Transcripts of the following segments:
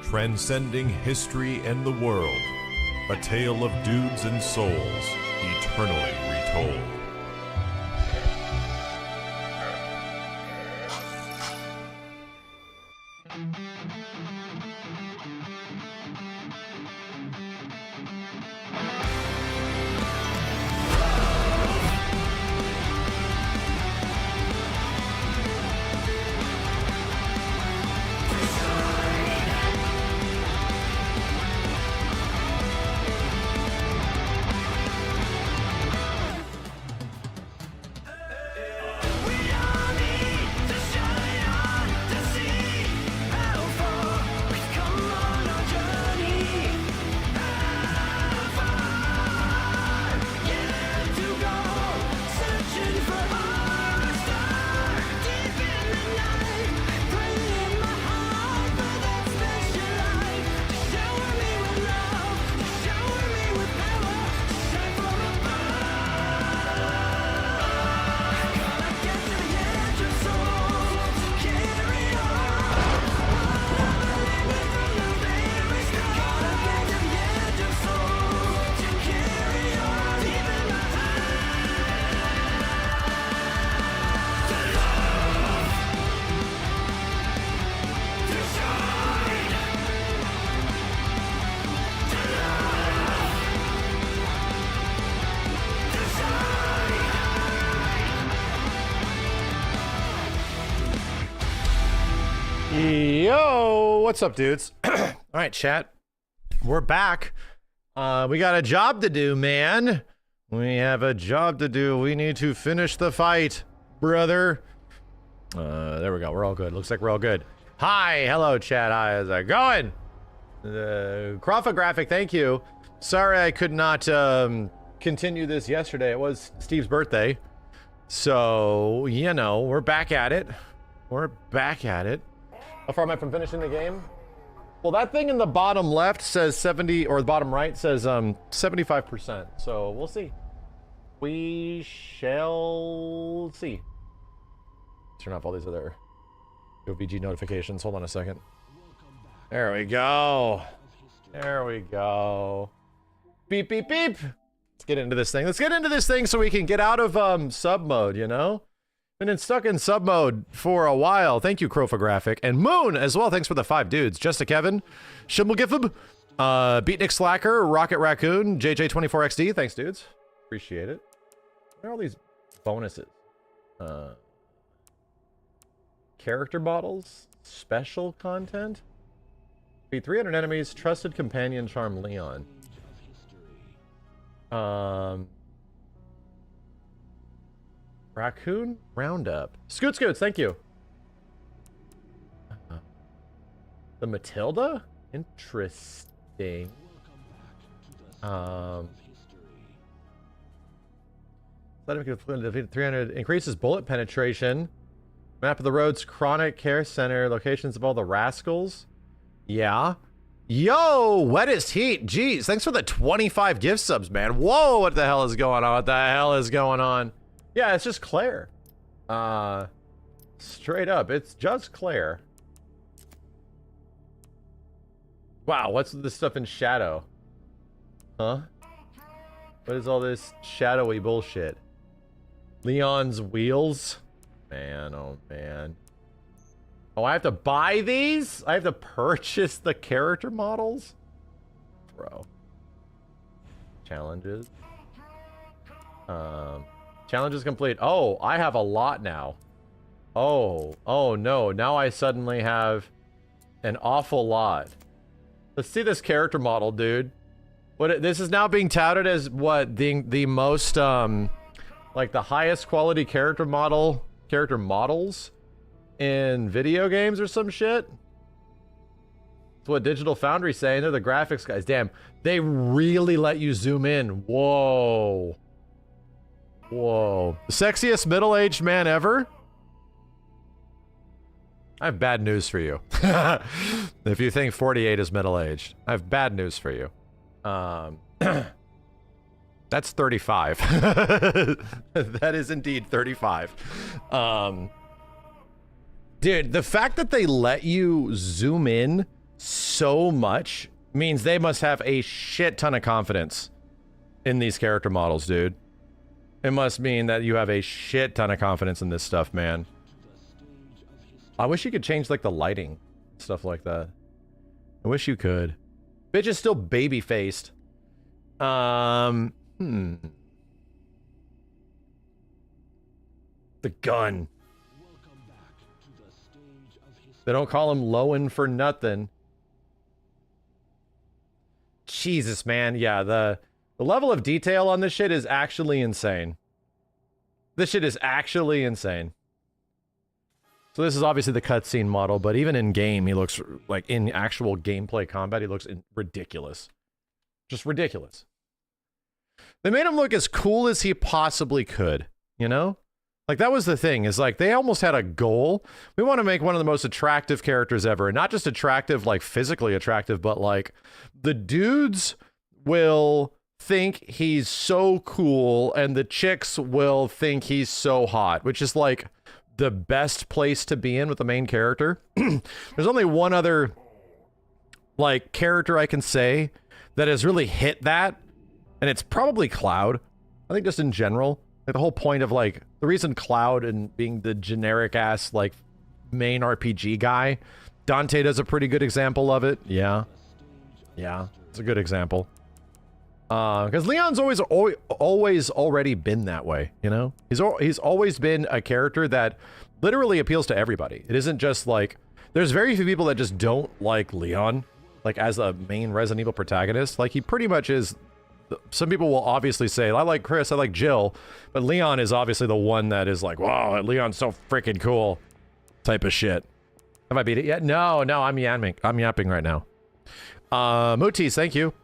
transcending history and the world, a tale of dudes and souls, eternally retold. Yo, what's up, dudes? All right, chat. We're back. We got a job to do, man. We have a job to do. We need to finish the fight, brother. There we go. We're all good. Looks like we're all good. Hi. Hello, chat. Hi. How's it going? Graphic, thank you. Sorry I could not continue this yesterday. It was Steve's birthday. So, you know, we're back at it. We're back at it. How far am I from finishing the game? Well, that thing in the bottom left says 70, or the bottom right says 75%. So we'll see. We shall see. Turn off all these other OVG notifications. Hold on a second. There we go. There we go. Beep, beep, beep. Let's get into this thing. Let's get into this thing so we can get out of sub mode, you know? Been stuck in sub mode for a while. Thank you, Crofographic. And Moon as well. Thanks for the 5 dudes. Just a Kevin. Shimmelgifib. Beatnik Slacker. Rocket Raccoon. JJ24XD. Thanks, dudes. Appreciate it. What are all these bonuses? Character models. Special content. Beat 300 enemies. Trusted companion. Charm Leon. Raccoon Roundup. Scoots, thank you. The Matilda? Interesting. 300 increases bullet penetration. Map of the roads, chronic care center, locations of all the rascals. Yeah. Yo, wettest heat. Jeez, thanks for the 25 gift subs, man. Whoa, what the hell is going on? What the hell is going on? Yeah, it's just Claire. Straight up, it's just Claire. Wow, what's this stuff in shadow? Huh? What is all this shadowy bullshit? Leon's wheels? Man, oh man. Oh, I have to buy these? I have to purchase the character models? Bro. Challenges. Challenges complete. Oh, I have a lot now. Oh no. Now I suddenly have an awful lot. Let's see this character model, dude. This is now being touted as what the most like the highest quality character models in video games or some shit. That's what Digital Foundry's saying. They're the graphics guys. Damn, they really let you zoom in. Whoa. Whoa. The sexiest middle-aged man ever? I have bad news for you. If you think 48 is middle-aged, I have bad news for you. That's 35. That is indeed 35. Dude, the fact that they let you zoom in so much means they must have a shit ton of confidence in these character models, dude. It must mean that you have a shit ton of confidence in this stuff, man. I wish you could change, like, the lighting. Stuff like that. I wish you could. Bitch is still baby-faced. The gun. They don't call him Lowen for nothing. Jesus, man. Yeah, the level of detail on this shit is actually insane. This shit is actually insane. So this is obviously the cutscene model, but even in game, he looks like in actual gameplay combat, he looks ridiculous. Just ridiculous. They made him look as cool as he possibly could, you know? Like, that was the thing, is like, they almost had a goal. We want to make one of the most attractive characters ever. And not just attractive, like, physically attractive, but, like, the dudes will think he's so cool, and the chicks will think he's so hot, which is, like, the best place to be in with the main character. There's only one other, like, character I can say that has really hit that, and it's probably Cloud. I think just in general. Like, the whole point of, like, the reason Cloud and being the generic-ass, like, main RPG guy, Dante does a pretty good example of it. Yeah. Yeah, it's a good example. Because Leon's always already been that way, you know? He's always been a character that literally appeals to everybody. It isn't just, like... There's very few people that just don't like Leon, like, as a main Resident Evil protagonist. Like, he pretty much is... Some people will obviously say, I like Chris, I like Jill, but Leon is obviously the one that is like, wow, Leon's so freaking cool type of shit. Have I beat it yet? No, I'm yapping right now. Mutis, thank you.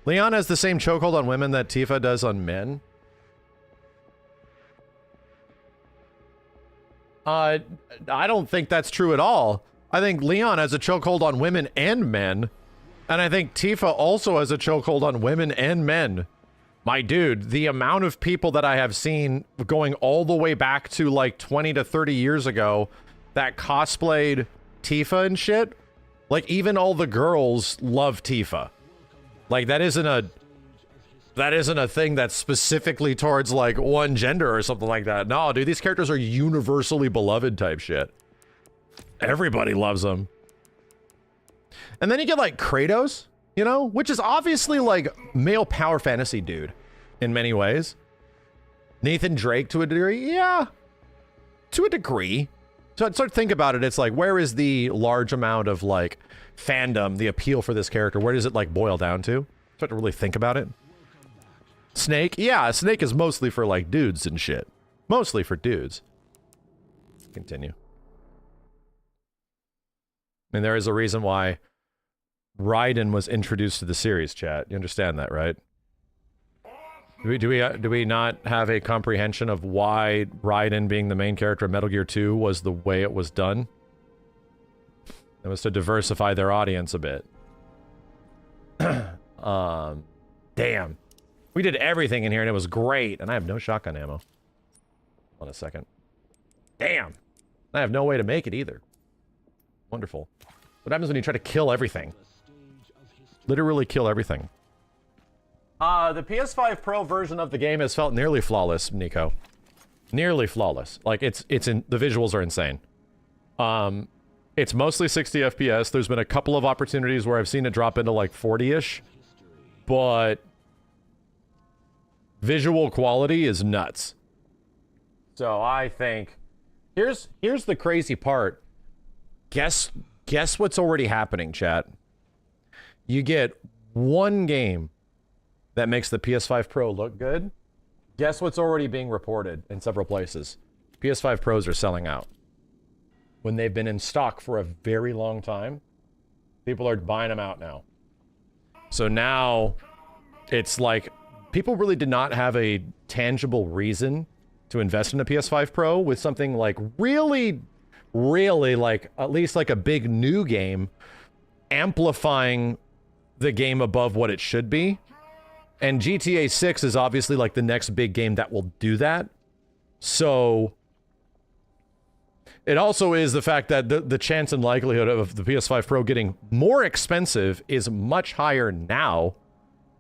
Leon has the same chokehold on women that Tifa does on men. I don't think that's true at all. I think Leon has a chokehold on women and men. And I think Tifa also has a chokehold on women and men. My dude, the amount of people that I have seen going all the way back to like 20 to 30 years ago that cosplayed Tifa and shit, like even all the girls love Tifa. Like that isn't a thing that's specifically towards like one gender or something like that. No, dude, these characters are universally beloved type shit. Everybody loves them. And then you get like Kratos, you know, which is obviously like male power fantasy dude in many ways. Nathan Drake to a degree, yeah, to a degree. So I start to think about it, it's like, where is the large amount of like fandom, the appeal for this character? Where does it like boil down to? Start to really think about it. Snake, yeah, Snake is mostly for like dudes and shit. Mostly for dudes. Continue. And there is a reason why Raiden was introduced to the series, chat. You understand that, right? Do we not have a comprehension of why Raiden being the main character of Metal Gear 2 was the way it was done? It was to diversify their audience a bit. Damn. We did everything in here and it was great, and I have no shotgun ammo. Hold on a second. Damn. I have no way to make it either. Wonderful. What happens when you try to kill everything? Literally kill everything. The PS5 Pro version of the game has felt nearly flawless, Nico. Nearly flawless. Like, the visuals are insane. It's mostly 60 FPS. There's been a couple of opportunities where I've seen it drop into like 40-ish. But visual quality is nuts. So I think... Here's the crazy part. Guess what's already happening, chat? You get one game that makes the PS5 Pro look good. Guess what's already being reported in several places? PS5 Pros are selling out. When they've been in stock for a very long time, people are buying them out now. So now, it's like, people really did not have a tangible reason to invest in a PS5 Pro with something like really like, at least like a big new game, amplifying the game above what it should be. And GTA 6 is obviously like the next big game that will do that. So It also is the fact that the chance and likelihood of the PS5 Pro getting more expensive is much higher now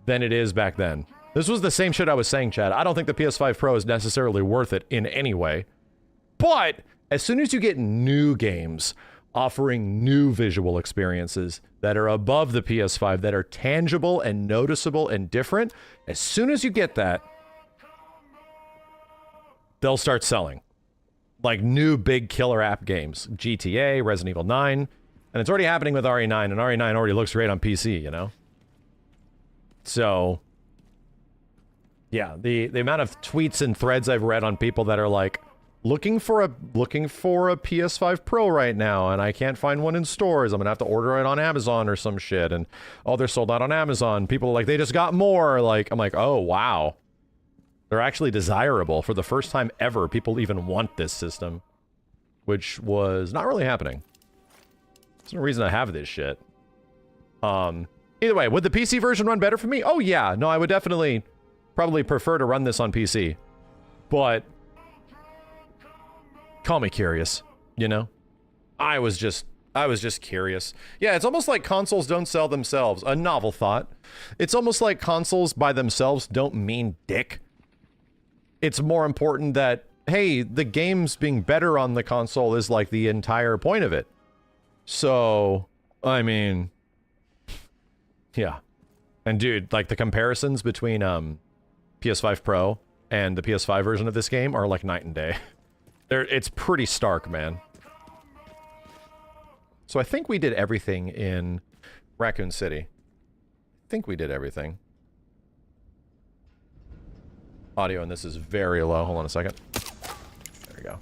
than it is back then. This was the same shit I was saying, Chad. I don't think the PS5 Pro is necessarily worth it in any way. But as soon as you get new games offering new visual experiences that are above the PS5, that are tangible and noticeable and different, as soon as you get that, they'll start selling. Like new big killer app games. GTA, Resident Evil 9. And it's already happening with RE9, and RE9 already looks great on PC, you know? So, yeah, the amount of tweets and threads I've read on people that are like, looking for a PS5 Pro right now, and I can't find one in stores. I'm gonna have to order it on Amazon or some shit. And oh, they're sold out on Amazon. People are like, they just got more. Like, I'm like, oh wow, they're actually desirable for the first time ever. People even want this system, which was not really happening. There's no reason to have this shit. Either way, would the PC version run better for me? Oh yeah, no, I would definitely probably prefer to run this on PC, but. Call me curious, you know? I was just curious. Yeah, it's almost like consoles don't sell themselves. A novel thought. It's almost like consoles by themselves don't mean dick. It's more important that, hey, the games being better on the console is like the entire point of it. So, I mean, yeah. And dude, like the comparisons between PS5 Pro and the PS5 version of this game are like night and day. It's pretty stark, man. So I think we did everything in Raccoon City. I think we did everything. Audio in this is very low. Hold on a second. There we go.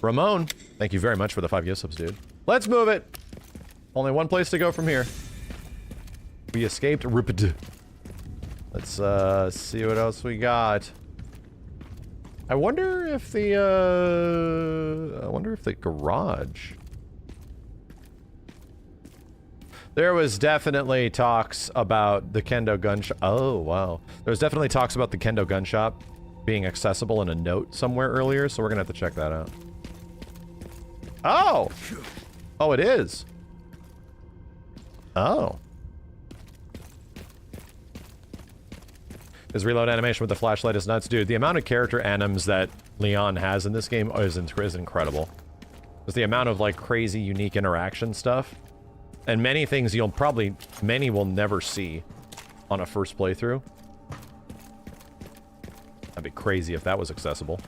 Ramon, thank you very much for the 5 gift subs, dude. Let's move it. Only one place to go from here. We escaped Ripid. Let's see what else we got. I wonder if the garage. There was definitely talks about the Kendo gun shop. Oh, wow. There was definitely talks about the Kendo gun shop being accessible in a note somewhere earlier, so we're gonna have to check that out. Oh! Oh, it is. Oh. His reload animation with the flashlight is nuts. Dude, the amount of character anims that Leon has in this game is incredible. There's the amount of, like, crazy, unique interaction stuff. And many things many will never see on a first playthrough. That'd be crazy if that was accessible.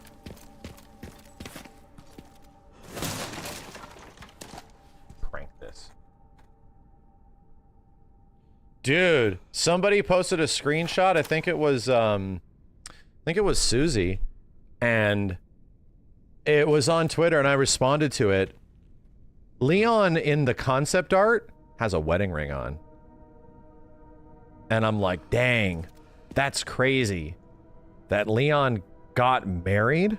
Crank this. Dude, somebody posted a screenshot. I think it was Susie, and it was on Twitter, and I responded to it. Leon in the concept art has a wedding ring on. And I'm like, dang, that's crazy. That Leon got married,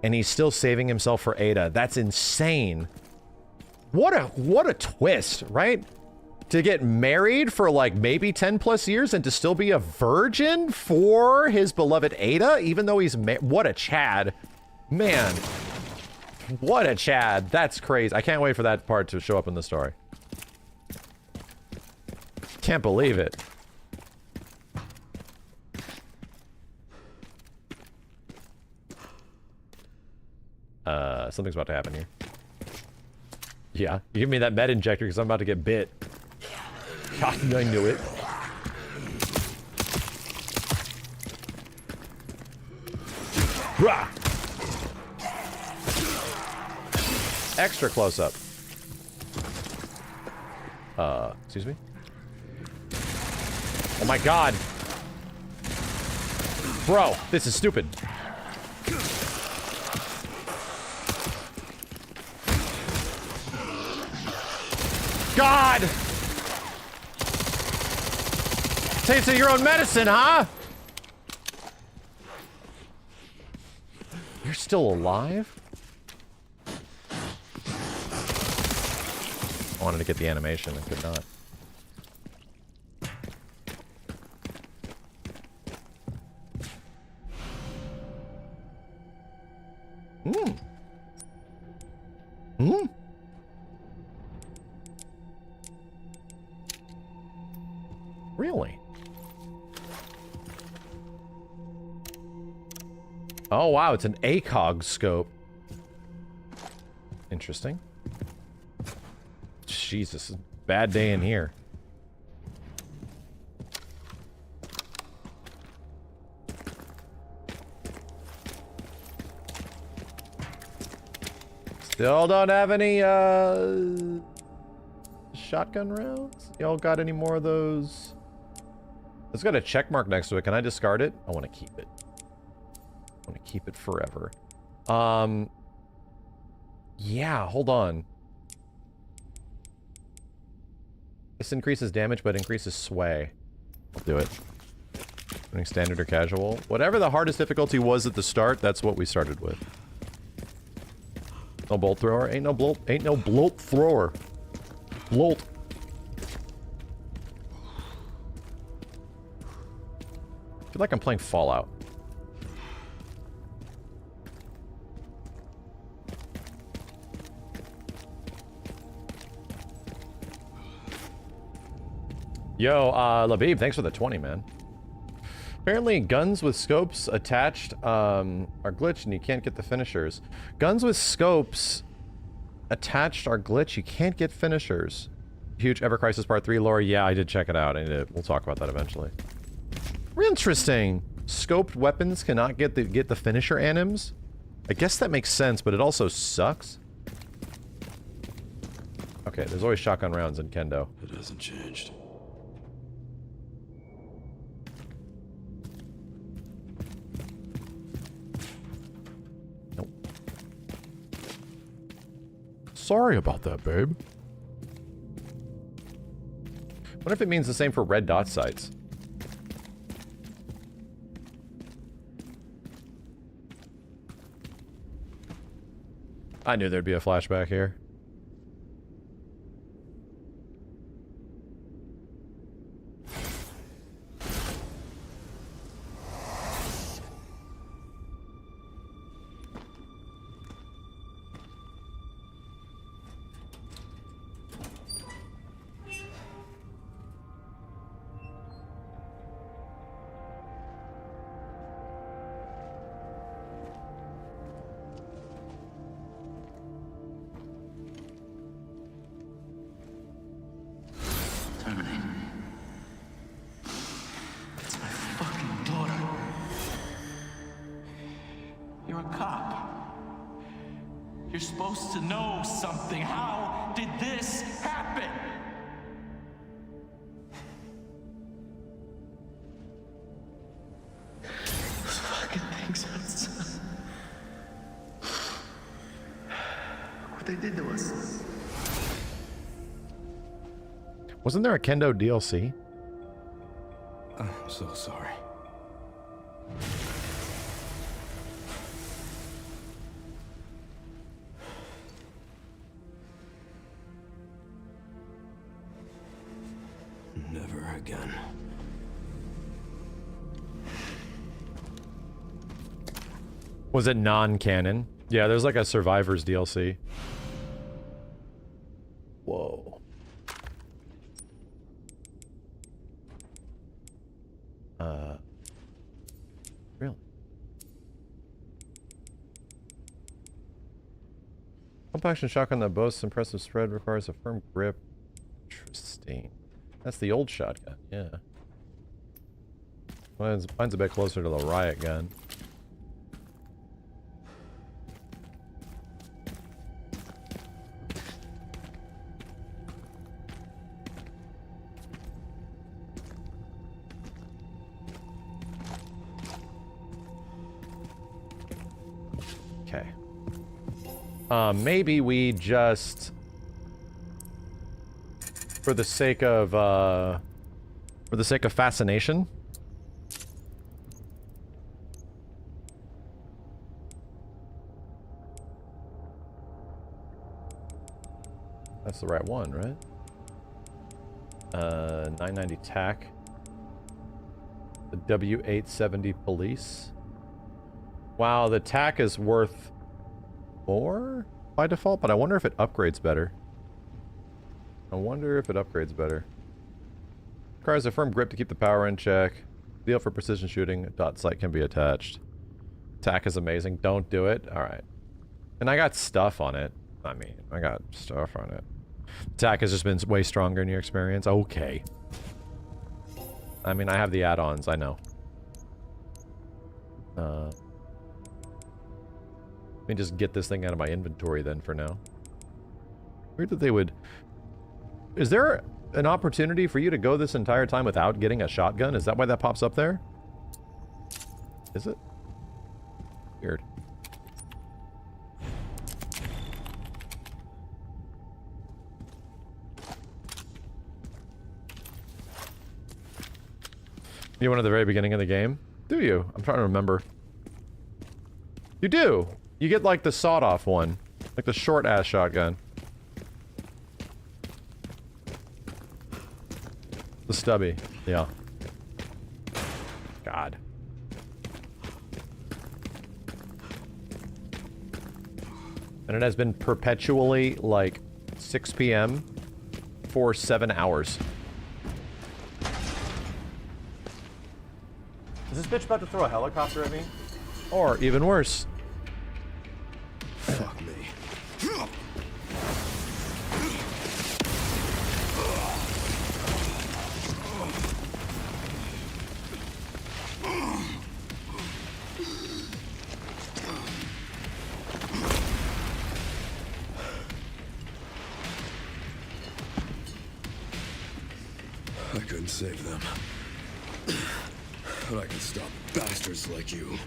and he's still saving himself for Ada. That's insane. What a twist, right? To get married for like maybe 10 plus years and to still be a virgin for his beloved Ada, even though he's what a Chad. Man, what a Chad. That's crazy. I can't wait for that part to show up in the story. Can't believe it. Something's about to happen here. Yeah, you give me that med injector because I'm about to get bit. I knew it. Rah! Extra close up. Excuse me? Oh my god. Bro, this is stupid. God! Taste of your own medicine, huh? You're still alive? I wanted to get the animation, I could not. Hmm? Really? Oh, wow, it's an ACOG scope. Interesting. Jesus, bad day in here. Still don't have any, shotgun rounds? Y'all got any more of those? It's got a check mark next to it. Can I discard it? I want to keep it. I want to keep it forever. Yeah, hold on. This increases damage, but increases sway. I'll do it. Running standard or casual. Whatever the hardest difficulty was at the start, that's what we started with. No bolt thrower. Ain't no bloat thrower. Bloat. I feel like I'm playing Fallout. Yo, Labib, thanks for the 20, man. Apparently, guns with scopes attached are glitched and you can't get the finishers. Guns with scopes attached are glitched. You can't get finishers. Huge Ever Crisis Part 3 lore. Yeah, I did check it out. We'll talk about that eventually. Interesting. Scoped weapons cannot get the finisher anims. I guess that makes sense, but it also sucks. Okay, there's always shotgun rounds in Kendo. It hasn't changed. Nope. Sorry about that, babe. What if it means the same for red dot sites? I knew there'd be a flashback here. Wasn't there a Kendo DLC? I'm so sorry. Never again. Was it non-canon? Yeah, there's like a Survivors DLC. Whoa. Really? Pump action shotgun that boasts impressive spread requires a firm grip. Interesting. That's the old shotgun, yeah. Mine's a bit closer to the riot gun. Maybe we just, for the sake of fascination. That's the right one, right? 990 TAC. The W870 police. Wow, the TAC is worth more? by default, but I wonder if it upgrades better. I wonder if it upgrades better. Requires a firm grip to keep the power in check. Deal for precision shooting. Dot sight can be attached. Attack is amazing. Don't do it. Alright. And I got stuff on it. I mean, I got stuff on it. Attack has just been way stronger in your experience. Okay. I mean, I have the add-ons. I know. Let me just get this thing out of my inventory then for now. Weird that they would... Is there an opportunity for you to go this entire time without getting a shotgun? Is that why that pops up there? Is it? Weird. You went at the very beginning of the game? Do you? I'm trying to remember. You do! You get like the sawed-off one. Like the short-ass shotgun. The stubby. Yeah. God. And it has been perpetually, like, 6 p.m. for 7 hours. Is this bitch about to throw a helicopter at me? Or, even worse. Fuck me. I couldn't save them. But I can stop bastards like you.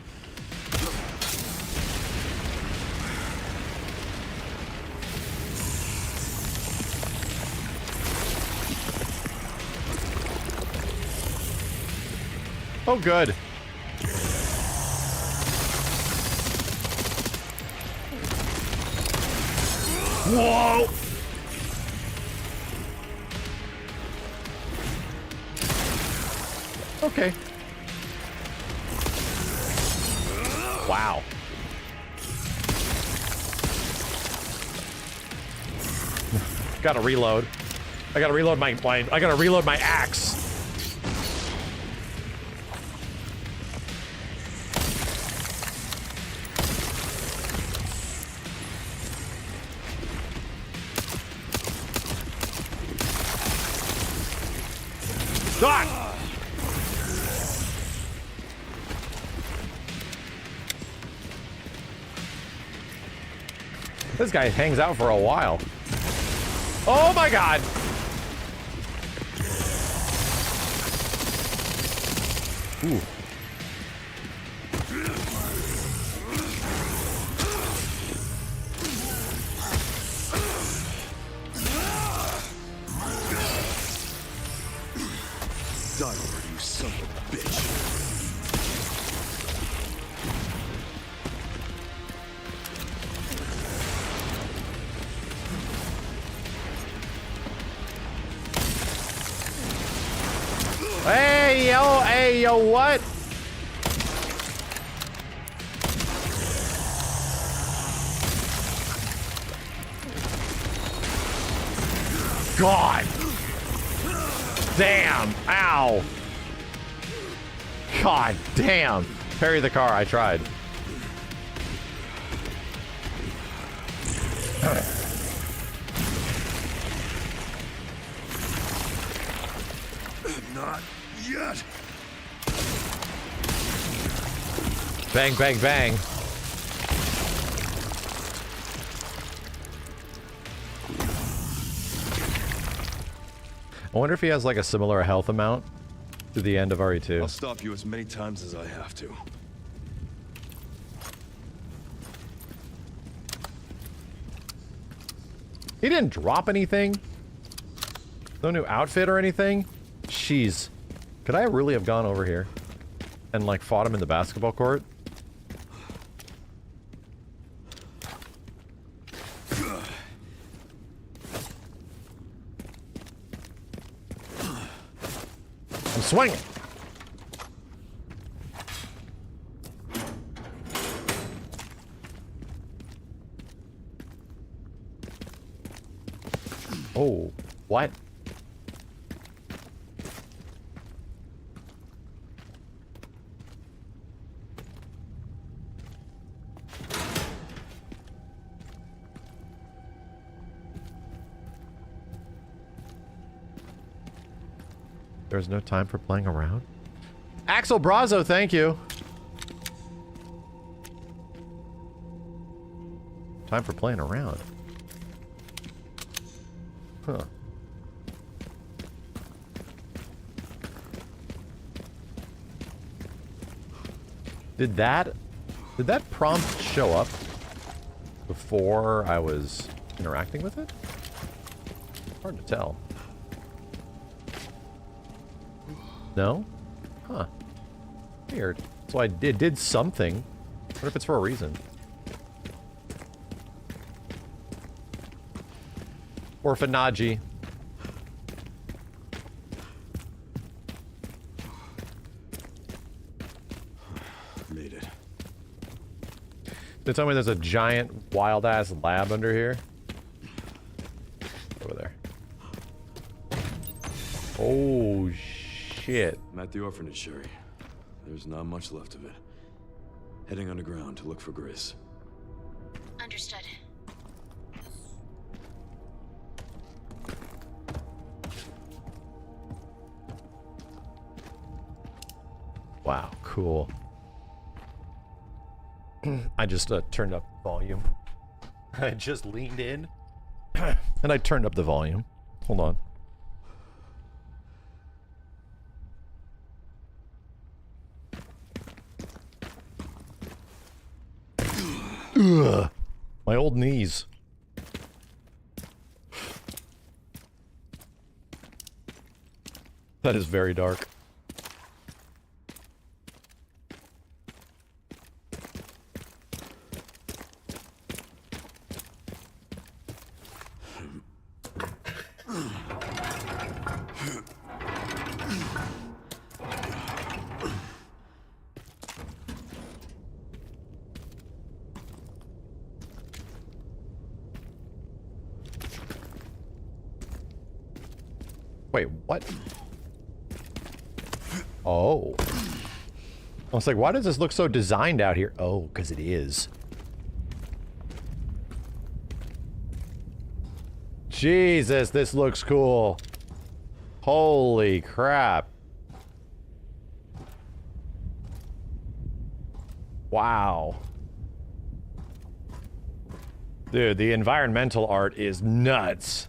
Oh, good. Whoa! Okay. Wow. Gotta reload. I gotta reload my I gotta reload my axe. Ah! This guy hangs out for a while. Oh my god! Ooh. Die already, you son of a bitch. Hey, yo, what? God. Damn. Ow. God damn. Parry the car. I tried. Not yet. Bang, bang, bang. I wonder if he has like a similar health amount to the end of RE2. I'll stop you as many times as I have to. He didn't drop anything? No new outfit or anything? Jeez. Could I really have gone over here and like fought him in the basketball court? I'm swinging. Oh, what? There's no time for playing around? Axel Brazo, thank you. Time for playing around. Huh. Did that prompt show up before I was interacting with it? Hard to tell. No? Huh. Weird. So it did something. What if it's for a reason? Orphanage. Made it. They tell me there's a giant wild-ass lab under here. Over there. Oh, shit. I'm at the orphanage, Sherry. There's not much left of it. Heading underground to look for Grace. Understood. Wow, cool. I just turned up the volume. I just leaned in and I turned up the volume. Hold on. Ugh, my old knees. That is very dark. Wait, what? Oh. I was like, why does this look so designed out here? Oh, because it is. Jesus, this looks cool. Holy crap. Wow. Dude, the environmental art is nuts.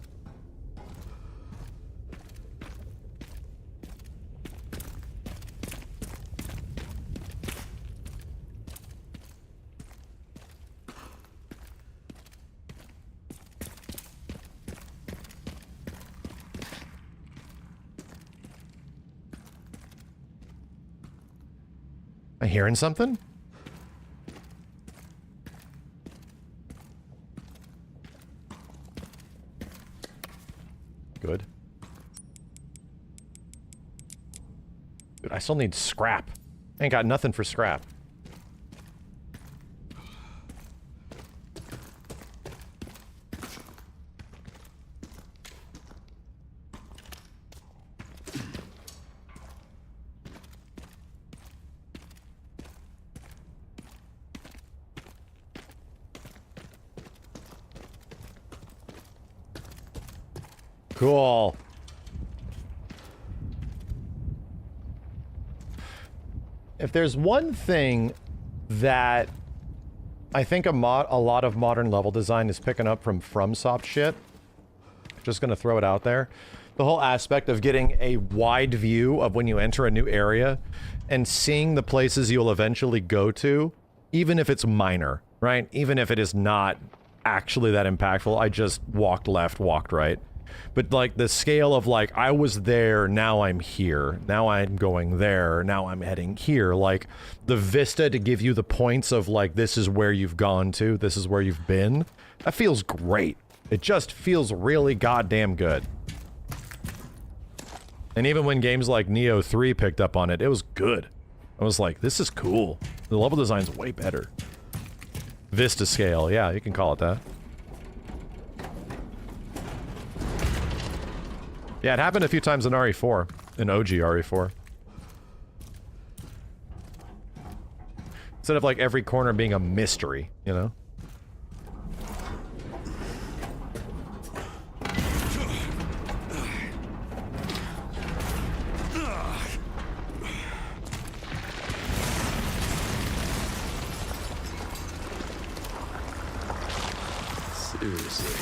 Am I hearing something? Good. Dude, I still need scrap. I ain't got nothing for scrap. Cool. If there's one thing that I think a lot of modern level design is picking up from FromSoft shit, just gonna throw it out there, the whole aspect of getting a wide view of when you enter a new area and seeing the places you'll eventually go to, even if it's minor, right? Even if it is not actually that impactful. I just walked left, walked right. But, like, the scale of, like, I was there, now I'm here. Now I'm going there, now I'm heading here. Like, the vista to give you the points of, like, this is where you've gone to, this is where you've been. That feels great. It just feels really goddamn good. And even when games like Neo 3 picked up on it, it was good. I was like, this is cool. The level design's way better. Vista scale, yeah, you can call it that. Yeah, it happened a few times in RE4. In OG RE4. Instead of like every corner being a mystery, you know? Seriously.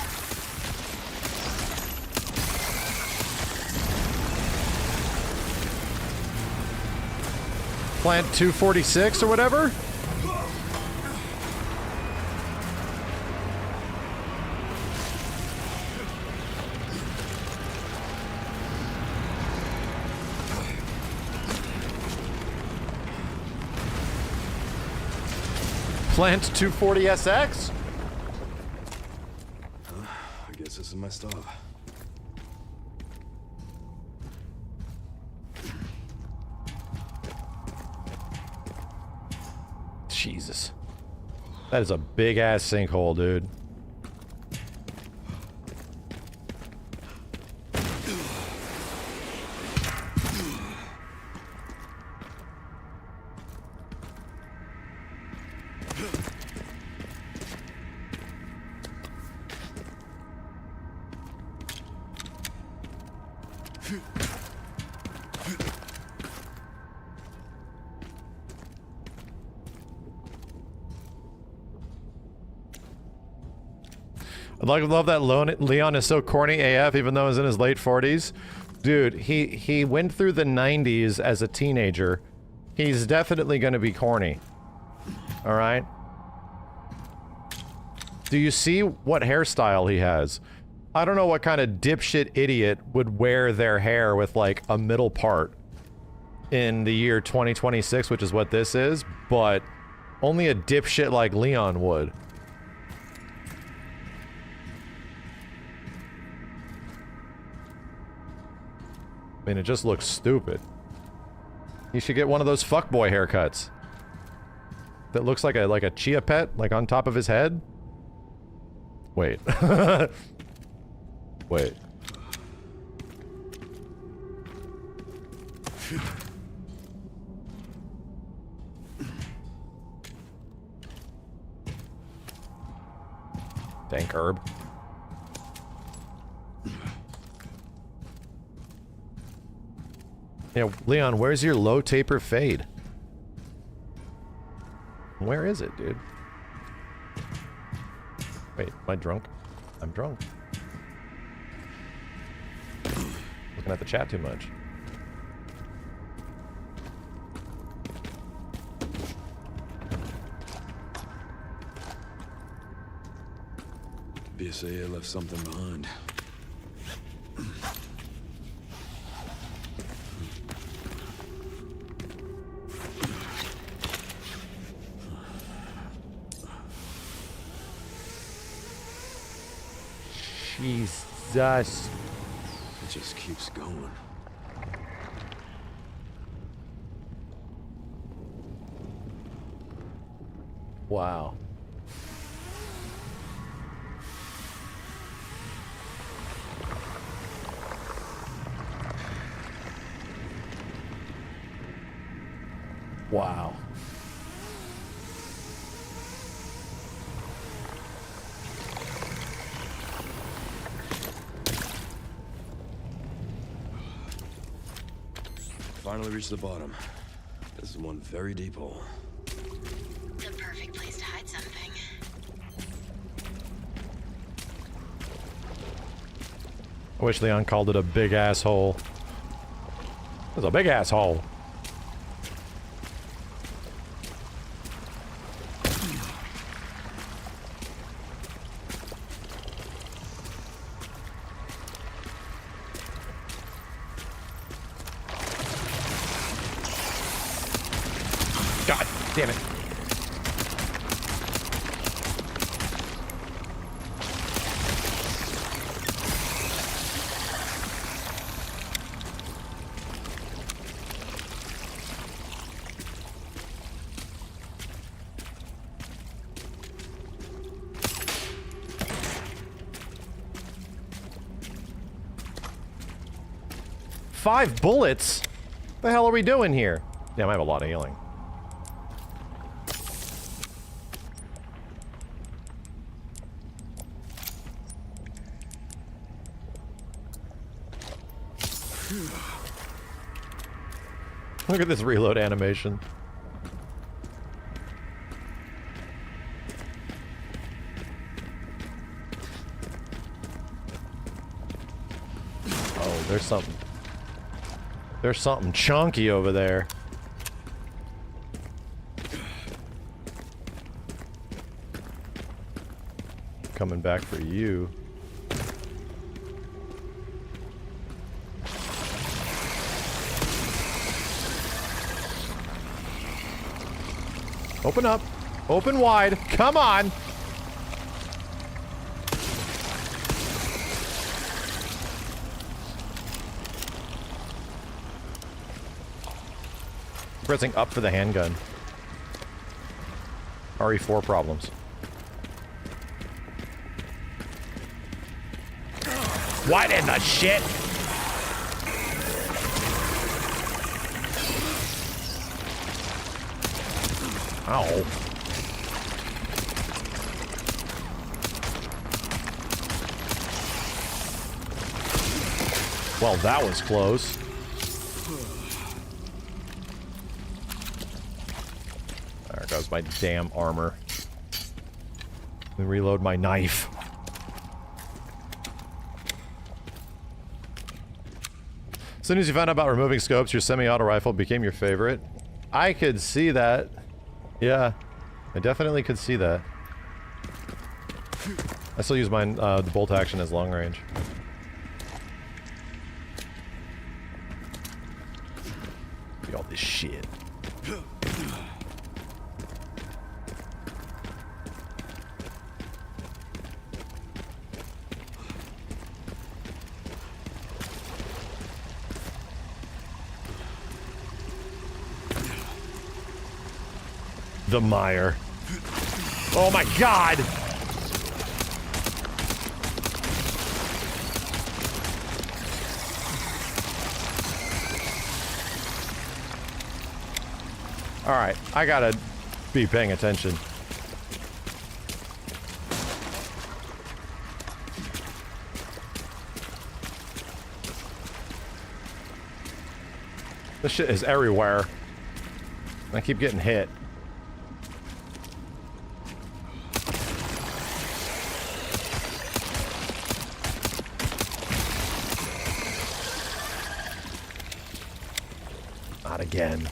Plant 246 or whatever? Plant 240SX? I guess this is my stop. Jesus. That is a big ass sinkhole, dude. I love that Leon is so corny AF even though he's in his late 40s. Dude, he went through the 90s as a teenager. He's definitely gonna be corny. Alright? Do you see what hairstyle he has? I don't know what kind of dipshit idiot would wear their hair with like a middle part in the year 2026, which is what this is, but only a dipshit like Leon would. I mean, it just looks stupid. You should get one of those fuckboy haircuts. That looks like a chia pet, like on top of his head. Wait. Wait. Dank herb. Yeah, Leon, where's your low taper fade? Where is it, dude? Wait, am I drunk? I'm drunk. Looking at the chat too much. BSAA left something behind. Jesus. It just keeps going. Wow. Wow. Finally reached the bottom. This is one very deep hole. The perfect place to hide something. I wish Leon called it a big asshole. It's a big asshole. God damn it. 5 bullets? What the hell are we doing here? Damn, I have a lot of healing. Look at this reload animation. Oh, there's something. There's something chunky over there. Coming back for you. Open up. Open wide. Come on. Pressing up for the handgun. RE4 problems. What in the shit? Ow. Well, that was close. There goes my damn armor. Let me reload my knife. As soon as you found out about removing scopes, your semi-auto rifle became your favorite. I could see that. Yeah, I definitely could see that. I still use mine, the bolt action as long range. Look at all this shit. The mire. Oh my god! Alright, I gotta be paying attention. This shit is everywhere. I keep getting hit. Not again.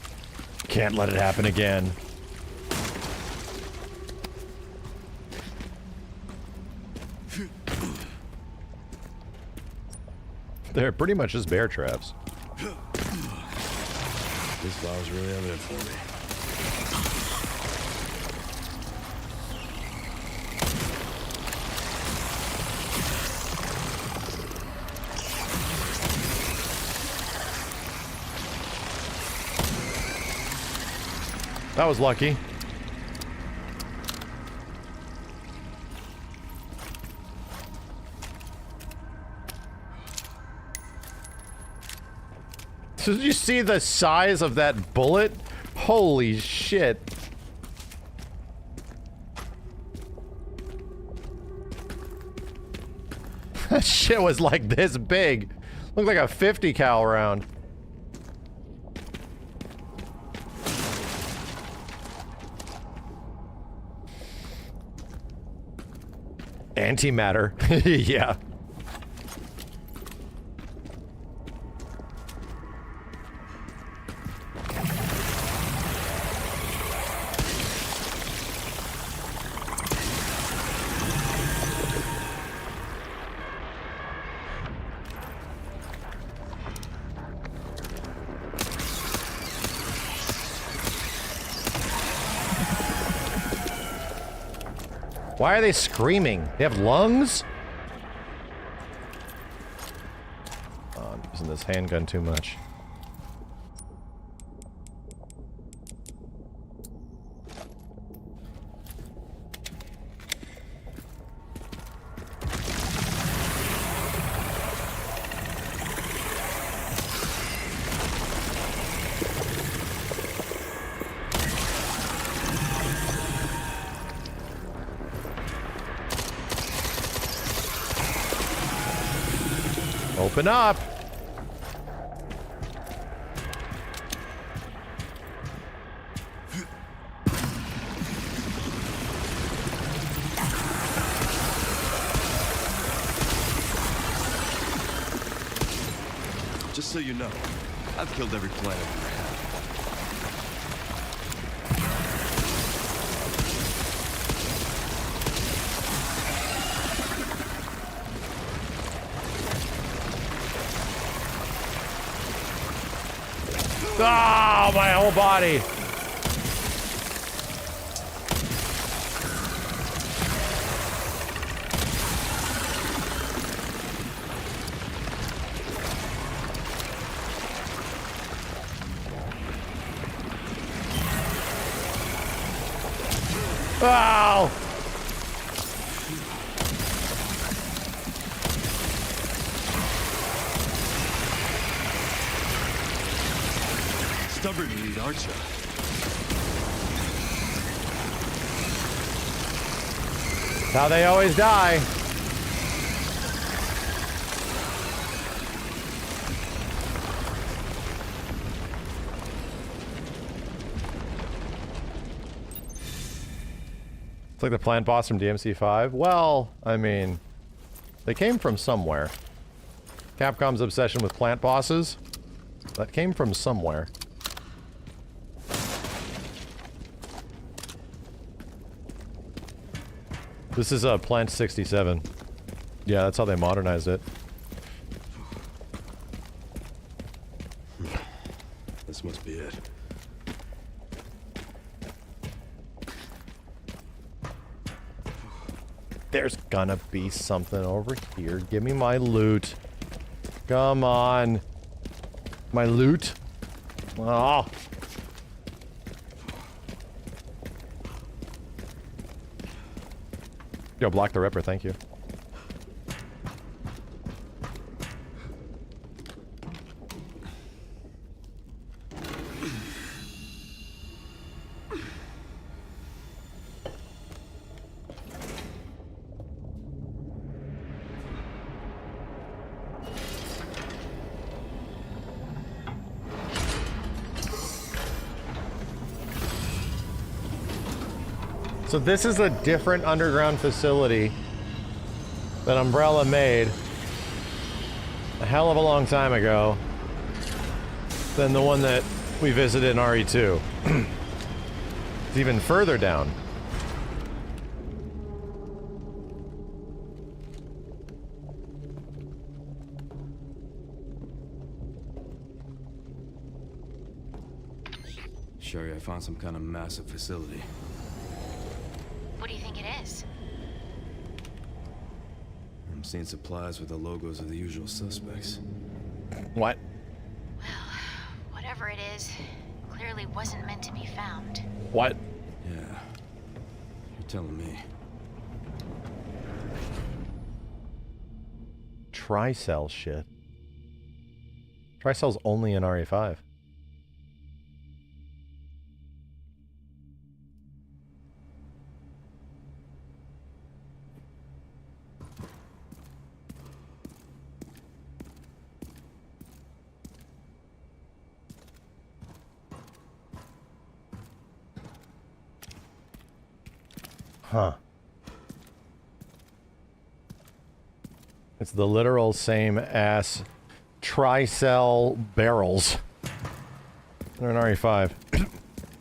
Can't let it happen again. They're pretty much just bear traps. This flower's really evident for me. That was lucky. So did you see the size of that bullet? Holy shit. That shit was like this big. Looked like a 50 cal round. Antimatter. Yeah. Why are they screaming? They have lungs? Oh, I'm using this handgun too much. Open up! Just so you know, I've killed every planet we have. Oh, my whole body! Ow! Stubborn lead, aren't you? How they always die. It's like the plant boss from DMC5. Well, I mean, they came from somewhere. Capcom's obsession with plant bosses, that came from somewhere. This is a Plant 67. Yeah, that's how they modernized it. This must be it. There's gonna be something over here. Give me my loot. Come on. My loot. Oh. Yo, block the Ripper, thank you. So this is a different underground facility that Umbrella made a hell of a long time ago than the one that we visited in RE2. It's even further down. Sherry, I found some kind of massive facility. What do you think it is? I'm seeing supplies with the logos of the usual suspects. What? Well, whatever it is, clearly wasn't meant to be found. What? Yeah. You're telling me. Tricell shit. Tricell's only in RE5. Huh. It's the literal same ass Tricell barrels. They're in RE5.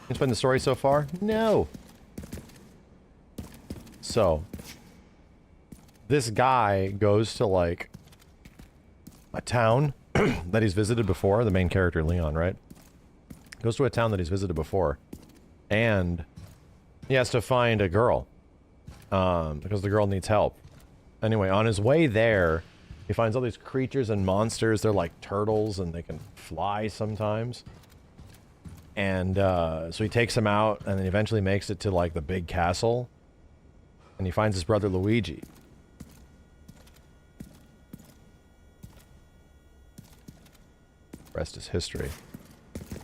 It's been the story so far? No. So, this guy goes to like a town that he's visited before, the main character Leon, right? Goes to a town that he's visited before, and he has to find a girl. Because the girl needs help. Anyway, on his way there, he finds all these creatures and monsters. They're like turtles, and they can fly sometimes. And so he takes them out, and then eventually makes it to like the big castle. And he finds his brother Luigi. Rest is history.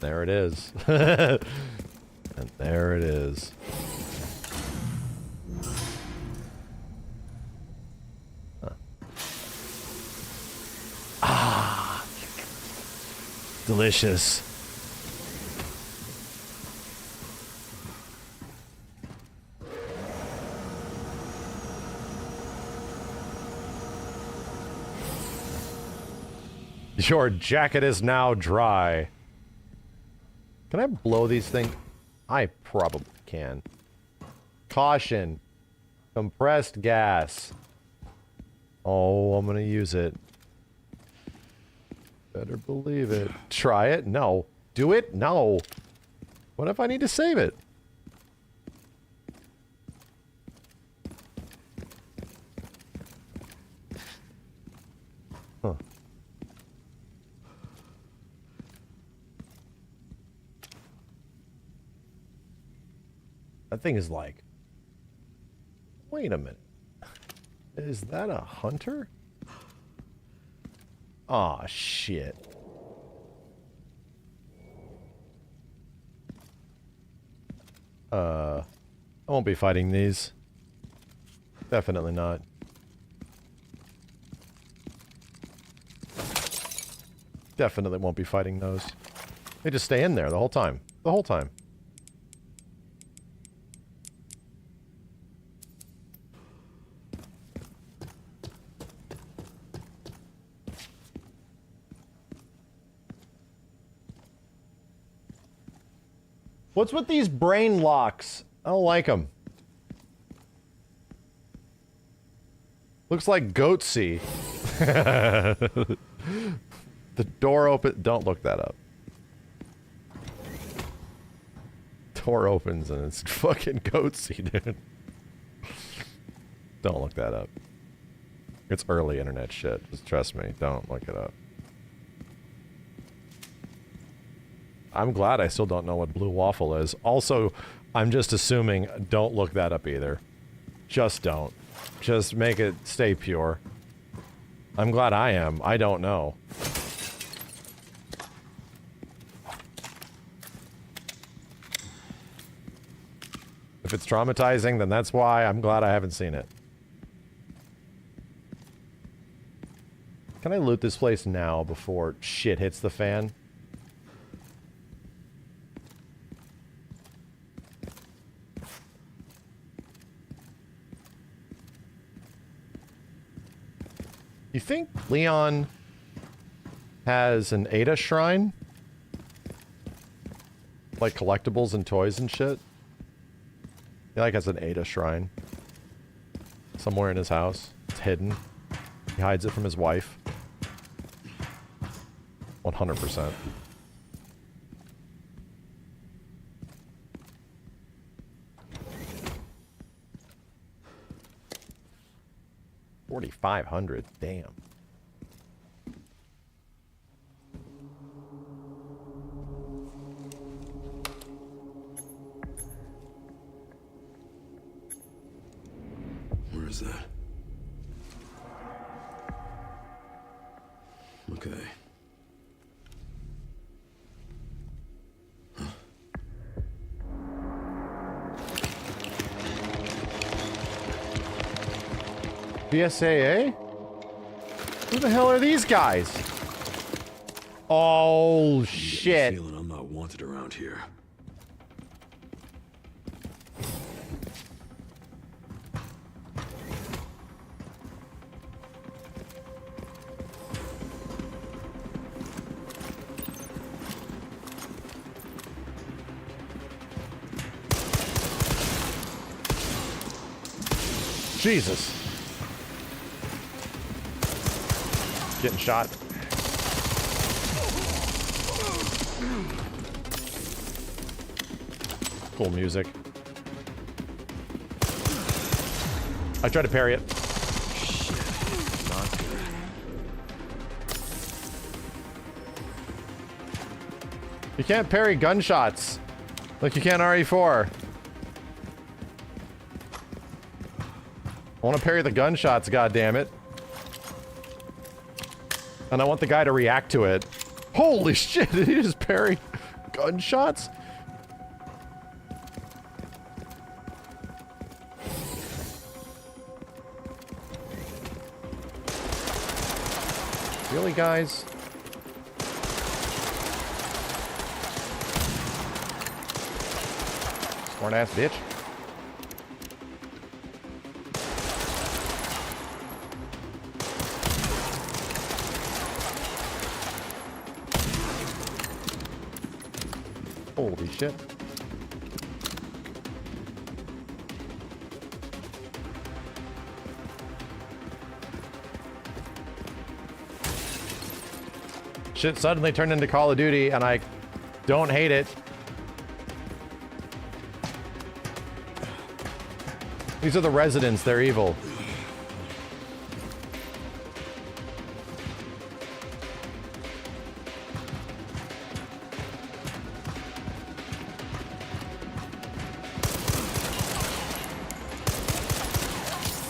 There it is. And there it is. delicious. Your jacket is now dry. Can I blow these things? I probably can. Caution. Compressed gas. Oh, I'm gonna use it. Better believe it. Try it? No. Do it? No. What if I need to save it? Huh. That thing is like... Wait a minute. Is that a hunter? Aw, shit. I won't be fighting these. Definitely not. Definitely won't be fighting those. They just stay in there the whole time. The whole time. What's with these brain locks? I don't like them. Looks like goatsy. The door open. Don't look that up. Door opens and it's fucking goatsy, dude. Don't look that up. It's early internet shit. Just trust me. Don't look it up. I'm glad I still don't know what blue waffle is. Also, I'm just assuming don't look that up either. Just don't. Just make it stay pure. I'm glad I am. I don't know. If it's traumatizing, then that's why. I'm glad I haven't seen it. Can I loot this place now before shit hits the fan? You think Leon has an Ada shrine? Like collectibles and toys and shit? He like has an Ada shrine. Somewhere in his house. It's hidden. He hides it from his wife. 100%. $4,500. Damn. Where is that? Okay. BSAA? Who the hell are these guys? Oh, shit. Feeling I'm not wanted around here. Jesus. Getting shot. Cool music. I tried to parry it. Shit. Not good. You can't parry gunshots like you can RE4. I want to parry the gunshots, goddammit. And I want the guy to react to it. Holy shit, did he just parry gunshots? Really, guys? Smart ass bitch. Holy shit. Shit suddenly turned into Call of Duty, and I don't hate it. These are the residents, they're evil.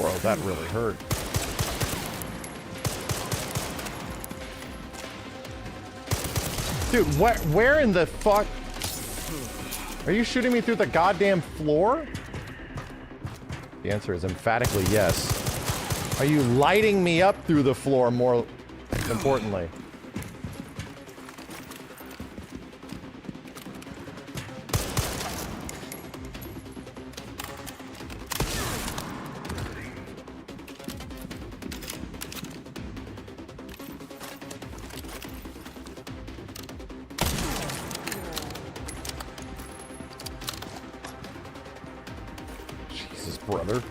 Bro, that really hurt. Dude, where in the fuck? Are you shooting me through the goddamn floor? The answer is emphatically yes. Are you lighting me up through the floor, more importantly? Brother. I'm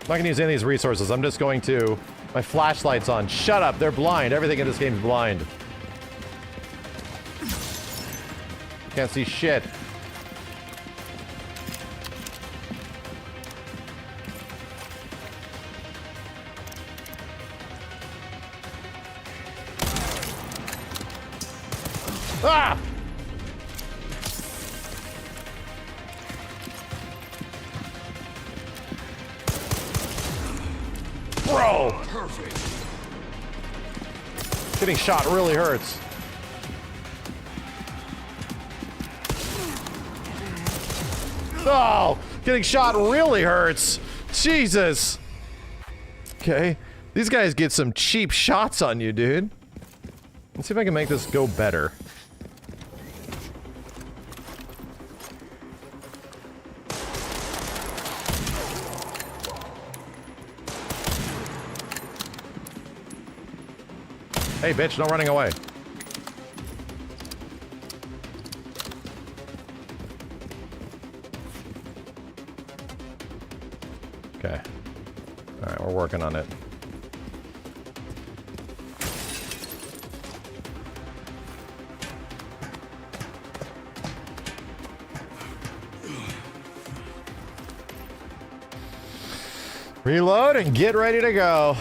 not gonna use any of these resources. I'm just going to... My flashlight's on. Shut up! They're blind. Everything in this game is blind. Can't see shit. Ah! Bro! Perfect. Getting shot really hurts. Oh! Getting shot really hurts. Jesus. Okay. These guys get some cheap shots on you, dude. Let's see if I can make this go better. Hey, bitch, no running away. Okay. Alright, we're working on it. Reload and get ready to go.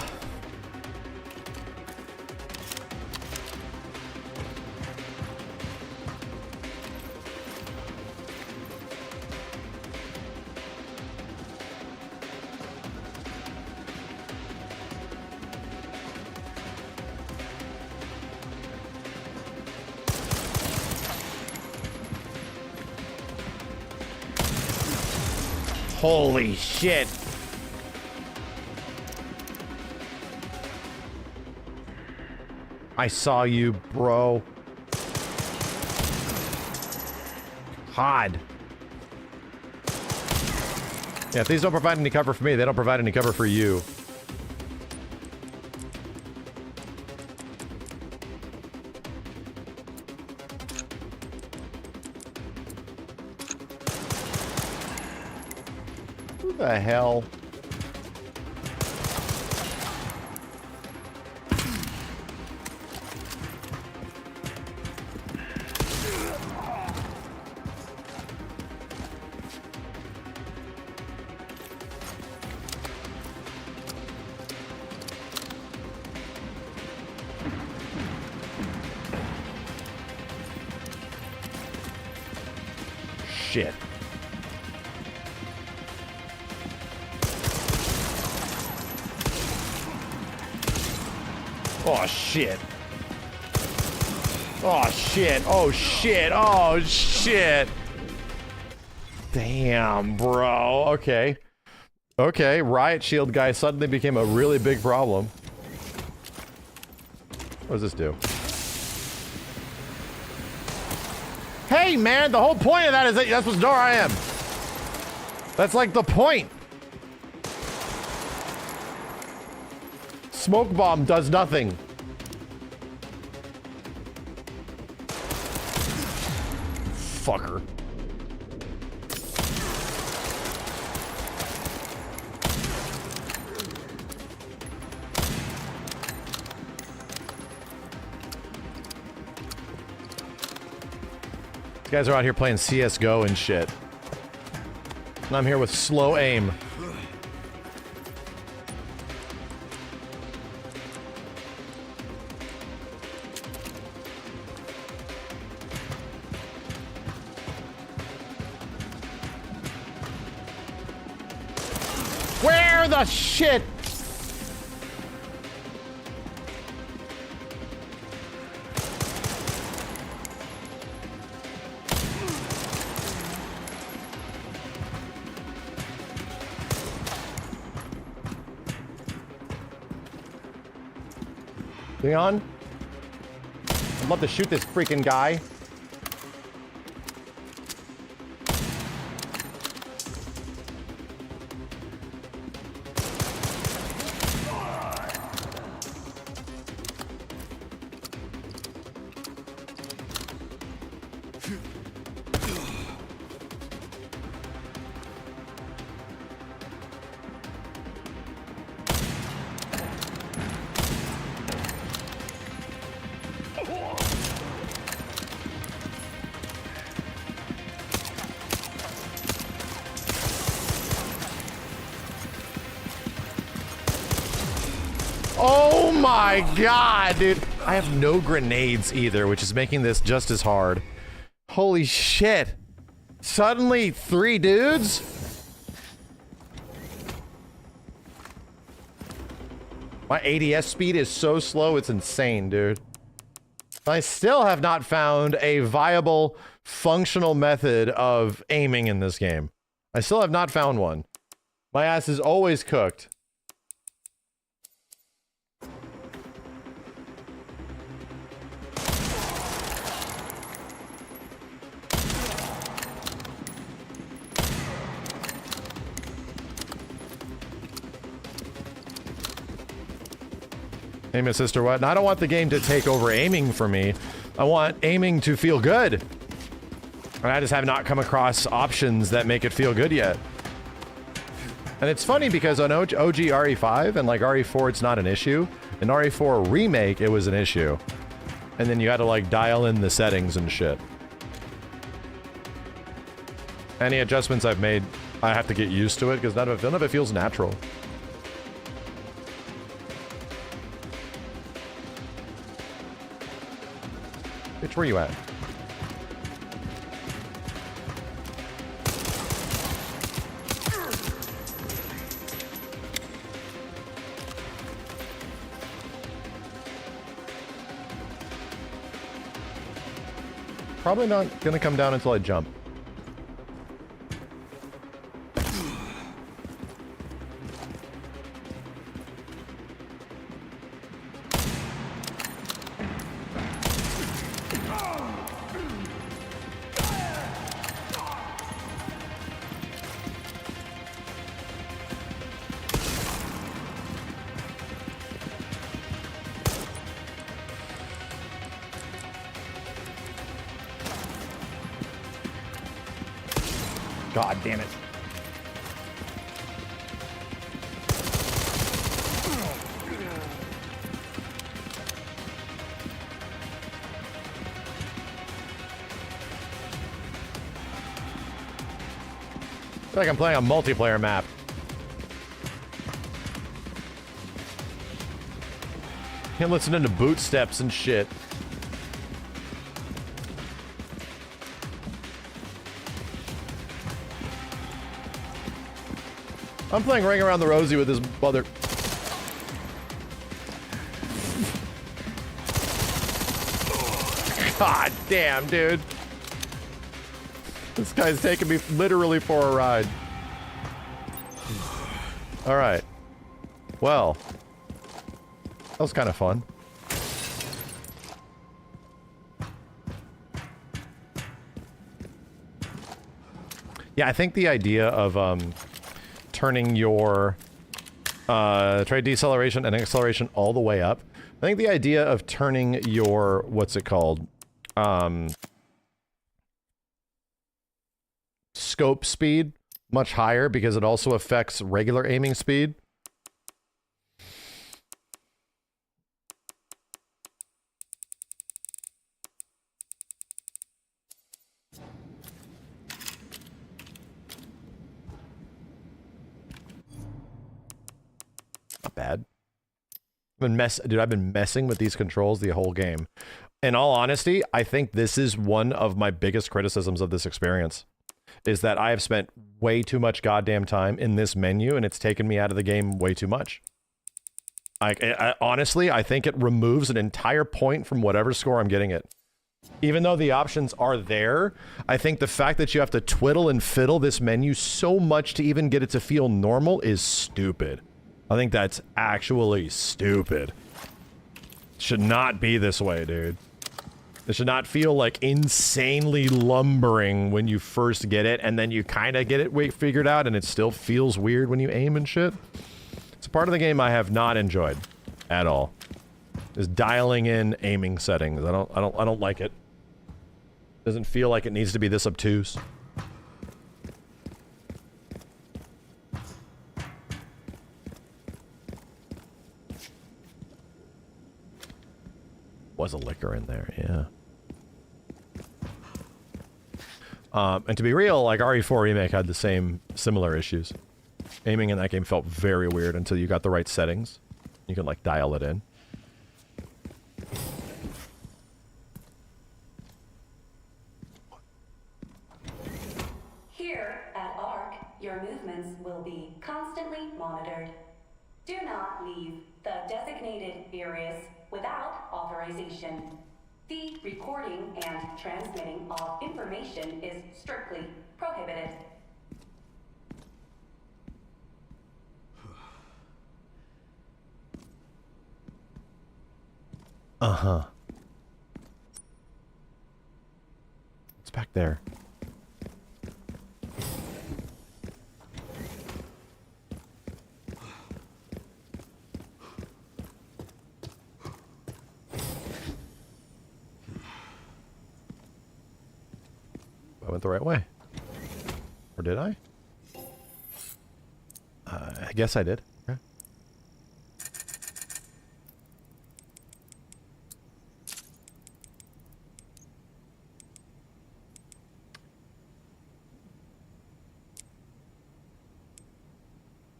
Holy shit. I saw you, bro. Hod. Yeah, if these don't provide any cover for me, they don't provide any cover for you. Who the hell? Shit. Oh shit. Oh shit. Oh shit. Oh shit. Damn, bro. Okay. Okay, riot shield guy suddenly became a really big problem. What does this do? Hey, aim, man. The whole point of that is that that's what door I am. That's like the point. Smoke bomb does nothing. Fucker. These guys are out here playing CSGO and shit. And I'm here with slow aim. Where the shit? Leon? I'd love to shoot this freaking guy. Oh my god, dude. I have no grenades either, which is making this just as hard. Holy shit. Suddenly 3 dudes? My ADS speed is so slow, it's insane, dude. I still have not found a viable, functional method of aiming in this game. I still have not found one. My ass is always cooked. Aim assist or what? And I don't want the game to take over aiming for me. I want aiming to feel good. And I just have not come across options that make it feel good yet. And it's funny because on OG RE5 and like RE4 it's not an issue. In RE4 Remake it was an issue. And then you had to like dial in the settings and shit. Any adjustments I've made, I have to get used to it because none of it feels natural. Bitch, where you at? Probably not gonna come down until I jump. God damn it. I feel like I'm playing a multiplayer map. You're listening to boot steps and shit. I'm playing Ring Around the Rosie with this mother. God damn, dude. This guy's taking me literally for a ride. Alright. Well. That was kind of fun. Yeah, I think the idea of turning your try deceleration and acceleration all the way up. I think the idea of turning your, what's it called? Scope speed much higher because it also affects regular aiming speed. Not bad. I've been messing with these controls the whole game. In all honesty, I think this is one of my biggest criticisms of this experience. Is that I have spent way too much goddamn time in this menu and it's taken me out of the game way too much. Honestly, I think it removes an entire point from whatever score I'm getting it. Even though the options are there, I think the fact that you have to twiddle and fiddle this menu so much to even get it to feel normal is stupid. I think that's actually stupid. Should not be this way, dude. It should not feel like insanely lumbering when you first get it, and then you kind of get it figured out, and it still feels weird when you aim and shit. It's a part of the game I have not enjoyed at all. Is dialing in aiming settings. I don't like it. Doesn't feel like it needs to be this obtuse. Was a liquor in there, yeah. And to be real, like RE4 Remake had the similar issues. Aiming in that game felt very weird until you got the right settings. You can like dial it in. Here at ARC, your movements will be constantly monitored. Do not leave the designated areas without authorization. The recording and transmitting of information is strictly prohibited. Uh-huh. It's back there. I went the right way. Or did I? I guess I did. Okay.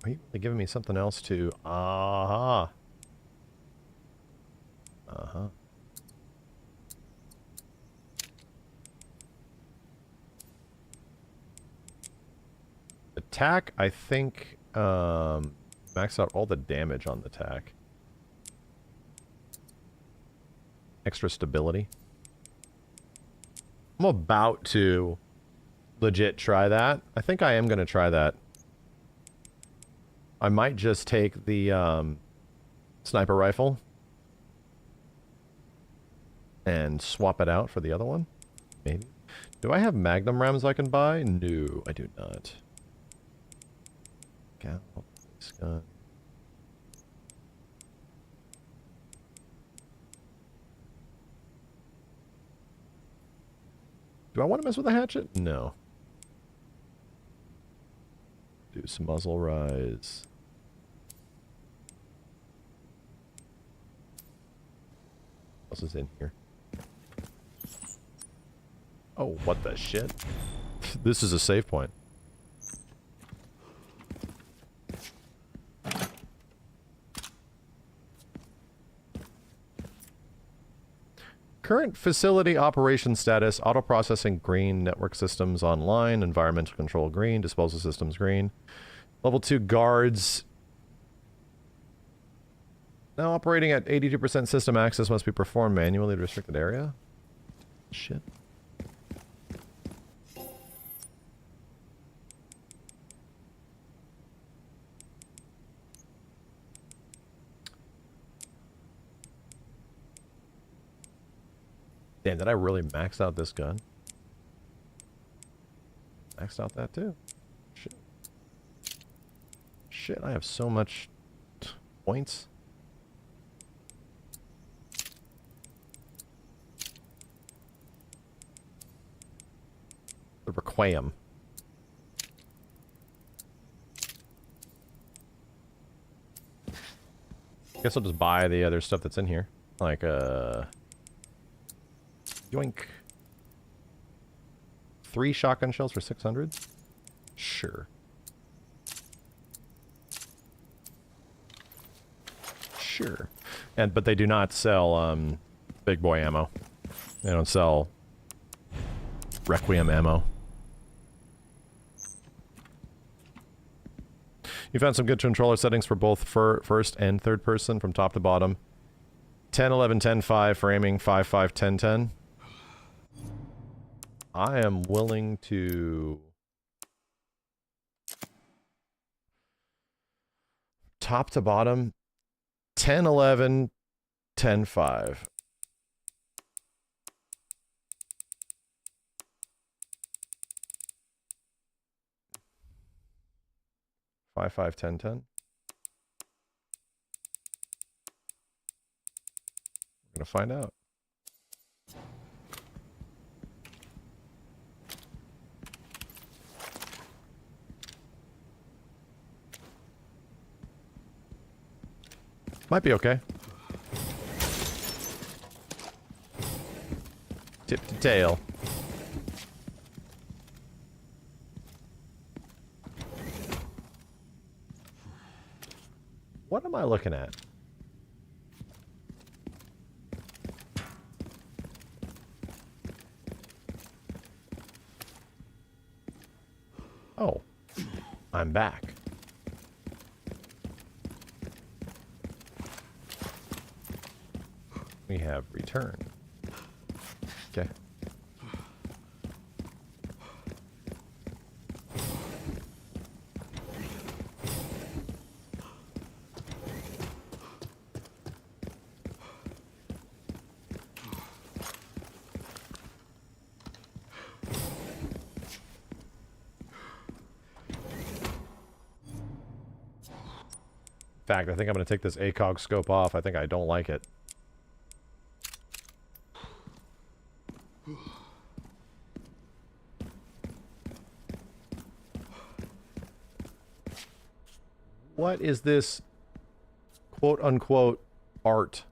Wait, they're giving me something else to... Uh-huh. Uh-huh. Attack, I think, max out all the damage on the attack. Extra stability. I'm about to legit try that. I think I am going to try that. I might just take the sniper rifle and swap it out for the other one. Maybe. Do I have magnum rounds I can buy? No, I do not. This gun. Do I want to mess with the hatchet? No. Do some muzzle rise. What else is in here? Oh, what the shit? This is a save point. Current facility operation status, auto processing green, network systems online, environmental control green, disposal systems green. Level 2 guards. Now operating at 82% system access must be performed manually to restricted area. Shit. Damn, did I really max out this gun? maxed out that too. Shit. Shit, I have so much points. The Requiem. Guess I'll just buy the other stuff that's in here. Like, yoink. 3 shotgun shells for 600? Sure. Sure. But they do not sell, big boy ammo. They don't sell Requiem ammo. You found some good controller settings for both first and third person from top to bottom. 10, 11, 10, 5 for aiming, 5, 5, 10, 10. I am willing to... top to bottom, 10, 11, 10, 5. Five, 5, 10, 10. We're gonna find out. Might be okay. Tip to tail. What am I looking at? Oh, I'm back. We have returned. Okay. In fact, I think I'm going to take this ACOG scope off. I think I don't like it. What is this quote-unquote art?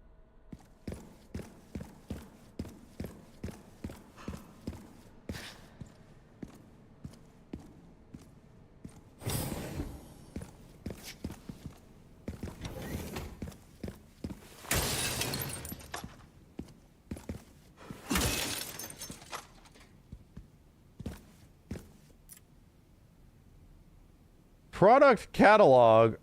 Product catalog,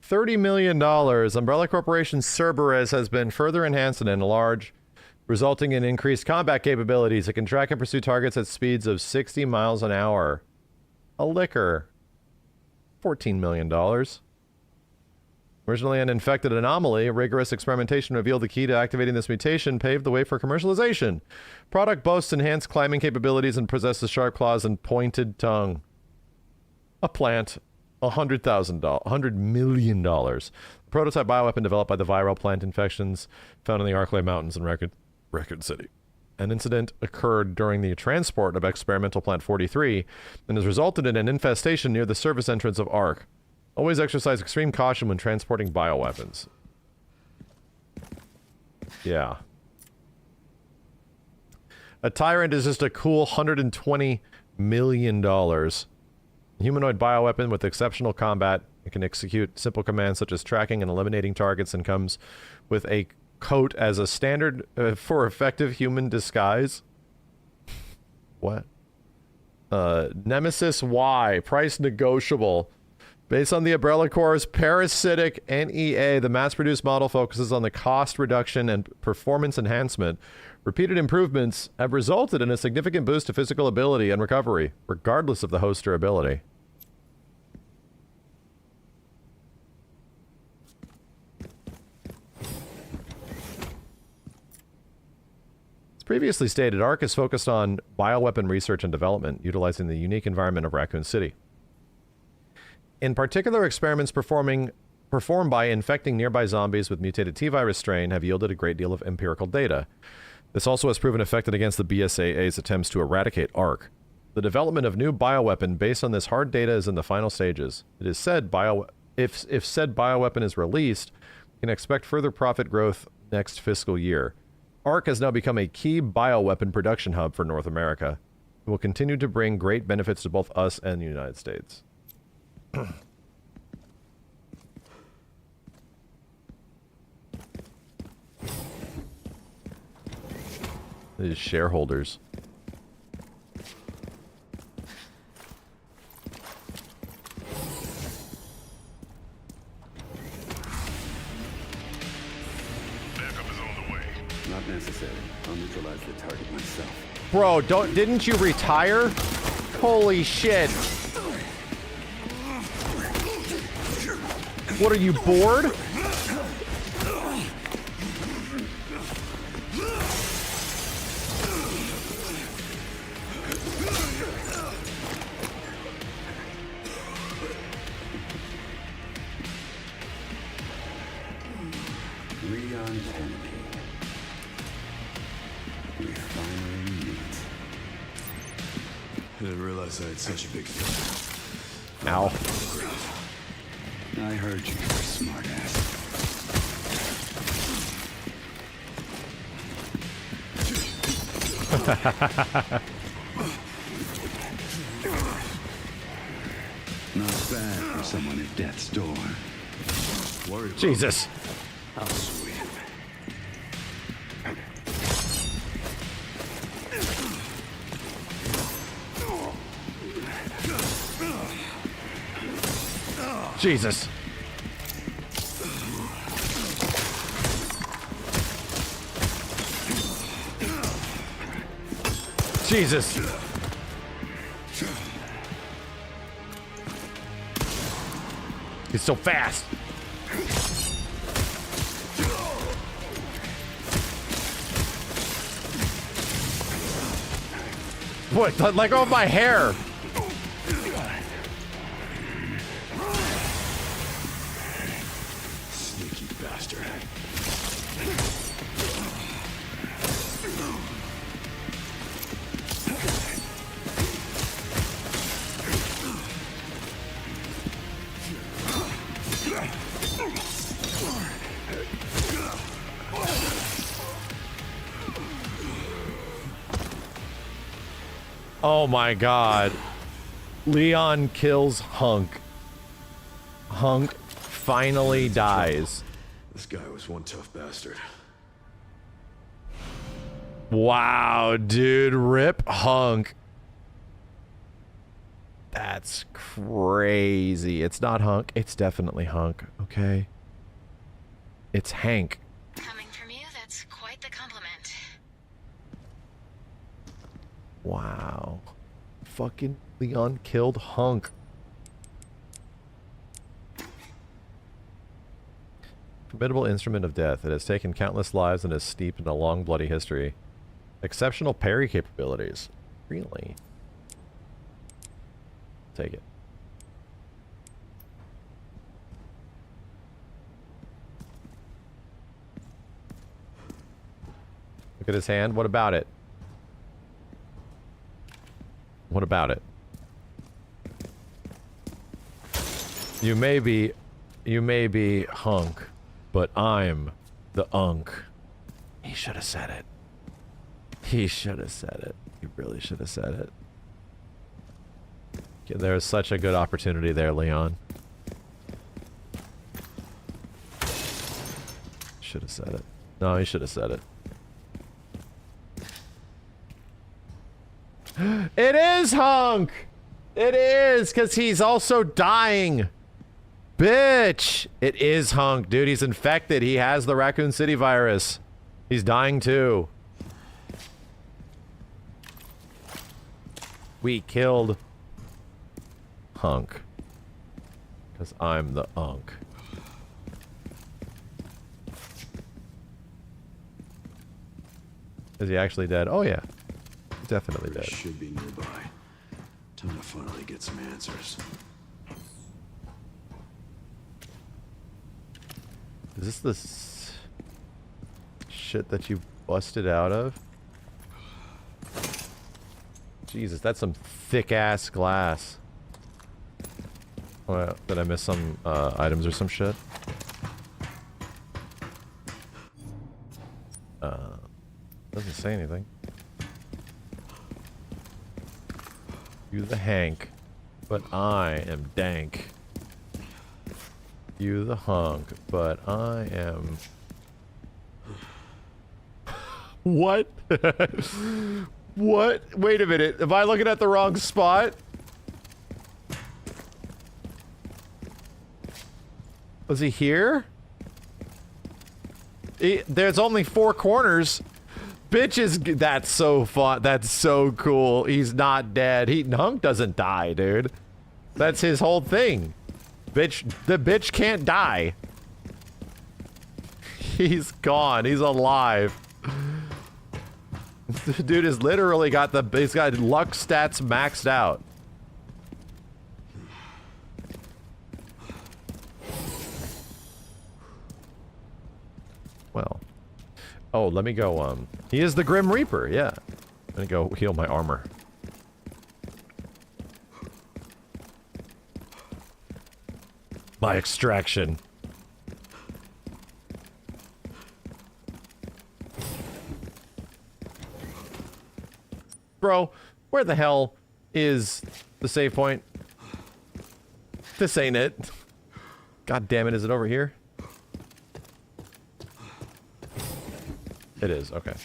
$30 million. Umbrella Corporation's Cerberus has been further enhanced and enlarged, resulting in increased combat capabilities. It can track and pursue targets at speeds of 60 miles an hour. A liquor, $14 million. Originally an infected anomaly, rigorous experimentation revealed the key to activating this mutation, paved the way for commercialization. Product boasts enhanced climbing capabilities and possesses sharp claws and pointed tongue. A plant. $100 million. Prototype bioweapon developed by the viral plant infections found in the Arklay Mountains in Record City. An incident occurred during the transport of experimental plant 43 and has resulted in an infestation near the service entrance of ARC. Always exercise extreme caution when transporting bioweapons. Yeah. A Tyrant is just a cool $120 million. Humanoid bioweapon with exceptional combat. It can execute simple commands such as tracking and eliminating targets and comes with a coat as a standard for effective human disguise. What? Nemesis Y. Price negotiable. Based on the Umbrella Corps' parasitic NEA, the mass-produced model focuses on the cost reduction and performance enhancement. Repeated improvements have resulted in a significant boost to physical ability and recovery, regardless of the host or ability. previously stated, ARC is focused on bioweapon research and development, utilizing the unique environment of Raccoon City. In particular, experiments performed by infecting nearby zombies with mutated T-virus strain have yielded a great deal of empirical data. This also has proven effective against the BSAA's attempts to eradicate ARC. The development of new bioweapon based on this hard data is in the final stages. It is said if said bioweapon is released, you can expect further profit growth next fiscal year. ARC has now become a key bioweapon production hub for North America. It will continue to bring great benefits to both us and the United States. These shareholders. Not necessary. I'll neutralize the target myself. Bro, didn't you retire? Holy shit. What are you, bored? I didn't realize I had such a big thing. Ow. I heard you, smartass. Not bad for someone at death's door. Worried Jesus. How sweet. Jesus. Jesus. He's so fast. What? Let go of my hair. Sneaky bastard. Oh my god. Leon kills Hunk. Hunk finally dies. This guy was one tough bastard. Wow, dude. Rip Hunk. That's crazy. It's not Hunk. It's definitely Hunk, okay? It's Hank. Coming from you, that's quite the compliment. Wow. Fucking Leon killed Hunk. Formidable instrument of death. It has taken countless lives and is steeped in a long, bloody history. Exceptional parry capabilities. Really? Take it. Look at his hand. What about it? What about it? You may be Hunk, but I'm the Unk. He should have said it. He should have said it. He really should have said it. Okay, there's such a good opportunity there, Leon. Should have said it. No, he should have said it. It is Hunk! It is, because he's also dying. Bitch! It is Hunk, dude. He's infected. He has the Raccoon City virus. He's dying too. We killed Hunk. Because I'm the Unk. Is he actually dead? Oh yeah, he's definitely There dead. should be nearby. Time to finally get some answers. Is this the shit that you busted out of? Jesus, that's some thick ass glass. Well, did I miss some items or some shit? Doesn't say anything. You the Hank, but I am dank. You the Hunk, but I am... What? What? Wait a minute. Am I looking at the wrong spot? Was he here? There's only 4 corners. Bitches, that's so fun. That's so cool. He's not dead. Hunk doesn't die, dude. That's his whole thing. Bitch, the bitch can't die. He's gone. He's alive. The dude has literally got he's got luck stats maxed out. Well. Oh, let me go, he is the Grim Reaper, yeah. I'm gonna go heal my armor. My extraction. Bro, where the hell is the save point? This ain't it. God damn it, is it over here? It is, okay.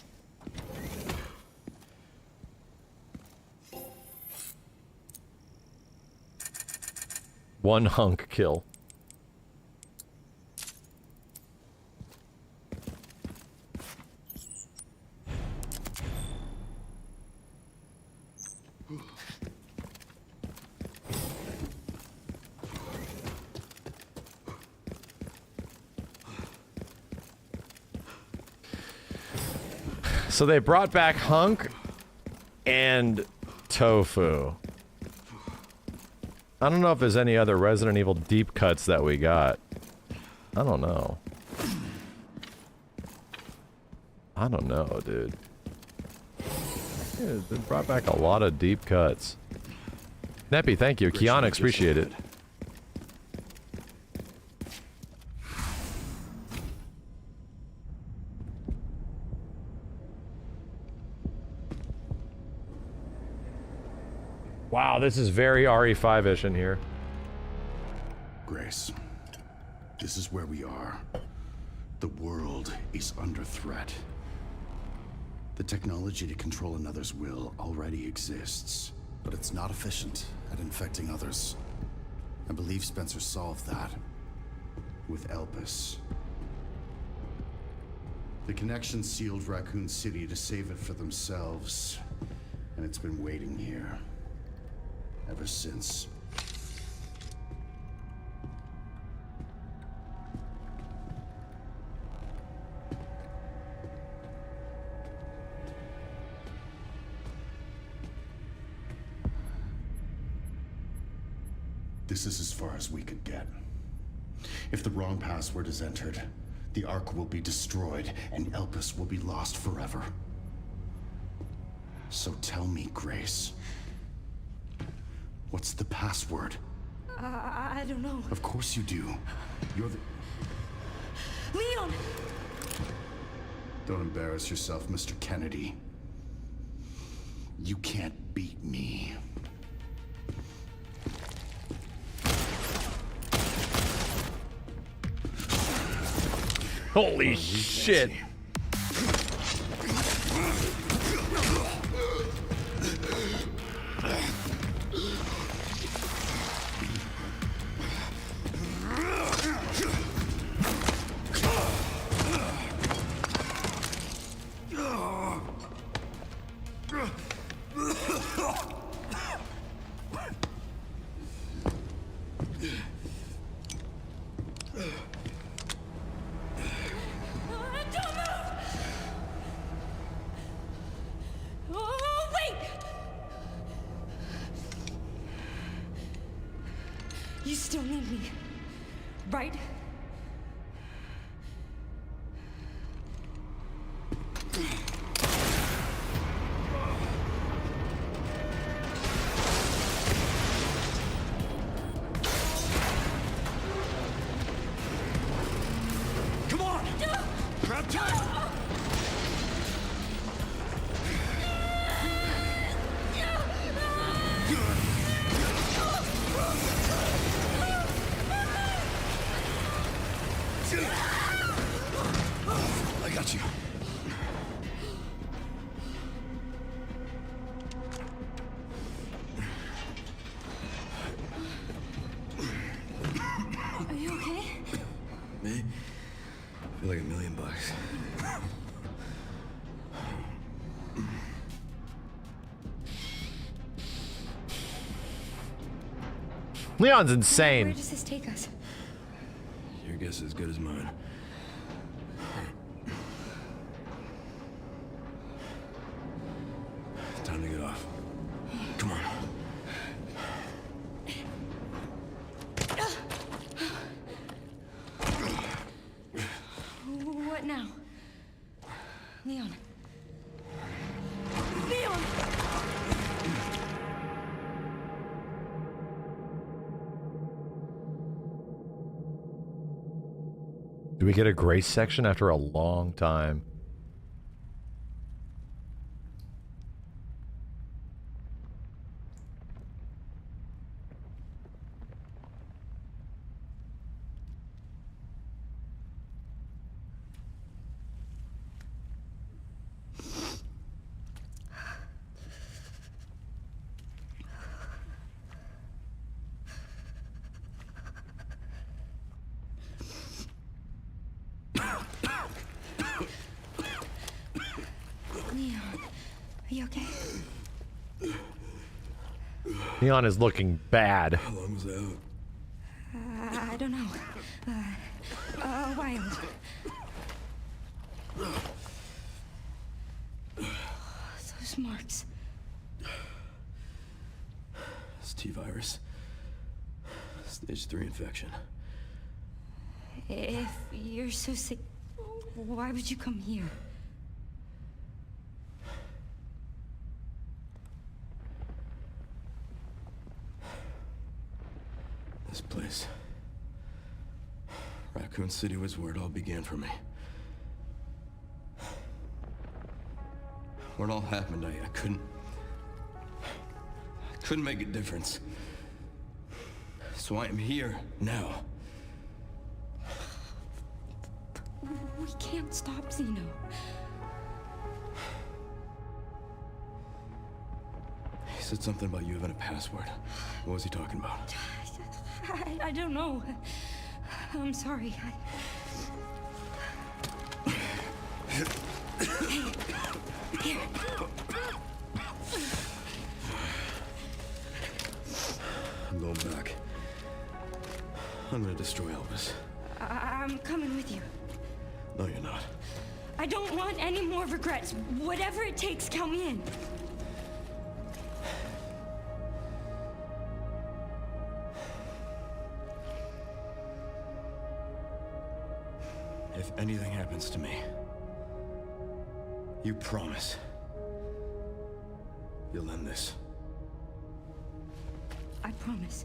One Hunk kill. So they brought back Hunk and Tofu. I don't know if there's any other Resident Evil deep cuts that we got. I don't know. I don't know, dude. Yeah, they brought back a lot of deep cuts. Neppy, thank you. Keonix, appreciate it. Wow, this is very RE5-ish in here. Grace, this is where we are. The world is under threat. The technology to control another's will already exists, but it's not efficient at infecting others. I believe Spencer solved that with Elpis. The connection sealed Raccoon City to save it for themselves, and it's been waiting here ever since. This is as far as we could get. If the wrong password is entered, the Ark will be destroyed and Elpis will be lost forever. So tell me, Grace, what's the password? I don't know. Of course you do. You're the... Leon! Don't embarrass yourself, Mr. Kennedy. You can't beat me. Holy shit. still need me, right? Come on! Grab tight! I got you. Are you okay? Me? I feel like $1 million. Leon's Where insane. does this take us? Your guess is as good as mine. Time to get off. Come on. What now? Leon. Leon! Do we get a grace section after a long time? Leon, are you okay? Leon is looking bad. How long was I out? I don't know. A while. Those marks. It's T-virus. Stage 3 infection. If you're so sick, why would you come here? This place. Raccoon City was where it all began for me. When it all happened, I couldn't make a difference. So I am here now. We can't stop Zeno. He said something about you having a password. What was he talking about? I don't know. I'm sorry. Here. I'm going back. I'm gonna destroy Elvis. I'm coming with you. No, you're not. I don't want any more regrets. Whatever it takes, count me in. If anything happens to me, you promise you'll end this. I promise.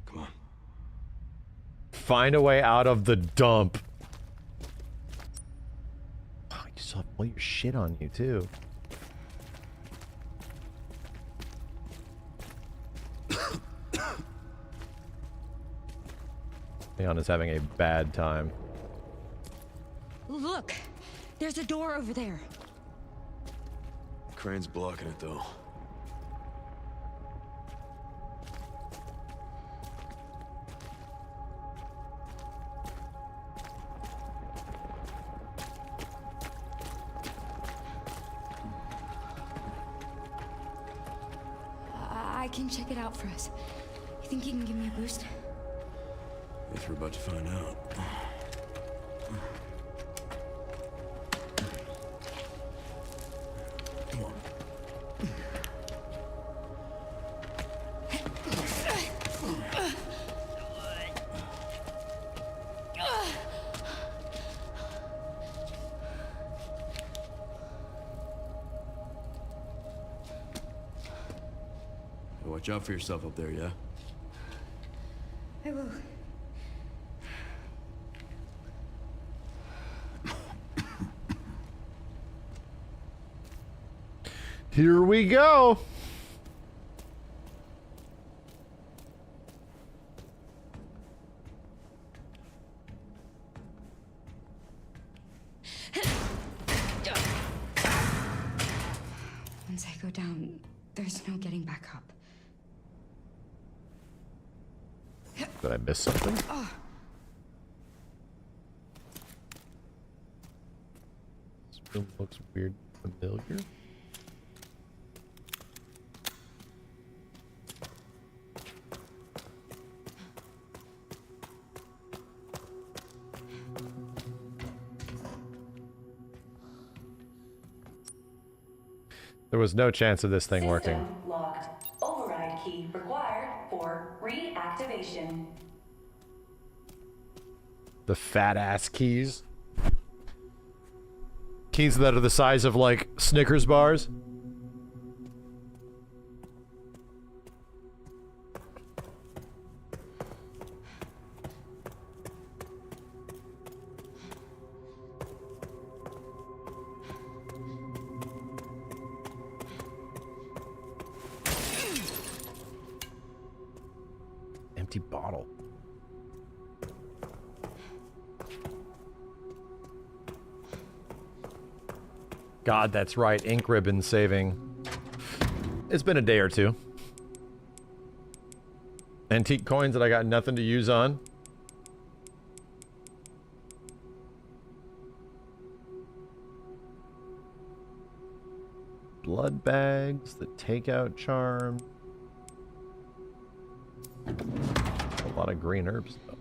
Come on. Find a way out of the dump. Oh, you still have all your shit on you, too. Leon is having a bad time. Look, there's a door over there. Crane's blocking it, though. I can check it out for us. You think you can give me a boost? Guess we're about to find out. Come on. Watch out for yourself up there, yeah? I will. Here we go. Once I go down, there's no getting back up. Did I miss something? This room looks weird, familiar. There was no chance of this thing working. System locked. Override key required for reactivation. The fat ass keys. Keys that are the size of like Snickers bars. Empty bottle. God, that's right. Ink ribbon saving. It's been a day or two. Antique coins that I got nothing to use on. Blood bags, the takeout charm. A lot of green herbs, though.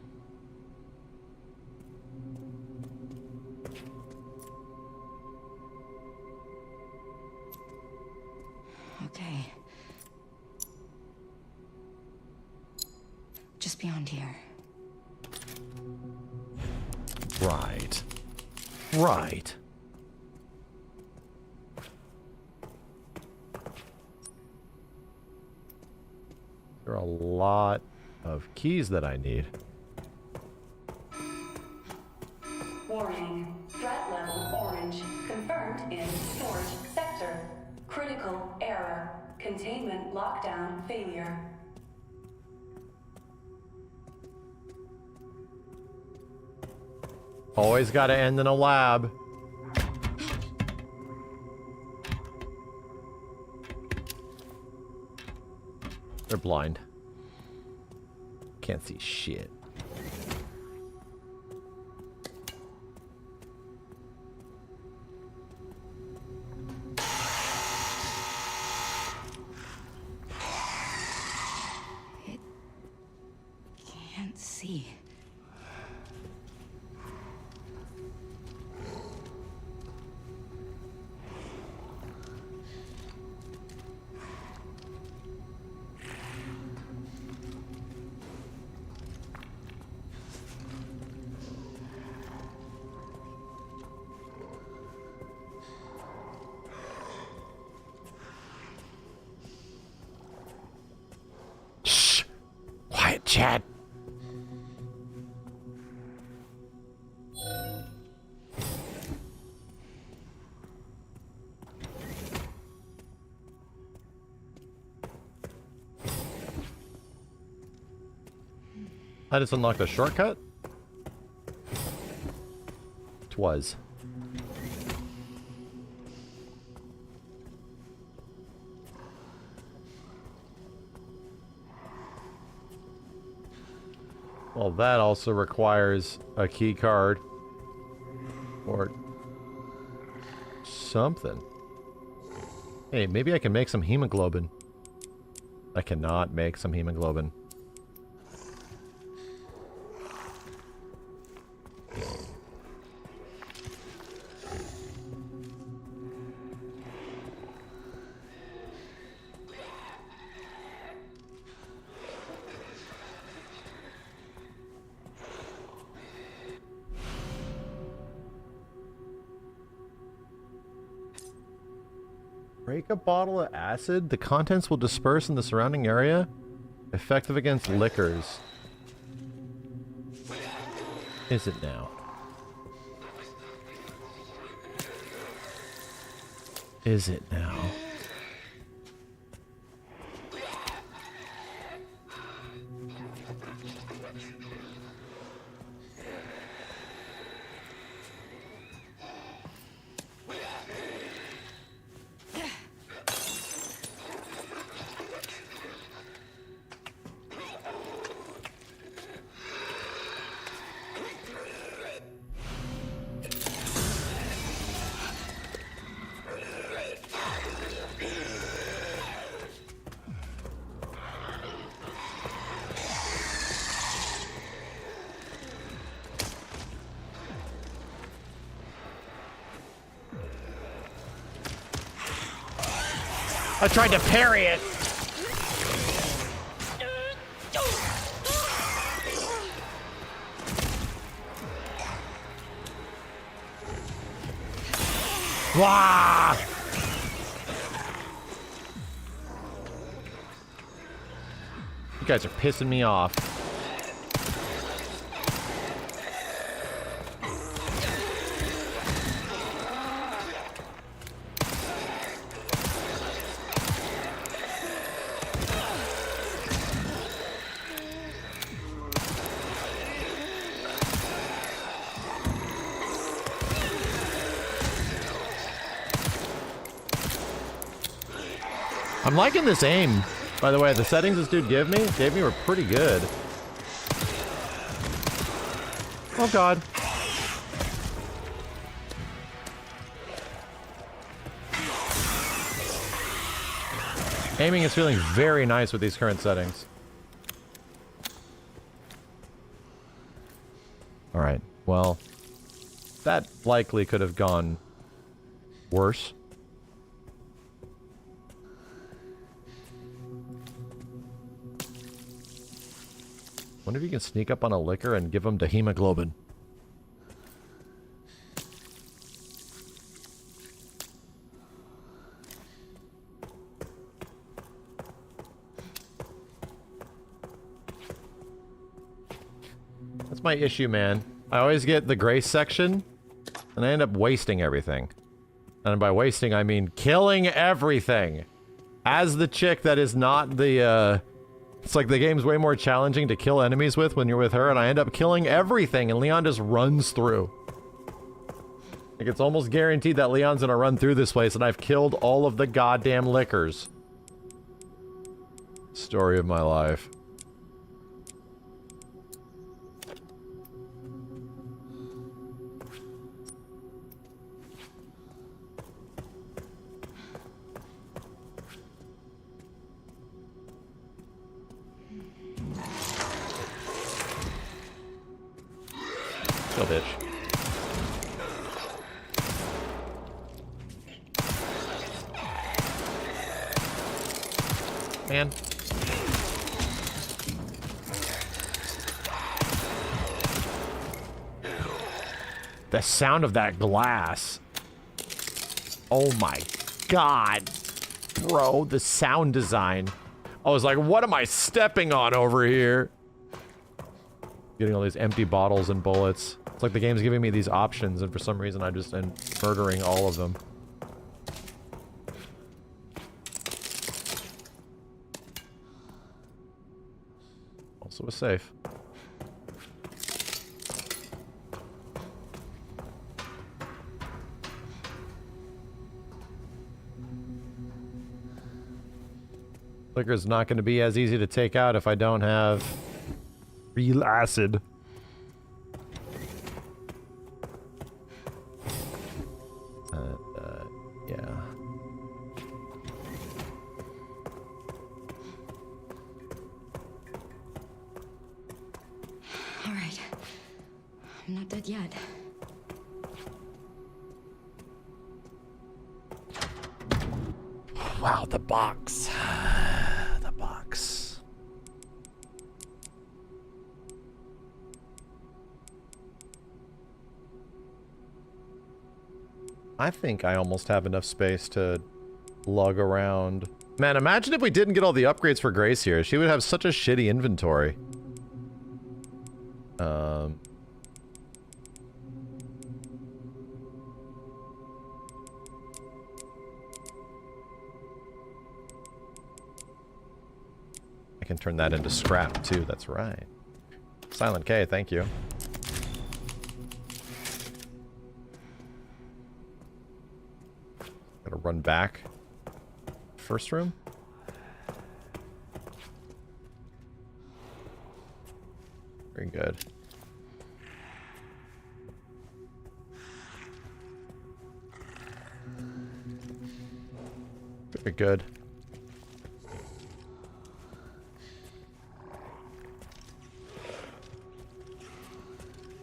Okay. Just beyond here. Right. Right. There are a lot of keys that I need. Warning. Threat level orange. Confirmed in storage sector. Critical error. Containment lockdown failure. Always gotta end in a lab. They're blind. Can't see shit. Can't see. Shh! Quiet, Chad. I just unlocked a shortcut? Twas. Well, that also requires a key card. Or something. Hey, maybe I can make some hemoglobin. I cannot make some hemoglobin. Break a bottle of acid. The contents will disperse in the surrounding area. Effective against liquors. Is it now? Is it now? I tried to parry it. Wah! You guys are pissing me off. I'm liking this aim. By the way, the settings this dude gave me were pretty good. Oh god. Aiming is feeling very nice with these current settings. Alright, well, that likely could have gone worse. Wonder if you can sneak up on a liquor and give them the hemoglobin. That's my issue, man. I always get the grace section, and I end up wasting everything. And by wasting, I mean killing everything. As the chick that is not the, it's like the game's way more challenging to kill enemies with when you're with her, and I end up killing everything, and Leon just runs through. Like, it's almost guaranteed that Leon's gonna run through this place, and I've killed all of the goddamn liquors. Story of my life. Kill bitch. Man. The sound of that glass. Oh my god. Bro, the sound design. I was like, what am I stepping on over here? Getting all these empty bottles and bullets. It's like the game's giving me these options, and for some reason I just am murdering all of them. Also a safe. Liquor's not going to be as easy to take out if I don't have real acid. Yeah. All right. I'm not dead yet. Wow, the box. The box. I think I almost have enough space to lug around. Man, imagine if we didn't get all the upgrades for Grace here. She would have such a shitty inventory. I can turn that into scrap too, that's right. Silent K, thank you. Gotta run back. First room? Very good. Very good.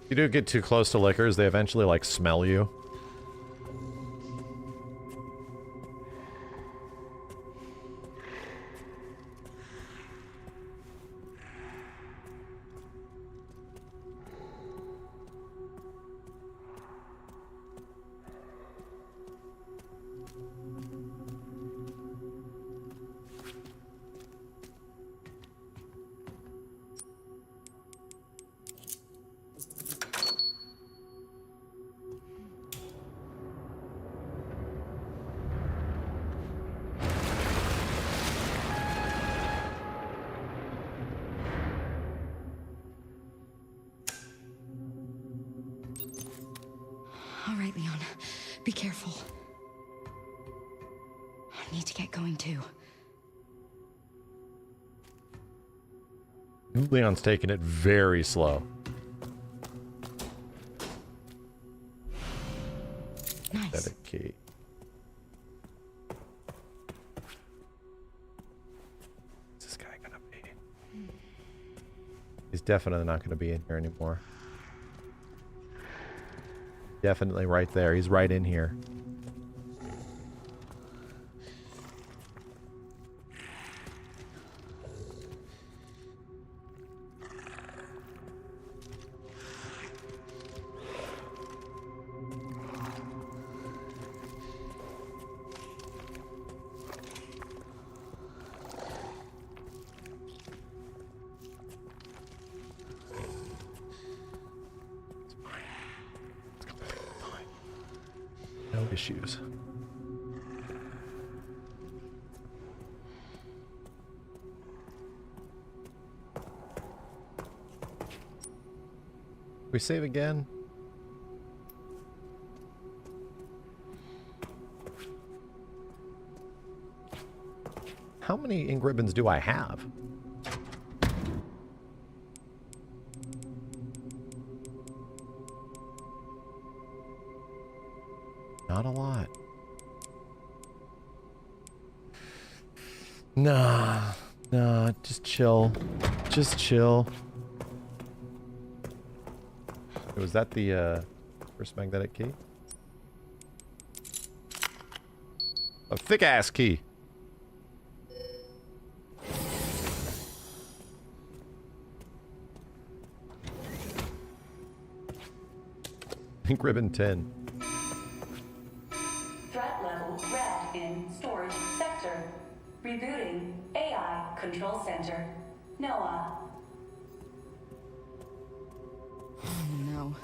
If you do get too close to liquors, they eventually, like, smell you. All right, Leon. Be careful. I need to get going too. Leon's taking it very slow. Nice. That a key. What's this guy gonna be? He's definitely not gonna be in here anymore. Definitely right there. He's right in here. No issues. We save again? How many ink ribbons do I have? Not a lot. Nah, just chill. Just chill. Was that the first magnetic key? A thick-ass key. Ink ribbon 10. Threat level red in storage sector. Rebooting AI control center. Noah. Oh no.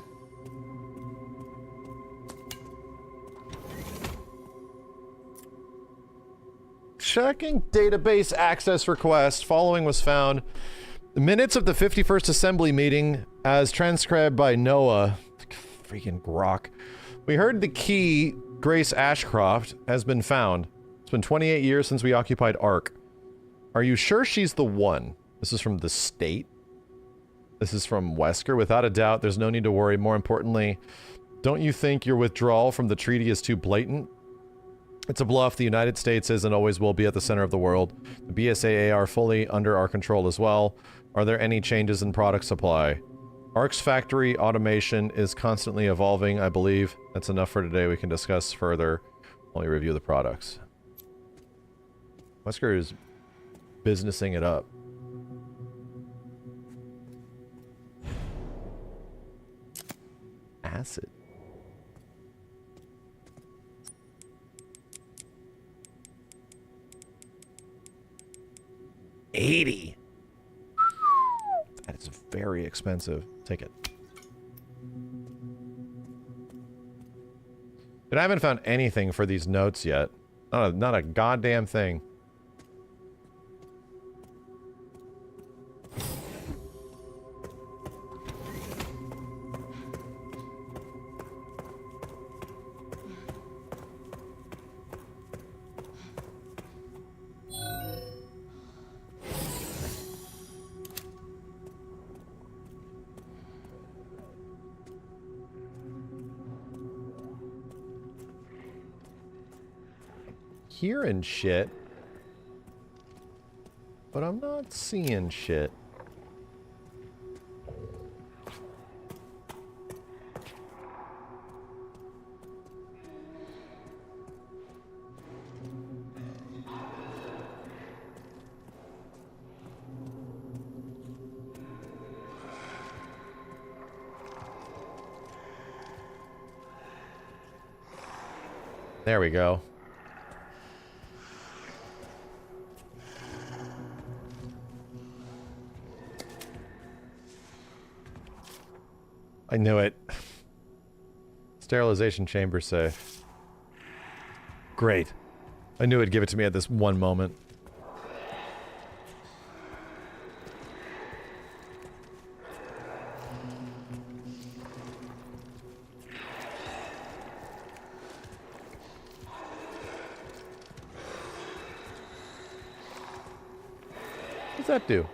Checking database access request. Following was found. The minutes of the 51st Assembly meeting as transcribed by Noah. Freaking grok. We heard the key, Grace Ashcroft, has been found. It's been 28 years since we occupied Ark. Are you sure she's the one? This is from the state. This is from Wesker. Without a doubt, there's no need to worry. More importantly, don't you think your withdrawal from the treaty is too blatant? It's a bluff. The United States is and always will be at the center of the world. The BSAA are fully under our control as well. Are there any changes in product supply? Ark's factory automation is constantly evolving, I believe. That's enough for today. We can discuss further while we review the products. Wesker is businessing it up. Acid. $80. That is very expensive. Take it. But I haven't found anything for these notes yet. Not a goddamn thing. Hearing shit, but I'm not seeing shit. There we go. I knew it. Sterilization chamber safe. Great. I knew it'd give it to me at this one moment. What's that do?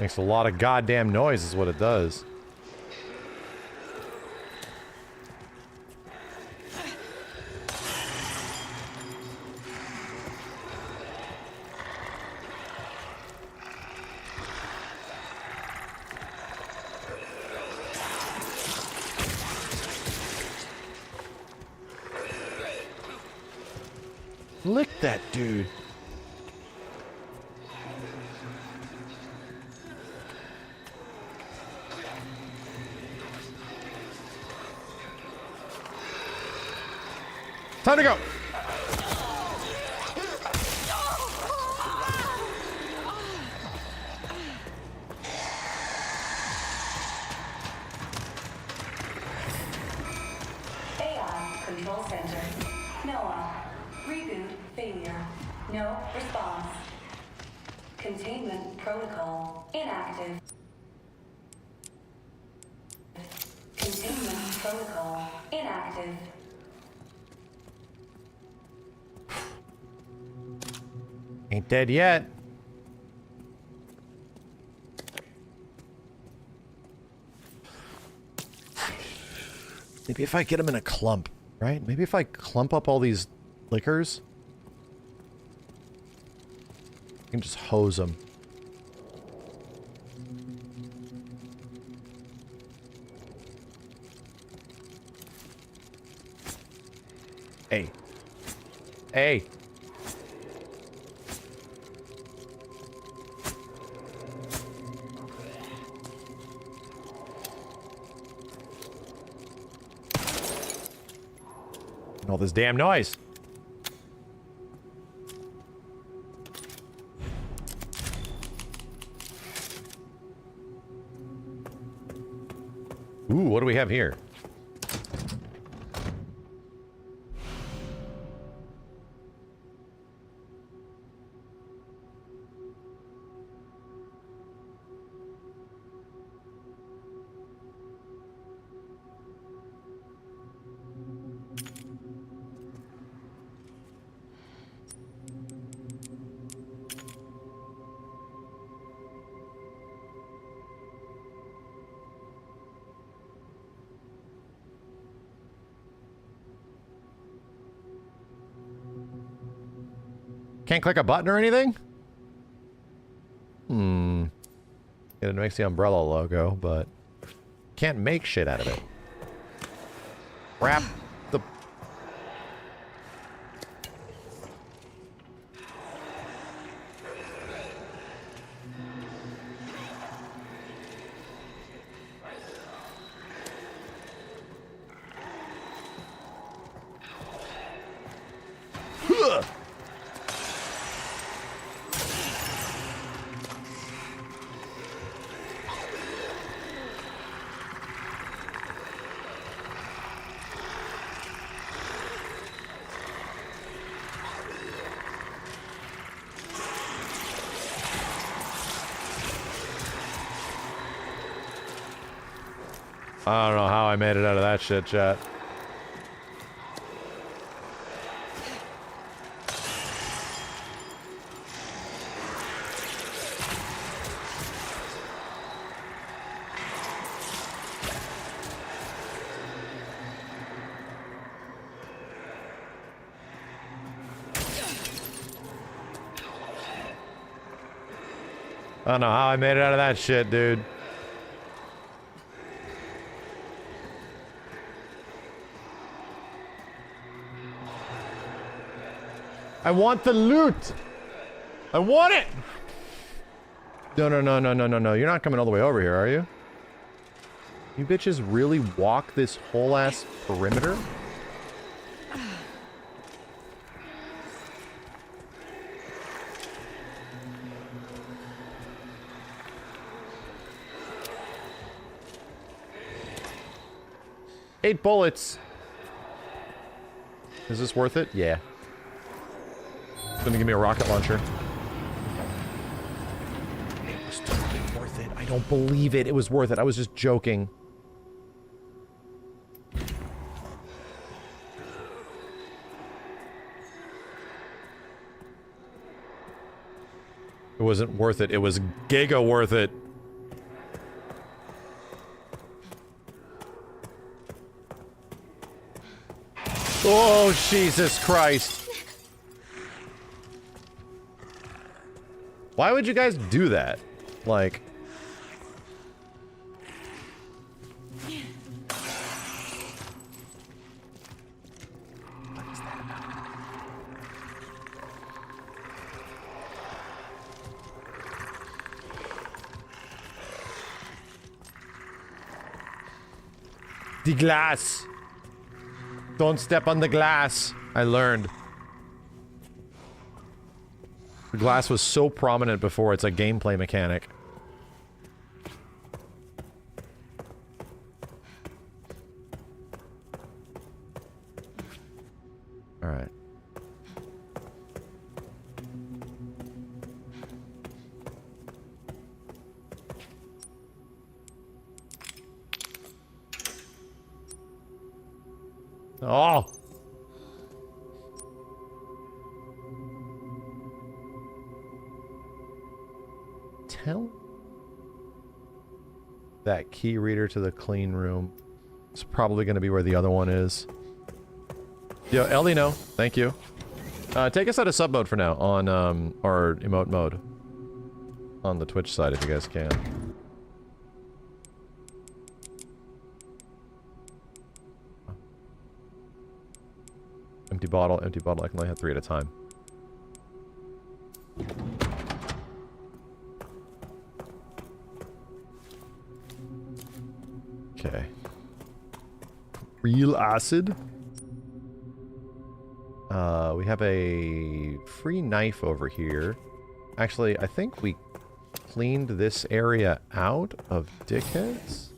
Makes a lot of goddamn noise is what it does. Lick that dude. Time to go. AI Control Center. Noah. Reboot failure. No response. Containment protocol inactive. Containment protocol inactive. Ain't dead yet. Maybe if I get them in a clump, right? Maybe if I clump up all these liquors, I can just hose them. Hey. Hey. All this damn noise. Ooh, what do we have here? Can't click a button or anything? It makes the umbrella logo, but can't make shit out of it. Wrap the... I don't know how I made it out of that shit, chat. I don't know how I made it out of that shit, dude. I want the loot! I want it! No, no, no, no, no, no, no. You're not coming all the way over here, are you? You bitches really walk this whole ass perimeter? Eight bullets. Is this worth it? Yeah. It's gonna give me a rocket launcher. It was totally worth it. I don't believe it. It was worth it. I was just joking. It wasn't worth it. It was giga worth it. Oh, Jesus Christ. Why would you guys do that? Like... What is that about? The glass! Don't step on the glass. I learned. The glass was so prominent before, it's a gameplay mechanic. Alright. Oh! Tell that key reader to the clean room. It's probably going to be where the other one is. Yo, Eldino, thank you. Take us out of sub mode for now on, or emote mode. On the Twitch side if you guys can. Empty bottle, empty bottle. I can only have 3 at a time. Okay. Real acid. We have a free knife over here. Actually, I think we cleaned this area out of dickheads.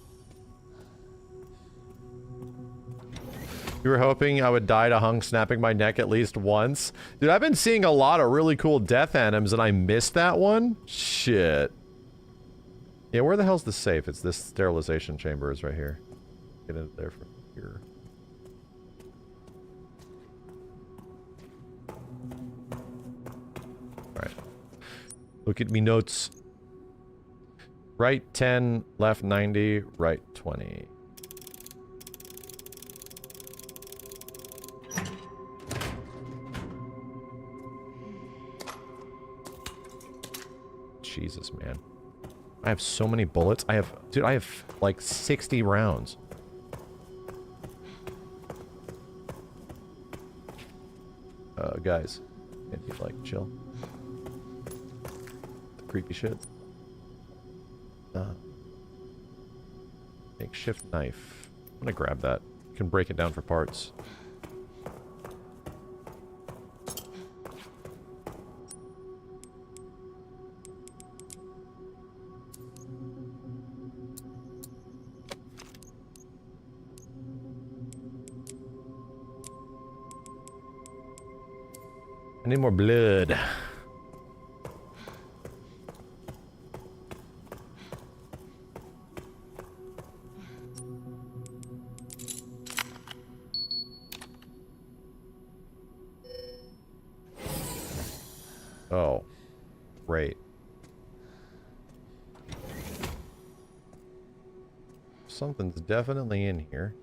You were hoping I would die to Hunk snapping my neck at least once? Dude, I've been seeing a lot of really cool death anims and I missed that one? Shit. Yeah, where the hell's the safe? It's this sterilization chamber is right here. Get in there from here. Alright. Look at me notes. Right 10, left 90, right 20. Jesus, man. I have so many bullets. Dude, I have like 60 rounds. Guys. Can't you like chill? The creepy shit. Makeshift knife. I'm gonna grab that. You can break it down for parts. I need more blood. Oh, great. Something's definitely in here.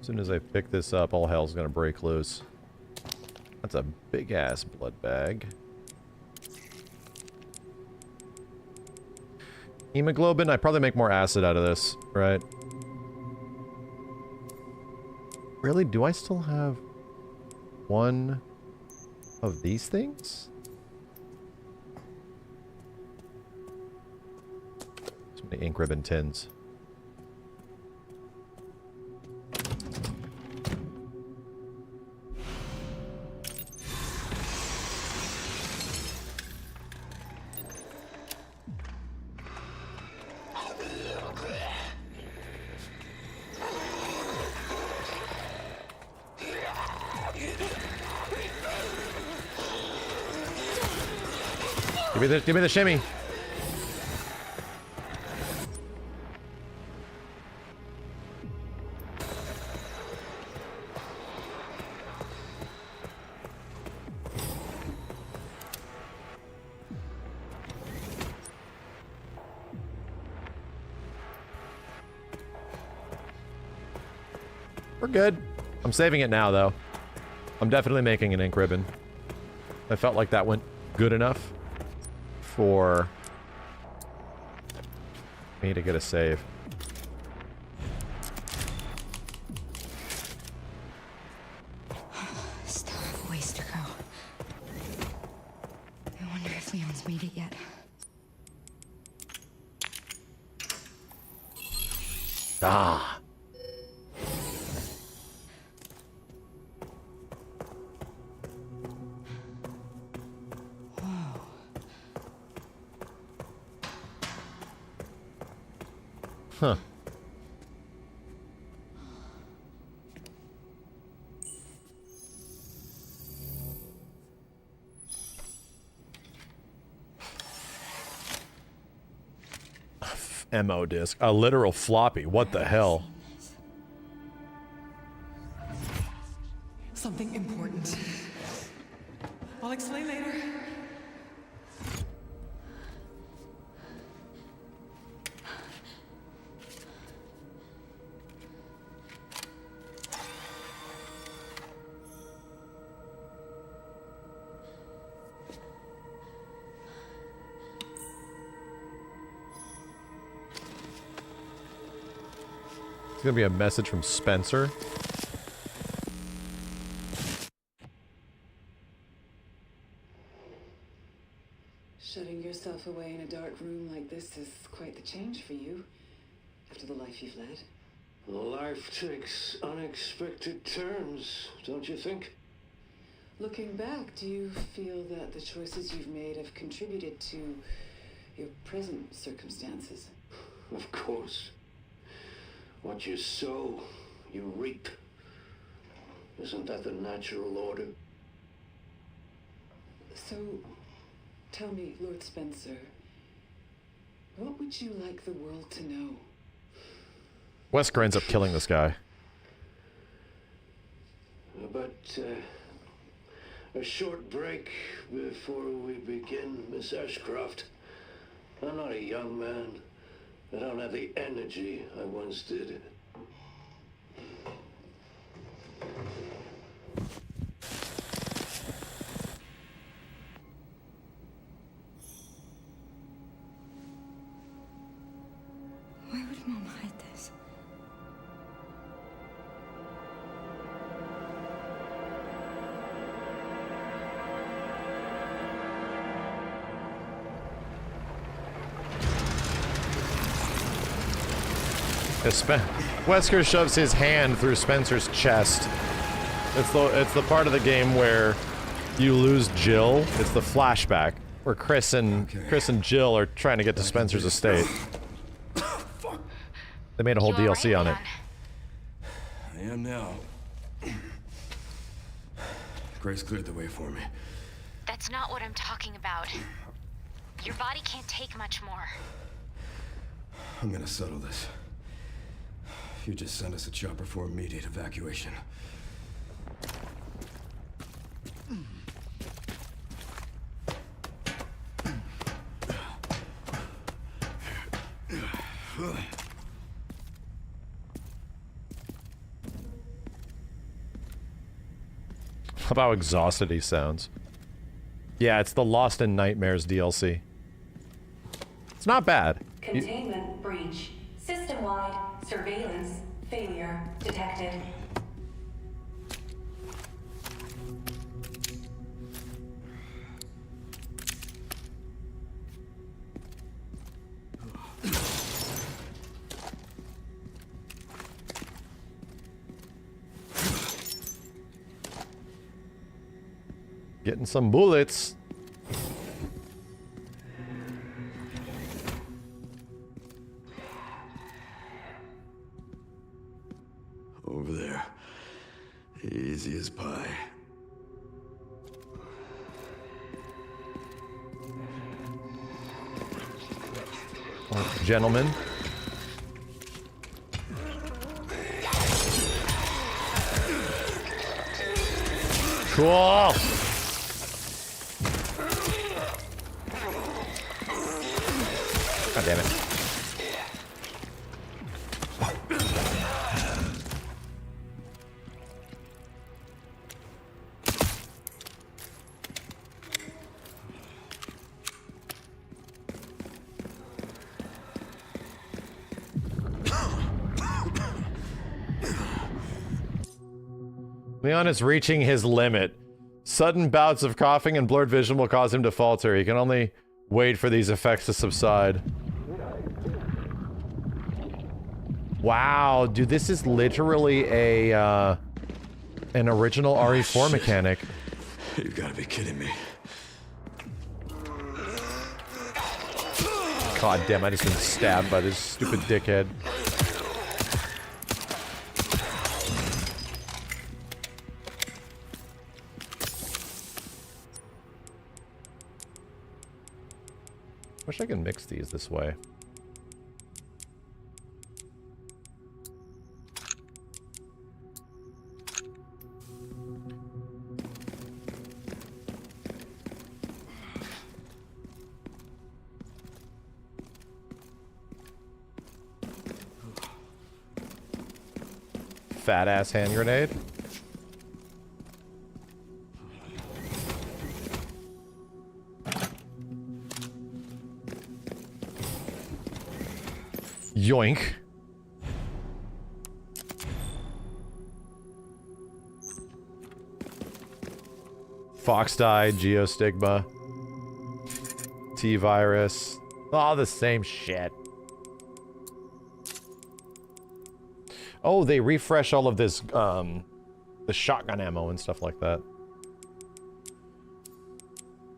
As soon as I pick this up, all hell's gonna break loose. That's a big-ass blood bag. Hemoglobin, I'd probably make more acid out of this, right? Really? Do I still have one of these things? So many ink ribbon tins. Give me the shimmy. We're good. I'm saving it now, though. I'm definitely making an ink ribbon. I felt like that went good enough for me to get a save. Still have a ways to go. I wonder if Leon's made it yet. Ah. Huh. MO disc. A literal floppy. What the hell? Something important. I'll explain later. It's gonna be a message from Spencer. Shutting yourself away in a dark room like this is quite the change for you, after the life you've led. Life takes unexpected turns, don't you think? Looking back, do you feel that the choices you've made have contributed to your present circumstances? Of course. What you sow, you reap. Isn't that the natural order? So, tell me, Lord Spencer, what would you like the world to know? Wesker ends up killing this guy. But, a short break before we begin, Miss Ashcroft. I'm not a young man. I don't have the energy I once did. Why would Mom hide this? Wesker shoves his hand through Spencer's chest. It's the part of the game where you lose Jill. It's the flashback where Chris and Jill are trying to get to Spencer's estate. They made a whole DLC on it. I am now. Grace cleared the way for me. That's not what I'm talking about. Your body can't take much more. I'm gonna settle this. You just send us a chopper for immediate evacuation. Love how exhausted he sounds. Yeah, it's the Lost in Nightmares DLC. It's not bad. Containment breach. System-wide surveillance failure detected. Getting some bullets. Over there. Easy as pie. Gentlemen. Cool. God damn it. Leon is reaching his limit. Sudden bouts of coughing and blurred vision will cause him to falter. He can only wait for these effects to subside. Wow, dude, this is literally a, an original RE4 mechanic. You gotta be kidding me. God damn, I just been stabbed by this stupid dickhead. Wish I could mix these this way. Fat ass hand grenade. Yoink. Fox died, Geostigma. T-Virus. All the same shit. Oh, they refresh all of this, the shotgun ammo and stuff like that.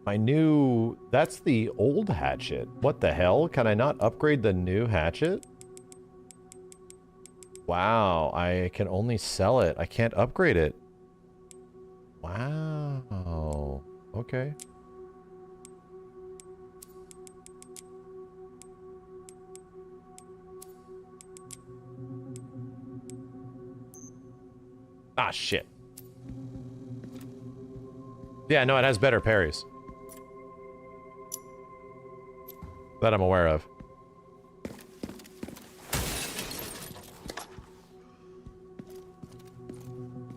My new... That's the old hatchet. What the hell? Can I not upgrade the new hatchet? Wow, I can only sell it. I can't upgrade it. Wow. Okay. Ah, shit. Yeah, no, it has better parries. That I'm aware of.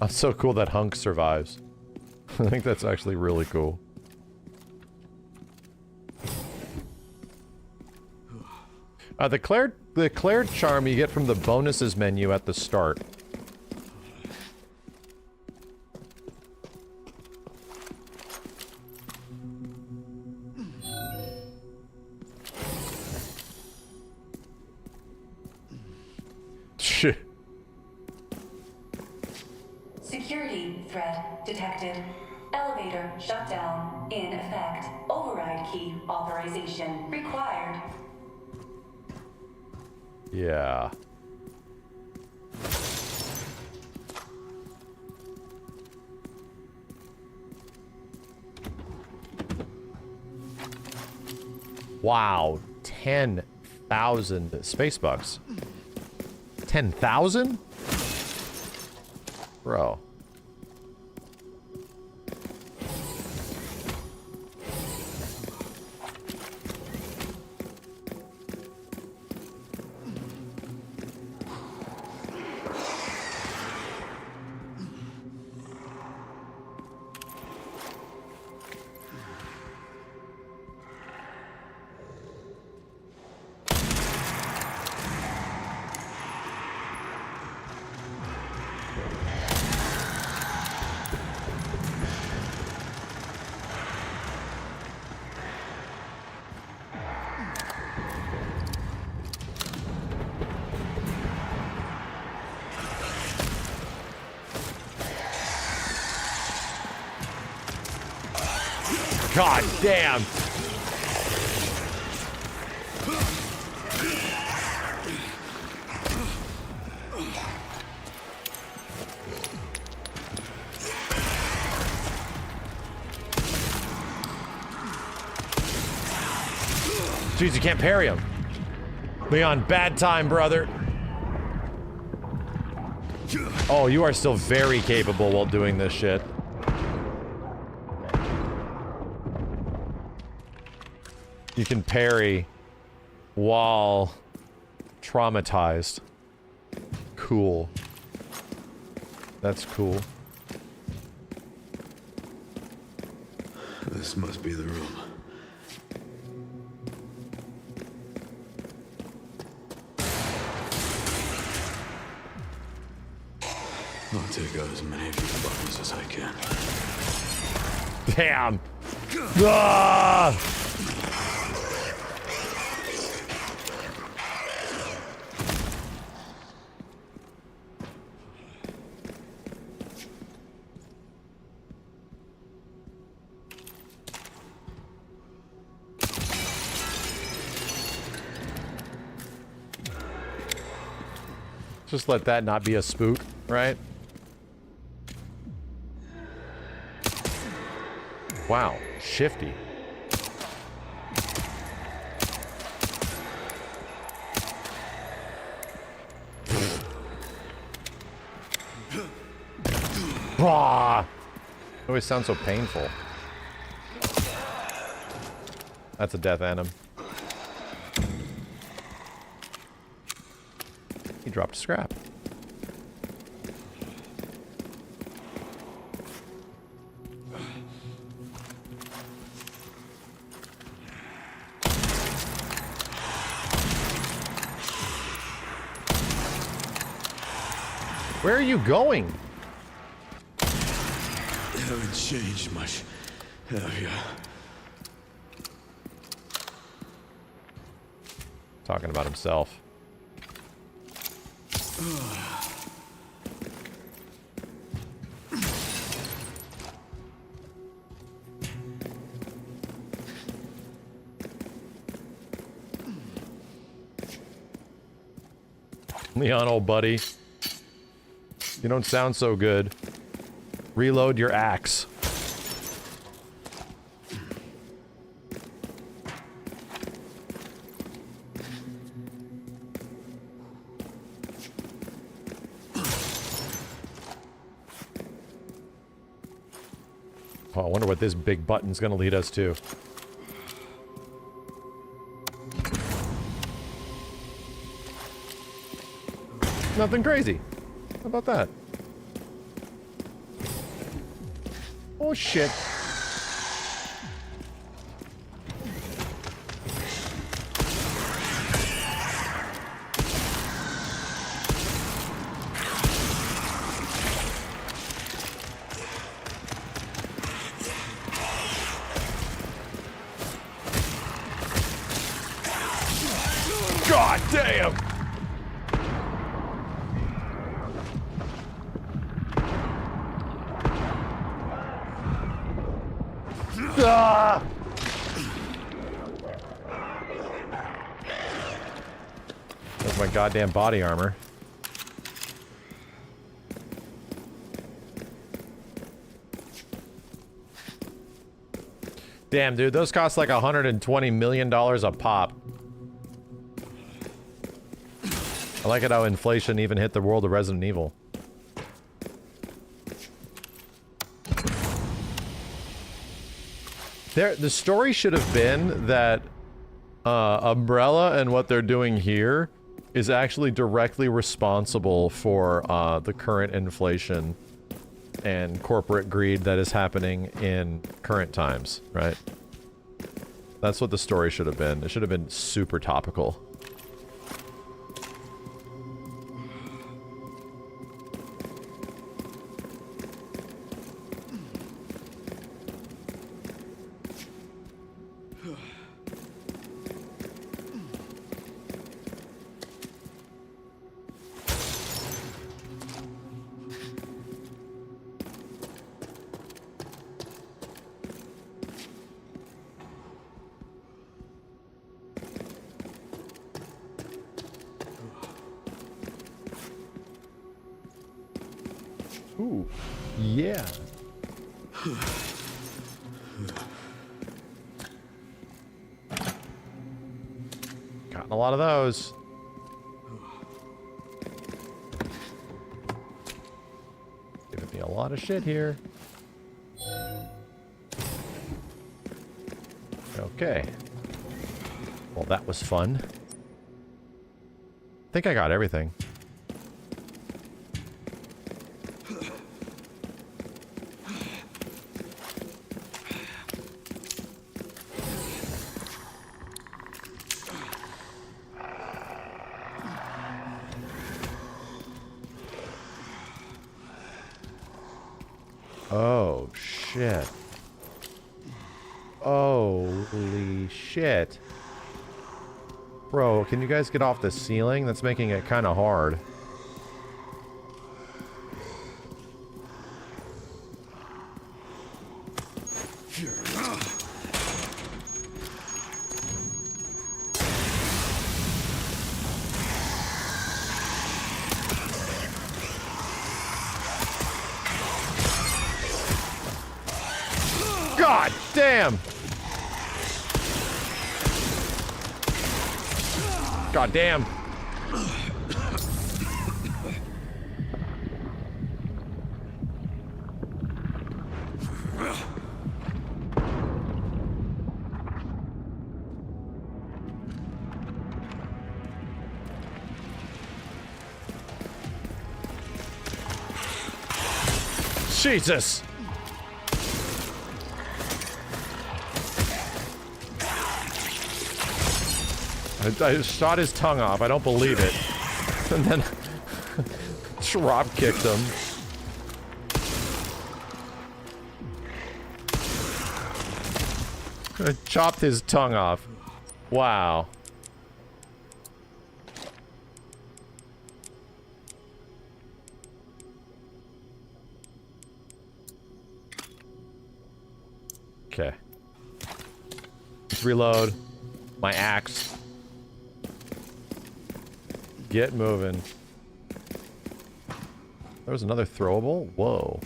It's so cool that Hunk survives. I think that's actually really cool. The Claire charm you get from the bonuses menu at the start. Shit. Security threat detected. Elevator shutdown in effect. Override key authorization required. Yeah. Wow, 10,000 space bucks. 10,000? Bro. God damn. Jeez, you can't parry him. Leon, bad time, brother. Oh, you are still very capable while doing this shit. You can parry while traumatized. Cool. That's cool. This must be the room. I'll take out as many of these buttons as I can. Damn. Ah! Just let that not be a spook, right? Wow, shifty. It always sounds so painful. That's a death anim. He dropped a scrap. Where are you going? Haven't changed much, have ya? Talking about himself. Leon, old buddy. You don't sound so good. Reload your axe. Oh, I wonder what this big button's gonna lead us to. Nothing crazy. How about that? Oh shit. God damn. Ah! That's my goddamn body armor. Damn, dude, those cost like $120 million a pop. I like it how inflation even hit the world of Resident Evil. The story should have been that Umbrella and what they're doing here is actually directly responsible for the current inflation and corporate greed that is happening in current times, right? That's what the story should have been. It should have been super topical. Ooh, yeah. Gotten a lot of those. Giving me a lot of shit here. Okay. Well, that was fun. I think I got everything. Oh, shit. Holy shit. Bro, can you guys get off the ceiling? That's making it kind of hard. God damn! God damn! Jesus! I shot his tongue off. I don't believe it. And then drop kicked him. I chopped his tongue off. Wow. Okay. Let's reload my axe. Get moving. There was another throwable? Whoa.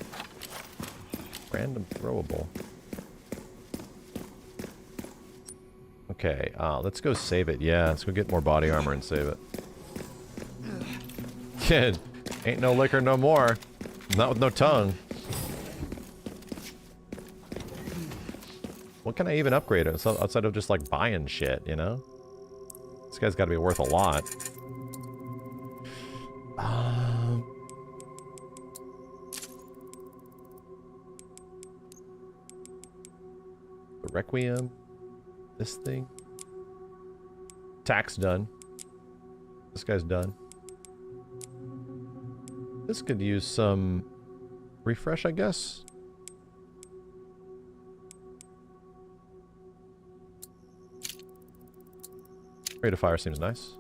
Random throwable. Okay, let's go save it. Yeah, let's go get more body armor and save it. Kid, ain't no liquor no more. Not with no tongue. What can I even upgrade it outside of just like buying shit, you know? This guy's gotta be worth a lot. The Requiem. This thing. Attack's done. This guy's done. This could use some refresh, I guess. Rate of fire seems nice.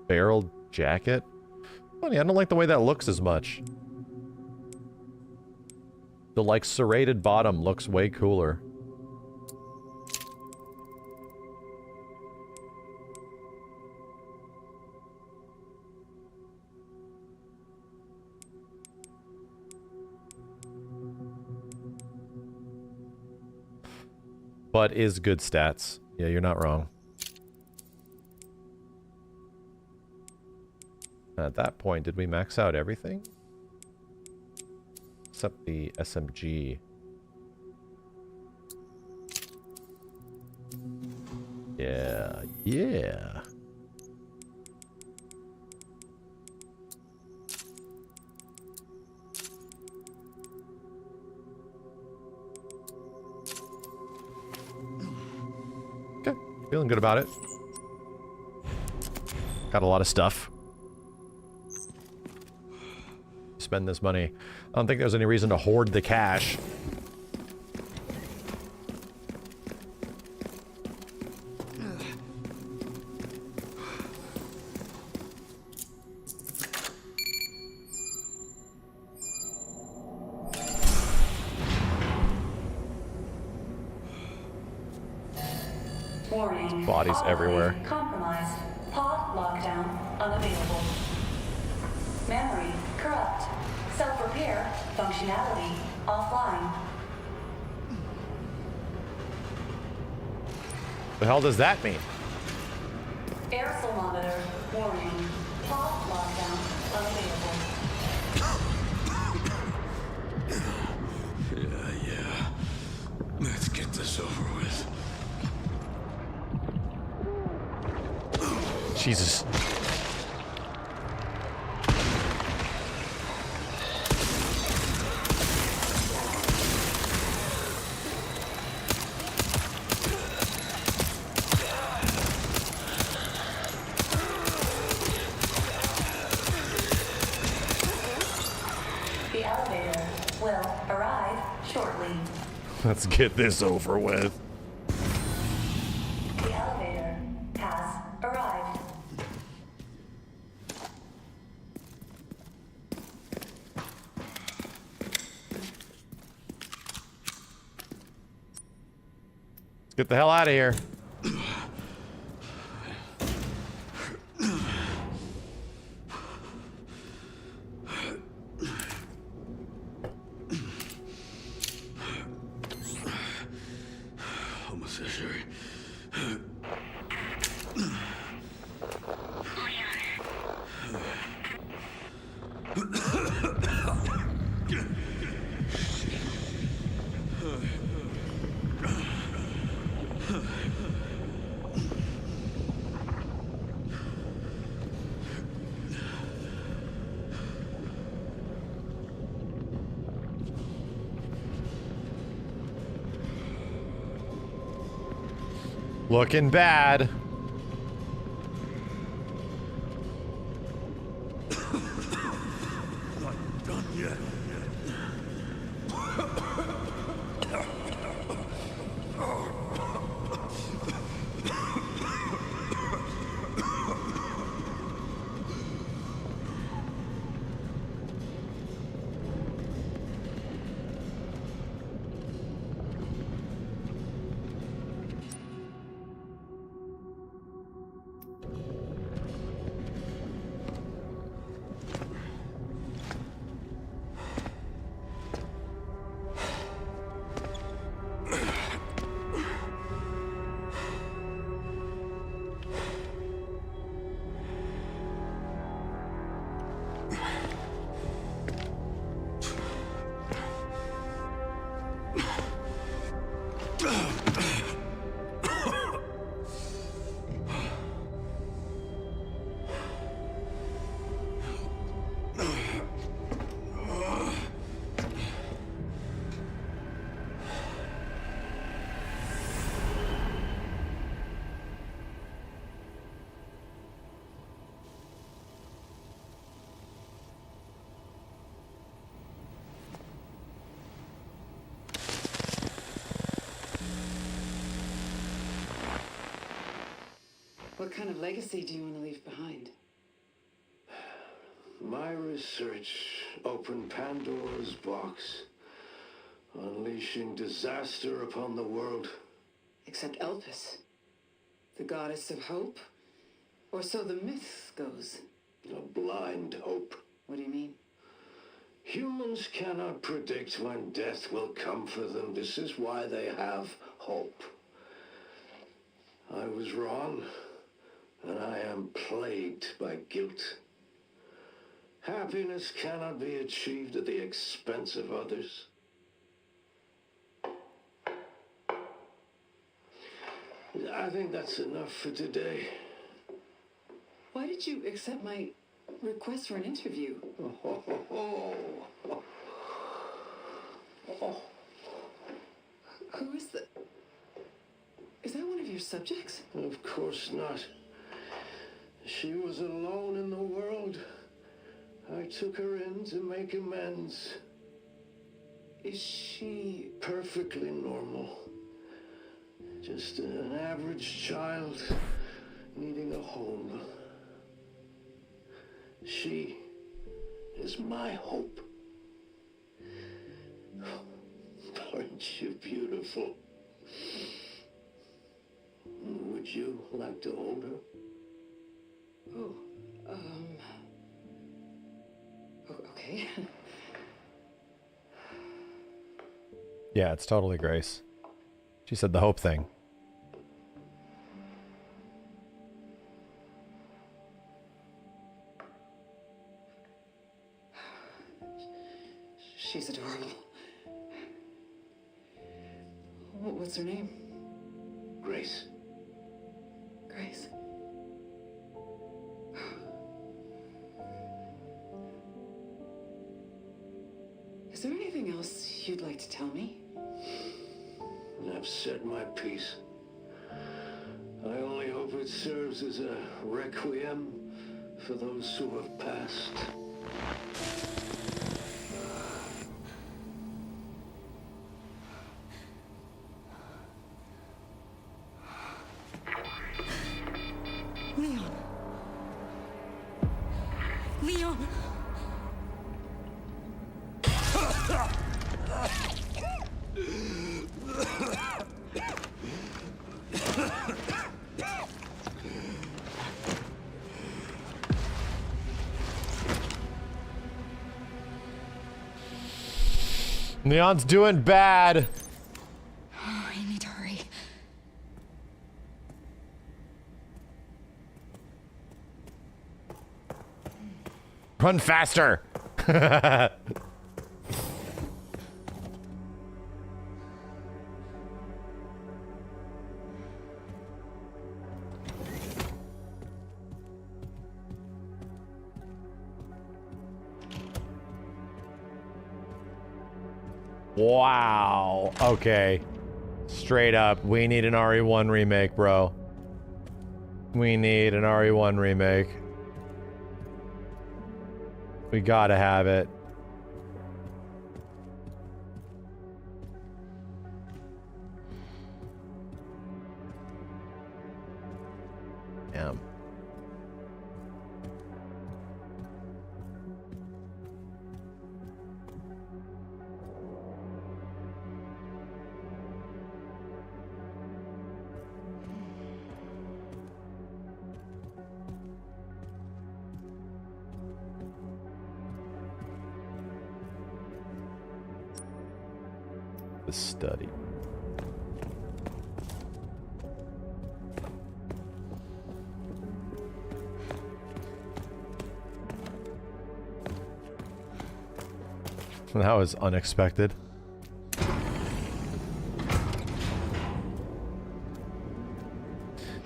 Barreled jacket. Funny, I don't like the way that looks as much. The like serrated bottom looks way cooler. But is good stats. Yeah, you're not wrong. At that point, did we max out everything? Except the SMG. Yeah, yeah. Okay, feeling good about it. Got a lot of stuff. Spend this money. I don't think there's any reason to hoard the cash. Warning. Bodies everywhere. Compromised. Pod lockdown unavailable. Memory corrupt. Self-repair functionality offline. The hell does that mean? Aerosol monitor warning. Pod lockdown unavailable. Yeah. Let's get this over with. Jesus. The elevator will arrive shortly. Let's get this over with. The elevator has arrived. Let's get the hell out of here. Almost there, Sherry. Looking bad. Not done yet. What kind of legacy do you want to leave behind? My research opened Pandora's box, unleashing disaster upon the world. Except Elpis, the goddess of hope? Or so the myth goes. A blind hope. What do you mean? Humans cannot predict when death will come for them. This is why they have hope. I was wrong, and I am plagued by guilt. Happiness cannot be achieved at the expense of others. I think that's enough for today. Why did you accept my request for an interview? Who is the... Is that one of your subjects? Of course not. She was alone in the world. I took her in to make amends. Is she... Perfectly normal. Just an average child needing a home. She is my hope. Aren't you beautiful? Would you like to hold her? Okay. Yeah, it's totally Grace. She said the hope thing. She's adorable. What's her name? Grace. Grace. Is there anything else you'd like to tell me? I've said my piece. I only hope it serves as a requiem for those who have passed. Leon. Leon. Leon's doing bad. Oh, I need to hurry. Run faster. Wow. Okay. Straight up, we need an RE1 remake, bro. We need an RE1 remake. We gotta have it. Damn. The study. That was unexpected.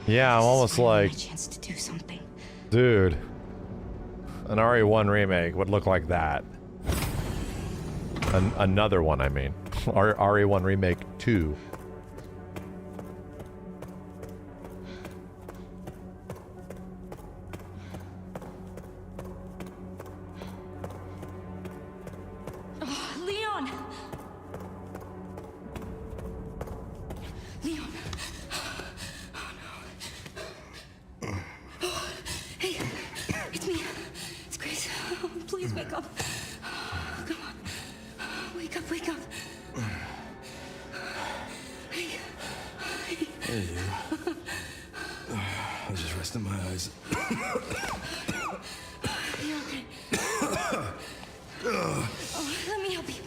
Yeah, I'm almost like, My chance to do something. dude, an RE1 remake would look like that. Another one, I mean. RE1 Remake 2. Oh, Leon! Leon! Oh no. Oh, hey, it's me. It's Grace. Oh, please wake up. Come on. Wake up, wake up. Hey, you. I was just resting my eyes. You okay? Oh, let me help you.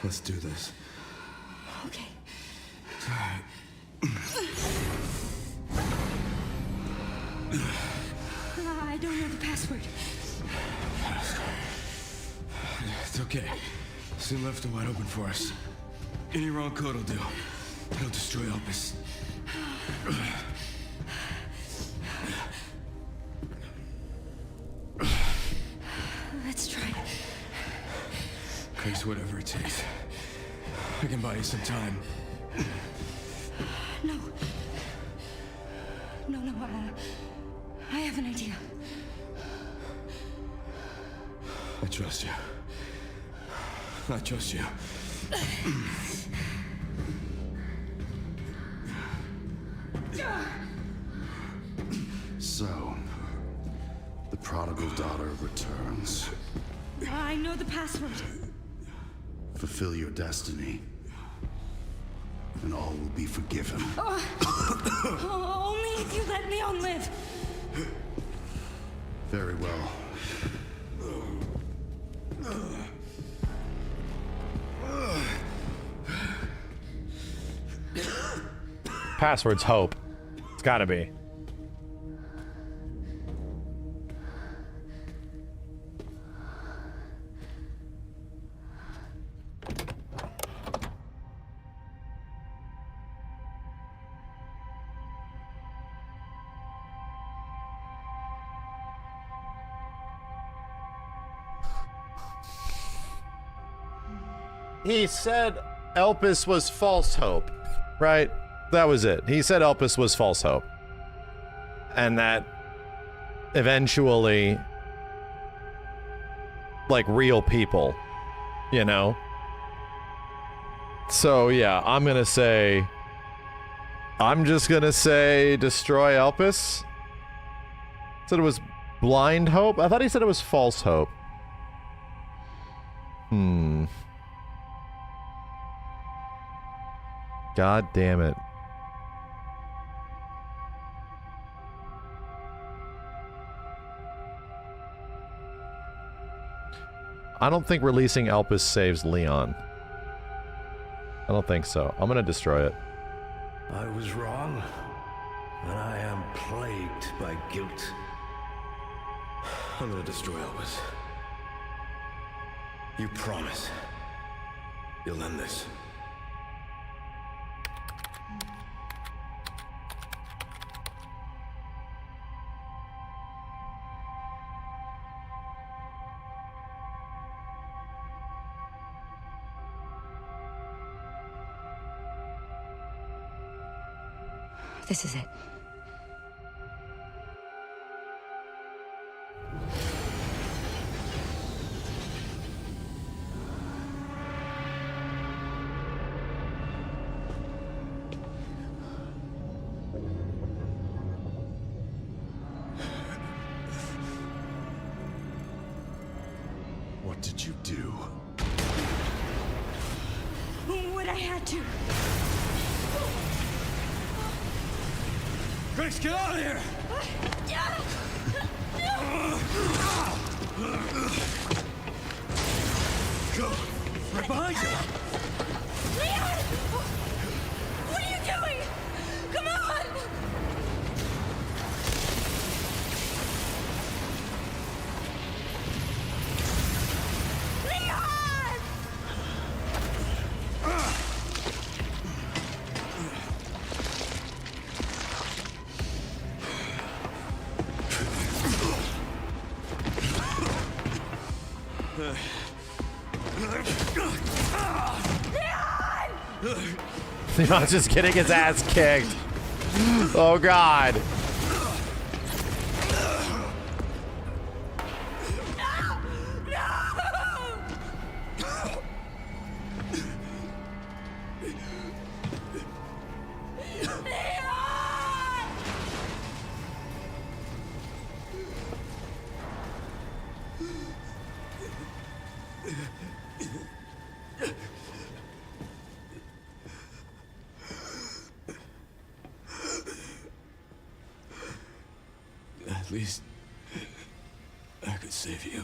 Let's do this. Okay. I don't know the password. It's okay. Soon left it wide open for us. Any wrong code will do. It'll destroy Opus. Let's try. Grace, whatever it takes. I can buy you some time. No. No, I have an idea. I trust you. I trust you. So, the prodigal daughter returns. I know the password. Fulfill your destiny. and all will be forgiven. Only if you let Leon live. Very well. Password's hope. It's gotta be. He said Elpis was false hope, right? That was it. He said Elpis was false hope. And that eventually, like, real people, you know? So, yeah, I'm just gonna say destroy Elpis. Said it was blind hope? I thought he said it was false hope. God damn it. I don't think releasing Elpis saves Leon. I don't think so. I'm gonna destroy it. I was wrong, and I am plagued by guilt. I'm gonna destroy Elvis. You promise you'll end this. This is it. What did you do? What I had to. Grace, get out of here! Go! Right behind you! Leon! What are you doing? Come on! Leon! Leon's just getting his ass kicked. Oh god. At least I could save you.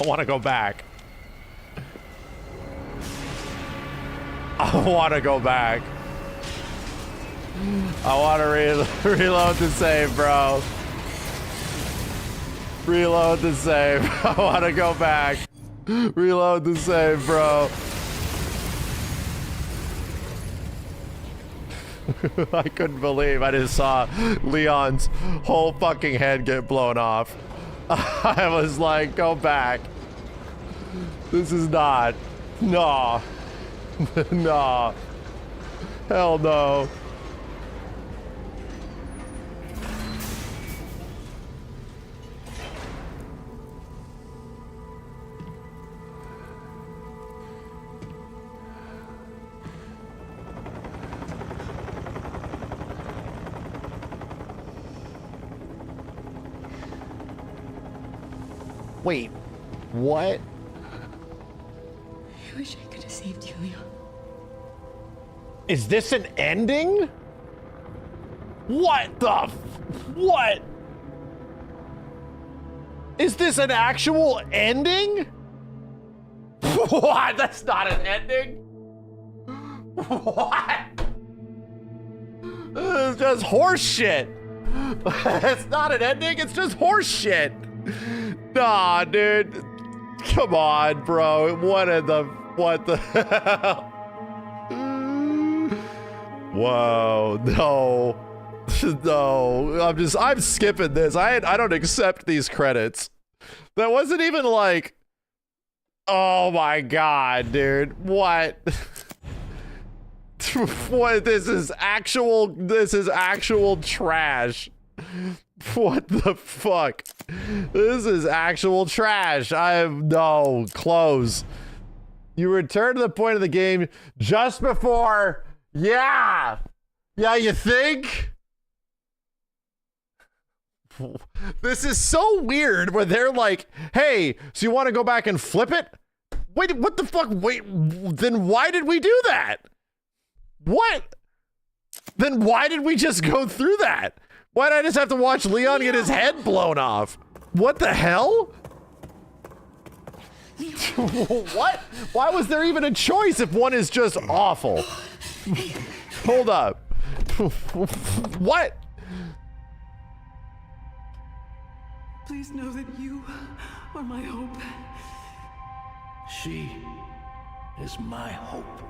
I want to go back. I want to go back. I want to reload the save, bro. Reload the save. I want to go back. Reload the save, bro. I couldn't believe I just saw Leon's whole fucking head get blown off. I was like, go back. This is not. No. No. Hell no. Wait, what? I wish I could have saved you, Leon. Is this an ending? What the what? Is this an actual ending? What? That's not an ending? What? It's just horse shit. It's not an ending, it's just horse shit. Nah, dude. Come on, bro. What the hell? Whoa, no. No, I'm skipping this. I don't accept these credits. That wasn't even like, oh my god, dude. What? What? This is actual trash. What the fuck? This is actual trash. No, close. You return to the point of the game just before, yeah, you think? This is so weird where they're like, hey, so you want to go back and flip it? Wait, what the fuck? Wait, then why did we do that? What? Then why did we just go through that? Why did I just have to watch Leon get his head blown off? What the hell? What? Why was there even a choice if one is just awful? Hold up. What? Please know that you are my hope. She is my hope.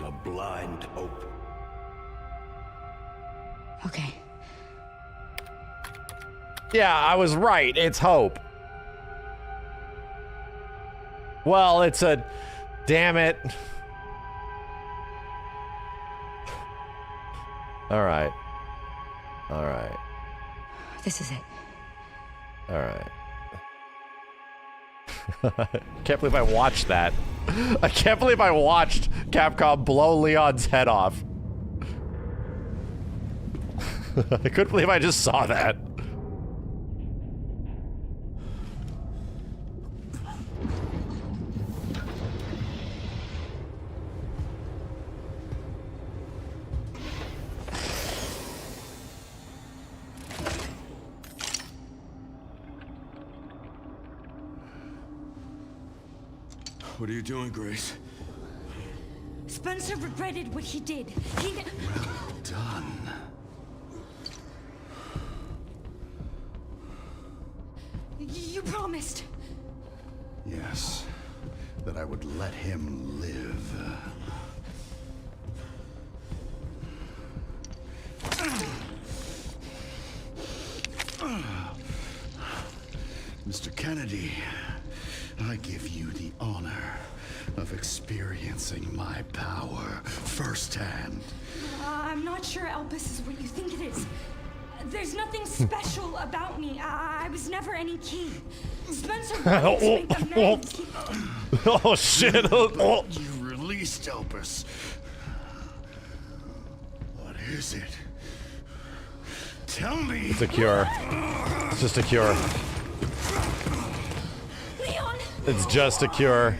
A blind hope. Okay. Yeah, I was right. It's hope. Well, it's a... Damn it. All right. All right. This is it. All right. Can't believe I watched that. I can't believe I watched Capcom blow Leon's head off. I couldn't believe I just saw that. What are you doing, Grace? Spencer regretted what he did. Well done. You promised. Yes, that I would let him live. Mr. Kennedy, I give you the honor of experiencing my power firsthand. I'm not sure Elpis is what you think it is. There's nothing special about me. I was never any key. Spencer wanted to make amends. Oh shit. You released Elpis. What is it? Tell me. It's a cure. It's just a cure. Leon! It's just a cure.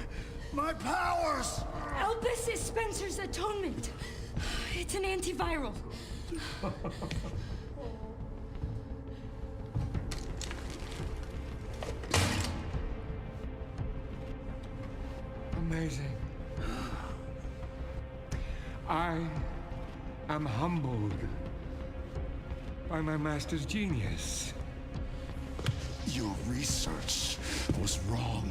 My powers! Elpis is Spencer's atonement. It's an antiviral. Amazing. I am humbled by my master's genius. Your research was wrong.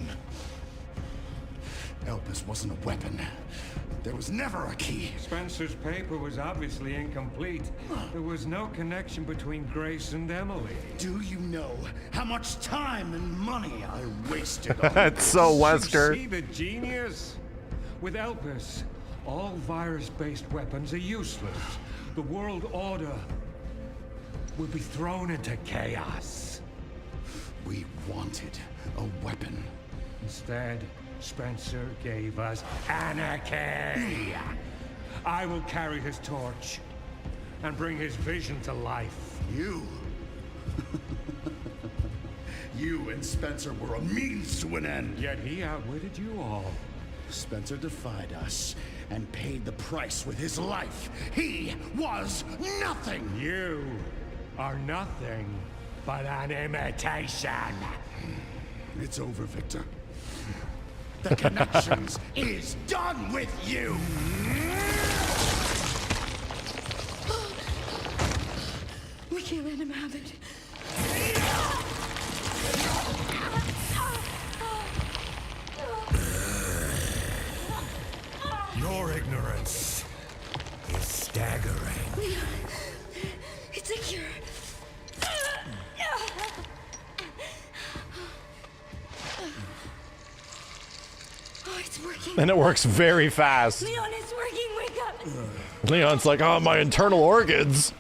Elpis wasn't a weapon. There was never a key. Spencer's paper was obviously incomplete. There was no connection between Grace and Emily. Do you know how much time and money I wasted on That's so Wesker. See the genius? With Elpis, all virus-based weapons are useless. The world order will be thrown into chaos. We wanted a weapon. Instead, Spencer gave us anarchy. I will carry his torch and bring his vision to life. You? You and Spencer were a means to an end. Yet he outwitted you all. Spencer defied us and paid the price with his life. He was nothing. You are nothing but an imitation. It's over, Victor. The Connections is done with you. We can't let him have it. Your ignorance is staggering. Leon, it's a cure. Oh, it's working. And it works very fast. Leon, it's working. Wake up. Leon's like, oh, my internal organs.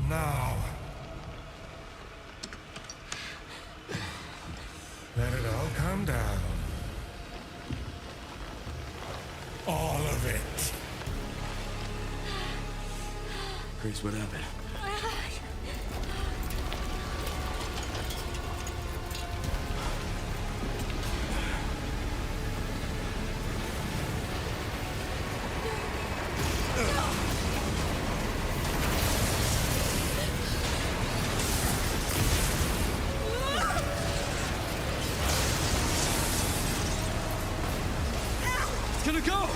Now, let it all come down. All of it. Grace, what happened? It's gonna go!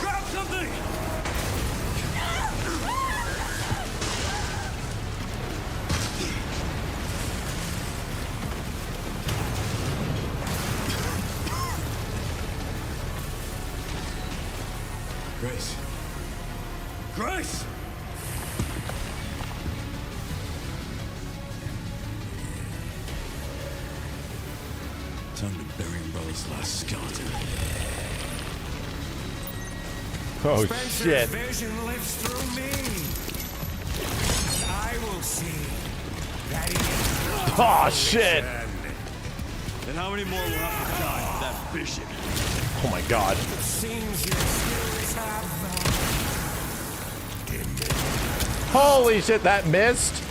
Grab something! Grace. Grace! Time to bury Umbrella's last skeleton. Oh, Spencer's shit. vision lives through me. And I will see that he is. Oh, shit. And how many more will have to die for that vision? Oh, my God. It seems your skills have Holy shit, that missed.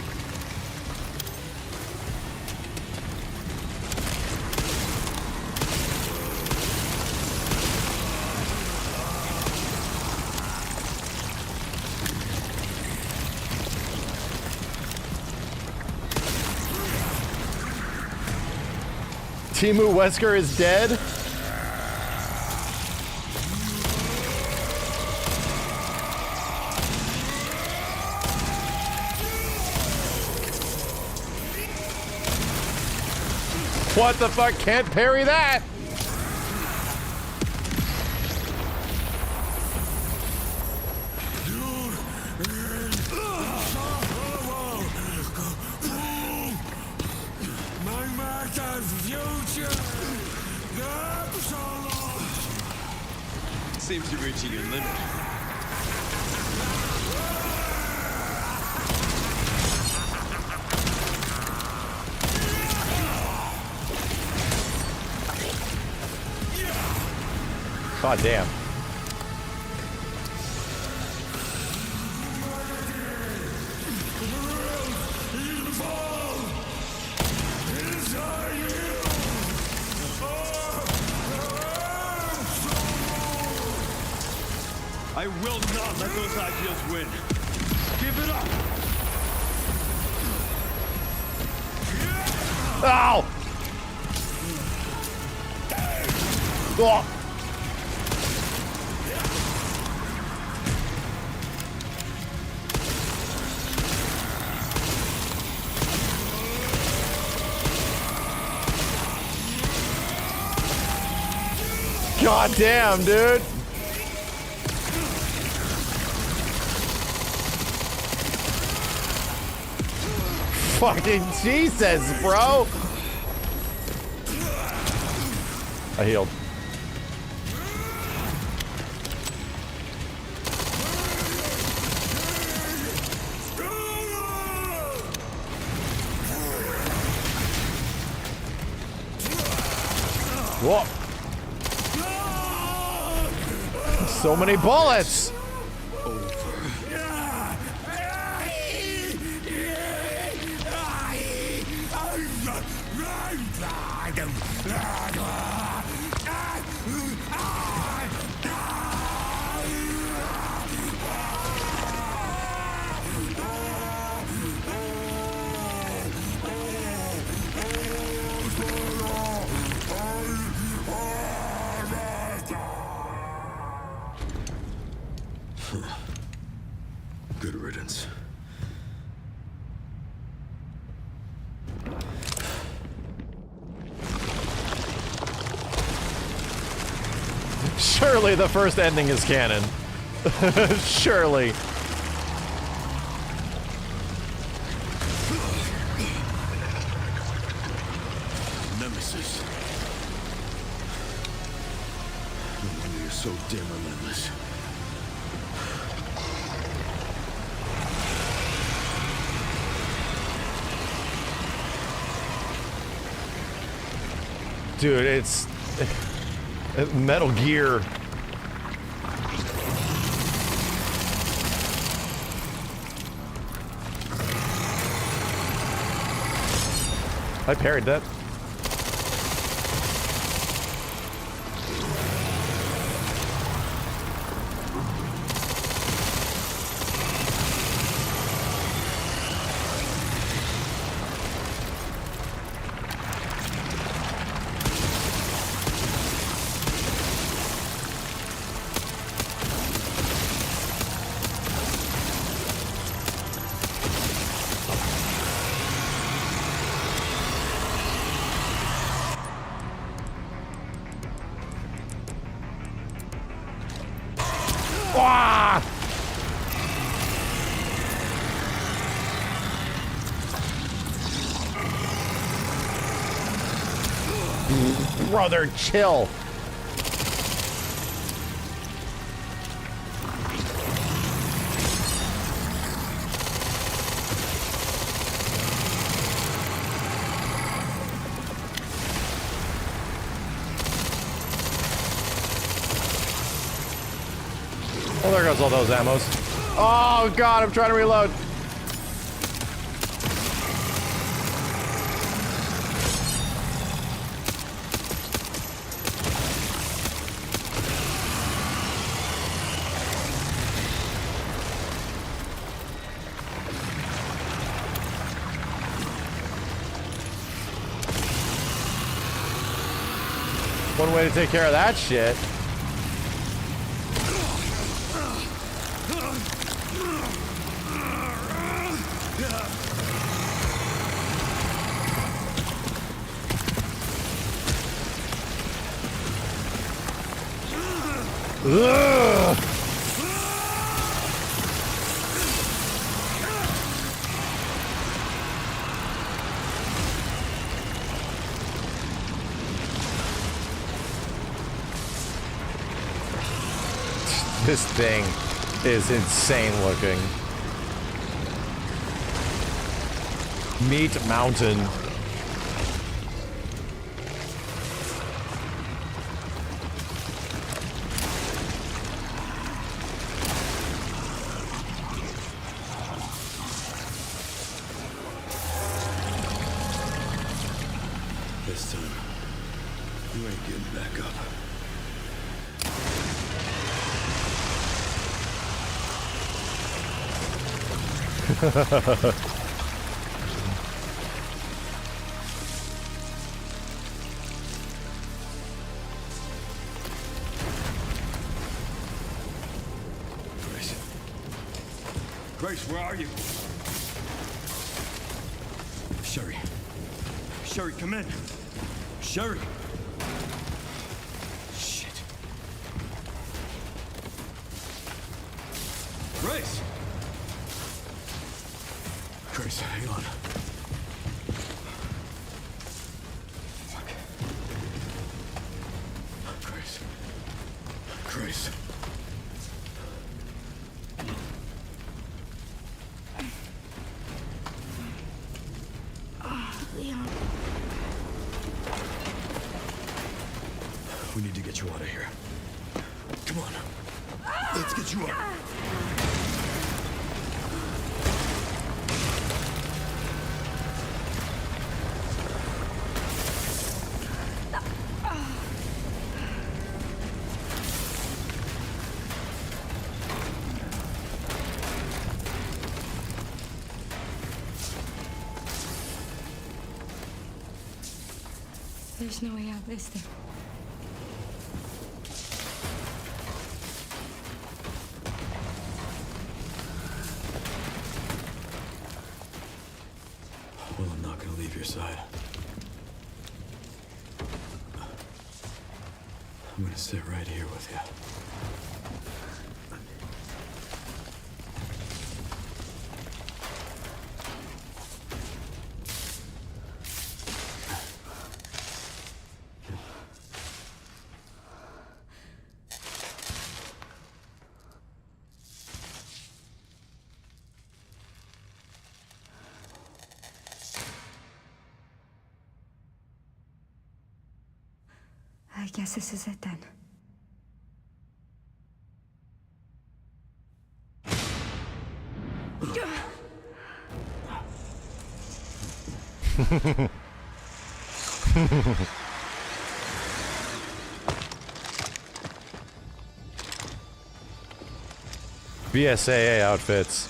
Timu Wesker is dead. What the fuck? Can't parry that. Seems you're reaching your limit. God damn. I will not let those ideas win. Give it up! Ow! Oh. God damn, dude. Fucking Jesus, bro. I healed. Whoa. So many bullets. Surely the first ending is canon. Surely. Nemesis. No wonder you're so damn relentless. Dude, it's Metal Gear. I parried that. Ah! Brother, chill. Oh, there goes all those ammos. Oh, God, I'm trying to reload. One way to take care of that shit. Ugh. This thing is insane looking. Meat Mountain. This time, you ain't getting back up. Grace, where are you? Sherry. Sherry, come in. Sherry. Shit. Grace! Grace, hang on. Fuck. Grace. Grace. Leon. We need to get you out of here. Come on. Let's get you up. There's no way out, is there? Well, I'm not gonna leave your side. I'm gonna gonna sit right here with you. I guess this is it then. BSAA outfits.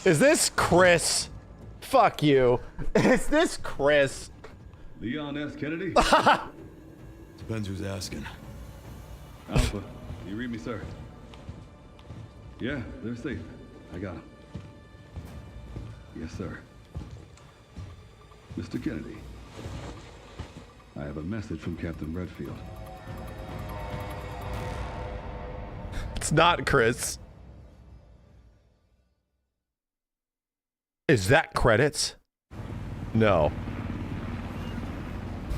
Is this Chris? Fuck you. Is this Chris? Leon S. Kennedy? Depends who's asking. Alpha, you read me, sir? Yeah, they're safe. I got them. Yes, sir. Mr. Kennedy, I have a message from Captain Redfield. It's not Chris. Is that credits? No.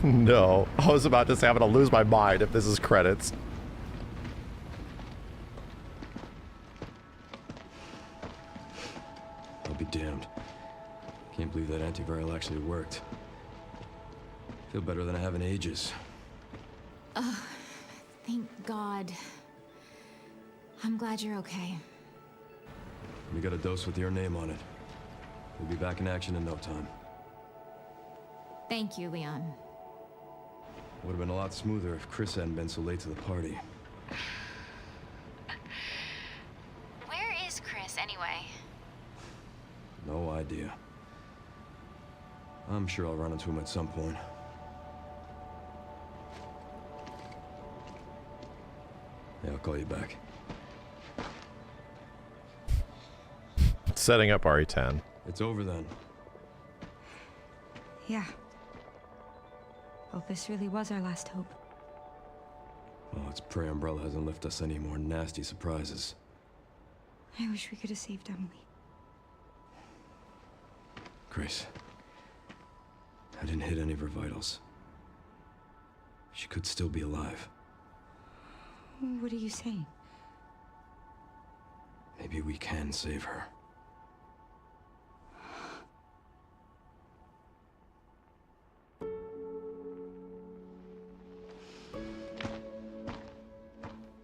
No. I was about to say I'm gonna lose my mind if this is credits. I'll be damned. Can't believe that antiviral actually worked. Feel better than I have in ages. Thank God. I'm glad you're okay. We got a dose with your name on it. We'll be back in action in no time. Thank you, Leon. Would have been a lot smoother if Chris hadn't been so late to the party. Where is Chris, anyway? No idea. I'm sure I'll run into him at some point. Yeah, I'll call you back. Setting up RE10. It's over then. Yeah. Hope this really was our last hope. Oh, let's pray Umbrella hasn't left us any more nasty surprises. I wish we could have saved Emily. Grace. I didn't hit any of her vitals. She could still be alive. What are you saying? Maybe we can save her.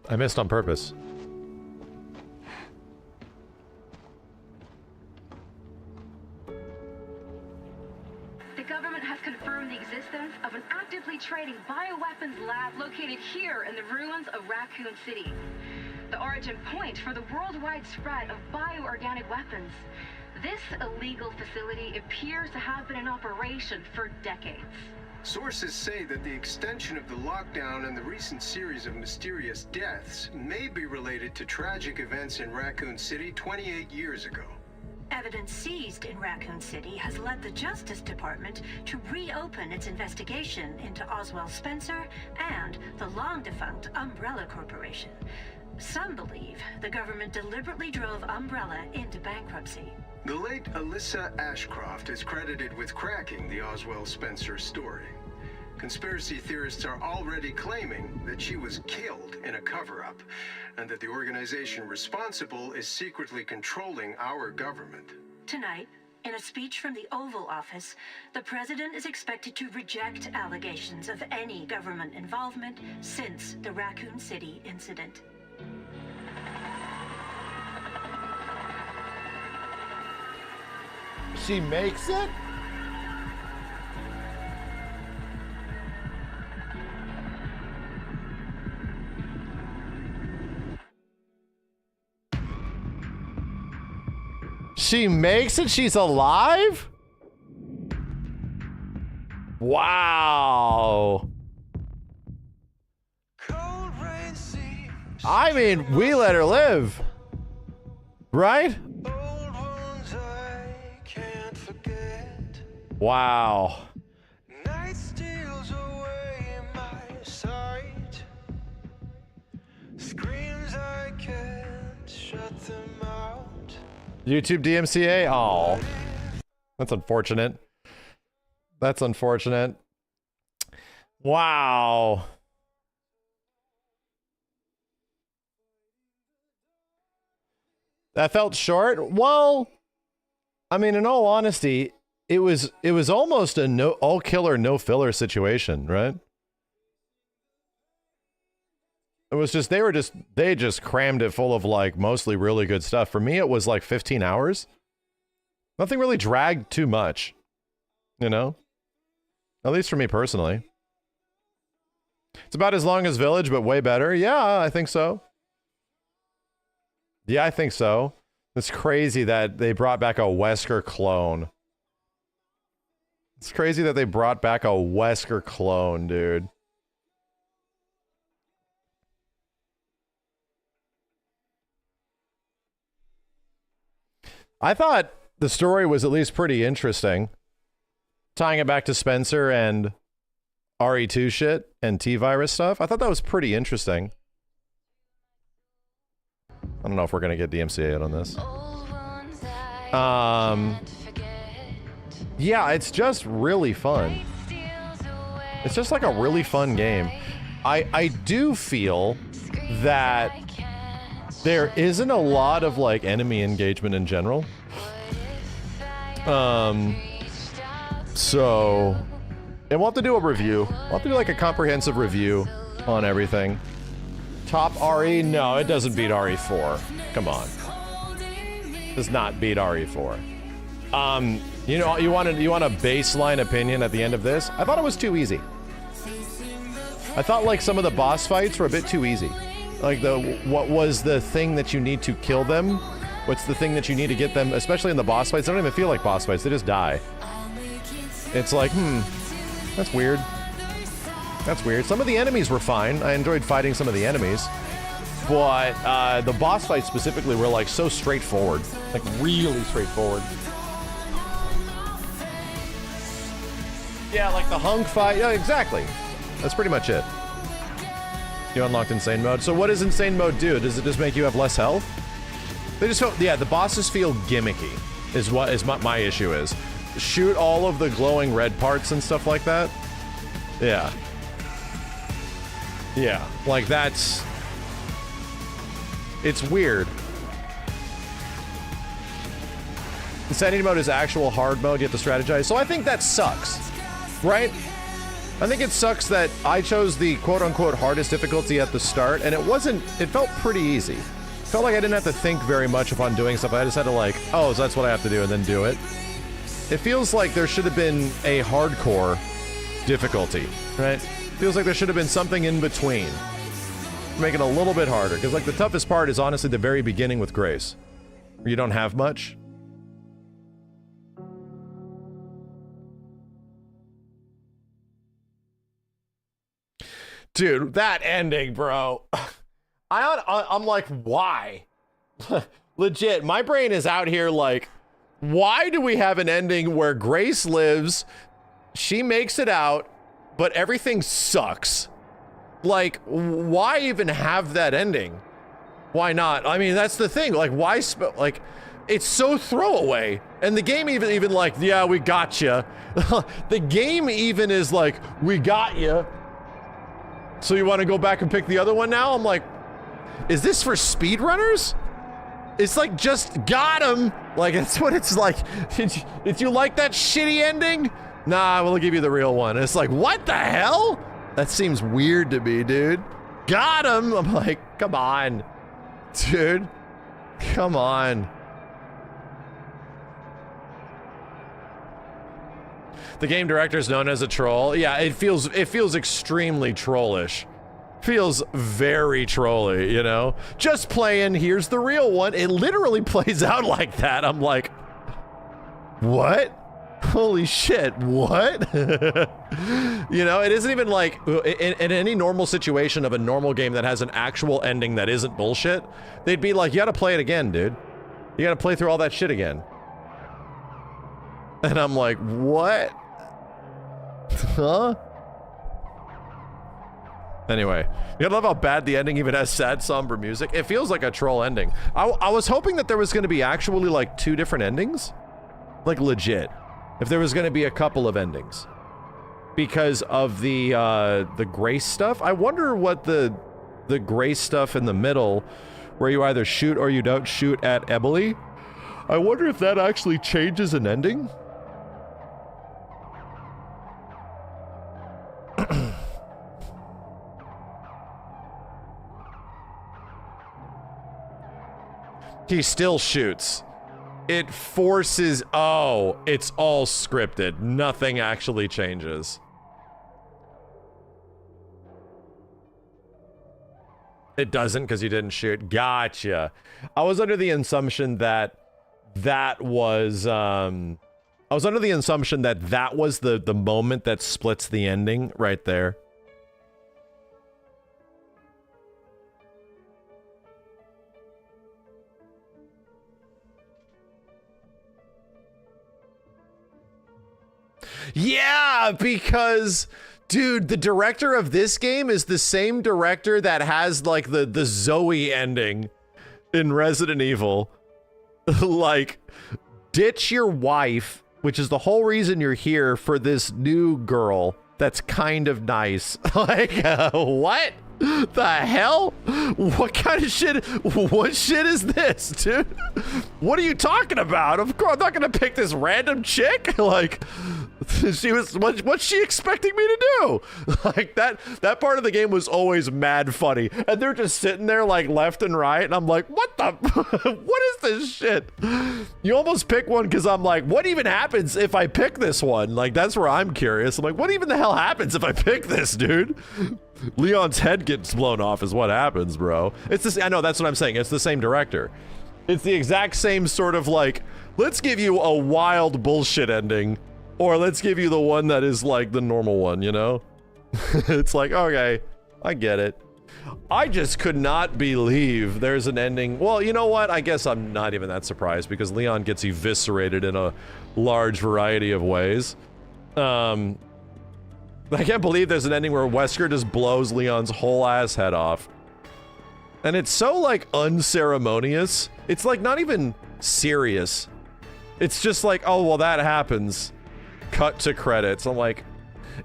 I missed on purpose. The government has confirmed the existence of an actively trading bioweapons lab located here in the ruins of Raccoon City. The origin point for the worldwide spread of bioorganic weapons. This illegal facility appears to have been in operation for decades. Sources say that the extension of the lockdown and the recent series of mysterious deaths may be related to tragic events in Raccoon City 28 years ago. Evidence seized in Raccoon City has led the Justice Department to reopen its investigation into Oswald Spencer and the long-defunct Umbrella Corporation. Some believe the government deliberately drove Umbrella into bankruptcy. The late Alyssa Ashcroft is credited with cracking the Oswald Spencer story. Conspiracy theorists are already claiming that she was killed in a cover-up, and that the organization responsible is secretly controlling our government. Tonight, in a speech from the Oval Office, the president is expected to reject allegations of any government involvement since the Raccoon City incident. She makes it? She makes it? She's alive? Wow. I mean, we let her live. Right? Wow. Night steals away my sight. YouTube DMCA? Oh, that's unfortunate. That's unfortunate. Wow. That felt short? Well, I mean, in all honesty, it was almost a all killer, no filler situation, right? It was just, they just crammed it full of like mostly really good stuff. For me, it was like 15 hours. Nothing really dragged too much, you know? At least for me personally. It's about as long as Village, but way better. Yeah, I think so. Yeah, I think so. It's crazy that they brought back a Wesker clone. It's crazy that they brought back a Wesker clone, dude. I thought the story was at least pretty interesting. Tying it back to Spencer and RE2 shit and T-Virus stuff. I thought that was pretty interesting. I don't know if we're going to get DMCA'd on this. Yeah, it's just really fun. It's just like a really fun game. I do feel that there isn't a lot of like enemy engagement in general. So, and we'll have to do a review. We'll have to do like a comprehensive review on everything. Top RE? No, it doesn't beat RE4. Come on. Does not beat RE4. You know, you want a baseline opinion at the end of this? I thought it was too easy. I thought like some of the boss fights were a bit too easy. Like what was the thing that you need to kill them? What's the thing that you need to get them, especially in the boss fights? They don't even feel like boss fights, they just die. It's like, that's weird. That's weird. Some of the enemies were fine. I enjoyed fighting some of the enemies. But the boss fights specifically were like so straightforward. Like really straightforward. Yeah, like the Hunk fight. Yeah, exactly. That's pretty much it. You unlocked insane mode. So what does insane mode do? Does it just make you have less health? They just feel, yeah, the bosses feel gimmicky is what my issue is. Shoot all of the glowing red parts and stuff like that. Yeah. Yeah, like that's... It's weird. Insanity mode is actual hard mode, you have to strategize. So I think that sucks, right? I think it sucks that I chose the quote-unquote hardest difficulty at the start, and it felt pretty easy. It felt like I didn't have to think very much upon doing stuff. I just had to like, oh, so that's what I have to do, and then do it. It feels like there should have been a hardcore difficulty, right? Feels like there should have been something in between. Make it a little bit harder, because like the toughest part is honestly the very beginning with Grace. Where you don't have much. Dude, that ending, bro. I'm like, why? Legit, my brain is out here like, why do we have an ending where Grace lives, she makes it out, but everything sucks? Like, why even have that ending? Why not? I mean, that's the thing. Like, why? Like, it's so throwaway. And the game even like, yeah, we got you. The game even is like, we got you. So you want to go back and pick the other one now? I'm like, is this for speedrunners? It's like, just got him. Like, that's what it's like. Did you like that shitty ending? Nah, we'll give you the real one. And it's like, what the hell? That seems weird to me, dude. Got him. I'm like, come on, dude. Come on. The game director is known as a troll. Yeah, it feels extremely trollish. Feels very trolly, you know? Just playing, here's the real one. It literally plays out like that. I'm like, what? Holy shit, what? You know, it isn't even like, in any normal situation of a normal game that has an actual ending that isn't bullshit, they'd be like, you gotta play it again, dude. You gotta play through all that shit again. And I'm like, what? Huh? Anyway, you gotta love how bad the ending even has sad, somber music. It feels like a troll ending. I was hoping that there was gonna be actually like 2 different endings. Like legit. If there was gonna be a couple of endings. Because of the grace stuff. I wonder what the grace stuff in the middle, where you either shoot or you don't shoot at Emily. I wonder if that actually changes an ending. He still shoots. It forces... Oh, it's all scripted. Nothing actually changes. It doesn't because you didn't shoot. Gotcha. I was under the assumption that that was... I was under the assumption that that was the moment that splits the ending right there. Yeah, because, dude, the director of this game is the same director that has, like, the Zoe ending in Resident Evil. Like, ditch your wife, which is the whole reason you're here, for this new girl that's kind of nice. Like, what? The hell? What kind of shit? What shit is this, dude? What are you talking about? Of course, I'm not gonna pick this random chick. Like, she was. What's she expecting me to do? Like that part of the game was always mad funny, and they're just sitting there like left and right, and I'm like, what the? What is this shit? You almost pick one because I'm like, what even happens if I pick this one? Like, that's where I'm curious. I'm like, what even the hell happens if I pick this, dude? Leon's head gets blown off is what happens, bro. It's this. I know, that's what I'm saying. It's the same director. It's the exact same sort of like, let's give you a wild bullshit ending, or let's give you the one that is like the normal one, you know? It's like, okay, I get it. I just could not believe there's an ending. Well, you know what? I guess I'm not even that surprised because Leon gets eviscerated in a large variety of ways. I can't believe there's an ending where Wesker just blows Leon's whole ass head off. And it's so, like, unceremonious. It's, like, not even serious. It's just like, oh, well, that happens. Cut to credits. I'm like,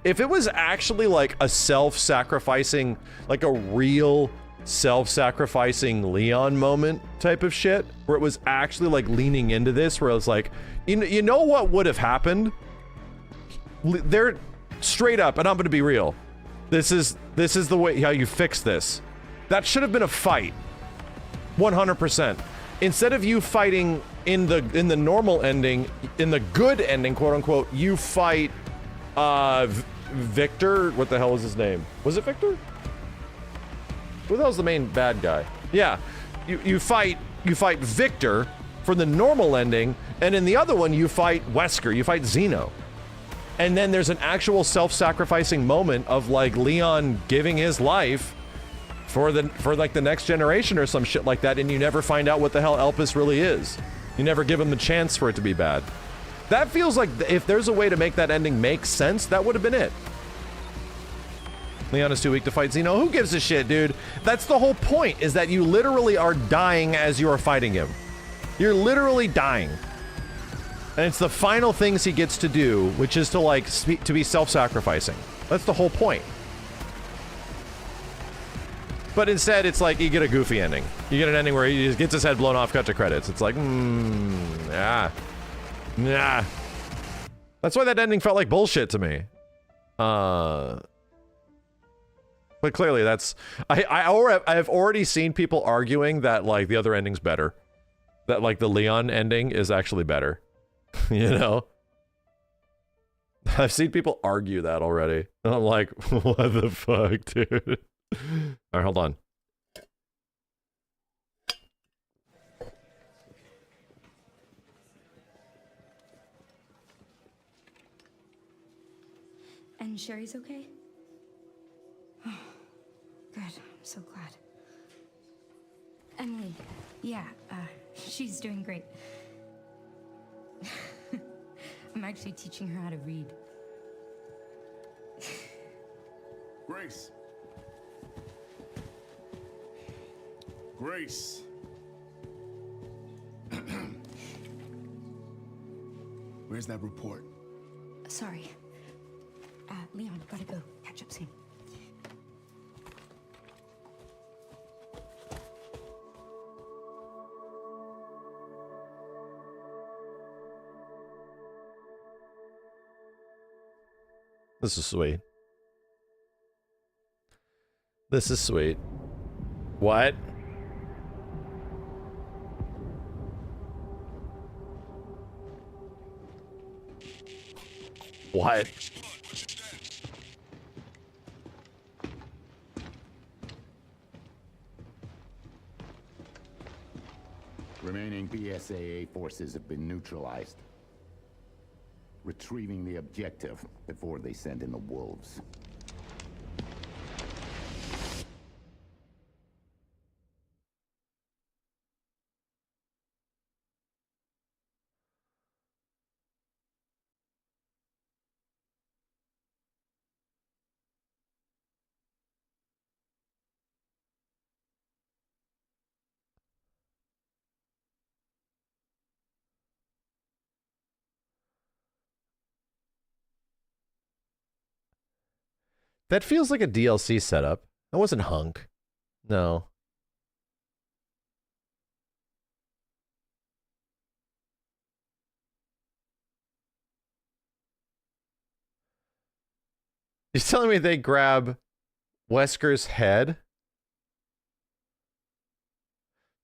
if it was actually, like, a self-sacrificing, like, a real self-sacrificing Leon moment type of shit, where it was actually, like, leaning into this, where it was like, you know what would have happened? They're... Straight up, and I'm gonna be real. This is the way how you fix this. That should have been a fight. 100%. Instead of you fighting in the normal ending, in the good ending, quote unquote, you fight Victor. What the hell was his name? Was it Victor? Who the hell's the main bad guy? Yeah. You fight Victor for the normal ending, and in the other one you fight Wesker, you fight Zeno. And then there's an actual self-sacrificing moment of like Leon giving his life for like the next generation or some shit like that, and you never find out what the hell Elpis really is. You never give him the chance for it to be bad. That feels like if there's a way to make that ending make sense, that would have been it. Leon is too weak to fight Zeno. Who gives a shit, dude? That's the whole point, is that you literally are dying as you are fighting him. You're literally dying. And it's the final things he gets to do, which is to like to be self-sacrificing. That's the whole point. But instead, it's like you get a goofy ending. You get an ending where he just gets his head blown off, cut to credits. It's like, nah. That's why that ending felt like bullshit to me. But clearly that's... I have already seen people arguing that like the other ending's better. That like the Leon ending is actually better. You know? I've seen people argue that already. And I'm like, what the fuck, dude? Alright, hold on. And Sherry's okay? Oh, good. I'm so glad. Emily, yeah, she's doing great. I'm actually teaching her how to read. Grace, Grace. Where's that report? Sorry. Leon, gotta go. Catch up soon. This is sweet. This is sweet. What? What? Remaining BSAA forces have been neutralized. Retrieving the objective before they send in the wolves. That feels like a DLC setup. That wasn't Hunk. No. You're telling me they grab Wesker's head?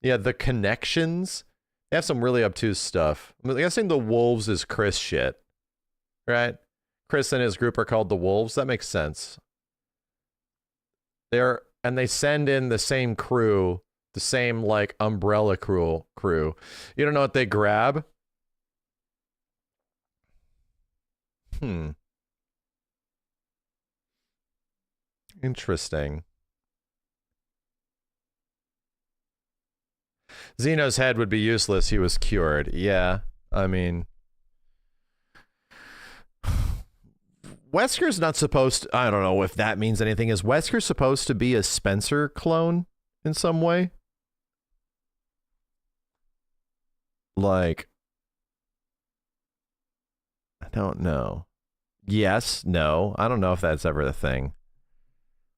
Yeah, the connections. They have some really obtuse stuff. I'm guessing the wolves is Chris shit. Right? Chris and his group are called the Wolves. That makes sense. And they send in the same crew, the same like umbrella crew. You don't know what they grab? Interesting. Zeno's head would be useless. He was cured. Yeah, I mean, Wesker's not supposed to, I don't know if that means anything. Is Wesker supposed to be a Spencer clone in some way? Like, I don't know. Yes, no. I don't know if that's ever the thing.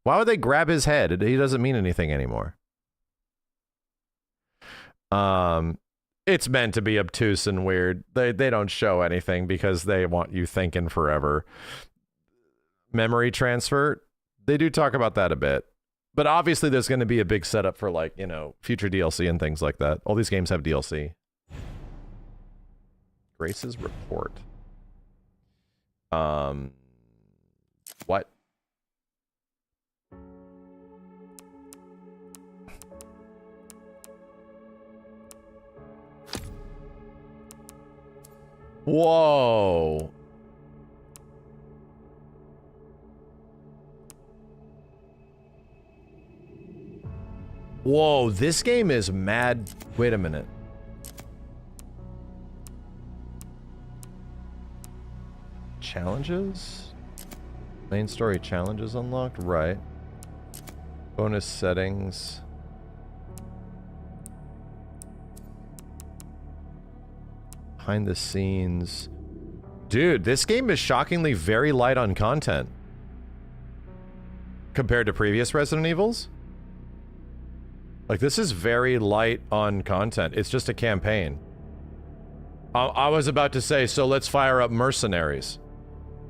Why would they grab his head? He doesn't mean anything anymore. It's meant to be obtuse and weird. They don't show anything because they want you thinking forever. Memory transfer, they do talk about that a bit. But obviously there's going to be a big setup for, like, you know, future DLC and things like that. All these games have DLC. Grace's report. What? Whoa. Whoa, this game is mad. Wait a minute. Challenges? Main story challenges unlocked? Right. Bonus settings. Behind the scenes. Dude, this game is shockingly very light on content. Compared to previous Resident Evils. Like, this is very light on content. It's just a campaign. I was about to say, so let's fire up mercenaries.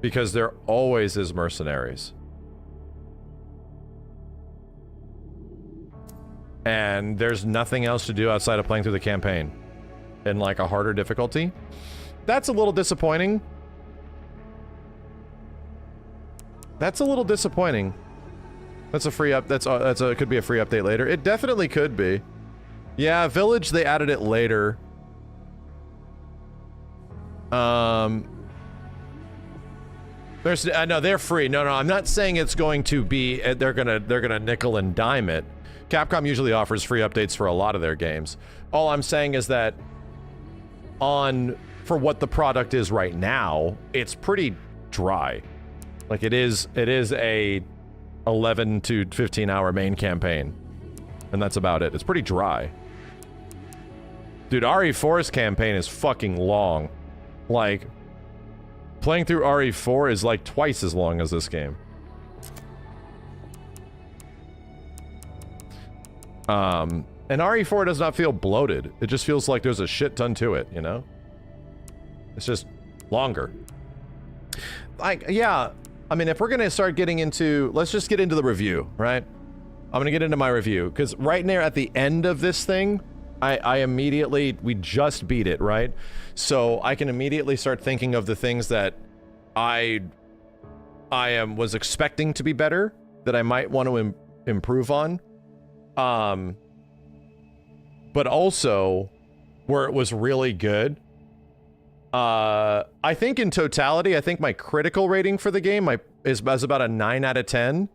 Because there always is mercenaries. And there's nothing else to do outside of playing through the campaign. In, like, a harder difficulty. That's a little disappointing. That's a little disappointing. That's a free up. It could be a free update later. It definitely could be. Yeah, Village, they added it later. There's no, they're free. No, I'm not saying it's going to be. They're gonna nickel and dime it. Capcom usually offers free updates for a lot of their games. All I'm saying is that for what the product is right now, it's pretty dry. Like, it is a 11 to 15 hour main campaign. and that's about it. It's pretty dry. Dude, RE4's campaign is fucking long. Like, playing through RE4 is like twice as long as this game. And RE4 does not feel bloated. It just feels like there's a shit ton to it, you know? It's just longer. Like, yeah, I mean, if we're gonna start getting into, let's just get into the review, right? I'm gonna get into my review, because right there at the end of this thing, I immediately, we just beat it, right? So I can immediately start thinking of the things that I was expecting to be better, that I might want to improve on. But also, where it was really good. I think in totality, I think my critical rating for the game is about a 9 out of 10.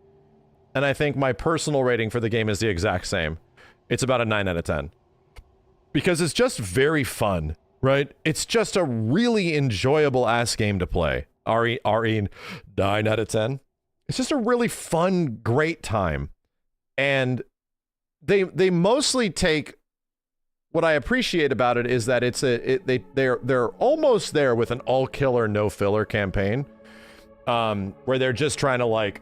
And I think my personal rating for the game is the exact same. It's about a 9 out of 10. Because it's just very fun, right? It's just a really enjoyable ass game to play. RE 9 out of 10. It's just a really fun, great time. And they mostly take, what I appreciate about it is that they're almost there with an all killer, no filler campaign. Where they're just trying to, like,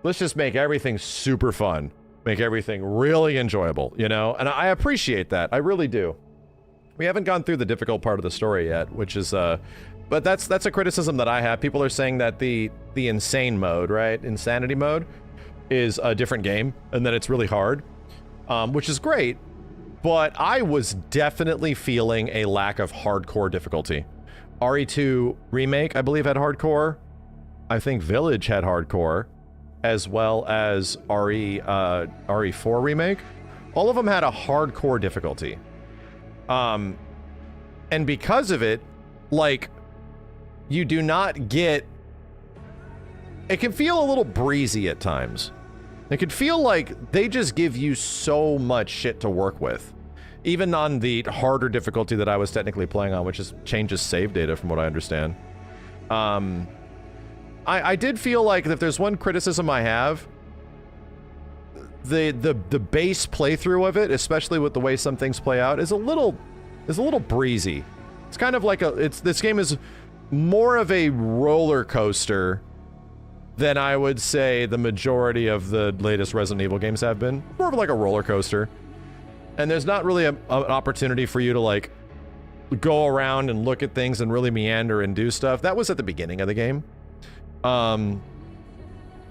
let's just make everything super fun. Make everything really enjoyable, you know? And I appreciate that. I really do. We haven't gone through the difficult part of the story yet, which is, but that's a criticism that I have. People are saying that the insane mode, right? Insanity mode is a different game, and that it's really hard, which is great. But I was definitely feeling a lack of hardcore difficulty. RE2 Remake, I believe, had hardcore. I think Village had hardcore, as well as RE4 Remake. All of them had a hardcore difficulty. And because of it, like, you do not get... It can feel a little breezy at times. It could feel like they just give you so much shit to work with. Even on the harder difficulty that I was technically playing on, which is changes save data from what I understand. I did feel like if there's one criticism I have, the base playthrough of it, especially with the way some things play out, is a little breezy. It's kind of like this game is more of a roller coaster than I would say the majority of the latest Resident Evil games have been. More of like a roller coaster. And there's not really an opportunity for you to, like, go around and look at things and really meander and do stuff. That was at the beginning of the game.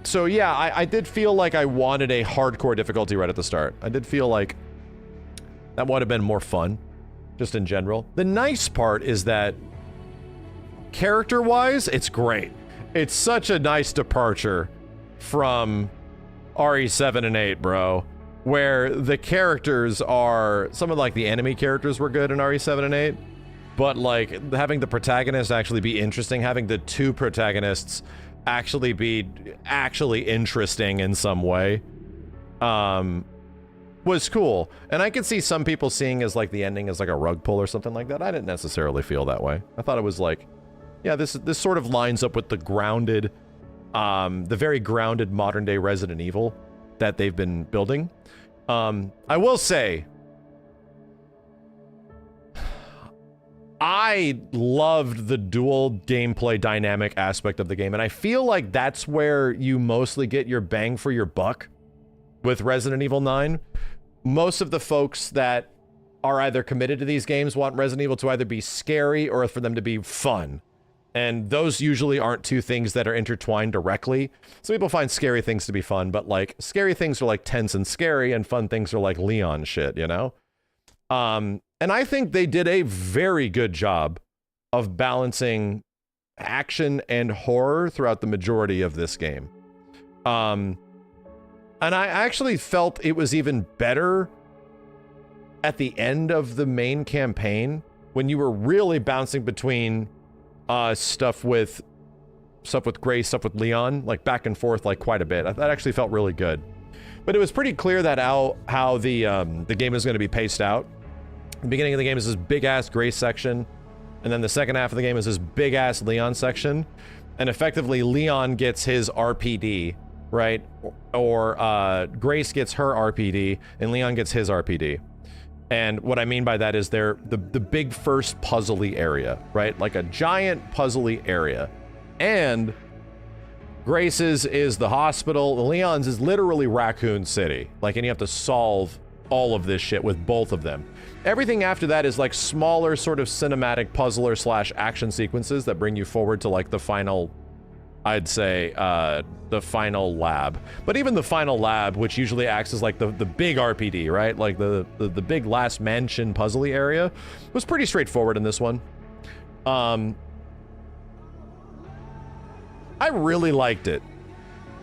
So yeah, I did feel like I wanted a hardcore difficulty right at the start. I did feel like that would have been more fun, just in general. The nice part is that character-wise, it's great. It's such a nice departure from RE7 and 8, bro. Where the characters are, some of, like, the enemy characters were good in RE7 and 8, but, like, having the protagonist actually be interesting, having the two protagonists actually be interesting in some way, was cool. And I could see some people seeing as, like, the ending as, like, a rug pull or something like that. I didn't necessarily feel that way. I thought it was like, yeah, this sort of lines up with the grounded, the very grounded modern-day Resident Evil that they've been building. I will say, I loved the dual gameplay dynamic aspect of the game, and I feel like that's where you mostly get your bang for your buck with Resident Evil 9. Most of the folks that are either committed to these games want Resident Evil to either be scary or for them to be fun. And those usually aren't two things that are intertwined directly. Some people find scary things to be fun, but, like, scary things are like tense and scary, and fun things are like Leon shit, you know? And I think they did a very good job of balancing action and horror throughout the majority of this game. And I actually felt it was even better at the end of the main campaign, when you were really bouncing between stuff with Grace, stuff with Leon, like back and forth, like quite a bit. That actually felt really good. But it was pretty clear that how the game is going to be paced out. The beginning of the game is this big ass Grace section, and then the second half of the game is this big ass Leon section. And effectively, Leon gets his RPD right? Or Grace gets her RPD and Leon gets his RPD. And what I mean by that is they're the big first puzzly area, right? Like a giant puzzly area. And Grace's is the hospital. Leon's is literally Raccoon City. Like, and you have to solve all of this shit with both of them. Everything after that is like smaller sort of cinematic puzzler slash action sequences that bring you forward to like the final, I'd say, the final lab. But even the final lab, which usually acts as like the big RPD, right? Like the big last mansion puzzly area, was pretty straightforward in this one. I really liked it.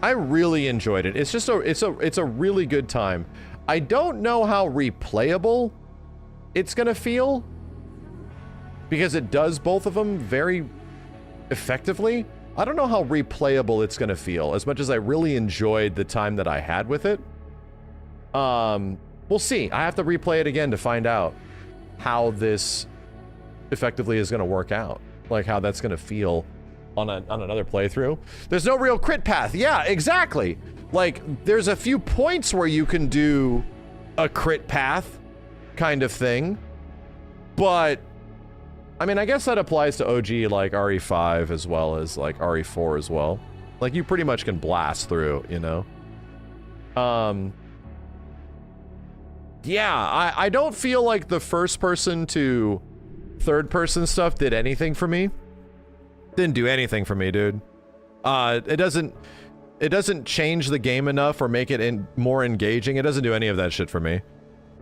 I really enjoyed it. It's just it's a really good time. I don't know how replayable it's gonna feel, because it does both of them very effectively. I don't know how replayable it's gonna feel, as much as I really enjoyed the time that I had with it. We'll see. I have to replay it again to find out how this effectively is gonna work out. Like how that's gonna feel on another playthrough. There's no real crit path. Yeah, exactly. Like, there's a few points where you can do a crit path kind of thing. But, I mean, I guess that applies to OG, like, RE5 as well as, like, RE4 as well. Like, you pretty much can blast through, you know? Yeah, I don't feel like the first person to third person stuff did anything for me. Didn't do anything for me, dude. It doesn't change the game enough or make it more engaging. It doesn't do any of that shit for me,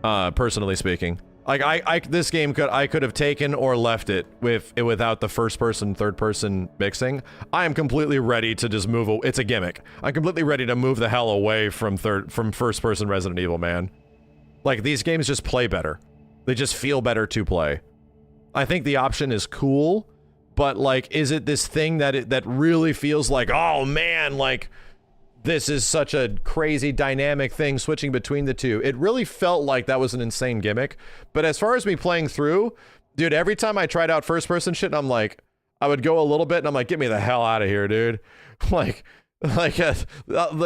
personally speaking. Like, this game I could have taken or left it without the first person, third person mixing. I am completely ready to just move. It's a gimmick. I'm completely ready to move the hell away from first person Resident Evil, man. Like, these games just play better. They just feel better to play. I think the option is cool. But, like, is it this thing that really feels like, oh, man, like, this is such a crazy dynamic thing switching between the two? It really felt like that was an insane gimmick. But as far as me playing through, dude, every time I tried out first-person shit, I'm like, I would go a little bit, and I'm like, get me the hell out of here, dude. The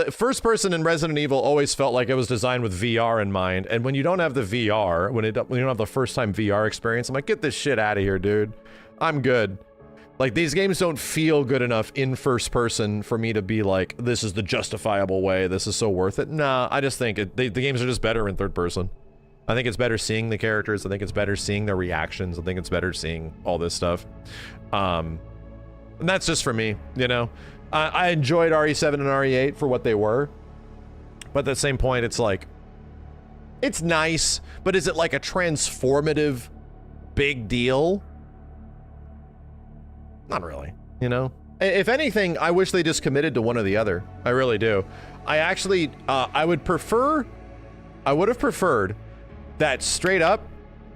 first-person in Resident Evil always felt like it was designed with VR in mind. And when you don't have the VR, when you don't have the first-time VR experience, I'm like, get this shit out of here, dude. I'm good. Like, these games don't feel good enough in first person for me to be like, this is the justifiable way, this is so worth it. Nah, I just think the games are just better in third person. I think it's better seeing the characters, I think it's better seeing their reactions, I think it's better seeing all this stuff. And that's just for me, you know? I enjoyed RE7 and RE8 for what they were, but at the same point, it's like, it's nice, but is it like a transformative big deal? Not really, you know? If anything, I wish they just committed to one or the other. I really do. I actually, I would have preferred that straight up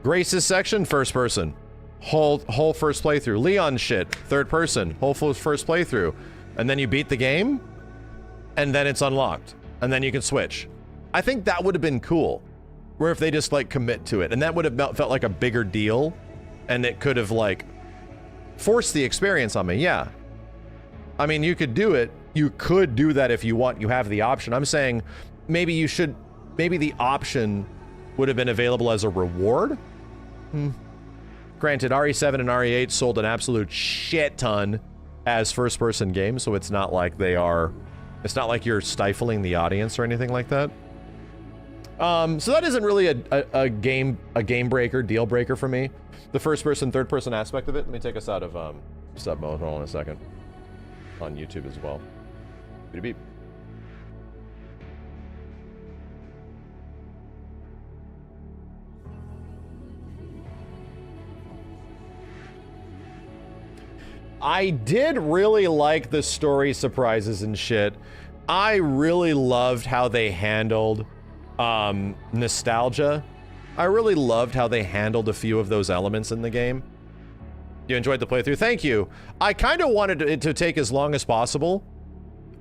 Grace's section, first person. Whole first playthrough. Leon shit, third person. Whole first playthrough. And then you beat the game, and then it's unlocked. And then you can switch. I think that would have been cool. Where if they just, like, commit to it. And that would have felt like a bigger deal. And it could have, like, force the experience on me, yeah. I mean, you could do it. You could do that if you want. You have the option. I'm saying maybe the option would have been available as a reward. Granted, RE7 and RE8 sold an absolute shit ton as first-person games, so it's not like it's not like you're stifling the audience or anything like that. So that isn't really a game breaker, deal breaker for me. The first-person, third-person aspect of it. Let me take us out of sub mode. Hold on a second. On YouTube as well. Beep beep. I did really like the story surprises and shit. I really loved how they handled nostalgia. I really loved how they handled a few of those elements in the game. You enjoyed the playthrough? Thank you. I kind of wanted it to take as long as possible.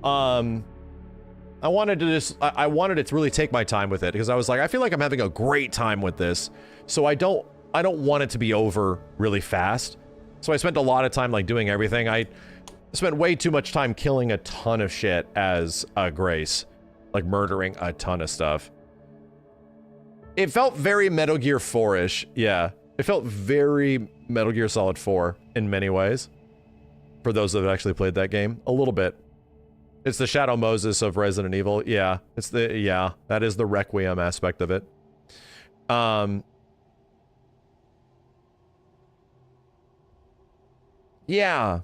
I wanted it to really take my time with it, because I was like, I feel like I'm having a great time with this. So I don't want it to be over really fast. So I spent a lot of time, like, doing everything. spent way too much time killing a ton of shit as Grace. Like, murdering a ton of stuff. It felt very Metal Gear 4-ish, yeah. It felt very Metal Gear Solid 4 in many ways. For those that have actually played that game. A little bit. It's the Shadow Moses of Resident Evil, yeah. It's the, yeah, that is the Requiem aspect of it. Yeah.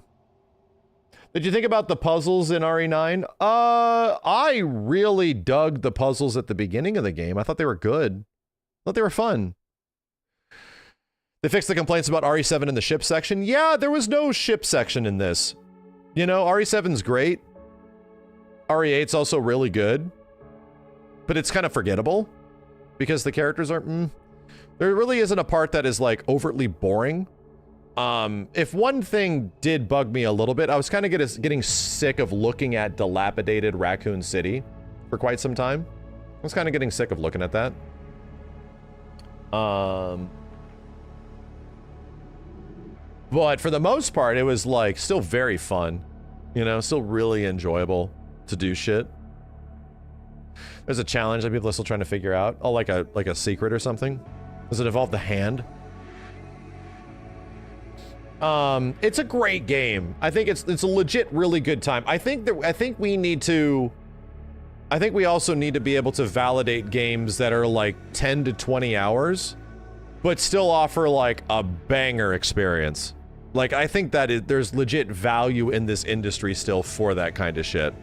Did you think about the puzzles in RE9? I really dug the puzzles at the beginning of the game. I thought they were good. I thought they were fun. They fixed the complaints about RE7 in the ship section. Yeah, there was no ship section in this. You know, RE7's great. RE8's also really good. But it's kind of forgettable. Because the characters aren't... There really isn't a part that is, like, overtly boring. If one thing did bug me a little bit, I was kind of getting sick of looking at dilapidated Raccoon City for quite some time. I was kind of getting sick of looking at that. But for the most part, it was like still very fun, you know, still really enjoyable to do shit. There's a challenge that people are still trying to figure out. Oh, like a secret or something. Does it involve the hand? It's a great game. I think it's a legit really good time. I think we also need to be able to validate games that are like 10 to 20 hours, but still offer like a banger experience. Like, I think that there's legit value in this industry still for that kind of shit.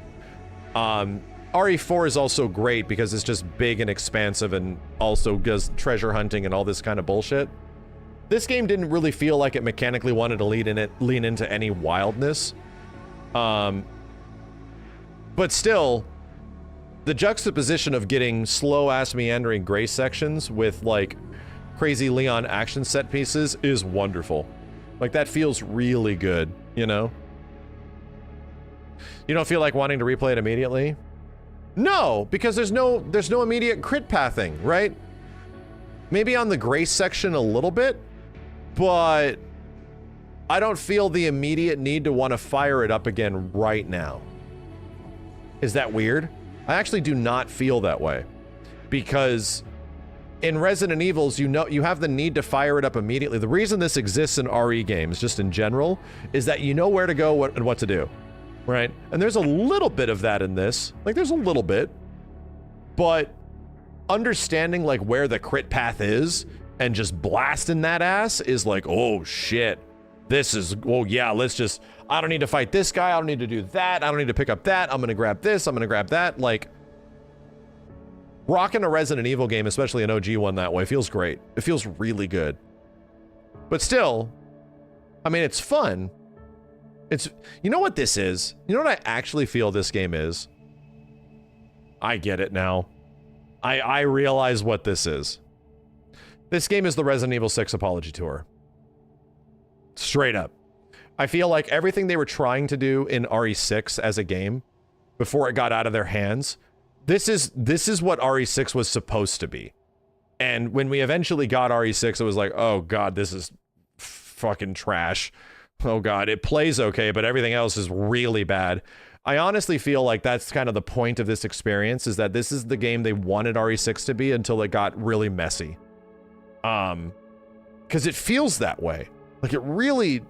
RE4 is also great because it's just big and expansive and also does treasure hunting and all this kind of bullshit. This game didn't really feel like it mechanically wanted to lean into any wildness. But still, the juxtaposition of getting slow-ass meandering Grace sections with, like, crazy Leon action set pieces is wonderful. Like, that feels really good, you know? You don't feel like wanting to replay it immediately? No, because there's no immediate crit pathing, right? Maybe on the Grace section a little bit, but I don't feel the immediate need to want to fire it up again right now. Is that weird? I actually do not feel that way, because in Resident Evils, you know, you have the need to fire it up immediately. The reason this exists in RE games, just in general, is that you know where to go and what to do, right? And there's a little bit of that in this. Like, there's a little bit, but understanding like where the crit path is and just blasting that ass is like, oh shit, this is, oh yeah, let's just, I don't need to fight this guy, I don't need to do that, I don't need to pick up that, I'm gonna grab this, I'm gonna grab that. Like, rocking a Resident Evil game, especially an OG one that way, feels great. It feels really good. But still, I mean, it's fun. It's, you know what this is? You know what I actually feel this game is? I get it now. I realize what this is. This game is the Resident Evil 6 Apology Tour. Straight up. I feel like everything they were trying to do in RE6 as a game, before it got out of their hands, this is what RE6 was supposed to be. And when we eventually got RE6, it was like, oh god, this is fucking trash. Oh god, it plays okay, but everything else is really bad. I honestly feel like that's kind of the point of this experience, is that this is the game they wanted RE6 to be until it got really messy. Because it feels that way. Like, it really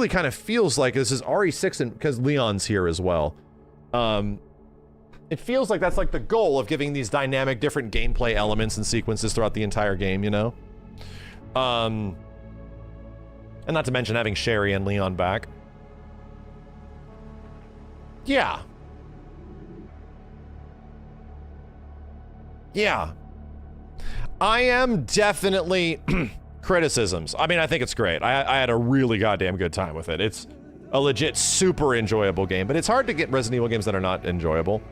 kind of feels like this is RE6, and because Leon's here as well. It feels like that's like the goal of giving these dynamic different gameplay elements and sequences throughout the entire game, you know? And not to mention having Sherry and Leon back. Yeah. Yeah. I am definitely criticisms. I mean, I think it's great. I had a really goddamn good time with it. It's a legit super enjoyable game, but it's hard to get Resident Evil games that are not enjoyable.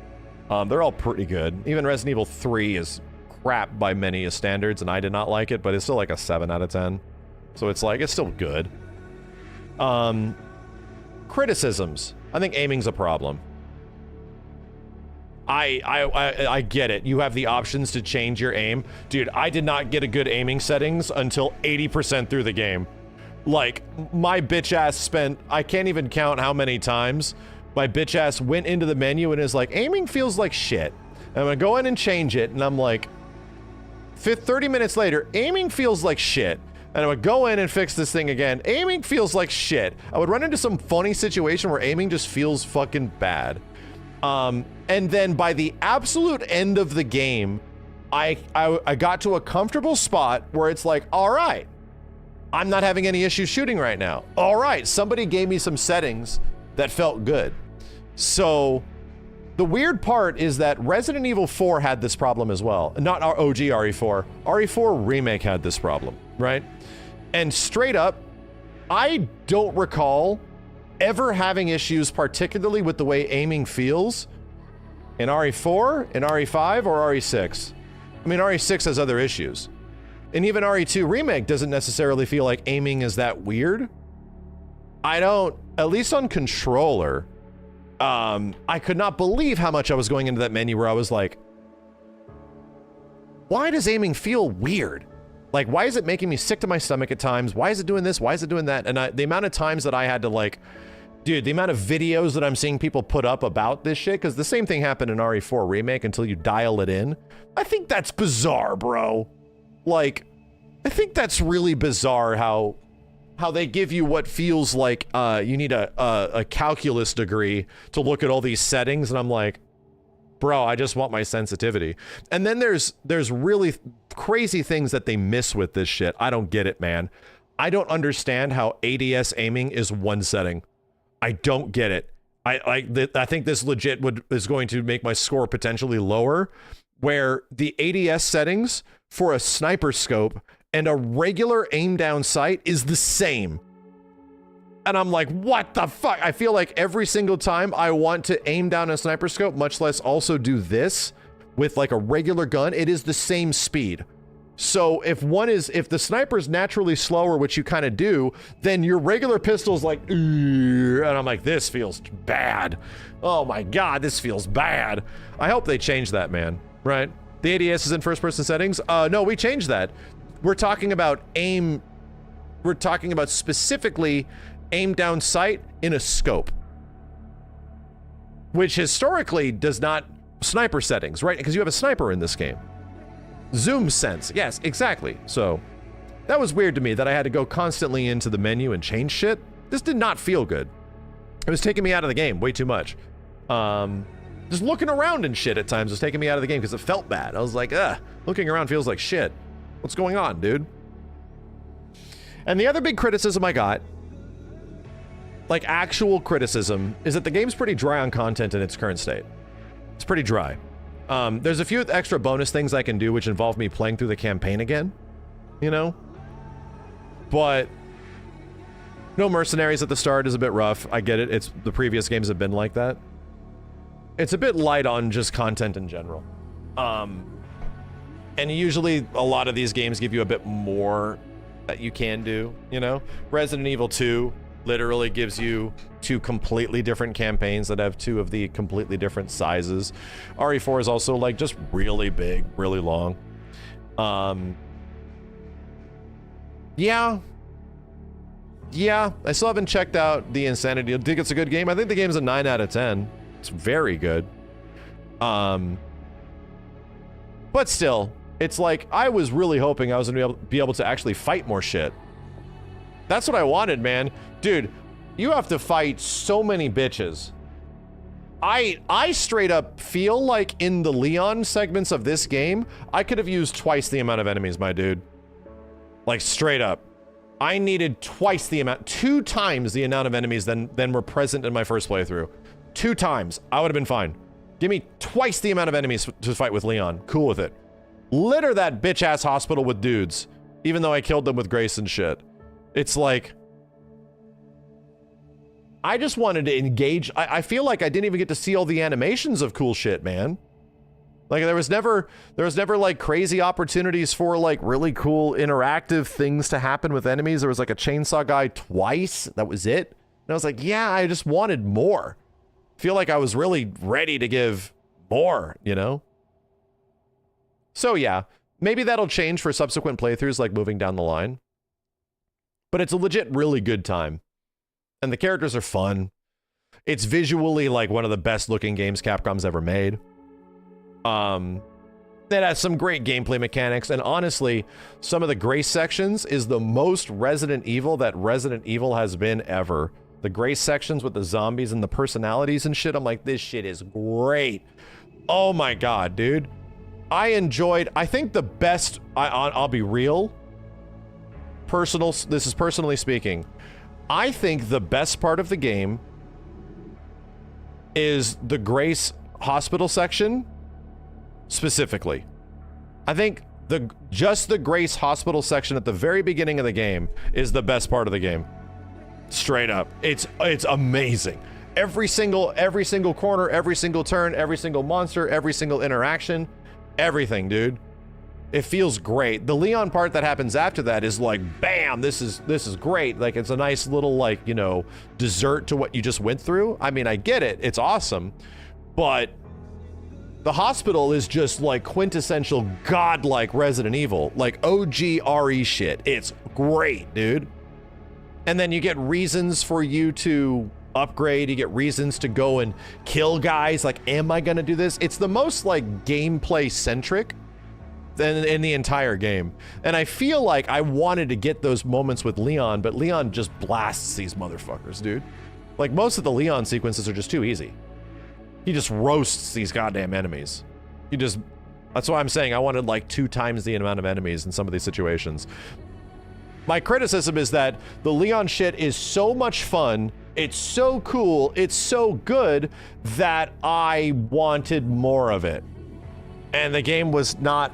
They're all pretty good. Even Resident Evil 3 is crap by many standards, and I did not like it, but it's still like a 7 out of 10. So it's like, it's still good. Criticisms. I think aiming's a problem. I get it. You have the options to change your aim. Dude, I did not get a good aiming settings until 80% through the game. Like, my bitch ass spent, I can't even count how many times my bitch ass went into the menu and is like, aiming feels like shit. And I'm gonna go in and change it, and I'm like, 30 minutes later, aiming feels like shit. And I would go in and fix this thing again. Aiming feels like shit. I would run into some funny situation where aiming just feels fucking bad. And then by the absolute end of the game, I got to a comfortable spot where it's like, all right, I'm not having any issues shooting right now. All right, somebody gave me some settings that felt good. So the weird part is that Resident Evil 4 had this problem as well. Not our OG RE4. RE4 Remake had this problem, right? And straight up, I don't recall ever having issues, particularly with the way aiming feels in RE4, in RE5, or RE6. I mean, RE6 has other issues. And even RE2 Remake doesn't necessarily feel like aiming is that weird. I don't, at least on controller, I could not believe how much I was going into that menu where I was like, why does aiming feel weird? Like, why is it making me sick to my stomach at times? Why is it doing this? Why is it doing that? And the amount of times that I had to like, dude, the amount of videos that I'm seeing people put up about this shit, because the same thing happened in RE4 Remake until you dial it in. I think that's bizarre, bro. Like, I think that's really bizarre how they give you what feels like you need a calculus degree to look at all these settings, and I'm like, bro, I just want my sensitivity. And then there's really crazy things that they miss with this shit. I don't get it, man. I don't understand how ADS aiming is one setting. I don't get it. I think this legit is going to make my score potentially lower, where the ADS settings for a sniper scope and a regular aim down sight is the same. And I'm like, what the fuck? I feel like every single time I want to aim down a sniper scope, much less also do this with like a regular gun, it is the same speed. So if the sniper's naturally slower, which you kind of do, then your regular pistol's like, and I'm like, this feels bad. Oh my God, this feels bad. I hope they change that, man, right? The ADS is in first person settings. No, we changed that. We're talking about aim. We're talking about specifically aim down sight in a scope, which historically does not sniper settings, right? Because you have a sniper in this game. Zoom sense. Yes, exactly. So that was weird to me that I had to go constantly into the menu and change shit. This did not feel good. It was taking me out of the game way too much. Just looking around and shit at times was taking me out of the game because it felt bad. I was like, ugh, looking around feels like shit. What's going on, dude? And the other big criticism I got, like actual criticism, is that the game's pretty dry on content in its current state. It's pretty dry. There's a few extra bonus things I can do which involve me playing through the campaign again, you know? But no mercenaries at the start is a bit rough. I get it. The previous games have been like that. It's a bit light on just content in general. And usually a lot of these games give you a bit more that you can do, you know? Resident Evil 2 literally gives you 2 completely different campaigns that have 2 of the completely different sizes. RE4 is also like just really big, really long. Yeah, I still haven't checked out the Insanity. I think it's a good game. I think the game's a 9 out of 10. It's very good. But still, it's like, I was really hoping I was gonna be able to actually fight more shit. That's what I wanted, man. Dude, you have to fight so many bitches. I straight up feel like in the Leon segments of this game, I could have used twice the amount of enemies, my dude. Like, straight up. I needed twice the amount, 2 times the amount of enemies than were present in my first playthrough. 2 times. I would have been fine. Give me twice the amount of enemies to fight with Leon. Cool with it. Litter that bitch-ass hospital with dudes, even though I killed them with grace and shit. It's like, I just wanted to engage. I feel like I didn't even get to see all the animations of cool shit, man. Like, there was never like crazy opportunities for like really cool interactive things to happen with enemies. There was like a chainsaw guy twice. That was it. And I was like, yeah, I just wanted more. Feel like I was really ready to give more, you know? So yeah, maybe that'll change for subsequent playthroughs, like moving down the line. but it's a legit really good time. And the characters are fun. It's visually like one of the best looking games Capcom's ever made. It has some great gameplay mechanics, and honestly, some of the Grace sections is the most Resident Evil that Resident Evil has been ever. The Grace sections with the zombies and the personalities and shit, I'm like, this shit is great. Oh my god, dude. I think the best, I'll be real, this is personally speaking, I think the best part of the game is the Grace hospital section. Specifically, I think just the Grace hospital section at the very beginning of the game is the best part of the game. Straight up, it's amazing. Every single corner, every single turn, every single monster, every single interaction, everything, dude. It feels great. The Leon part that happens after that is like, bam, this is great. Like, it's a nice little, like, you know, dessert to what you just went through. I mean, I get it. It's awesome, but the hospital is just like quintessential godlike Resident Evil, like OG RE shit. It's great, dude. And then you get reasons for you to upgrade. You get reasons to go and kill guys. Like, am I gonna do this? It's the most like gameplay centric in the entire game. And I feel like I wanted to get those moments with Leon, but Leon just blasts these motherfuckers, dude. Like, most of the Leon sequences are just too easy. He just roasts these goddamn enemies. That's why I'm saying I wanted like 2 times the amount of enemies in some of these situations. My criticism is that the Leon shit is so much fun, it's so cool, it's so good, that I wanted more of it. And the game was not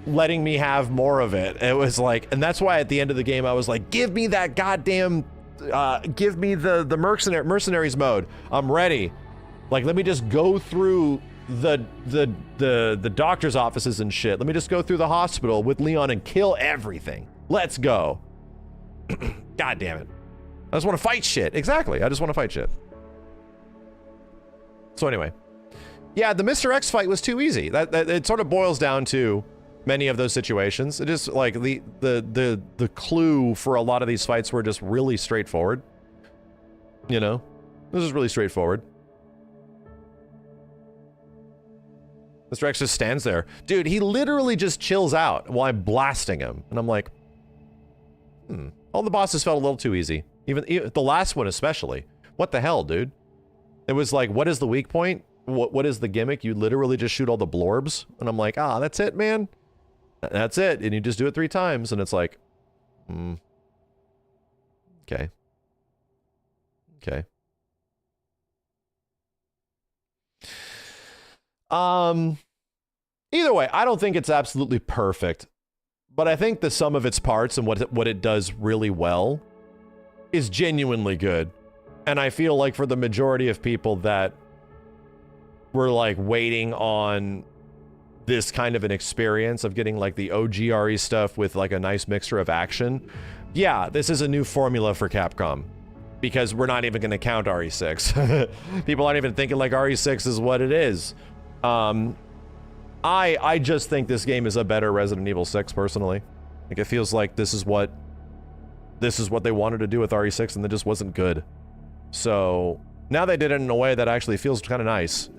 letting me have more of it. It was like, and that's why at the end of the game I was like, give me that goddamn, give me the mercenaries mode. I'm ready. Like, let me just go through the doctor's offices and shit. Let me just go through the hospital with Leon and kill everything. Let's go. God damn it. I just want to fight shit. Exactly. I just want to fight shit. So anyway. Yeah, the Mr. X fight was too easy. That it sort of boils down to many of those situations. It is like the clue for a lot of these fights were just really straightforward. You know? This is really straightforward. Mr. X just stands there. Dude, he literally just chills out while I'm blasting him. And I'm like, all the bosses felt a little too easy. Even the last one especially. What the hell, dude? It was like, what is the weak point? What is the gimmick? You literally just shoot all the blorbs. And I'm like, that's it, man. That's it. And you just do it 3 times. And it's like, okay. Okay. Either way, I don't think it's absolutely perfect, but I think the sum of its parts and what it does really well is genuinely good. And I feel like for the majority of people that were like waiting on this kind of an experience of getting like the OG RE stuff with like a nice mixture of action, yeah, this is a new formula for Capcom. Because we're not even going to count RE6. People aren't even thinking like RE6 is what it is. I just think this game is a better Resident Evil 6 personally. Like, it feels like this is what they wanted to do with RE6 and it just wasn't good. So now they did it in a way that actually feels kind of nice.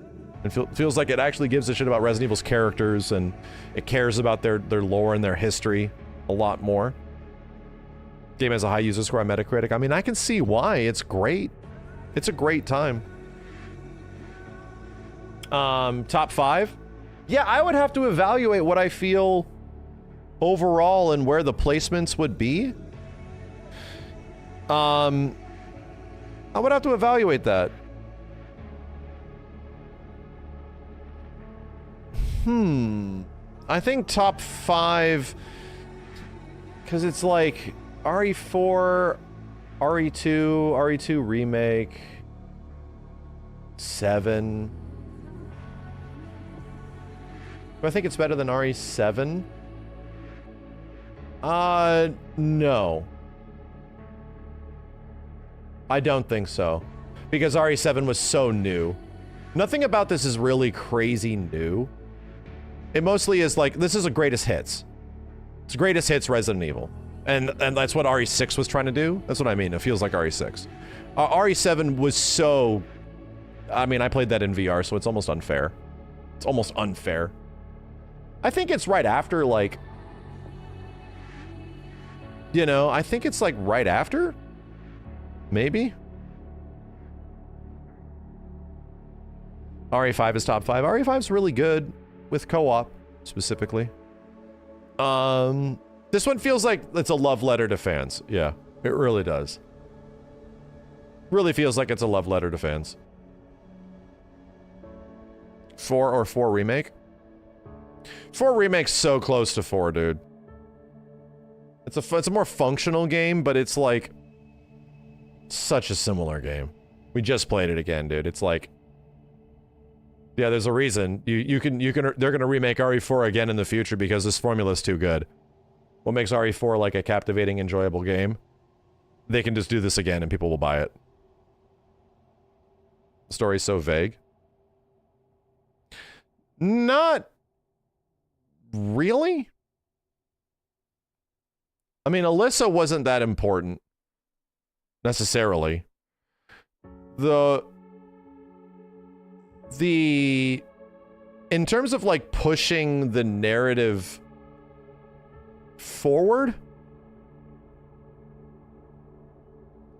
And feels like it actually gives a shit about Resident Evil's characters and it cares about their lore and their history a lot more. Game has a high user score on Metacritic. I mean, I can see why. It's great. It's a great time. Top 5? Yeah, I would have to evaluate what I feel overall and where the placements would be. I would have to evaluate that. I think top 5, because it's like RE4, RE2, RE2 Remake, 7. Do I think it's better than RE7? No. I don't think so. Because RE7 was so new. Nothing about this is really crazy new. It mostly is like, this is a greatest hits. It's greatest hits Resident Evil. And that's what RE6 was trying to do. That's what I mean. It feels like RE6. RE7 was so... I mean, I played that in VR, so it's almost unfair. It's almost unfair. I think it's right after, like... You know, I think it's like right after? Maybe? RE5 is top 5. RE5 is really good with co-op, specifically. This one feels like it's a love letter to fans. Yeah, it really does. Really feels like it's a love letter to fans. 4 or 4 remake? 4 remake's so close to 4, dude. It's a more functional game, but it's like such a similar game. We just played it again, dude. It's like, yeah, there's a reason they're gonna remake RE4 again in the future because this formula's too good. What makes RE4 like a captivating, enjoyable game? They can just do this again and people will buy it. The story's so vague. Not really. I mean, Alyssa wasn't that important necessarily. In terms of like pushing the narrative forward,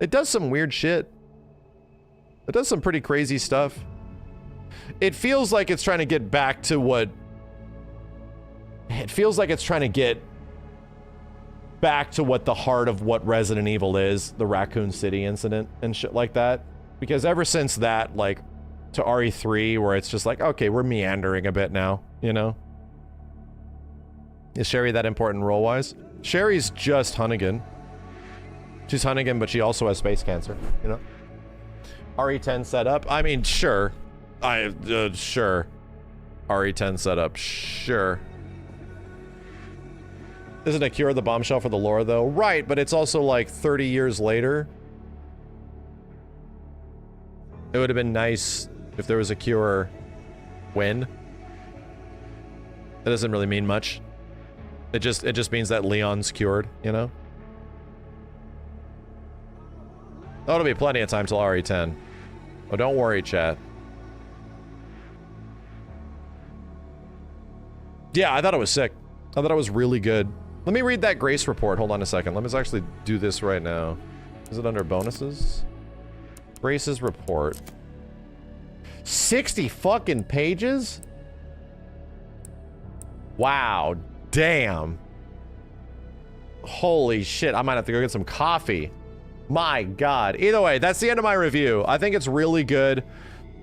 it does some weird shit. It does some pretty crazy stuff. It feels like it's trying to get back to what... It feels like it's trying to get back to what the heart of what Resident Evil is, the Raccoon City incident and shit like that. Because ever since that, like, to RE3, where it's just like, okay, we're meandering a bit now, you know? Is Sherry that important role-wise? Sherry's just Hunnigan. She's Hunnigan, but she also has space cancer, you know? RE10 setup? I mean, sure. Sure. RE10 setup, sure. Isn't a cure the bombshell for the lore, though? Right, but it's also like 30 years later. It would have been nice if there was a cure when. That doesn't really mean much. It just means that Leon's cured, you know? Oh, it'll be plenty of time till RE10. Oh, don't worry, chat. Yeah, I thought it was sick. I thought it was really good. Let me read that Grace report. Hold on a second. Let me actually do this right now. Is it under bonuses? Grace's report. 60 fucking pages? Wow. Damn. Holy shit. I might have to go get some coffee. My God. Either way, that's the end of my review. I think it's really good.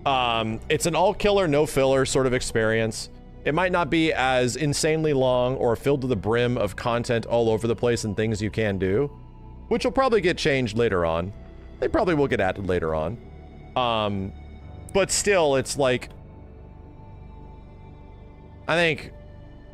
It's an all-killer, no-filler sort of experience. It might not be as insanely long or filled to the brim of content all over the place and things you can do, which will probably get changed later on. They probably will get added later on. But still, it's like, I think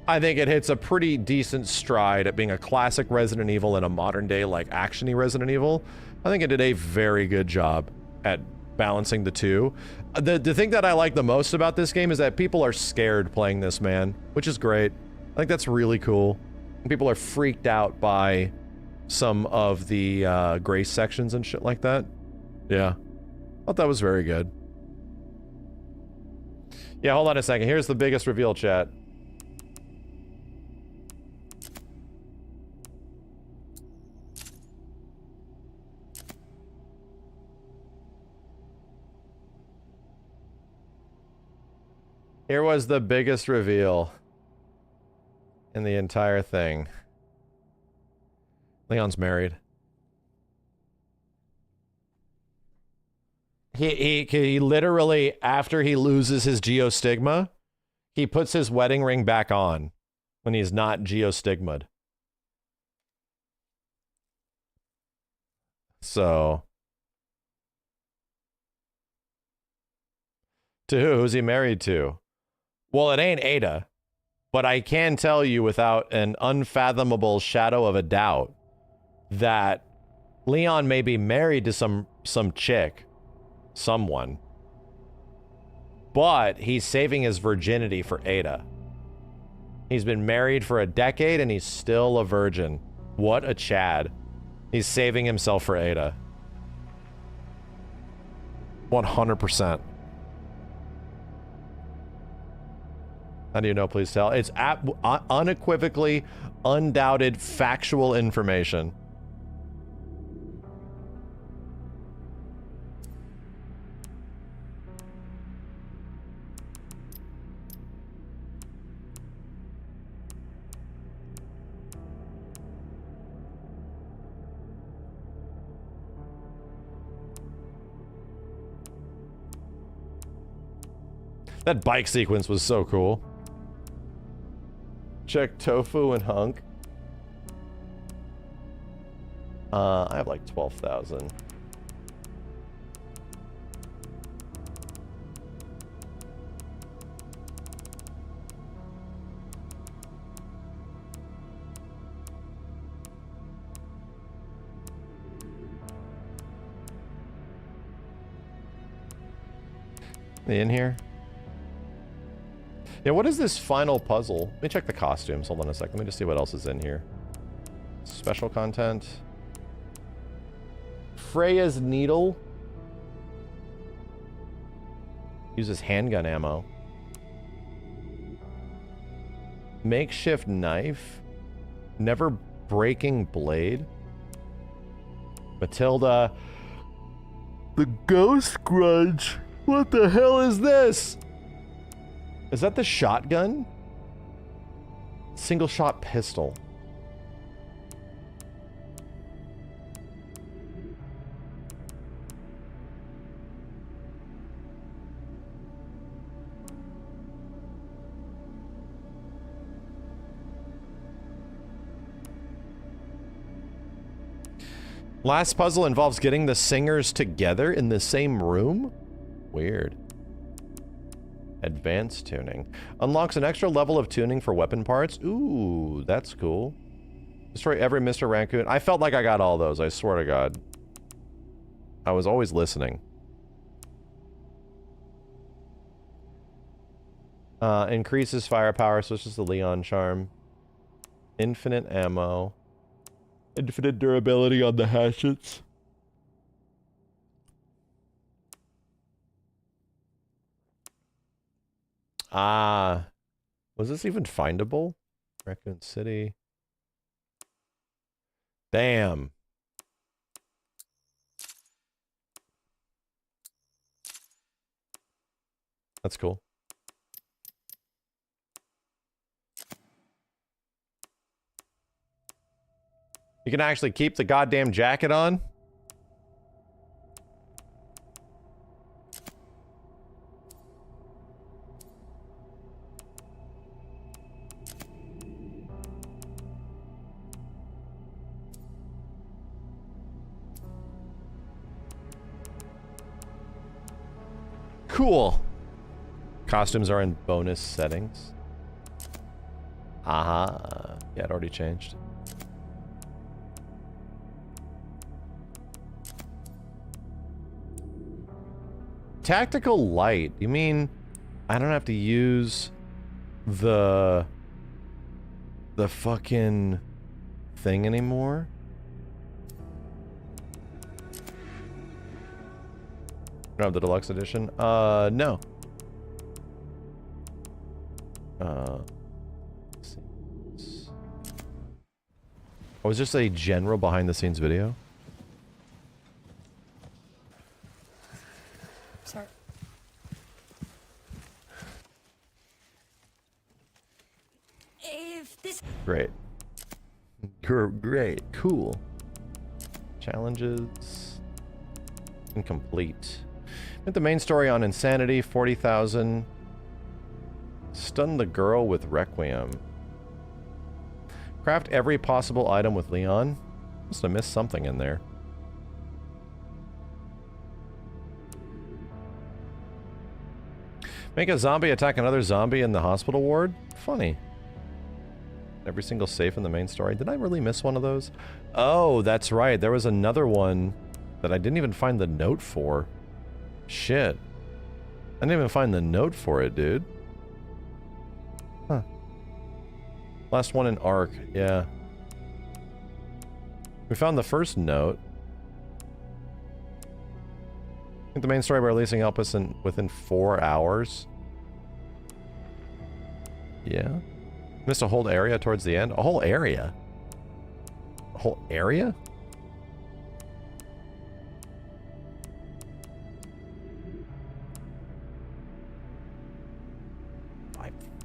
it hits a pretty decent stride at being a classic Resident Evil and a modern day, like, action-y Resident Evil. I think it did a very good job at balancing the two. The thing that I like the most about this game is that people are scared playing this, man, which is great. I think that's really cool. People are freaked out by some of the Grace sections and shit like that. Yeah. I thought that was very good. Yeah, hold on a second. Here's the biggest reveal, chat. Here was the biggest reveal in the entire thing. Leon's married. He literally, after he loses his geostigma, he puts his wedding ring back on when he's not geostigma'd. So. To who? Who's he married to? Well, it ain't Ada, but I can tell you without an unfathomable shadow of a doubt that Leon may be married to some chick, someone, but he's saving his virginity for Ada. He's been married for a decade and he's still a virgin. What a Chad. He's saving himself for Ada. 100%. How do you know? Please tell. It's unequivocally, undoubted, factual information. That bike sequence was so cool. Check Tofu and Hunk. I have like 12,000. They in here? Yeah, what is this final puzzle? Let me check the costumes. Hold on a sec. Let me just see what else is in here. Special content. Freya's needle. Uses handgun ammo. Makeshift knife. Never breaking blade. Matilda. The ghost grudge. What the hell is this? Is that the shotgun? Single shot pistol. Last puzzle involves getting the singers together in the same room? Weird. Advanced tuning. Unlocks an extra level of tuning for weapon parts. Ooh, that's cool. Destroy every Mr. Raccoon. I felt like I got all those, I swear to God. I was always listening. Increases firepower, switches to Leon charm. Infinite ammo. Infinite durability on the hatchets. Was this even findable? Raccoon City. Damn. That's cool. You can actually keep the goddamn jacket on? Cool. Costumes are in bonus settings. Yeah, it already changed. Tactical light. You mean I don't have to use the fucking thing anymore? You don't have the deluxe edition? No. Was this a general behind the scenes video? Sorry. If this... Great. Great. Cool. Challenges. Incomplete. With the main story on insanity, 40,000. Stun the girl with Requiem. Craft every possible item with Leon. Must have missed something in there. Make a zombie attack another zombie in the hospital ward? Funny. Every single safe in the main story. Did I really miss one of those? Oh, that's right. There was another one that I didn't even find the note for. Shit. I didn't even find the note for it, dude. Huh. Last one in Ark, yeah. We found the first note. I think the main story by releasing help us within 4 hours. Yeah. Missed a whole area towards the end. A whole area? A whole area?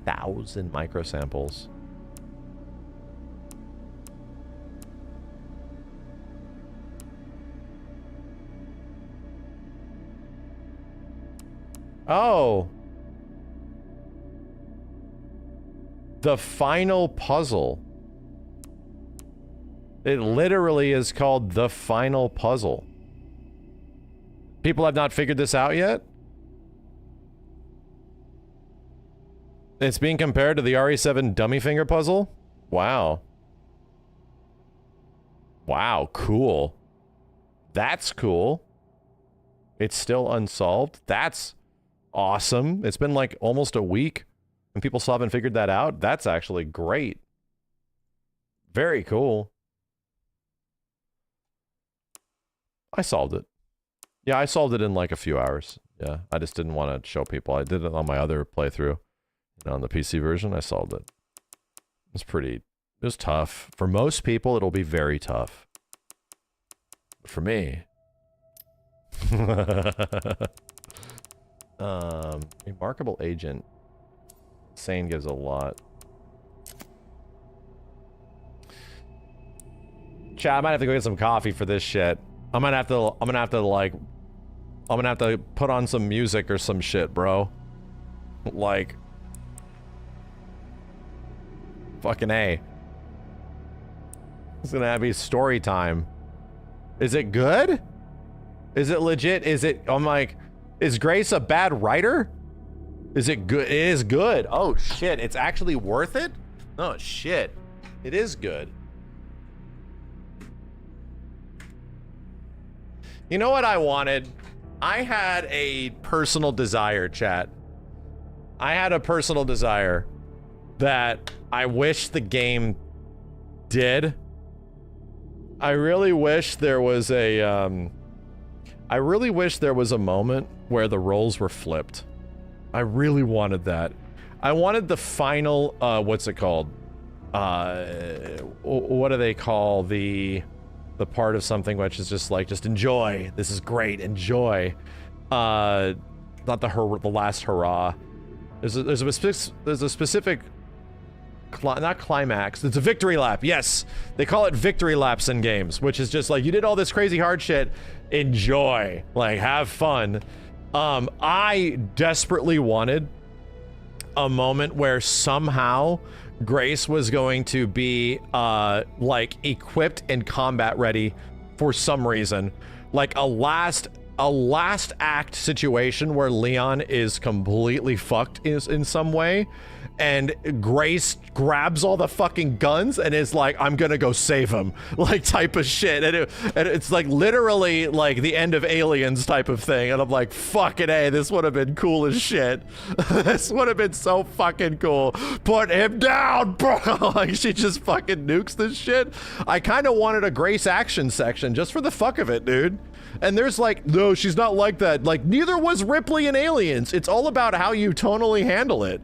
Thousand microsamples. Oh. The final puzzle. It literally is called The Final Puzzle. People have not figured this out yet? It's being compared to the RE7 dummy finger puzzle? Wow. Wow, cool. That's cool. It's still unsolved. That's awesome. It's been like almost a week and people still haven't figured that out. That's actually great. Very cool. I solved it. Yeah, I solved it in like a few hours. Yeah, I just didn't want to show people. I did it on my other playthrough. On the PC version, I solved it. It was tough. For most people, it'll be very tough. For me. Remarkable agent. Sane gives a lot. Chat, I might have to go get some coffee for this shit. I'm gonna have to put on some music or some shit, bro. Like, fucking A. It's gonna be story time. Is it good? Is it legit? I'm like, is Grace a bad writer? Is it good? It is good. Oh shit, it's actually worth it? Oh shit. It is good. You know what I wanted? I had a personal desire, chat. I had a personal desire that I wish the game did. I really wish there was a, I really wish there was a moment where the roles were flipped. I really wanted that. I wanted the final, what's it called? What do they call the part of something which is just like, just enjoy. This is great, enjoy. Not the last hurrah. There's a specific, not climax, it's a victory lap, yes! They call it victory laps in games, which is just like, you did all this crazy hard shit, enjoy, like, have fun. I desperately wanted a moment where somehow Grace was going to be, like, equipped and combat ready for some reason. Like a last act situation where Leon is completely fucked in some way, and Grace grabs all the fucking guns and is like, I'm gonna go save him, like, type of shit. And it's like literally like the end of Aliens type of thing. And I'm like, fucking A, this would have been cool as shit. This would have been so fucking cool. Put him down, bro. Like, she just fucking nukes this shit. I kind of wanted a Grace action section just for the fuck of it, dude. And there's like, no, she's not like that. Like, neither was Ripley in Aliens. It's all about how you tonally handle it.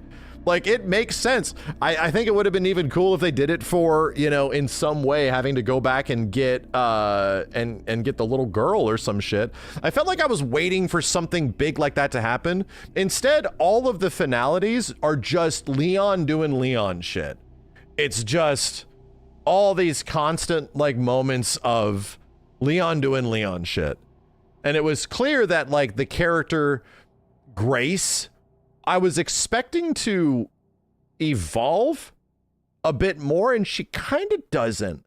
Like, it makes sense. I think it would have been even cool if they did it for, you know, in some way having to go back and get, and get the little girl or some shit. I felt like I was waiting for something big like that to happen. Instead, all of the finalities are just Leon doing Leon shit. It's just all these constant, like, moments of Leon doing Leon shit. And it was clear that, like, the character Grace, I was expecting to evolve a bit more, and she kind of doesn't,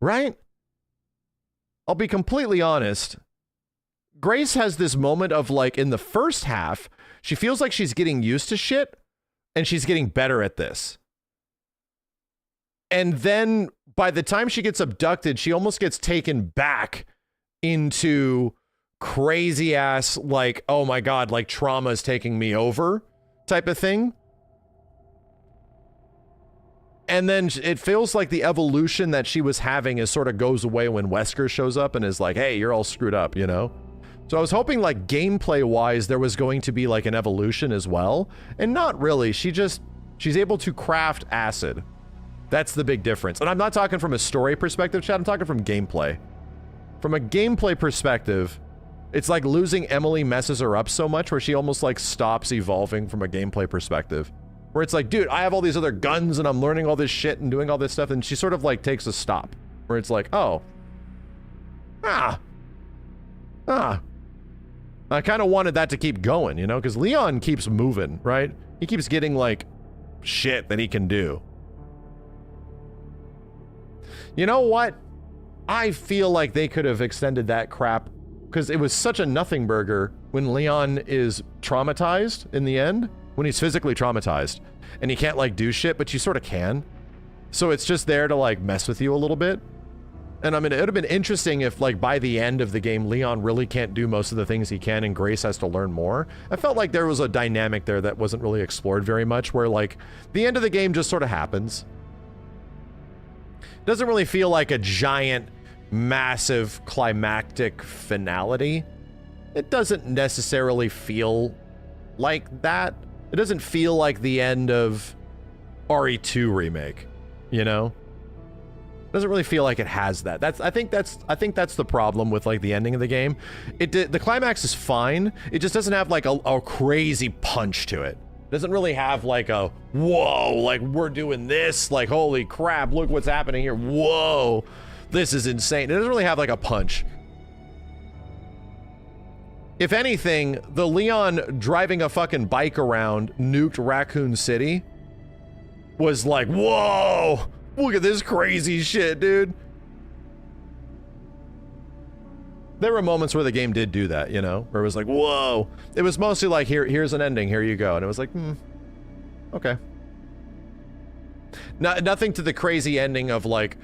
right? I'll be completely honest. Grace has this moment of, like, in the first half, she feels like she's getting used to shit, and she's getting better at this. And then by the time she gets abducted, she almost gets taken back into crazy ass, like, oh my god, like, trauma is taking me over type of thing. And then it feels like the evolution that she was having is sort of goes away when Wesker shows up and is like, hey, you're all screwed up, you know? So I was hoping like gameplay-wise there was going to be like an evolution as well. And not really. She's able to craft acid. That's the big difference. And I'm not talking from a story perspective, Chad. I'm talking from gameplay. From a gameplay perspective, it's like losing Emily messes her up so much where she almost like stops evolving from a gameplay perspective. Where it's like, dude, I have all these other guns and I'm learning all this shit and doing all this stuff, and she sort of like takes a stop. Where it's like, oh. I kind of wanted that to keep going, you know? Because Leon keeps moving, right? He keeps getting like shit that he can do. You know what? I feel like they could have extended that crap because it was such a nothing burger when Leon is traumatized in the end, when he's physically traumatized and he can't like do shit, but you sort of can. So it's just there to like mess with you a little bit. And I mean, it would have been interesting if like by the end of the game, Leon really can't do most of the things he can and Grace has to learn more. I felt like there was a dynamic there that wasn't really explored very much, where like the end of the game just sort of happens. It doesn't really feel like a giant, massive climactic finality. It doesn't necessarily feel like that. It doesn't feel like the end of RE2 remake, you know? It doesn't really feel like it has that. I think that's the problem with like the ending of the game. The climax is fine. It just doesn't have like a crazy punch to it. It doesn't really have like a whoa, like we're doing this, like holy crap, look what's happening here. Whoa, this is insane. It doesn't really have like a punch. If anything, the Leon driving a fucking bike around nuked Raccoon City was like, whoa, look at this crazy shit, dude. There were moments where the game did do that, you know, where it was like, whoa. It was mostly like, here's an ending, here you go. And it was like, okay. Nothing to the crazy ending of like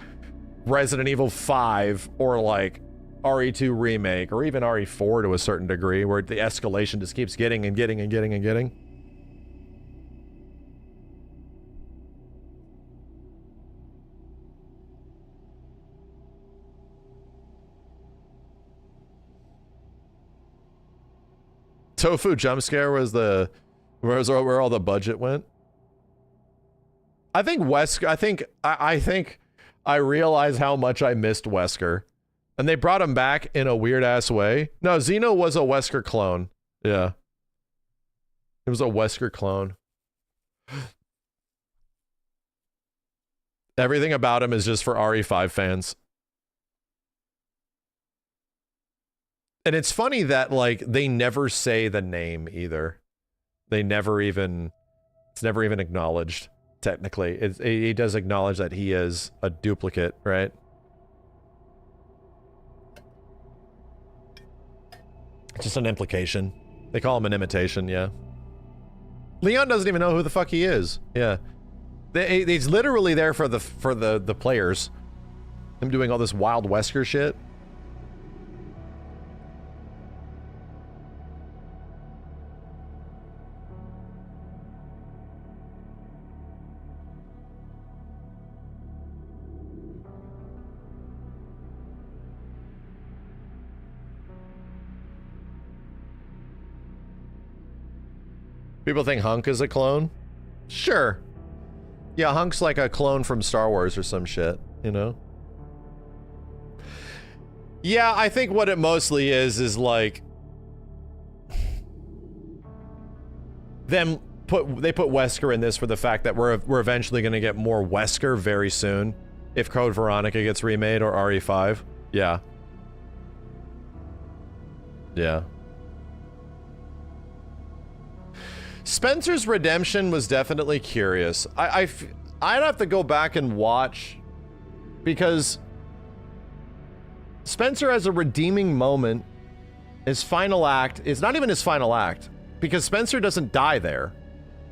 Resident Evil 5 or like RE2 remake or even RE4 to a certain degree, where the escalation just keeps getting and getting and getting and getting. Tofu jump scare was where all the budget went. I think Wesker, I think I realize how much I missed Wesker. And they brought him back in a weird ass way. No, Xeno was a Wesker clone. Yeah. It was a Wesker clone. Everything about him is just for RE5 fans. And it's funny that like they never say the name either. They never even, it's never even acknowledged technically. He does acknowledge that he is a duplicate, right? Just an implication. They call him an imitation, yeah. Leon doesn't even know who the fuck he is. Yeah. He's literally there for the players. Him doing all this wild Wesker shit. People think Hunk is a clone? Sure. Yeah, Hunk's like a clone from Star Wars or some shit, you know? Yeah, I think what it mostly is like... they put Wesker in this for the fact that we're eventually going to get more Wesker very soon. If Code Veronica gets remade or RE5. Yeah. Yeah. Spencer's redemption was definitely curious. I'd have to go back and watch, because Spencer has a redeeming moment. His final act is not even his final act, because Spencer doesn't die there.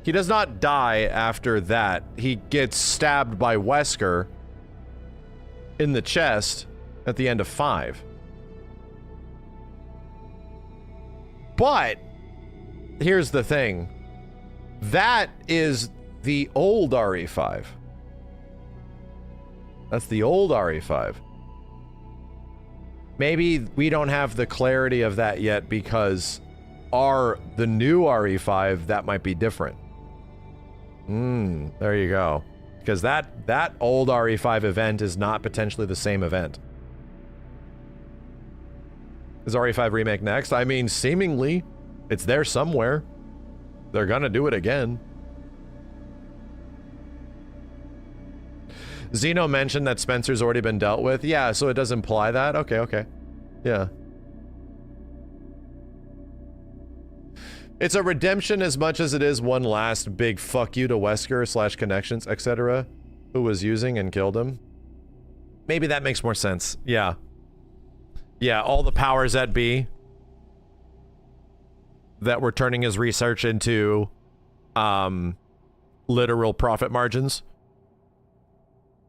He does not die after that. He gets stabbed by Wesker in the chest at the end of 5. But here's the thing. That is the old RE5. That's the old RE5. Maybe we don't have the clarity of that yet because the new RE5, that might be different. There you go. Because that old RE5 event is not potentially the same event. Is RE5 remake next? I mean, seemingly, it's there somewhere. They're gonna do it again. Zeno mentioned that Spencer's already been dealt with. Yeah, so it does imply that? Okay. Yeah. It's a redemption as much as it is one last big fuck you to Wesker / connections, etc. who was using and killed him. Maybe that makes more sense. Yeah. Yeah, all the powers that be that were turning his research into literal profit margins.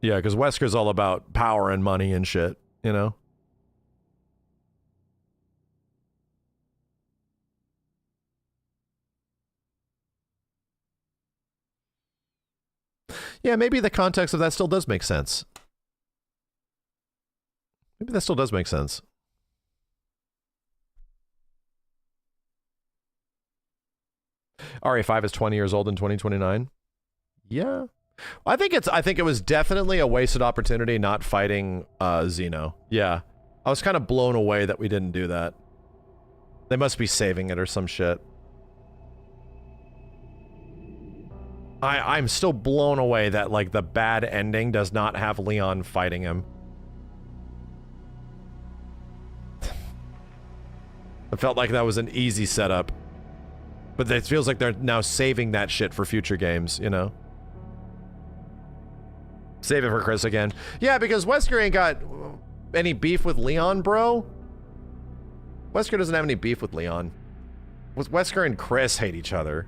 Yeah, because Wesker's all about power and money and shit, you know? Yeah, maybe the context of that still does make sense. Maybe that still does make sense. RE5 is 20 years old in 2029. Yeah. I think it was definitely a wasted opportunity not fighting Zeno. Yeah. I was kind of blown away that we didn't do that. They must be saving it or some shit. I'm still blown away that, like, the bad ending does not have Leon fighting him. It felt like that was an easy setup. But it feels like they're now saving that shit for future games, you know? Save it for Chris again. Yeah, because Wesker ain't got any beef with Leon, bro. Wesker doesn't have any beef with Leon. Wesker and Chris hate each other.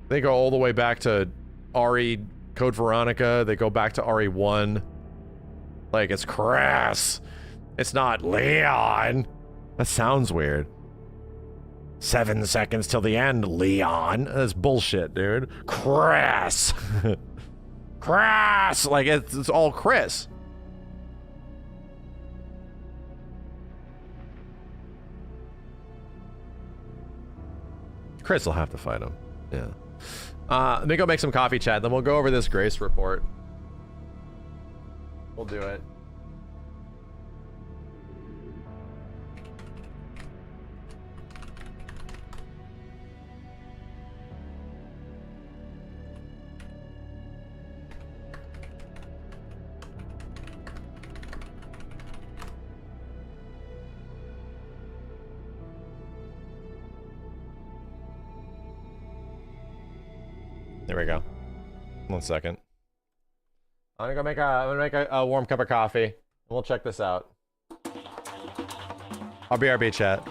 They go all the way back to RE Code Veronica. They go back to RE1. Like, it's Chris. It's not Leon. That sounds weird. 7 seconds till the end, Leon. That's bullshit, dude. Chris. Chris. Like, it's all Chris. Chris will have to fight him. Yeah. Let me go make some coffee, chat. Then we'll go over this Grace report. We'll do it. There we go. 1 second. I'm gonna make a warm cup of coffee, and we'll check this out. BRB chat.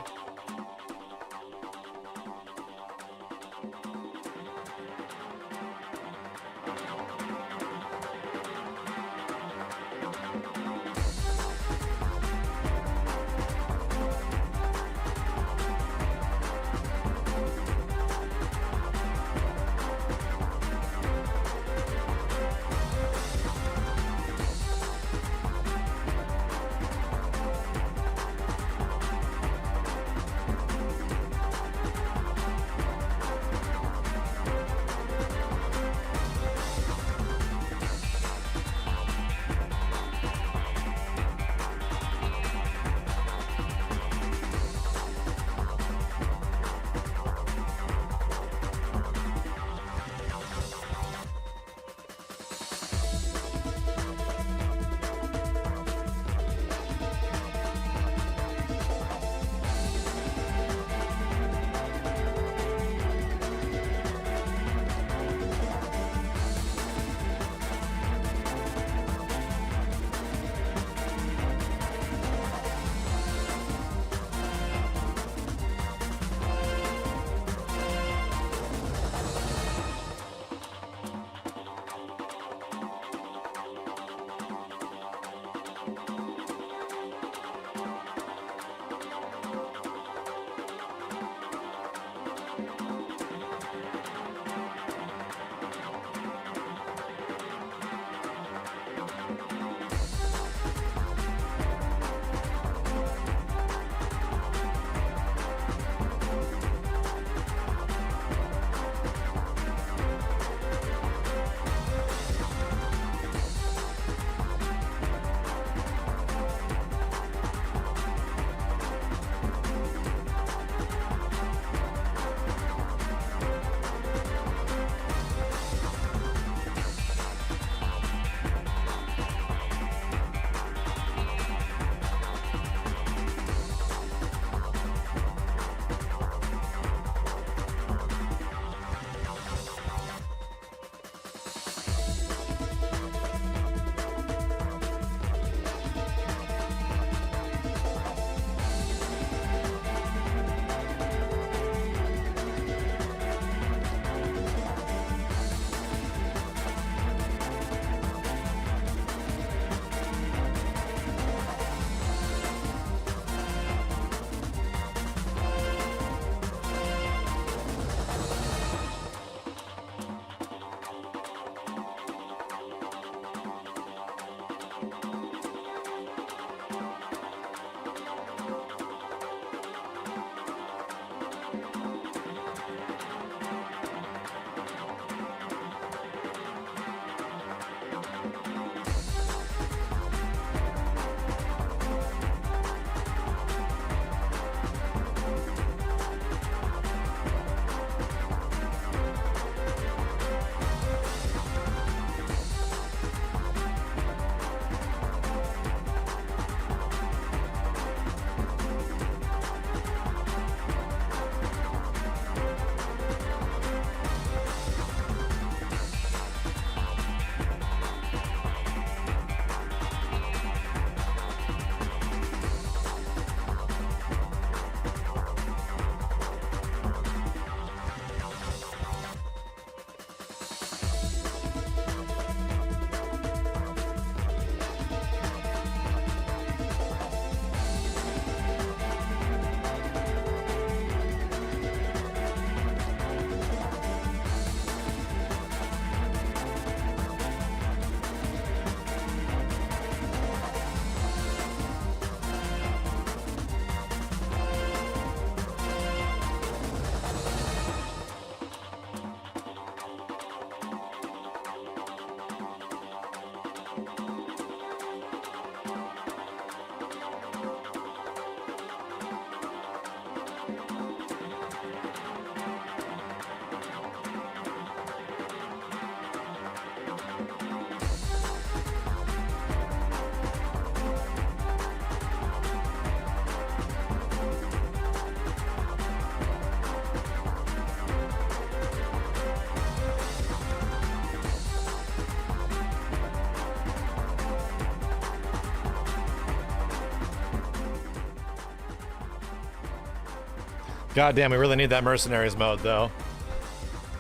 God damn, we really need that mercenaries mode, though.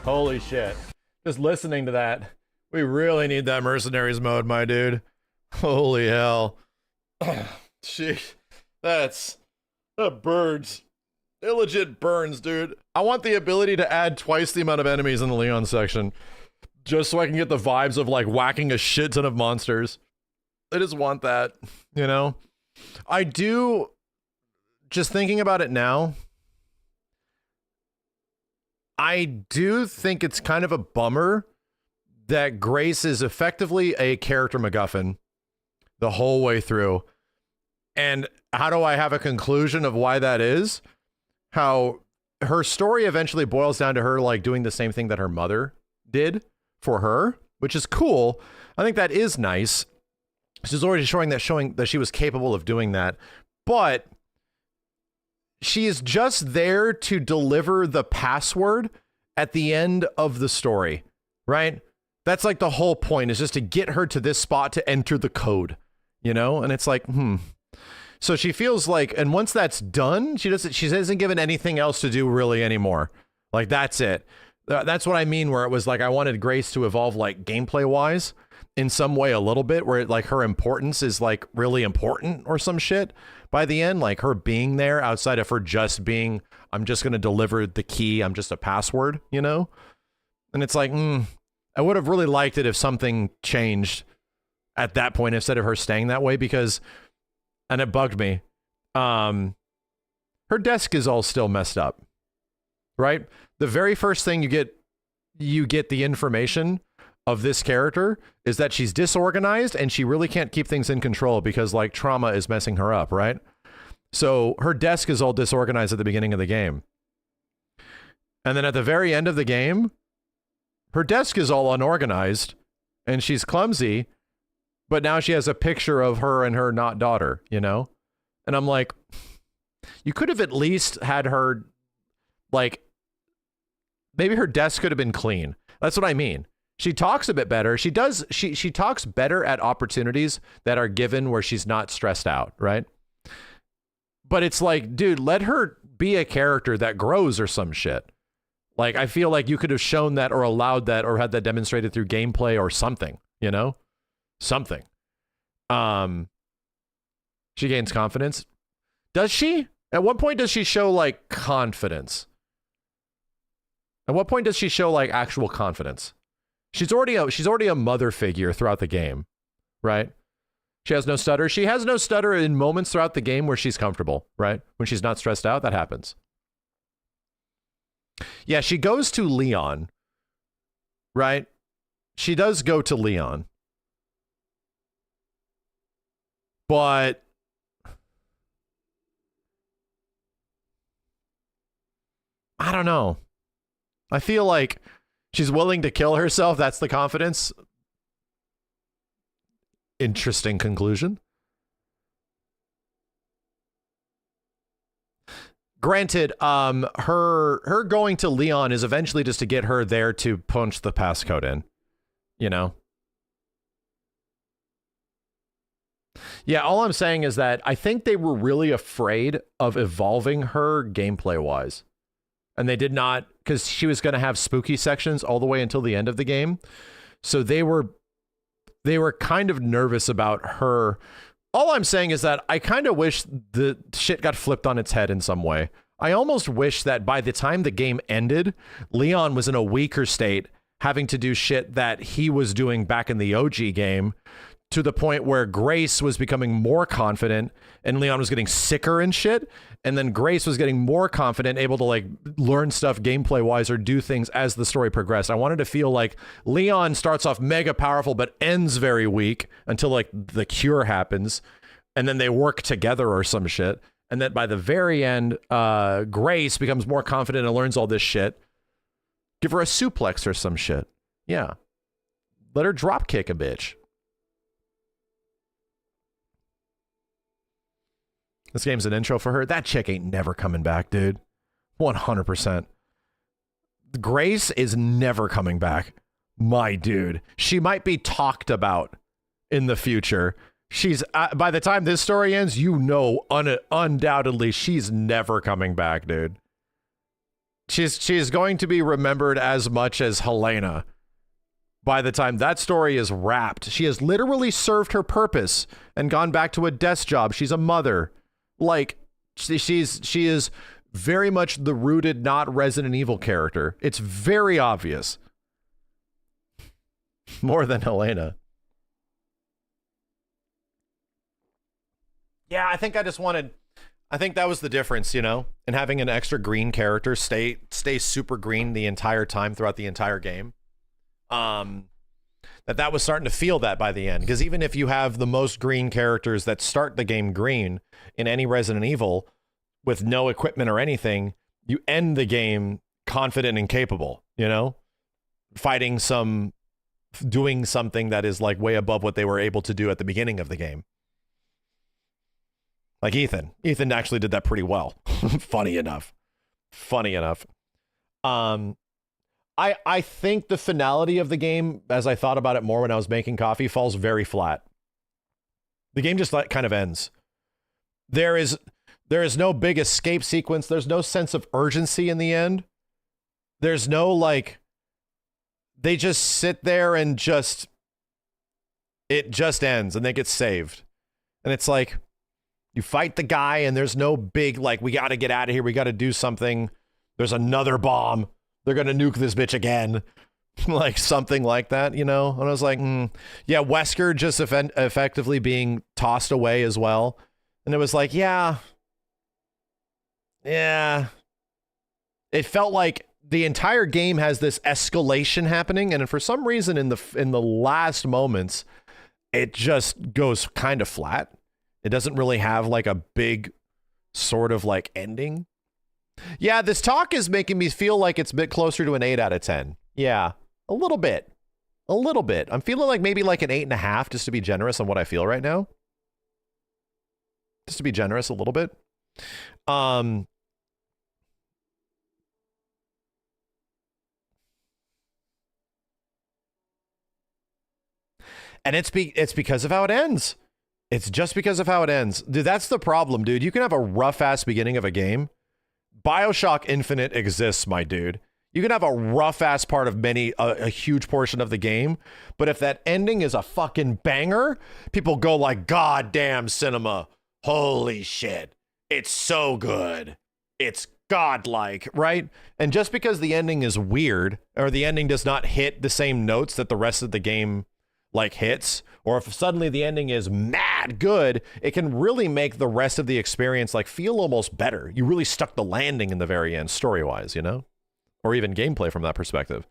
Holy shit. Just listening to that, we really need that mercenaries mode, my dude. Holy hell. Sheesh. That burns. It legit burns, dude. I want the ability to add twice the amount of enemies in the Leon section. Just so I can get the vibes of, like, whacking a shit ton of monsters. I just want that, you know? I do... Just thinking about it now... I do think it's kind of a bummer that Grace is effectively a character MacGuffin the whole way through. And how do I have a conclusion of why that is? How her story eventually boils down to her like doing the same thing that her mother did for her, which is cool. I think that is nice. She's already showing that she was capable of doing that. But she is just there to deliver the password at the end of the story, right? That's like the whole point, is just to get her to this spot to enter the code, you know? And it's like, So she feels like, and once that's done, she isn't given anything else to do really anymore. Like, that's it. That's what I mean, where it was like, I wanted Grace to evolve like gameplay wise in some way a little bit, where like her importance is like really important or some shit by the end, like her being there outside of her just being, I'm just going to deliver the key, I'm just a password, you know? And it's like, I would have really liked it if something changed at that point instead of her staying that way, because, and it bugged me, her desk is all still messed up, right? The very first thing you get the information of this character is that she's disorganized and she really can't keep things in control because like trauma is messing her up, right? So her desk is all disorganized at the beginning of the game. And then at the very end of the game, her desk is all unorganized and she's clumsy, but now she has a picture of her and her not daughter, you know? And I'm like, you could have at least had her, like, maybe her desk could have been clean. That's what I mean. She talks a bit better. She talks better at opportunities that are given where she's not stressed out, right? But it's like, dude, let her be a character that grows or some shit. Like, I feel like you could have shown that or allowed that or had that demonstrated through gameplay or something, you know? Something. She gains confidence. Does she? At what point does she show, like, confidence? At what point does she show, like, actual confidence? She's already a mother figure throughout the game, right? She has no stutter. She has no stutter in moments throughout the game where she's comfortable, right? When she's not stressed out, that happens. Yeah, she goes to Leon, right? She does go to Leon. But I don't know. I feel like she's willing to kill herself. That's the confidence. Interesting conclusion. Granted, her going to Leon is eventually just to get her there to punch the passcode in, you know? Yeah, all I'm saying is that I think they were really afraid of evolving her gameplay-wise. And they did not, because she was going to have spooky sections all the way until the end of the game. So they were kind of nervous about her. All I'm saying is that I kind of wish the shit got flipped on its head in some way. I almost wish that by the time the game ended, Leon was in a weaker state, having to do shit that he was doing back in the OG game, to the point where Grace was becoming more confident and Leon was getting sicker and shit. And then Grace was getting more confident, able to like learn stuff gameplay wise or do things as the story progressed. I wanted to feel like Leon starts off mega powerful, but ends very weak until like the cure happens. And then they work together or some shit. And then by the very end, Grace becomes more confident and learns all this shit. Give her a suplex or some shit. Yeah. Let her drop kick a bitch. This game's an intro for her. That chick ain't never coming back, dude. 100%. Grace is never coming back. My dude. She might be talked about in the future. She's, by the time this story ends, you know, undoubtedly, she's never coming back, dude. she's going to be remembered as much as Helena by the time that story is wrapped. She has literally served her purpose and gone back to a desk job. She's a mother. Like, she is very much the rooted, not Resident Evil character. It's very obvious. More than Helena. Yeah, I think that was the difference, you know, in having an extra green character stay super green the entire time throughout the entire game. That was starting to feel that by the end, because even if you have the most green characters that start the game green in any Resident Evil with no equipment or anything, you end the game confident and capable, you know, doing something that is like way above what they were able to do at the beginning of the game. Like Ethan actually did that pretty well. Funny enough. I think the finality of the game, as I thought about it more when I was making coffee, falls very flat. The game just kind of ends. There is no big escape sequence. There's no sense of urgency in the end. There's no like, they just sit there and it just ends and they get saved. And it's like, you fight the guy and there's no big, like, we got to get out of here. We got to do something. There's another bomb. They're going to nuke this bitch again. Like something like that, you know? And I was like, yeah, Wesker just effectively being tossed away as well. And it was like, yeah. It felt like the entire game has this escalation happening. And for some reason in the last moments, it just goes kind of flat. It doesn't really have like a big sort of like ending. Yeah, this talk is making me feel like it's a bit closer to an 8 out of 10. Yeah, a little bit. I'm feeling like maybe like an 8.5, just to be generous on what I feel right now. Just to be generous a little bit. And it's because of how it ends. It's just because of how it ends. Dude, that's the problem, dude. You can have a rough-ass beginning of a game. BioShock Infinite exists, my dude. You can have a rough-ass part of a huge portion of the game, but if that ending is a fucking banger, people go like, God damn cinema. Holy shit. It's so good. It's godlike, right? And just because the ending is weird, or the ending does not hit the same notes that the rest of the game like hits, or if suddenly the ending is mad good, it can really make the rest of the experience like feel almost better. You really stuck the landing in the very end, story-wise, you know? Or even gameplay from that perspective.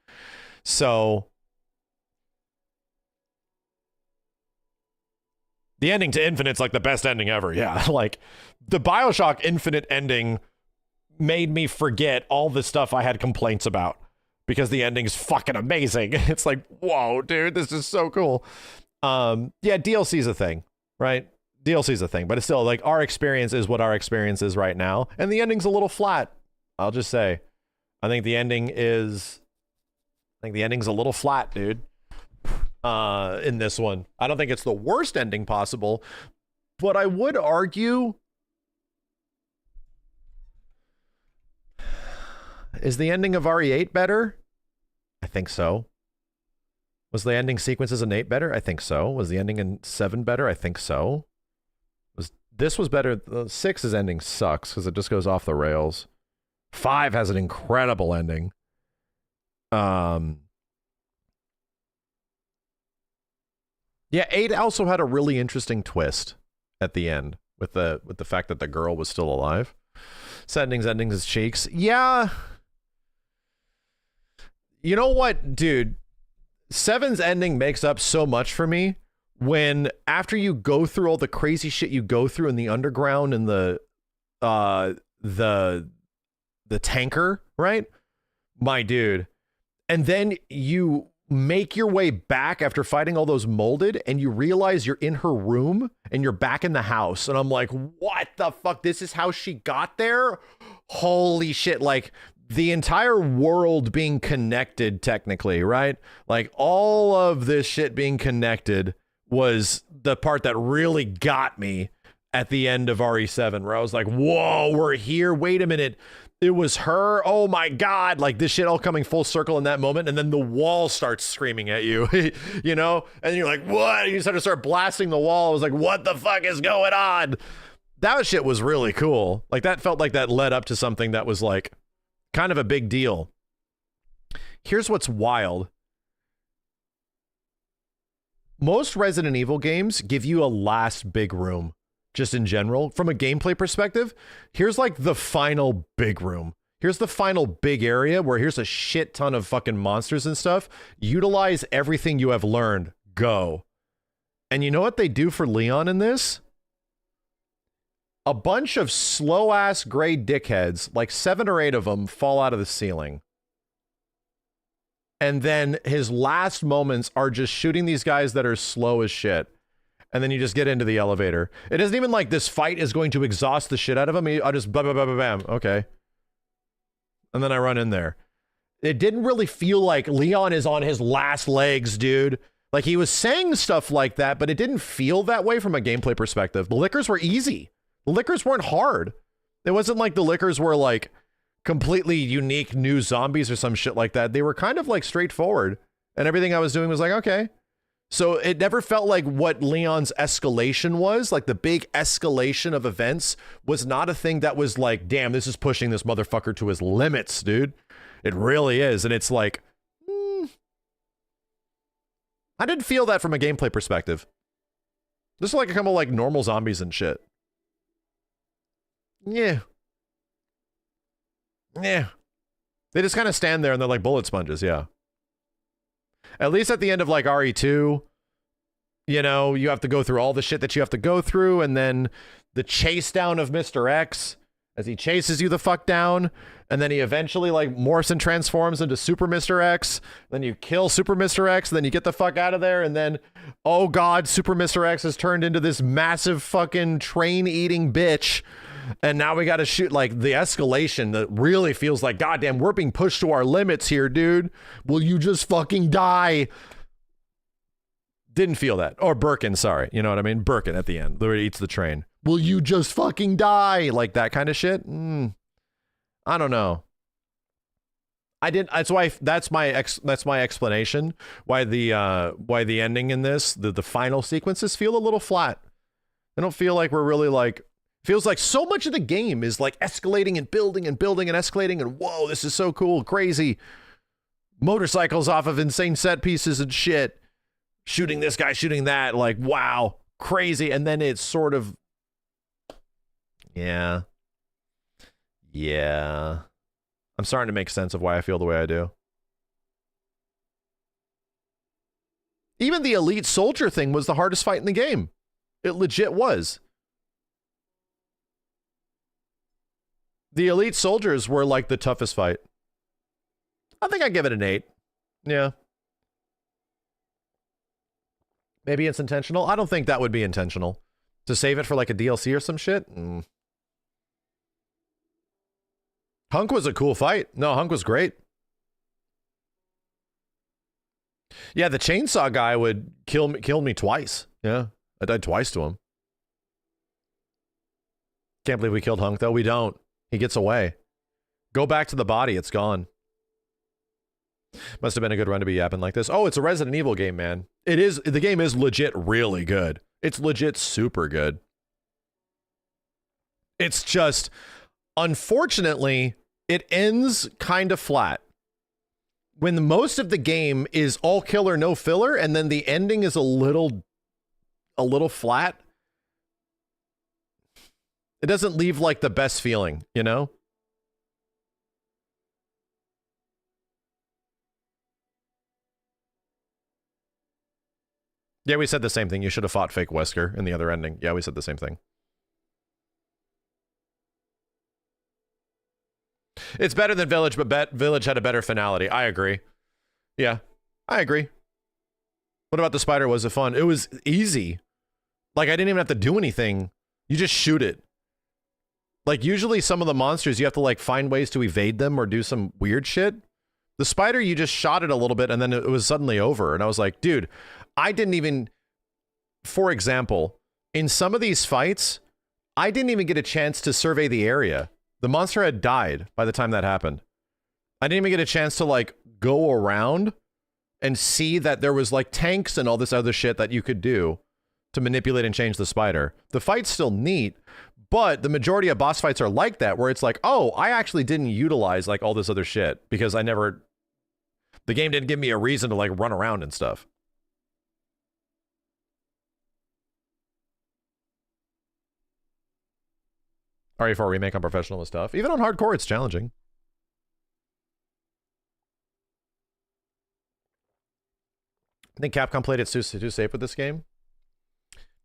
So the ending to Infinite's like the best ending ever. Yeah, like the BioShock Infinite ending made me forget all the stuff I had complaints about, because the ending's fucking amazing. It's like, whoa, dude, this is so cool. Yeah, DLC's a thing, right? DLC's a thing, but it's still like our experience is what our experience is right now. And the ending's a little flat. I'll just say, I think the ending's a little flat, dude. In this one, I don't think it's the worst ending possible, but I would argue, is the ending of RE8 better? I think so. Was the ending sequences in 8 better? I think so. Was the ending in 7 better? I think so. This was better. 6's ending sucks because it just goes off the rails. 5 has an incredible ending. Yeah, 8 also had a really interesting twist at the end with the fact that the girl was still alive. Endings is cheeks. Yeah. You know what, dude? 7's ending makes up so much for me when after you go through all the crazy shit you go through in the underground and the tanker, right? My dude. And then you make your way back after fighting all those molded and you realize you're in her room and you're back in the house. And I'm like, what the fuck? This is how she got there? Holy shit. Like the entire world being connected technically, right? Like all of this shit being connected was the part that really got me at the end of RE7, where I was like, whoa, we're here. Wait a minute. It was her. Oh my God. Like this shit all coming full circle in that moment. And then the wall starts screaming at you, you know? And you're like, what? And you start blasting the wall. I was like, what the fuck is going on? That shit was really cool. Like that felt like that led up to something that was like kind of a big deal. Here's what's wild. Most Resident Evil games give you a last big room. Just in general, from a gameplay perspective, here's like the final big room. Here's the final big area where here's a shit ton of fucking monsters and stuff. Utilize everything you have learned. Go. And you know what they do for Leon in this? A bunch of slow-ass gray dickheads, like 7 or 8 of them, fall out of the ceiling. And then his last moments are just shooting these guys that are slow as shit. And then you just get into the elevator. It isn't even like this fight is going to exhaust the shit out of him. I'll just bam, bam, bam, bam, bam. Okay. And then I run in there. It didn't really feel like Leon is on his last legs, dude. Like he was saying stuff like that, but it didn't feel that way from a gameplay perspective. The lickers were easy. The lickers weren't hard. It wasn't like the lickers were like completely unique new zombies or some shit like that. They were kind of like straightforward. And everything I was doing was like, okay. So it never felt like what Leon's escalation was, like the big escalation of events was not a thing that was like, damn, this is pushing this motherfucker to his limits, dude. It really is. And it's like, I didn't feel that from a gameplay perspective. This is like a couple like normal zombies and shit. Yeah. Yeah. They just kind of stand there and they're like bullet sponges, yeah. At least at the end of like RE2, you know, you have to go through all the shit that you have to go through, and then the chase down of Mr. X as he chases you the fuck down, and then he eventually like morphs and transforms into Super Mr. X, then you kill Super Mr. X, then you get the fuck out of there, and then, oh God, Super Mr. X has turned into this massive fucking train-eating bitch. And now we got to shoot like the escalation that really feels like, goddamn, we're being pushed to our limits here, dude. Will you just fucking die? Didn't feel that. Or Birkin, sorry. You know what I mean? Birkin at the end. Literally eats the train. Will you just fucking die? Like that kind of shit. I don't know. I didn't. That's why. That's my explanation. Why the ending in this, the final sequences feel a little flat. I don't feel like we're really like. Feels like so much of the game is like escalating and building and building and escalating and whoa, this is so cool, crazy. Motorcycles off of insane set pieces and shit. Shooting this guy, shooting that, like wow, crazy. And then it's sort of, yeah. I'm starting to make sense of why I feel the way I do. Even the elite soldier thing was the hardest fight in the game. It legit was. The elite soldiers were like the toughest fight. I think I'd give it an 8. Yeah. Maybe it's intentional. I don't think that would be intentional. To save it for like a DLC or some shit? Hunk was a cool fight. No, Hunk was great. Yeah, the chainsaw guy would kill me twice. Yeah, I died twice to him. Can't believe we killed Hunk, though. We don't. He gets away. Go back to the body. It's gone. Must have been a good run to be yapping like this. Oh, it's a Resident Evil game, man. It is. The game is legit really good. It's legit super good. It's just, unfortunately, it ends kind of flat. When most of the game is all killer, no filler, and then the ending is a little flat. It doesn't leave like the best feeling, you know? Yeah, we said the same thing. You should have fought fake Wesker in the other ending. Yeah, we said the same thing. It's better than Village, but Village had a better finality. I agree. Yeah, I agree. What about the spider? Was it fun? It was easy. Like, I didn't even have to do anything. You just shoot it. Like, usually some of the monsters, you have to, like, find ways to evade them or do some weird shit. The spider, you just shot it a little bit, and then it was suddenly over. And I was like, dude, I didn't even... For example, in some of these fights, I didn't even get a chance to survey the area. The monster had died by the time that happened. I didn't even get a chance to like go around and see that there was like tanks and all this other shit that you could do to manipulate and change the spider. The fight's still neat, but the majority of boss fights are like that, where it's like, oh, I actually didn't utilize like all this other shit because the game didn't give me a reason to like run around and stuff. RE4 remake on professional was tough. Even on hardcore, it's challenging. I think Capcom played it too safe with this game.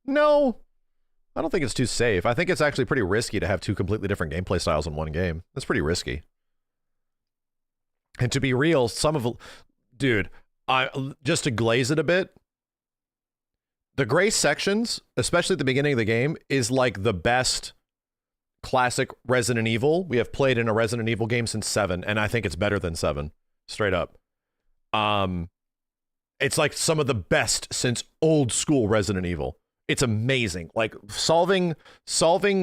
No, I don't think it's too safe. I think it's actually pretty risky to have two completely different gameplay styles in one game. That's pretty risky. And to be real, dude, just to glaze it a bit, the gray sections, especially at the beginning of the game, is like the best classic Resident Evil we have played in a Resident Evil game since 7, and I think it's better than 7, straight up. It's like some of the best since old school Resident Evil. It's amazing. Like solving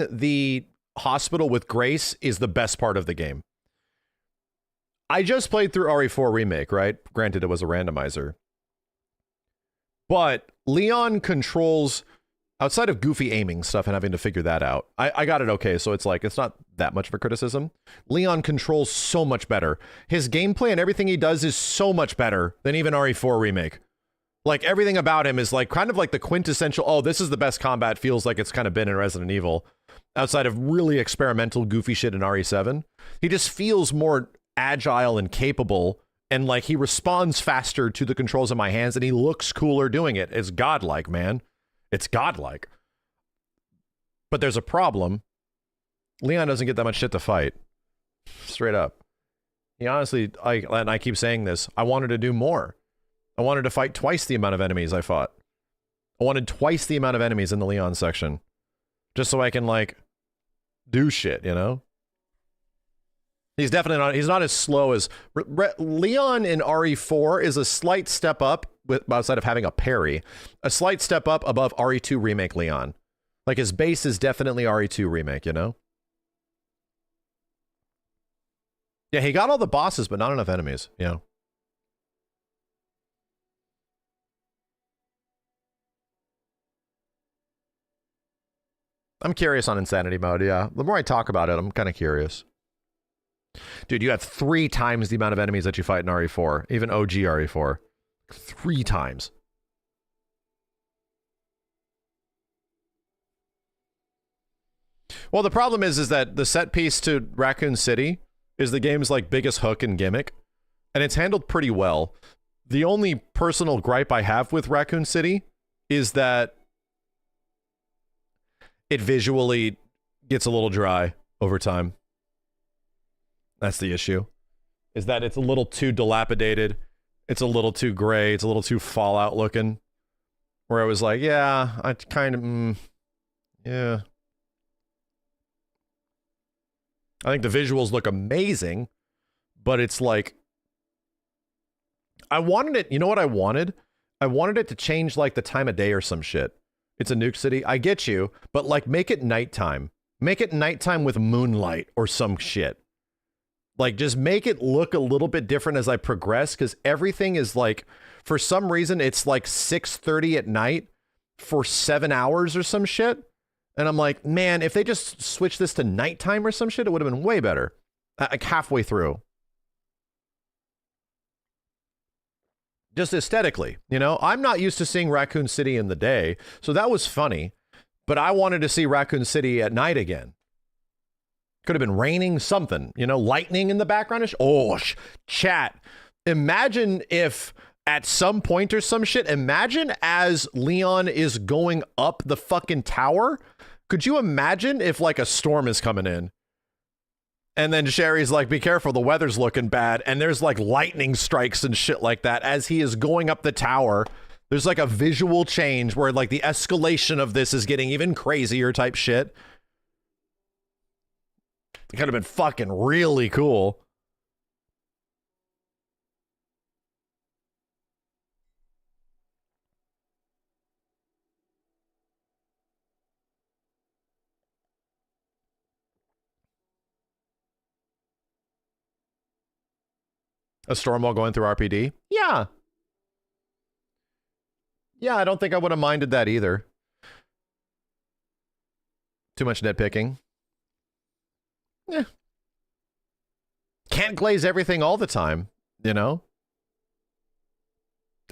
the hospital with grace is the best part of the game. I just played through RE4 Remake, right? Granted, it was a randomizer. But Leon controls, outside of goofy aiming stuff and having to figure that out, I got it okay, so it's like, it's not that much of a criticism. Leon controls so much better. His gameplay and everything he does is so much better than even RE4 Remake. Like, everything about him is like, kind of like the quintessential, oh, this is the best combat, feels like it's kind of been in Resident Evil. Outside of really experimental, goofy shit in RE7. He just feels more agile and capable, and like, he responds faster to the controls in my hands, and he looks cooler doing it. It's godlike, man. It's godlike. But there's a problem. Leon doesn't get that much shit to fight. Straight up. He honestly, and I keep saying this, I wanted to do more. I wanted to fight twice the amount of enemies I fought. I wanted twice the amount of enemies in the Leon section. Just so I can, like, do shit, you know? He's definitely not, he's not as slow as... Leon in RE4 is a slight step up, outside of having a parry, a slight step up above RE2 Remake Leon. Like, his base is definitely RE2 Remake, you know? Yeah, he got all the bosses, but not enough enemies, yeah. I'm curious on Insanity Mode, yeah. The more I talk about it, I'm kind of curious. Dude, you have 3 times the amount of enemies that you fight in RE4. Even OG RE4. 3 times. Well, the problem is that the set piece to Raccoon City is the game's like biggest hook and gimmick, and it's handled pretty well. The only personal gripe I have with Raccoon City is that it visually gets a little dry over time. That's the issue. Is that it's a little too dilapidated. It's a little too gray. It's a little too Fallout looking. Where I was like, yeah, I kind of, yeah. I think the visuals look amazing, but it's like, I wanted it, you know what I wanted? I wanted it to change like the time of day or some shit. It's a nuke city. I get you, but like make it nighttime. Make it nighttime with moonlight or some shit. Like just make it look a little bit different as I progress, because everything is like, for some reason, it's like 6:30 at night for 7 hours or some shit. And I'm like, man, if they just switch this to nighttime or some shit, it would have been way better. Like halfway through. Just aesthetically, you know? I'm not used to seeing Raccoon City in the day, so that was funny. But I wanted to see Raccoon City at night again. Could have been raining, something, you know, lightning in the background. Oh, chat. Imagine if at some point or some shit, imagine as Leon is going up the fucking tower. Could you imagine if like a storm is coming in? And then Sherry's like, be careful, the weather's looking bad. And there's like lightning strikes and shit like that as he is going up the tower. There's like a visual change where like the escalation of this is getting even crazier type shit. It could have been fucking really cool. a storm while going through RPD? Yeah. Yeah, I don't think I would have minded that either. Too much nitpicking. Yeah. Can't glaze everything all the time, you know?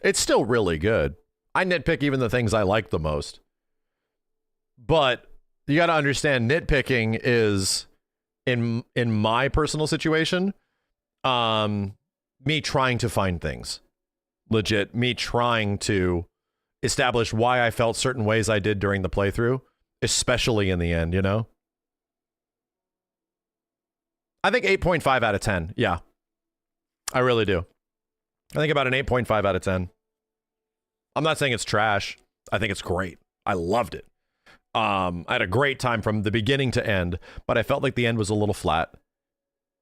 It's still really good. I nitpick even the things I like the most. But you got to understand, nitpicking is, in my personal situation, me trying to find things. Legit, me trying to establish why I felt certain ways I did during the playthrough, especially in the end, you know? I think 8.5 out of 10. Yeah. I really do. I think about an 8.5 out of 10. I'm not saying it's trash. I think it's great. I loved it. I had a great time from the beginning to end, but I felt like the end was a little flat.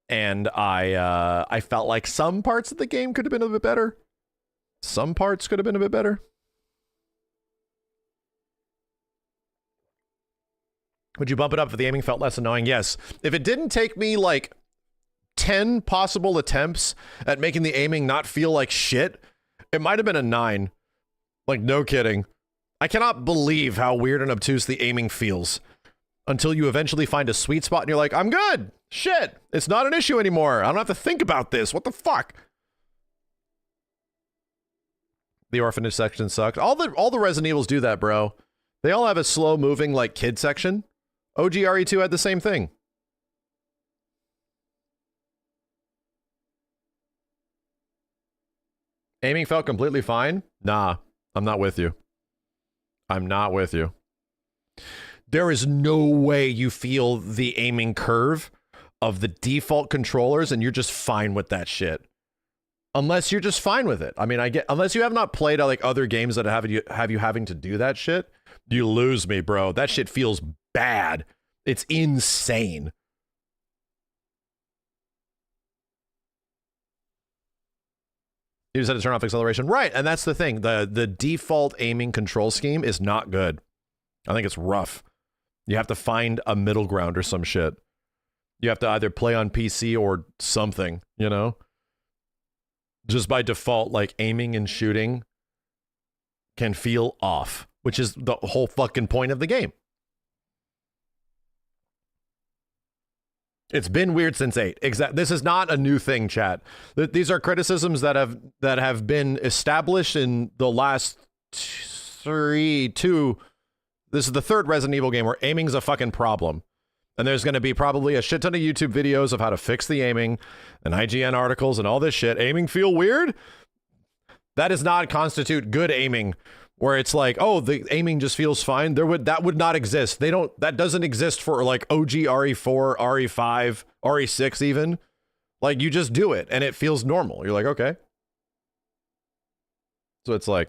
And I felt like some parts of the game could have been a bit better. Some parts could have been a bit better. Would you bump it up if the aiming felt less annoying? Yes. If it didn't take me like 10 possible attempts at making the aiming not feel like shit, it might have been a 9. Like, no kidding. I cannot believe how weird and obtuse the aiming feels until you eventually find a sweet spot and you're like, I'm good. Shit. It's not an issue anymore. I don't have to think about this. What the fuck? The orphanage section sucked. All the Resident Evils do that, bro. They all have a slow moving like kid section. OG RE2 had the same thing. Aiming felt completely fine? Nah, I'm not with you. I'm not with you. There is no way you feel the aiming curve of the default controllers and you're just fine with that shit. Unless you're just fine with it. I mean, unless you have not played like other games that have you having to do that shit, you lose me, bro. That shit feels bad. It's insane. You just had to turn off acceleration. Right, and that's the thing. The default aiming control scheme is not good. I think it's rough. You have to find a middle ground or some shit. You have to either play on PC or something, you know? Just by default, like, aiming and shooting can feel off, which is the whole fucking point of the game. It's been weird since 8. This is not a new thing, chat. These are criticisms that have been established in the last 2. This is the 3rd Resident Evil game where aiming's a fucking problem. And there's going to be probably a shit ton of YouTube videos of how to fix the aiming and IGN articles and all this shit. Aiming feel weird? That does not constitute good aiming, where it's like, oh, the aiming just feels fine. That would not exist. That doesn't exist for like OG RE4, RE5, RE6 even. Like, you just do it and it feels normal. You're like, okay. So it's like,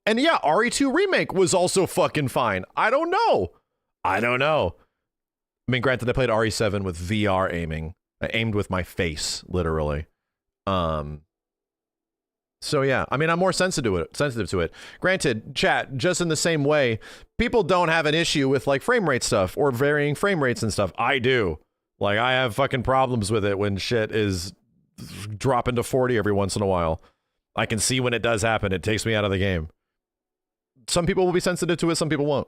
and yeah, RE2 Remake was also fucking fine. I don't know. I mean, granted, I played RE7 with VR aiming. I aimed with my face, literally. So yeah, I mean, I'm more sensitive to it. Granted, chat, just in the same way, people don't have an issue with like frame rate stuff or varying frame rates and stuff. I do. Like, I have fucking problems with it when shit is dropping to 40 every once in a while. I can see when it does happen. It takes me out of the game. Some people will be sensitive to it, some people won't.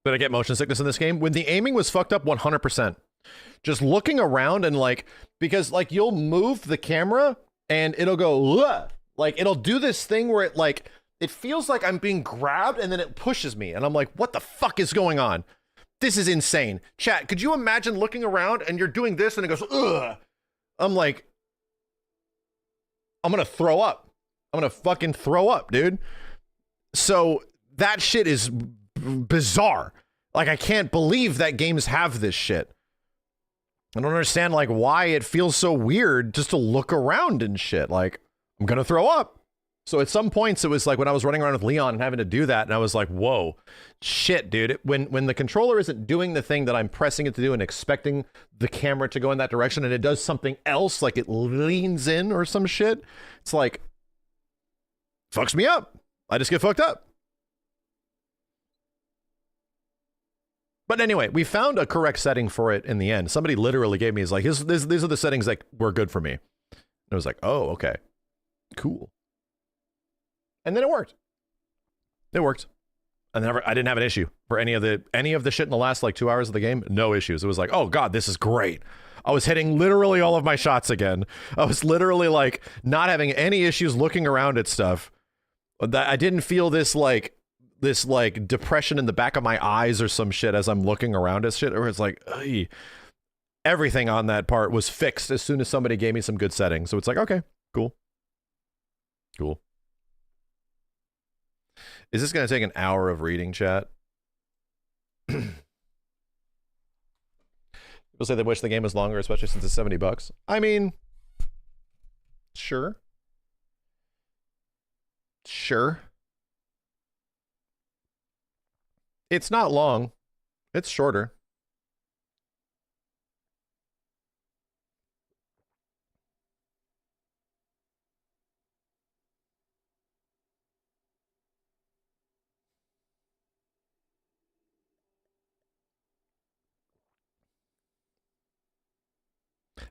Did I get motion sickness in this game? When the aiming was fucked up 100%. Just looking around and like, because like you'll move the camera and it'll go, ugh! Like it'll do this thing where it like, it feels like I'm being grabbed and then it pushes me. And I'm like, what the fuck is going on? This is insane. Chat, could you imagine looking around and you're doing this and it goes, ugh? I'm like, I'm gonna throw up. I'm gonna fucking throw up, dude. So that shit is bizarre. Like, I can't believe that games have this shit. I don't understand like why it feels so weird just to look around and shit. Like, I'm gonna throw up. So at some points it was like when I was running around with Leon and having to do that, and I was like, whoa, shit, dude. When the controller isn't doing the thing that I'm pressing it to do and expecting the camera to go in that direction and it does something else, like it leans in or some shit, it's like, fucks me up. I just get fucked up. But anyway, we found a correct setting for it in the end. Somebody literally gave me, is like, these are the settings that were good for me. And it was like, oh, okay, cool. And then it worked. It worked. I didn't have an issue for any of the shit in the last like 2 hours of the game. No issues. It was like, oh God, this is great. I was hitting literally all of my shots again. I was literally like not having any issues looking around at stuff. I didn't feel this depression in the back of my eyes or some shit as I'm looking around at shit. Or it's like, ugh. Everything on that part was fixed as soon as somebody gave me some good settings. So it's like, okay, cool. Cool. Is this going to take an hour of reading, chat? People say they wish the game was longer, especially since it's $70. I mean, sure. Sure. It's not long. It's shorter.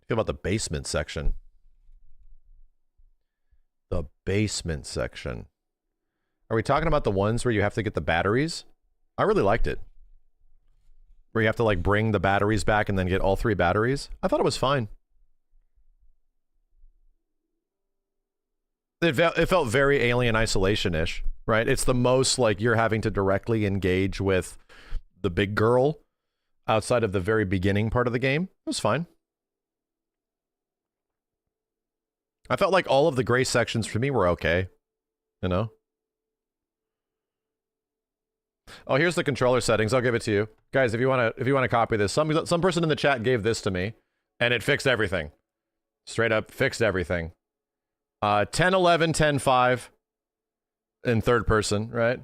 Feel about the basement section. The basement section. Are we talking about the ones where you have to get the batteries? I really liked it. Where you have to like bring the batteries back and then get all 3 batteries. I thought it was fine. It felt very Alien Isolation-ish, right? It's the most like you're having to directly engage with the big girl outside of the very beginning part of the game. It was fine. I felt like all of the gray sections for me were okay, you know? Oh, here's the controller settings. I'll give it to you. Guys, if you want to copy this, some person in the chat gave this to me and it fixed everything. Straight up fixed everything. 10-11, 10-5 in third person, right?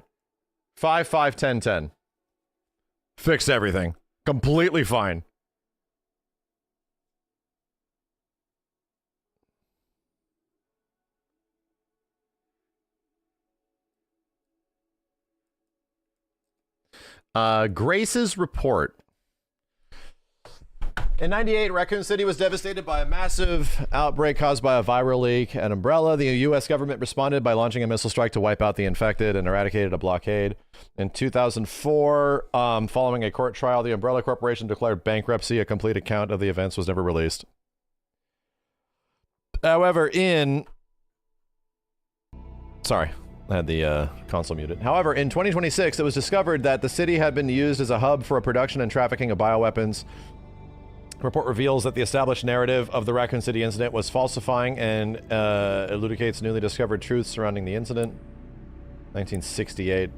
5-5, 10-10. Fixed everything. Completely fine. Grace's report. In '98, Raccoon City was devastated by a massive outbreak caused by a viral leak at Umbrella. The U.S. government responded by launching a missile strike to wipe out the infected and eradicated a blockade. In 2004, following a court trial, the Umbrella Corporation declared bankruptcy. A complete account of the events was never released. However, Sorry. I had the console muted. However, in 2026, it was discovered that the city had been used as a hub for a production and trafficking of bioweapons. The report reveals that the established narrative of the Raccoon City incident was falsifying and elucidates newly discovered truths surrounding the incident. 1968.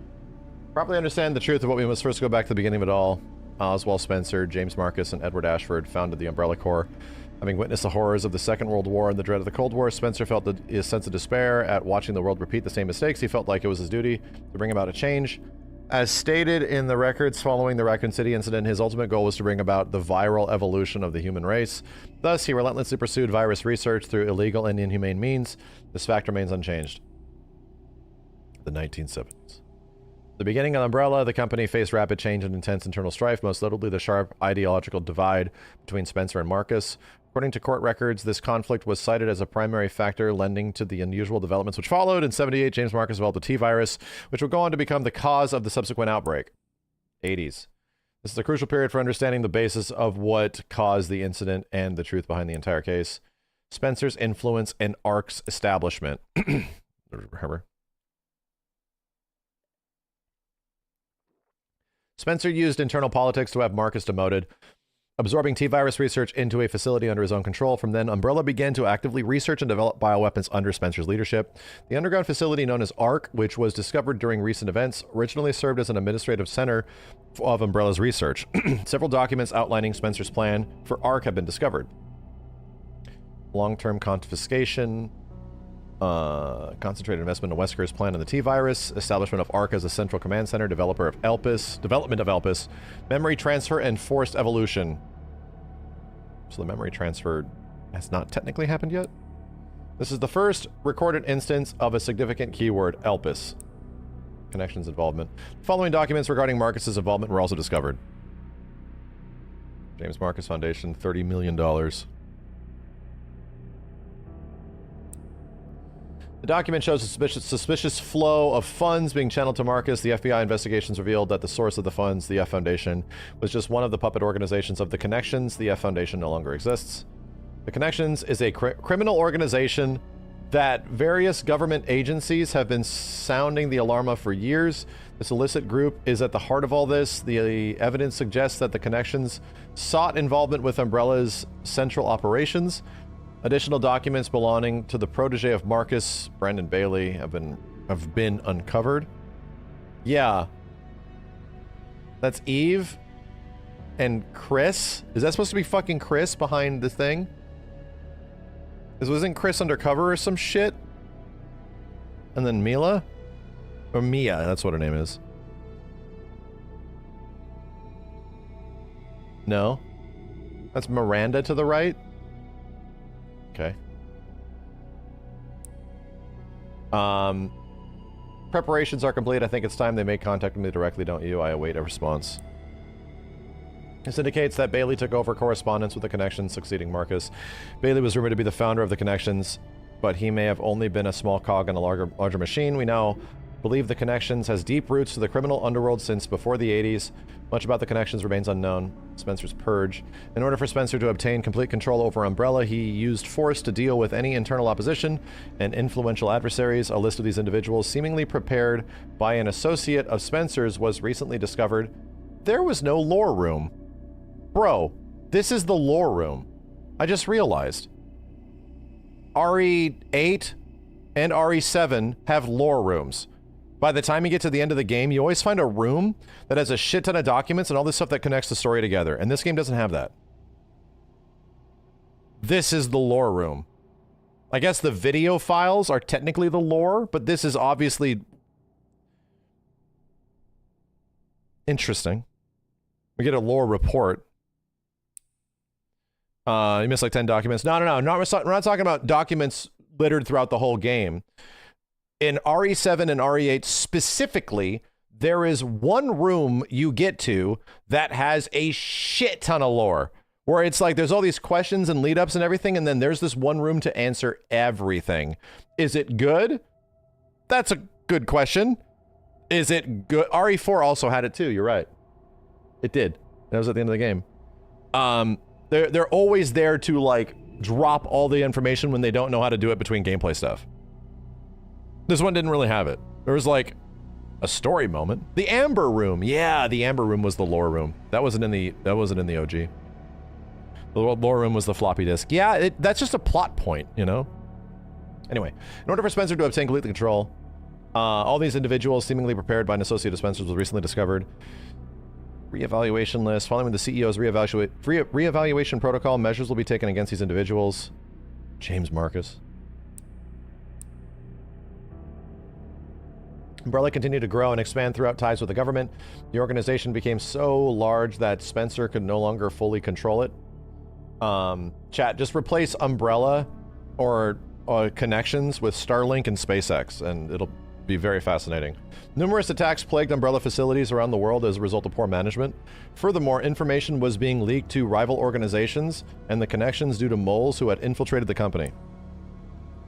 Properly understand the truth of what we must first go back to the beginning of it all. Oswald Spencer, James Marcus, and Edward Ashford founded the Umbrella Corps. Having witnessed the horrors of the Second World War and the dread of the Cold War, Spencer felt his sense of despair at watching the world repeat the same mistakes. He felt like it was his duty to bring about a change. As stated in the records following the Raccoon City incident, his ultimate goal was to bring about the viral evolution of the human race. Thus, he relentlessly pursued virus research through illegal and inhumane means. This fact remains unchanged. The 1970s. The beginning of Umbrella, the company faced rapid change and intense internal strife, most notably the sharp ideological divide between Spencer and Marcus. According to court records, this conflict was cited as a primary factor lending to the unusual developments which followed. In 78, James Marcus developed the T-virus, which would go on to become the cause of the subsequent outbreak. 80s. This is a crucial period for understanding the basis of what caused the incident and the truth behind the entire case. Spencer's influence and ARC's establishment. Remember? Spencer used internal politics to have Marcus demoted, absorbing T-virus research into a facility under his own control. From then, Umbrella began to actively research and develop bioweapons under Spencer's leadership. The underground facility known as ARC, which was discovered during recent events, originally served as an administrative center of Umbrella's research. Several documents outlining Spencer's plan for ARC have been discovered. Long-term confiscation, concentrated investment in Wesker's plan on the T-virus, establishment of ARC as a central command center, development of ELPIS, memory transfer, and forced evolution. So the memory transfer has not technically happened yet. This is the first recorded instance of a significant keyword, ELPIS. Connections involvement. The following documents regarding Marcus's involvement were also discovered. James Marcus Foundation, $30 million. The document shows a suspicious flow of funds being channeled to Marcus. The FBI investigations revealed that the source of the funds, the F Foundation, was just one of the puppet organizations of the Connections. The F Foundation no longer exists. The Connections is a criminal organization that various government agencies have been sounding the alarm of for years. This illicit group is at the heart of all this. The evidence suggests that the Connections sought involvement with Umbrella's central operations. Additional documents belonging to the protege of Marcus, Brandon Bailey, have been uncovered. Yeah. That's Eve and Chris. Is that supposed to be fucking Chris behind the thing? Wasn't Chris undercover or some shit? And then Mila? Or Mia, that's what her name is. No? That's Miranda to the right? Okay. Preparations are complete. I think it's time they make contact with me directly, don't you? I await a response. This indicates that Bailey took over correspondence with the Connections, succeeding Marcus. Bailey was rumored to be the founder of the Connections, but he may have only been a small cog in a larger machine. We now believe the Connections has deep roots to the criminal underworld since before the 80s. Much about the Connections remains unknown. Spencer's purge. In order for Spencer to obtain complete control over Umbrella, he used force to deal with any internal opposition and influential adversaries. A list of these individuals, seemingly prepared by an associate of Spencer's, was recently discovered. There was no lore room. Bro, this is the lore room. I just realized. RE8 and RE7 have lore rooms. By the time you get to the end of the game, you always find a room that has a shit ton of documents and all this stuff that connects the story together. And this game doesn't have that. This is the lore room. I guess the video files are technically the lore, but this is obviously interesting. We get a lore report. You missed like 10 documents. No. We're not talking about documents littered throughout the whole game. In RE7 and RE8 specifically, there is one room you get to that has a shit ton of lore. Where it's like there's all these questions and lead-ups and everything, and then there's this one room to answer everything. Is it good? That's a good question. Is it good? RE4 also had it too, you're right. It did. That was at the end of the game. They're always there to like drop all the information when they don't know how to do it between gameplay stuff. This one didn't really have it. There was like a story moment. The Amber Room. Yeah, the Amber Room was the lore room. That wasn't in the OG. The lore room was the floppy disk. Yeah, that's just a plot point, you know? Anyway, in order for Spencer to obtain complete control, all these individuals seemingly prepared by an associate of Spencer's was recently discovered. Reevaluation list. Following the CEO's reevaluation protocol, measures will be taken against these individuals. James Marcus. Umbrella continued to grow and expand throughout ties with the government. The organization became so large that Spencer could no longer fully control it. Chat, just replace Umbrella or Connections with Starlink and SpaceX, and it'll be very fascinating. Numerous attacks plagued Umbrella facilities around the world as a result of poor management. Furthermore, information was being leaked to rival organizations and the Connections due to moles who had infiltrated the company.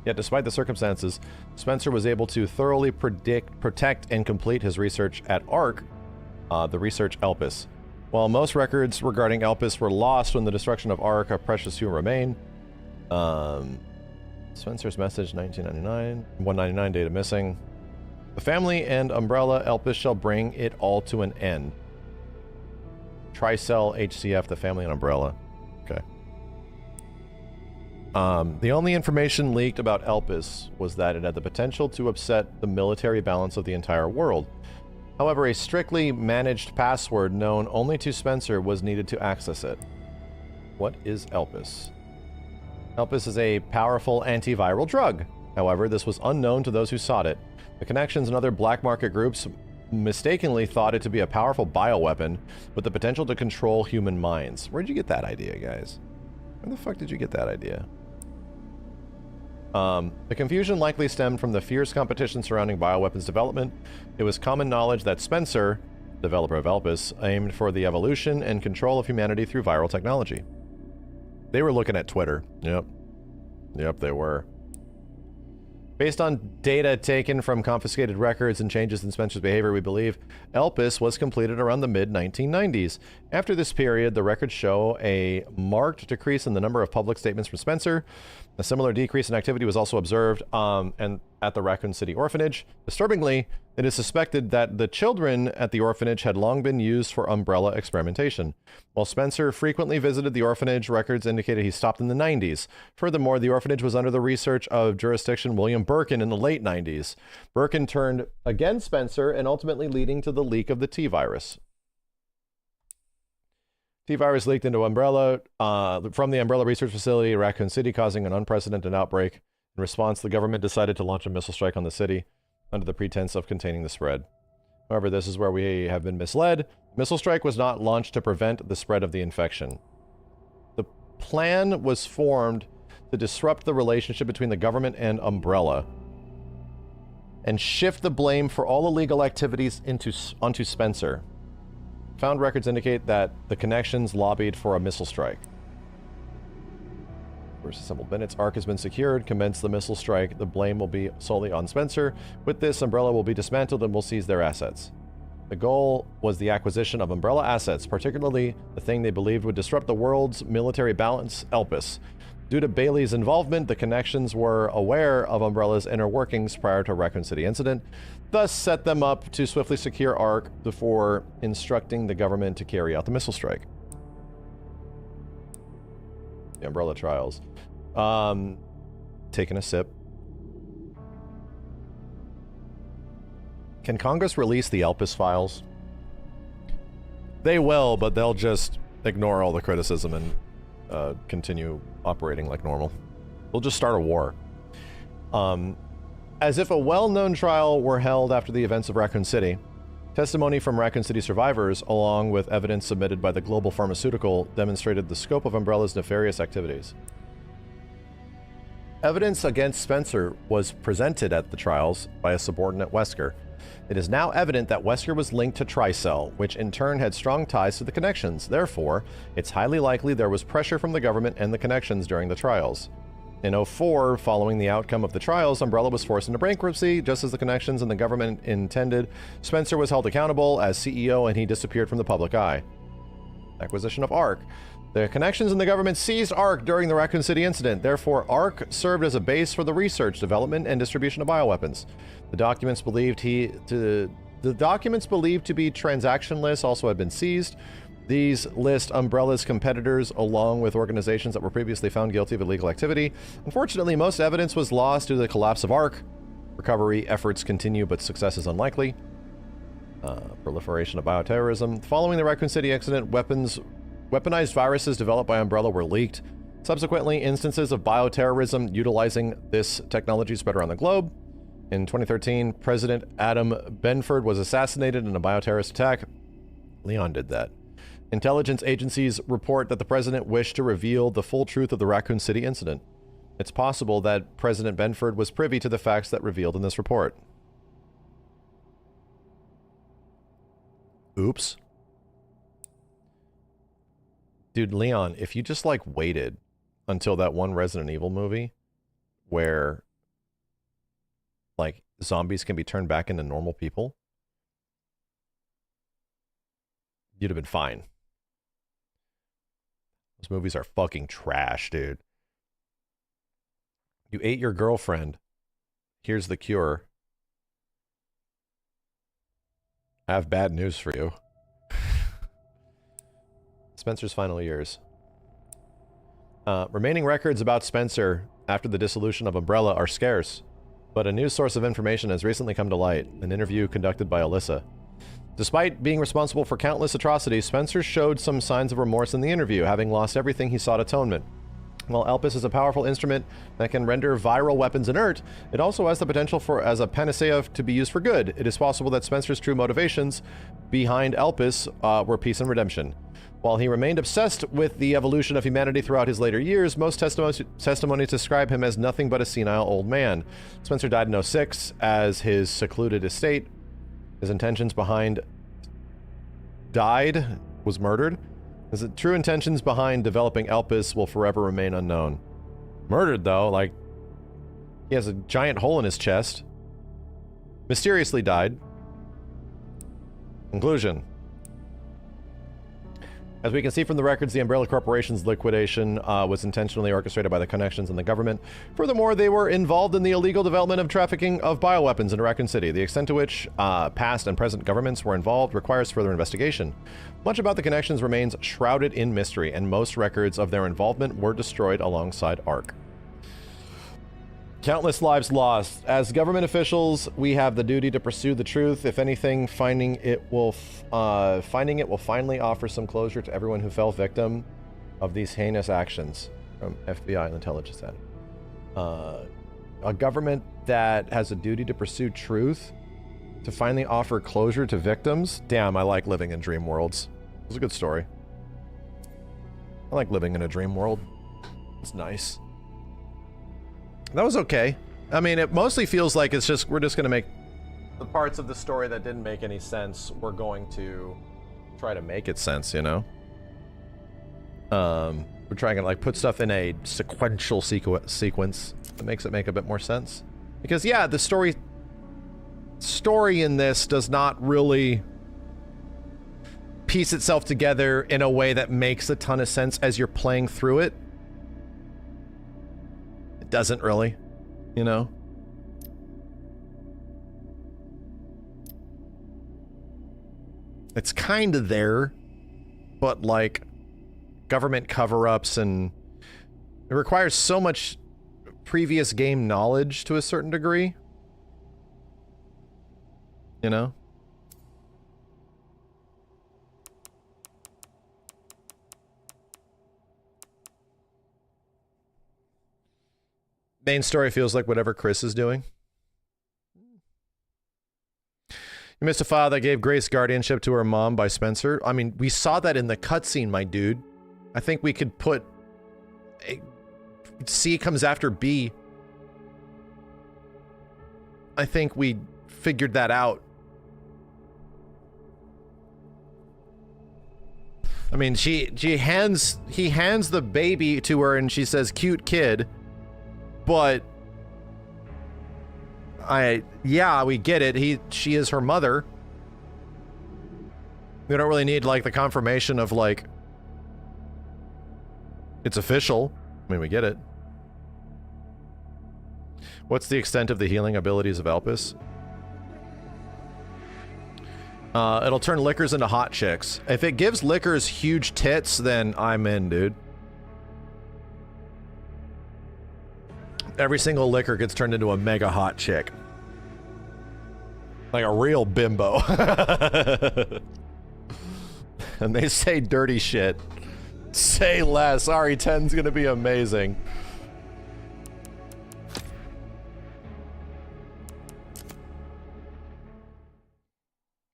Yet despite the circumstances, Spencer was able to thoroughly protect and complete his research at ARC, the research Elpis. While most records regarding Elpis were lost when the destruction of ARC, a precious few remain. Spencer's message, 1999, 199 data missing. The family and Umbrella Elpis shall bring it all to an end. Tricell, HCF, the family and Umbrella. Okay. The only information leaked about Elpis was that it had the potential to upset the military balance of the entire world. However, a strictly managed password known only to Spencer was needed to access it. What is Elpis? Elpis is a powerful antiviral drug. However, this was unknown to those who sought it. The Connections and other black market groups mistakenly thought it to be a powerful bioweapon with the potential to control human minds. Where'd you get that idea, guys? Where the fuck did you get that idea? The confusion likely stemmed from the fierce competition surrounding bioweapons development. It was common knowledge that Spencer developer of Elpis, aimed for the evolution and control of humanity through viral technology. They were looking at Twitter. Yep. Yep, they were. Based on data taken from confiscated records and changes in Spencer's behavior, we believe Elpis was completed around the mid-1990s. After this period, the records show a marked decrease in the number of public statements from Spencer. A similar decrease in activity was also observed and at the Raccoon City Orphanage. Disturbingly, it is suspected that the children at the orphanage had long been used for Umbrella experimentation. While Spencer frequently visited the orphanage, records indicated he stopped in the 90s. Furthermore, the orphanage was under the research of jurisdiction William Birkin in the late 90s. Birkin turned against Spencer and ultimately leading to the leak of the T-virus. T-virus leaked into Umbrella from the Umbrella Research Facility at Raccoon City, causing an unprecedented outbreak. In response, the government decided to launch a missile strike on the city under the pretense of containing the spread. However, this is where we have been misled. The missile strike was not launched to prevent the spread of the infection. The plan was formed to disrupt the relationship between the government and Umbrella and shift the blame for all illegal activities onto Spencer. Found records indicate that the connections lobbied for a missile strike. First assembled minutes. ARC has been secured. Commence the missile strike. The blame will be solely on Spencer. With this, Umbrella will be dismantled and will seize their assets. The goal was the acquisition of Umbrella assets, particularly the thing they believed would disrupt the world's military balance, Elpis. Due to Bailey's involvement, the connections were aware of Umbrella's inner workings prior to Raccoon City incident, thus set them up to swiftly secure ARC before instructing the government to carry out the missile strike. The Umbrella trials. Taking a sip. Can Congress release the Elpis files? They will, but they'll just ignore all the criticism and continue operating like normal. They'll just start a war. As if a well-known trial were held after the events of Raccoon City, testimony from Raccoon City survivors, along with evidence submitted by the Global Pharmaceutical, demonstrated the scope of Umbrella's nefarious activities. Evidence against Spencer was presented at the trials by a subordinate Wesker. It is now evident that Wesker was linked to Tricell, which in turn had strong ties to the connections. Therefore, it's highly likely there was pressure from the government and the connections during the trials. In 2004, following the outcome of the trials, Umbrella was forced into bankruptcy, just as the connections and the government intended. Spencer was held accountable as CEO and he disappeared from the public eye. Acquisition of ARC. The connections and the government seized ARC during the Raccoon City incident. Therefore, ARC served as a base for the research, development, and distribution of bioweapons. The documents believed to be transactionless also had been seized. These list Umbrella's competitors along with organizations that were previously found guilty of illegal activity. Unfortunately, most evidence was lost due to the collapse of ARC. Recovery efforts continue, but success is unlikely. Proliferation of bioterrorism. Following the Raccoon City incident, weaponized viruses developed by Umbrella were leaked. Subsequently, instances of bioterrorism utilizing this technology spread around the globe. In 2013, President Adam Benford was assassinated in a bioterrorist attack. Leon did that. Intelligence agencies report that the president wished to reveal the full truth of the Raccoon City incident. It's possible that President Benford was privy to the facts that revealed in this report. Oops. Dude, Leon, if you just like waited until that one Resident Evil movie where like zombies can be turned back into normal people, you'd have been fine. Those movies are fucking trash, dude. You ate your girlfriend. Here's the cure. I have bad news for you. Spencer's final years. Remaining records about Spencer after the dissolution of Umbrella are scarce, but a new source of information has recently come to light, an interview conducted by Alyssa. Despite being responsible for countless atrocities, Spencer showed some signs of remorse in the interview, having lost everything he sought atonement. While Elpis is a powerful instrument that can render viral weapons inert, it also has the potential as a panacea to be used for good. It is possible that Spencer's true motivations behind Elpis were peace and redemption. While he remained obsessed with the evolution of humanity throughout his later years, most testimonies describe him as nothing but a senile old man. Spencer died in 2006 as his secluded estate. His intentions behind died, was murdered. Is it true intentions behind developing Elpis will forever remain unknown? Murdered, though, like, he has a giant hole in his chest. Mysteriously died. Conclusion. As we can see from the records, the Umbrella Corporation's liquidation was intentionally orchestrated by the connections in the government. Furthermore, they were involved in the illegal development of trafficking of bioweapons in Raccoon City. The extent to which past and present governments were involved requires further investigation. Much about the connections remains shrouded in mystery, and most records of their involvement were destroyed alongside ARC. Countless lives lost. As government officials, we have the duty to pursue the truth. If anything, finding it will finally offer some closure to everyone who fell victim of these heinous actions. From FBI and Intelligence Center. A government that has a duty to pursue truth, to finally offer closure to victims. Damn, I like living in dream worlds. It was a good story. I like living in a dream world. It's nice. That was okay. I mean, it mostly feels like it's just, we're just going to make the parts of the story that didn't make any sense, we're going to try to make it sense, you know? We're trying to, like, put stuff in a sequential sequence that makes it make a bit more sense. Because, yeah, the story in this does not really piece itself together in a way that makes a ton of sense as you're playing through it. Doesn't really, you know? It's kind of there, but like government cover-ups, and it requires so much previous game knowledge to a certain degree, you know? Main story feels like whatever Chris is doing. You missed a file that gave Grace guardianship to her mom by Spencer. I mean, we saw that in the cutscene, my dude. I think we could put... C comes after B. I think we figured that out. I mean, he hands the baby to her and she says, "Cute kid." But yeah, we get it. She is her mother. We don't really need, like, the confirmation of, like, it's official. I mean, we get it. What's the extent of the healing abilities of Elpis? It'll turn lickers into hot chicks. If it gives lickers huge tits, then I'm in, dude. Every single liquor gets turned into a mega hot chick. Like a real bimbo. And they say dirty shit. Say less. RE10's gonna be amazing.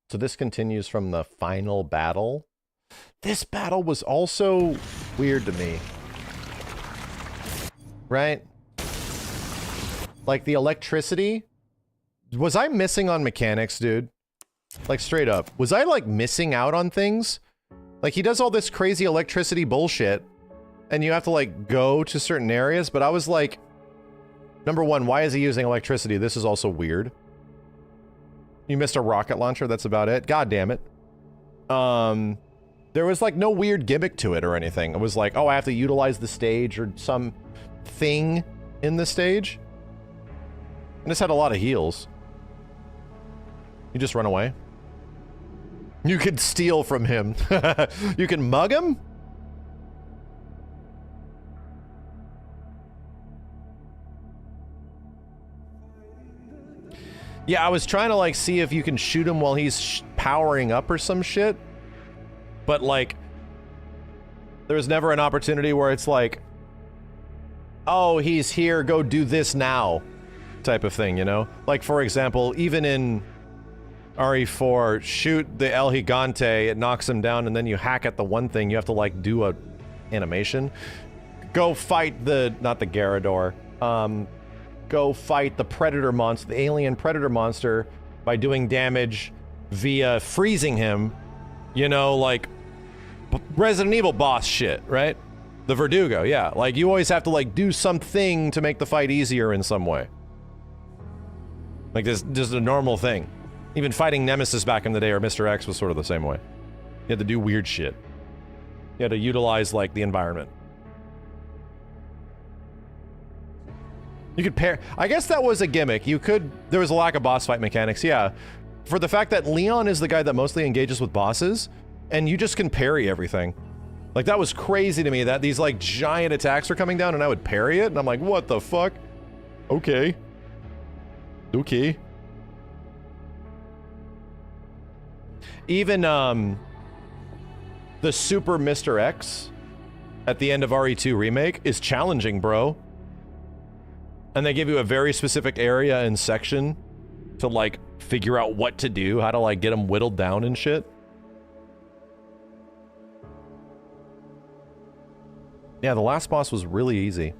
So this continues from the final battle. This battle was also weird to me. Right? Like, the electricity? Was I missing on mechanics, dude? Like, straight up. Was I, like, missing out on things? Like, he does all this crazy electricity bullshit, and you have to, like, go to certain areas, but I was like, number one, why is he using electricity? This is also weird. You missed a rocket launcher, that's about it. God damn it. There was, like, no weird gimmick to it or anything. It was like, oh, I have to utilize the stage or some thing in the stage. And this had a lot of heals. You just run away. You could steal from him. You can mug him? Yeah, I was trying to, like, see if you can shoot him while he's powering up or some shit. But, like, there was never an opportunity where it's like, oh, he's here, go do this now. Type of thing, you know? Like, for example, even in RE4, shoot the El Gigante, it knocks him down, and then you hack at the one thing, you have to, like, do a animation. Go fight the, not the Garrador, go fight the Predator monster, the alien Predator monster, by doing damage via freezing him, You know, like Resident Evil boss shit, right? The Verdugo, yeah. Like, you always have to, like, do something to make the fight easier in some way. Like, this just a normal thing. Even fighting Nemesis back in the day, or Mr. X, was sort of the same way. You had to do weird shit. You had to utilize, like, the environment. You could pair... I guess that was a gimmick. You could... There was a lack of boss fight mechanics, yeah. For the fact that Leon is the guy that mostly engages with bosses, and you just can parry everything. Like, that was crazy to me, that these, like, giant attacks are coming down, and I would parry it, and I'm like, what the fuck? Okay. Okay. Even, the Super Mr. X at the end of RE2 Remake is challenging, bro. And they give you a very specific area and section to, like, figure out what to do, how to, like, get them whittled down and shit. Yeah, the last boss was really easy.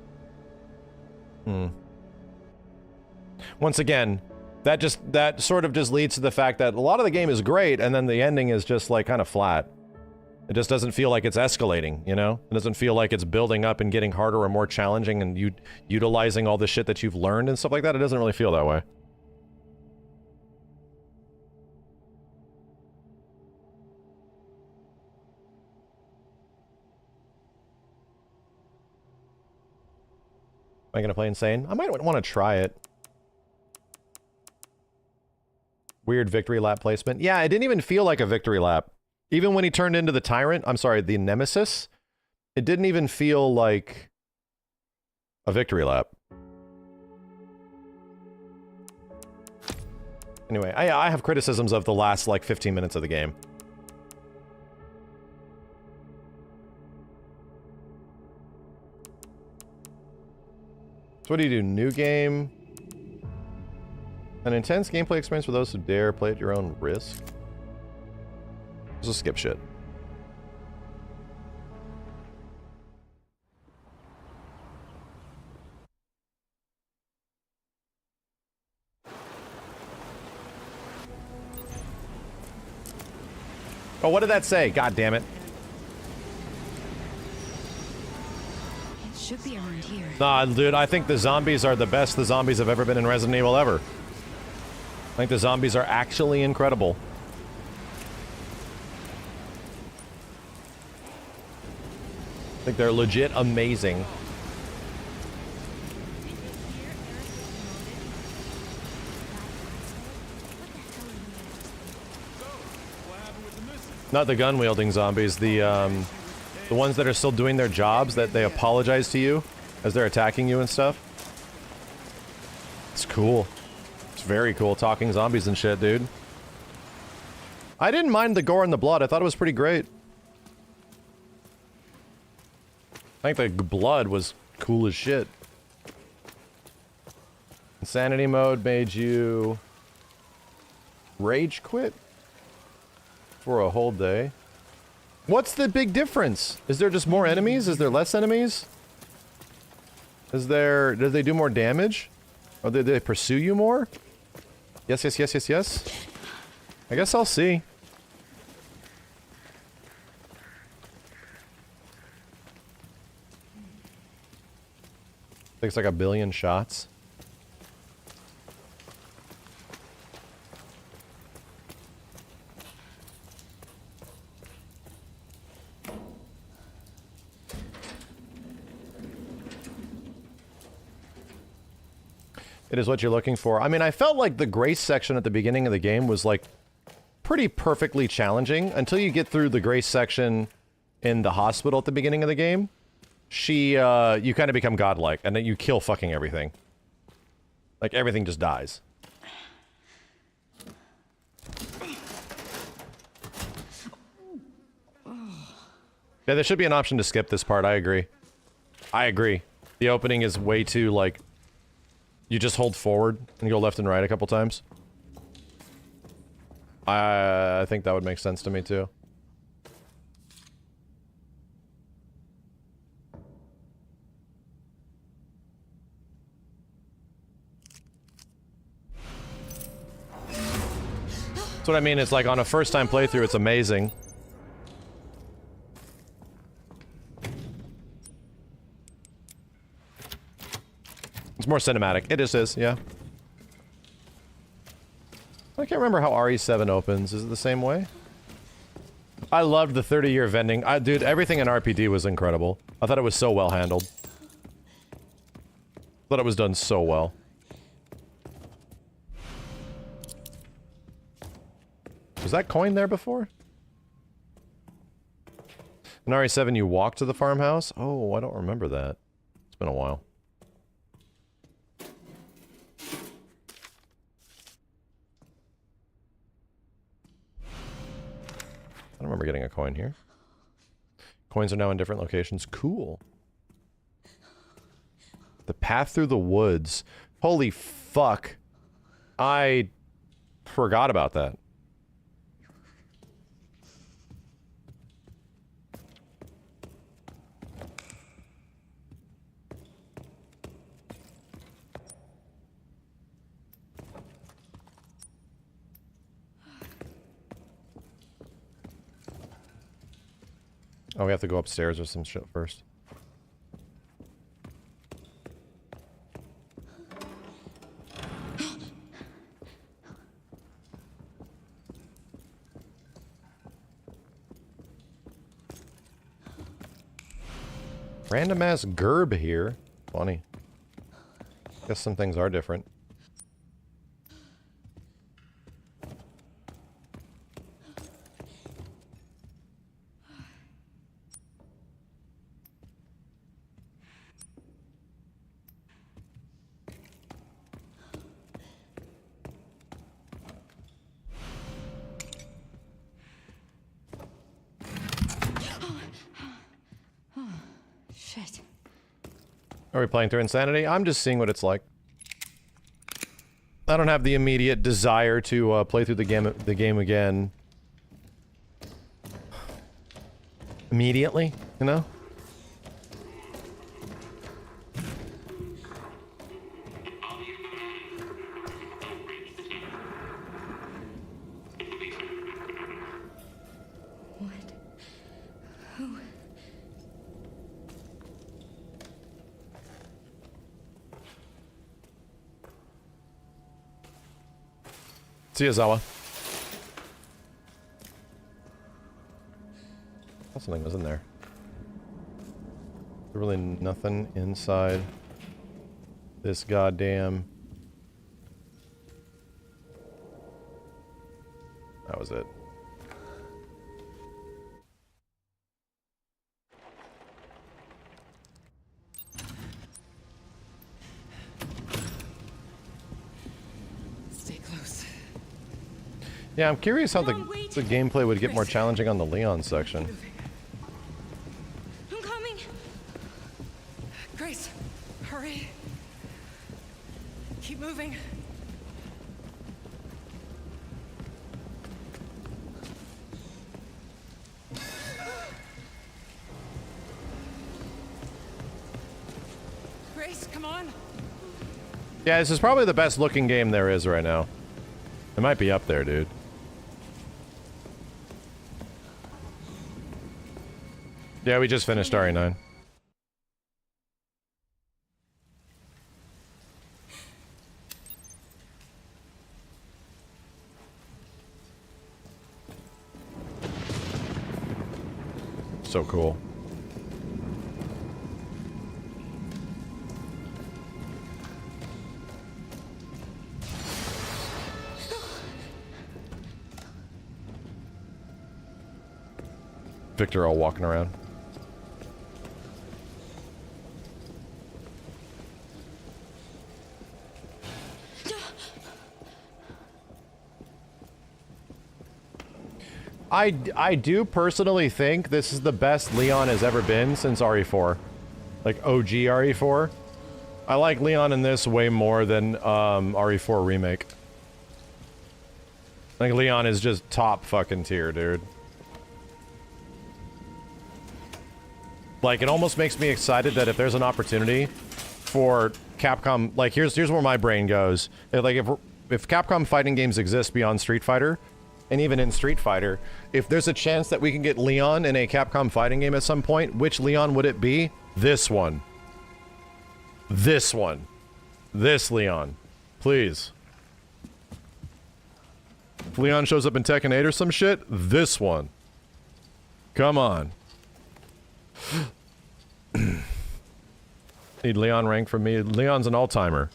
Once again, that sort of just leads to the fact that a lot of the game is great, and then the ending is just, like, kind of flat. It just doesn't feel like it's escalating, you know? It doesn't feel like it's building up and getting harder or more challenging and utilizing all the shit that you've learned and stuff like that. It doesn't really feel that way. Am I gonna play Insane? I might want to try it. Weird victory lap placement. Yeah, it didn't even feel like a victory lap. Even when he turned into the Tyrant, I'm sorry, the Nemesis, it didn't even feel like a victory lap. Anyway, I have criticisms of the last, like, 15 minutes of the game. So what do you do? New game? An intense gameplay experience for those who dare play at your own risk? Just skip shit. Oh, what did that say? God damn it. It should be around here. Nah, dude, I think the zombies are the best the zombies have ever been in Resident Evil ever. I think the zombies are actually incredible. I think they're legit amazing. Not the gun-wielding zombies, the ones that are still doing their jobs, that they apologize to you as they're attacking you and stuff. It's cool. It's very cool, talking zombies and shit, dude. I didn't mind the gore and the blood. I thought it was pretty great. I think the blood was cool as shit. Insanity mode made you rage quit for a whole day. What's the big difference? Is there just more enemies? Is there less enemies? Is there... do they do more damage? Or do they pursue you more? Yes, yes, yes, yes, yes. I guess I'll see. Takes like 1 billion shots. It is what you're looking for. I mean, I felt like the Grace section at the beginning of the game was like pretty perfectly challenging until you get through the Grace section in the hospital at the beginning of the game. You kind of become godlike, and then you kill fucking everything. Like, everything just dies. Yeah, there should be an option to skip this part, I agree. I agree. The opening is way too, like... You just hold forward and go left and right a couple times. I think that would make sense to me, too. That's what I mean, it's like on a first-time playthrough, it's amazing. It's more cinematic. It just is, yeah. I can't remember how RE7 opens. Is it the same way? I loved the 30-year vending. Dude, everything in RPD was incredible. I thought it was so well handled. Thought it was done so well. Was that coin there before? In RE7, you walk to the farmhouse? Oh, I don't remember that. It's been a while. I don't remember getting a coin here. Coins are now in different locations. Cool. The path through the woods. Holy fuck. I forgot about that. Oh, we have to go upstairs or some shit first. Random ass gerb here. Funny. Guess some things are different. Are we playing through Insanity? I'm just seeing what it's like. I don't have the immediate desire to play through the game again. Immediately, you know? See you, Zawa. Thought something was in there. There's really nothing inside this goddamn... That was it. Yeah, I'm curious how the gameplay would get more challenging on the Leon section. I'm coming. Grace, hurry. Keep moving. Grace, come on. Yeah, this is probably the best looking game there is right now. It might be up there, dude. Yeah, we just finished RE9. So cool. Victor all walking around. I do personally think this is the best Leon has ever been since RE4. Like OG RE4. I like Leon in this way more than RE4 Remake. I think Leon is just top fucking tier, dude. Like, it almost makes me excited that if there's an opportunity for Capcom, like, here's where my brain goes. Like, if Capcom fighting games exist beyond Street Fighter, and even in Street Fighter, if there's a chance that we can get Leon in a Capcom fighting game at some point, which Leon would it be? This one. This one. This Leon. Please. If Leon shows up in Tekken 8 or some shit, this one. Come on. Need Leon rank from me. Leon's an all-timer.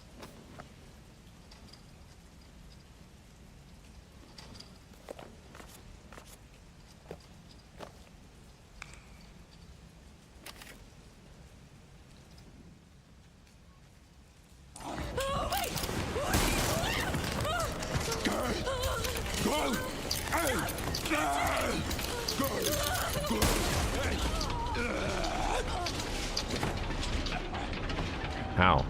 How?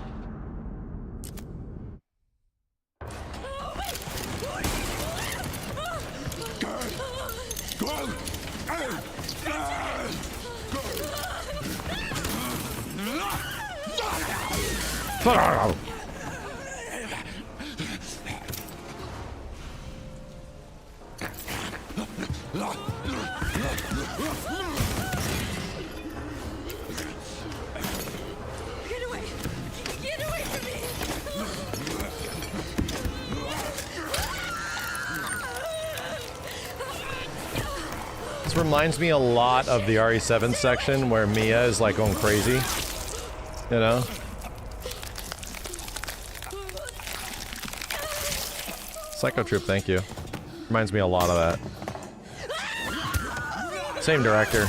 This reminds me a lot of the RE7 section where Mia is like going crazy. You know? Psycho Troop, thank you. Reminds me a lot of that. Same director.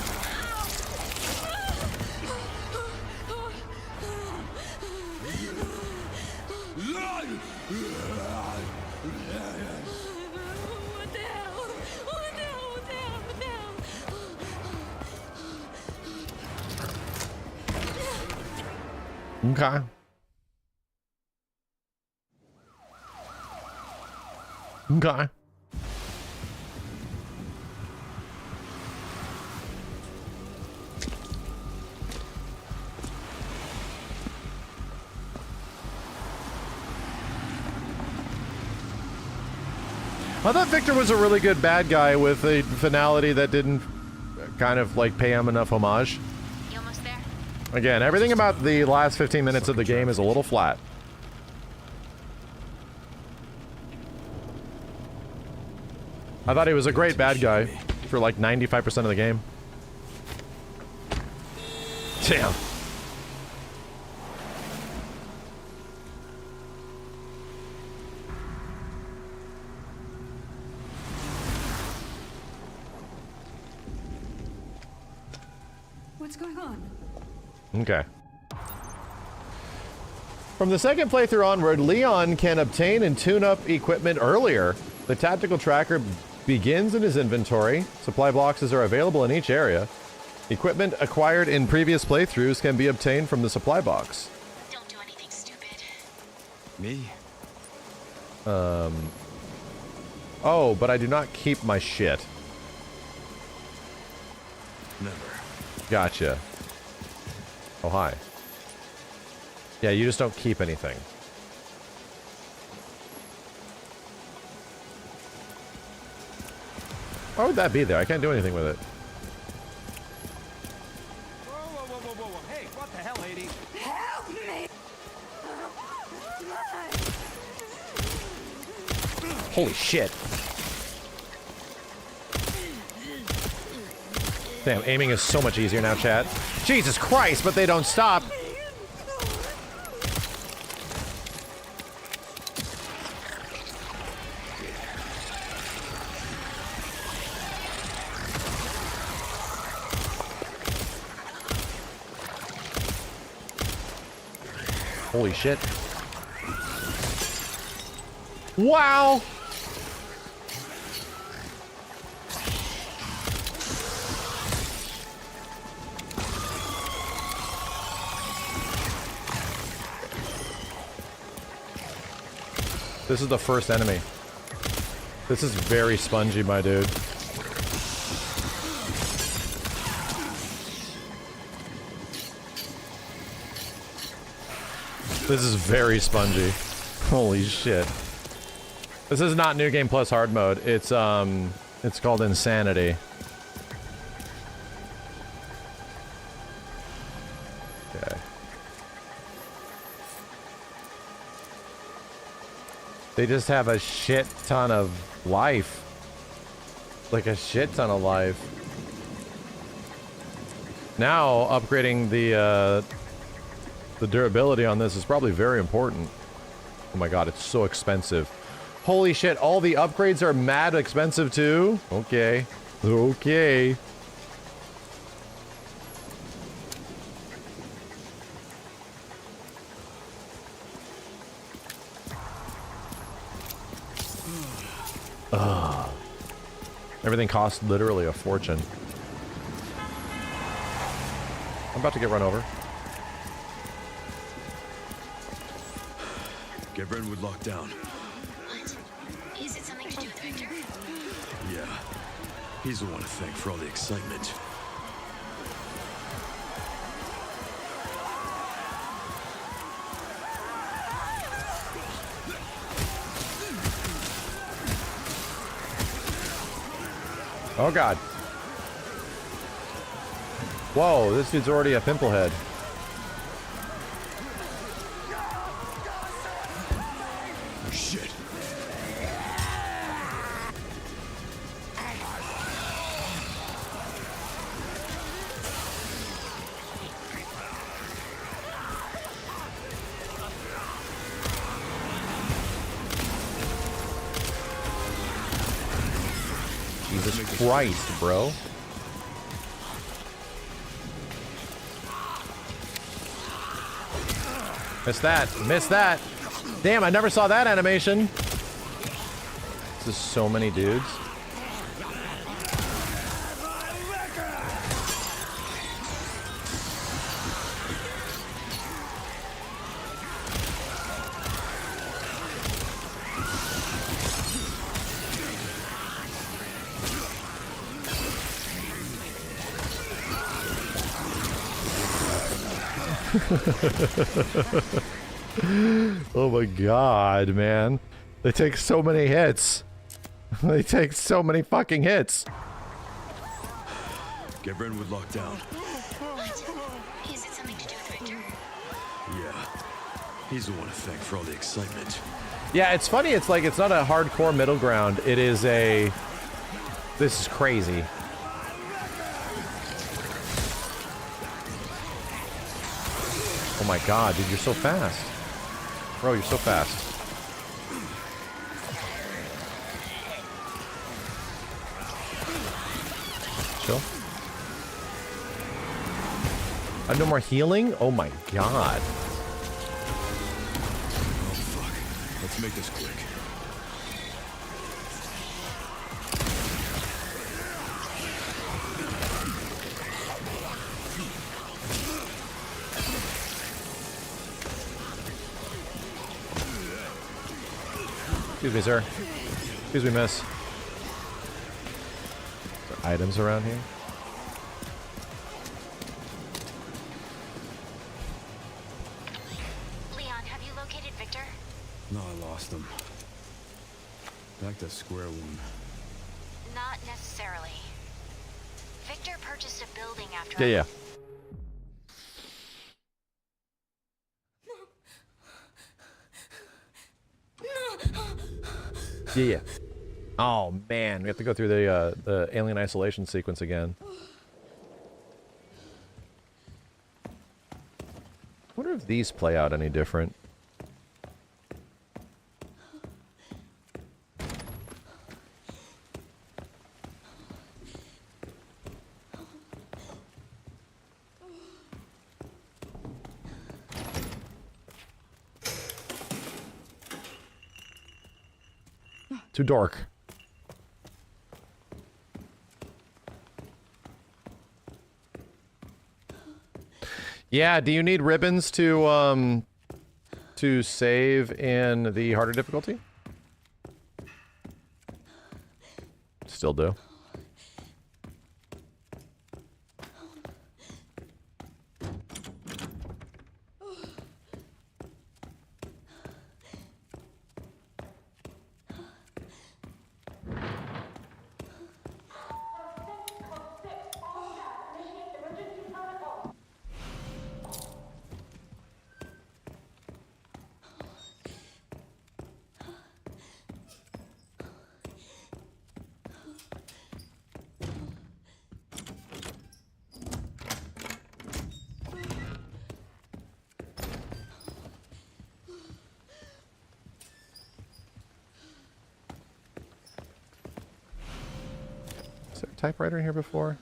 Okay. Okay. I thought Victor was a really good bad guy with a finality that didn't kind of like pay him enough homage. You almost there? Again, everything about the last 15 minutes of the game is a little flat. I thought he was a great bad guy for like 95% of the game. Damn. What's going on? Okay. From the second playthrough onward, Leon can obtain and tune up equipment earlier. The tactical tracker begins in his inventory. Supply boxes are available in each area. Equipment acquired in previous playthroughs can be obtained from the supply box. Don't do anything stupid. Me? Oh, but I do not keep my shit. Never. Gotcha. Oh, hi. Yeah, you just don't keep anything. Why would that be there? I can't do anything with it. Whoa. Hey, what the hell, lady? Help me! Holy shit. Damn, aiming is so much easier now, chat. Jesus Christ, but they don't stop. Holy shit. Wow! This is the first enemy. This is very spongy, my dude. This is very spongy. Holy shit. This is not New Game Plus hard mode. It's called Insanity. Okay. They just have a shit ton of life. Like a shit ton of life. Now, upgrading the durability on this is probably very important. Oh my god, it's so expensive. Holy shit, all the upgrades are mad expensive too? Okay. Okay. Ugh. Everything costs literally a fortune. I'm about to get run over. Get Brentwood locked down. What? Is it something to do with Victor? Yeah. He's the one to thank for all the excitement. Oh god. Whoa, this dude's already a pimplehead. Oh shit. Jesus Christ, bro. Missed that. Missed that. Damn, I never saw that animation. This is so many dudes. Oh my god, man. They take so many hits. They take so many fucking hits. Get Brentwood locked down. What? Is it something to do with Victor? Yeah. He's the one to thank for all the excitement. Yeah, it's funny. It's like, it's not a hardcore middle ground. It is a... This is crazy. Oh my god, dude, you're so fast. Bro, you're so fast. Chill. I have no more healing? Oh my god. Oh fuck. Let's make this quick. Excuse me, sir. Excuse me, miss. Is there items around here? Leon, have you located Victor? No, I lost him. Back to square one. Not necessarily. Victor purchased a building after Yeah. Yeah. Oh man, we have to go through the alien isolation sequence again. I wonder if these play out any different. Too dark. Yeah, do you need ribbons to save in the harder difficulty? Still do. typewriter in here before?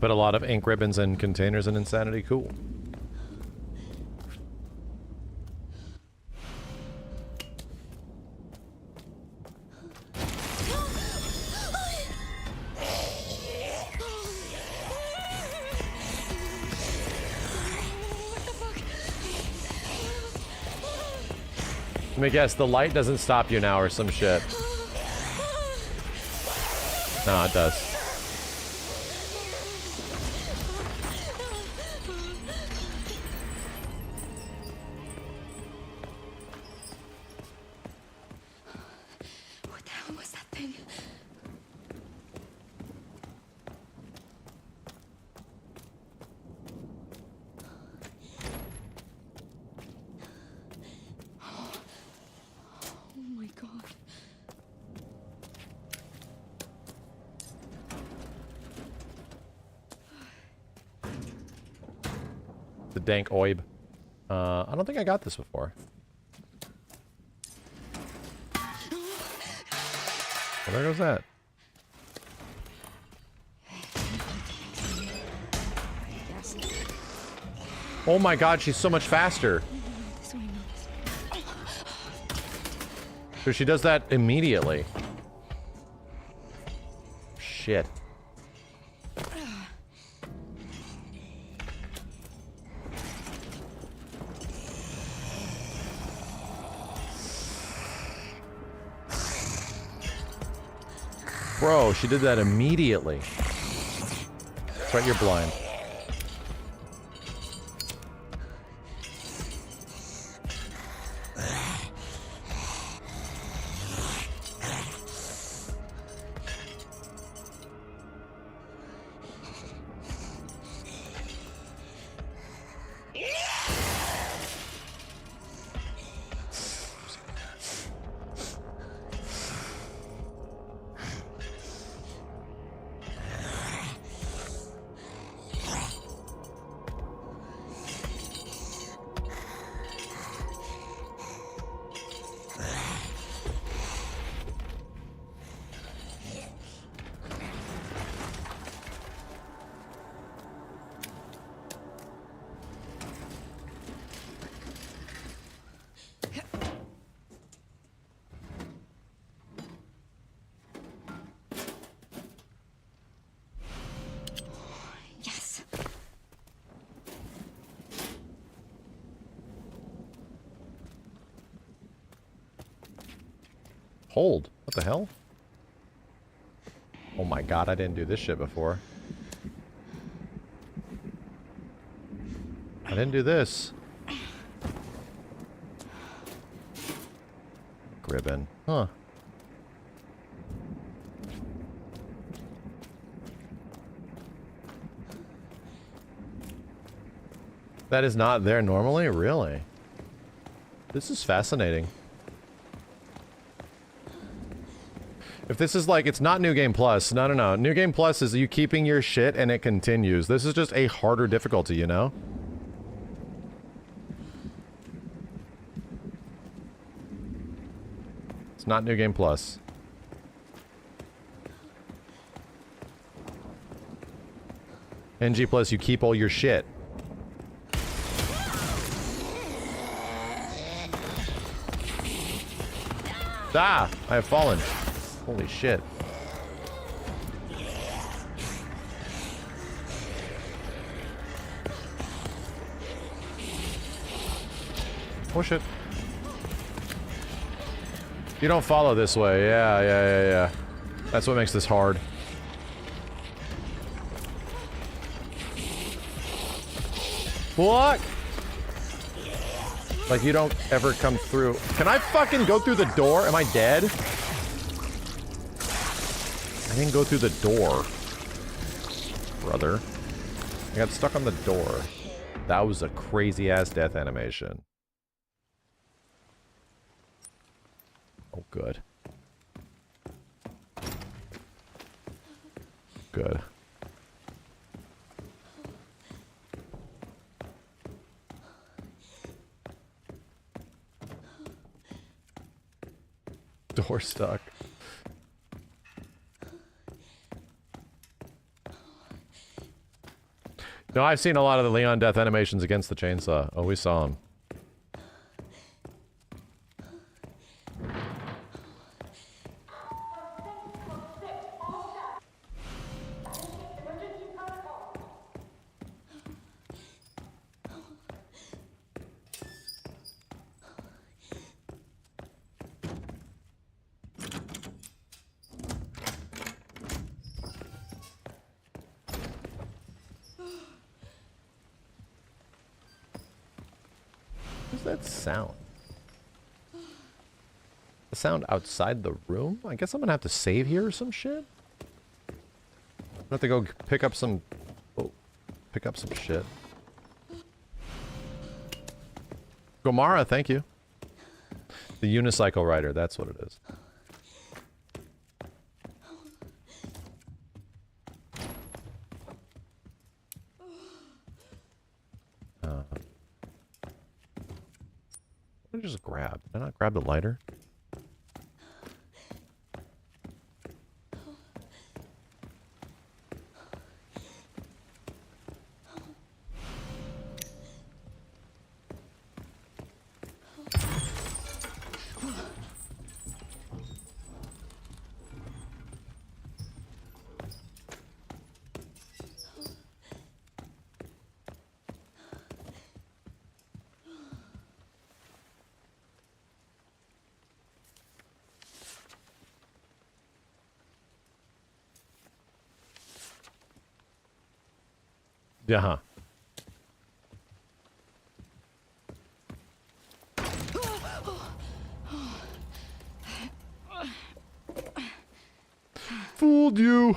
Put a lot of ink ribbons and containers in Insanity. Cool. Let me guess, the light doesn't stop you now or some shit. No, it does. Dank oib. I don't think I got this before. Well, there goes that. Oh my god, she's so much faster. So she does that immediately. Shit. Bro, she did that immediately. That's right, you're blind. Hold. What the hell? Oh my god, I didn't do this shit before. I didn't do this. Gribbon. Huh. That is not there normally? Really? This is fascinating. If this is like, it's not New Game Plus. No, no, no. New Game Plus is you keeping your shit and it continues. This is just a harder difficulty, you know? It's not New Game Plus. NG Plus, you keep all your shit. Ah! I have fallen. Holy shit. Oh shit. You don't follow this way. Yeah. That's what makes this hard. What? Like you don't ever come through. Can I fucking go through the door? Am I dead? I didn't go through the door, brother. I got stuck on the door. That was a crazy-ass death animation. Oh, good. Good. Door stuck. No, I've seen a lot of the Leon death animations against the chainsaw. Oh, we saw him. What's that sound? The sound outside the room? I guess I'm gonna have to save here or some shit. I have to go pick up some... Oh, pick up some shit. Gomara, thank you. The unicycle rider, that's what it is. What did I just grab? Did I not grab the lighter? Yeah. Fooled you.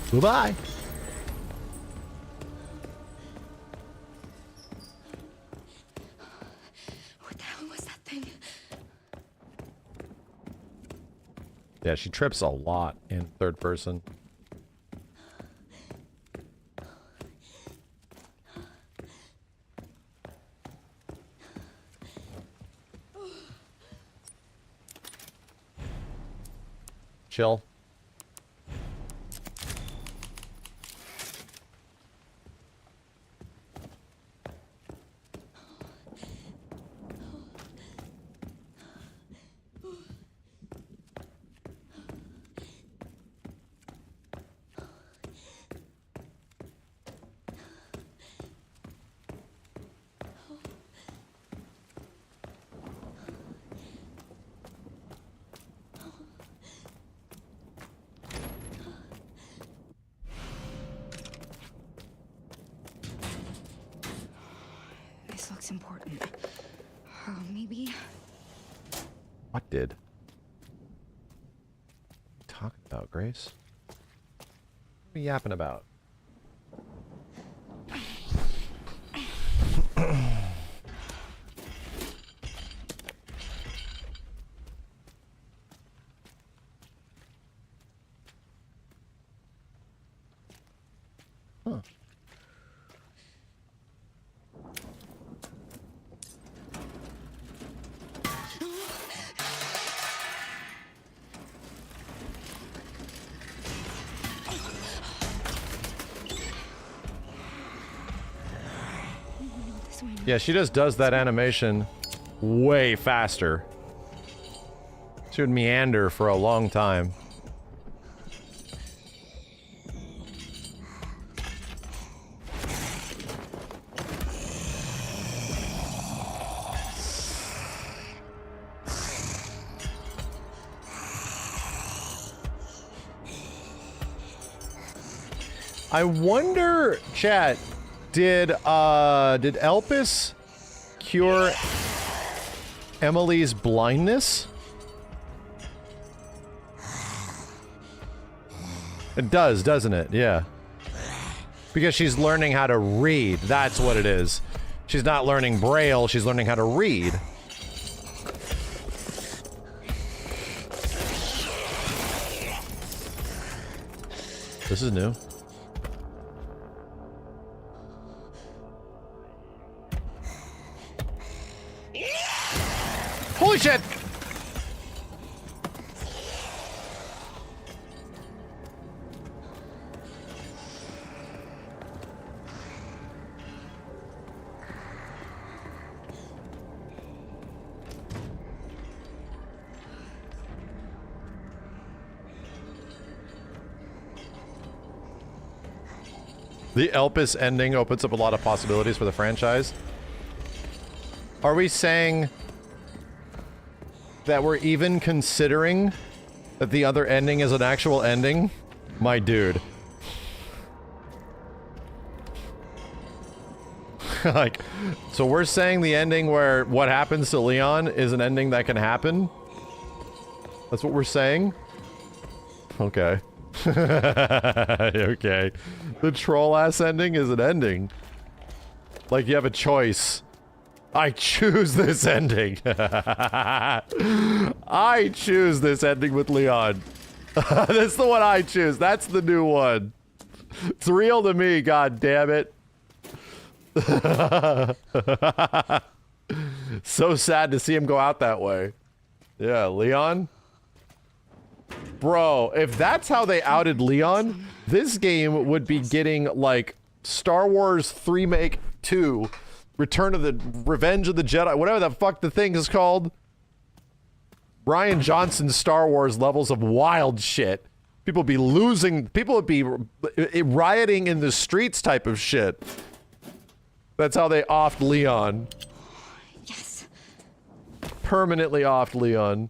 Goodbye. What the hell was that thing? Yeah, she trips a lot in third person. Chill. This looks important. Maybe. What did? What are you talking about, Grace? What are you yapping about? Huh. Yeah, she just does that animation way faster. She would meander for a long time. I wonder, chat, did Elpis cure Emily's blindness? It does, doesn't it? Yeah. Because she's learning how to read. That's what it is. She's not learning Braille, she's learning how to read. This is new. Holy shit! The Elpis ending opens up a lot of possibilities for the franchise. Are we saying that we're even considering that the other ending is an actual ending? My dude. Like, so we're saying the ending where what happens to Leon is an ending that can happen? That's what we're saying? Okay. Okay. The troll-ass ending is an ending. Like, you have a choice. I choose this ending. I choose this ending with Leon. That's the one I choose. That's the new one. It's real to me, god damn it. So sad to see him go out that way. Yeah, Leon? Bro, if that's how they outed Leon, this game would be getting, like, Star Wars 3 2, Return of the Revenge of the Jedi, whatever the fuck the thing is called. Rian Johnson's Star Wars levels of wild shit. People would be losing, people would be rioting in the streets type of shit. That's how they offed Leon. Yes. Permanently offed Leon.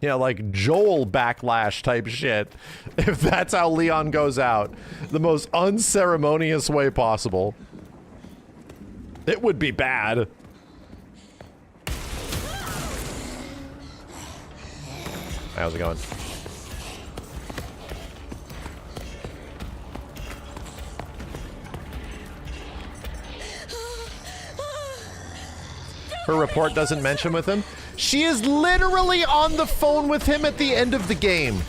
Yeah, like Joel backlash type shit. If that's how Leon goes out. The most unceremonious way possible. It would be bad. How's it going? Her report doesn't mention with him. She is literally on the phone with him at the end of the game.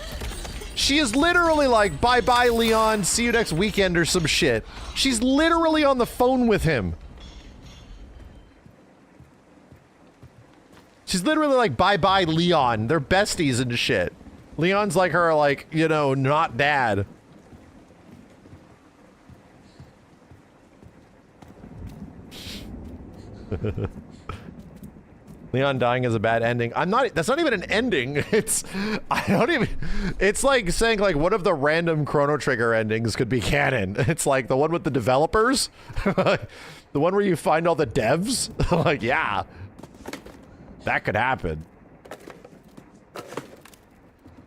She is literally like, bye-bye, Leon, see you next weekend or some shit. She's literally on the phone with him. She's literally like, bye-bye, Leon. They're besties and shit. Leon's like her, like, you know, not dad. Leon dying is a bad ending. That's not even an ending. It's like saying, like, one of the random Chrono Trigger endings could be canon. It's like the one with the developers. The one where you find all the devs. Like, yeah. That could happen.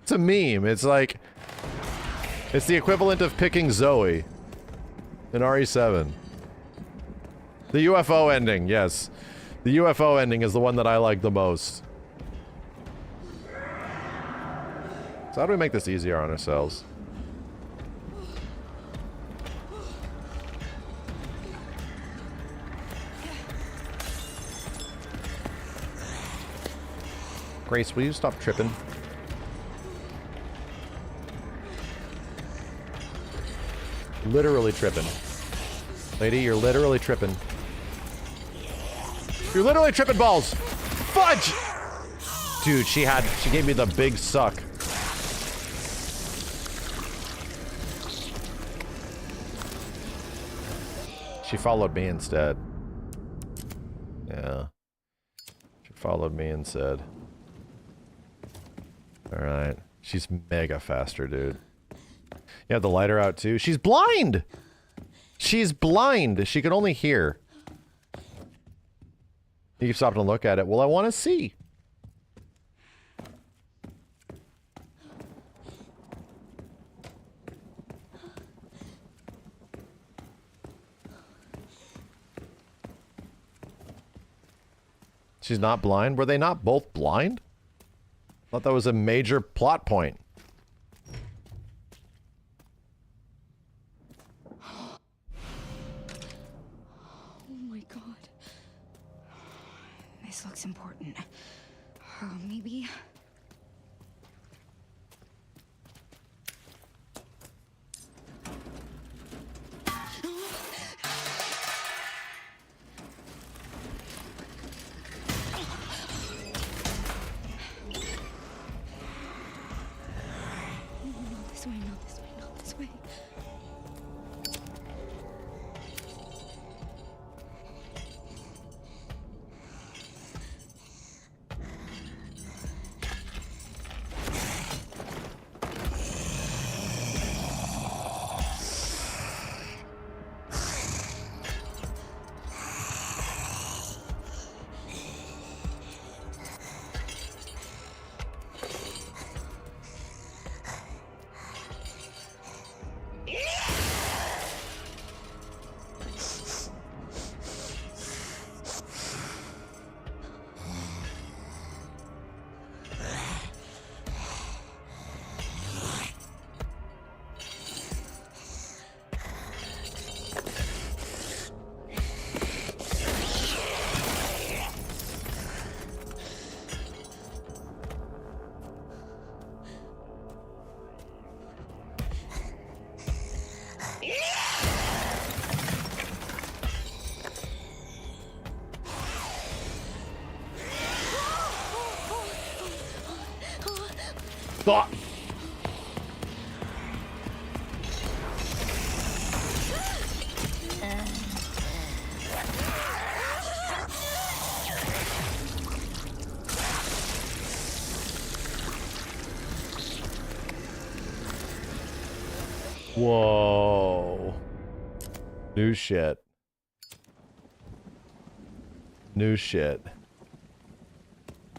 It's a meme. It's like, it's the equivalent of picking Zoe in RE7. The UFO ending, yes. The UFO ending is the one that I like the most. So how do we make this easier on ourselves? Grace, will you stop tripping? Literally tripping. Lady, you're literally tripping. You're literally tripping balls! Fudge! Dude, she gave me the big suck. She followed me instead. Yeah. She followed me instead. Alright. She's mega faster, dude. You have the lighter out too? She's blind! She's blind! She can only hear. You keep stopping to look at it. Well, I want to see. She's not blind? Were they not both blind? I thought that was a major plot point. Oh my god. This looks important. Maybe... This way, not this way, not this way. Stop! Whoa. New shit. New shit.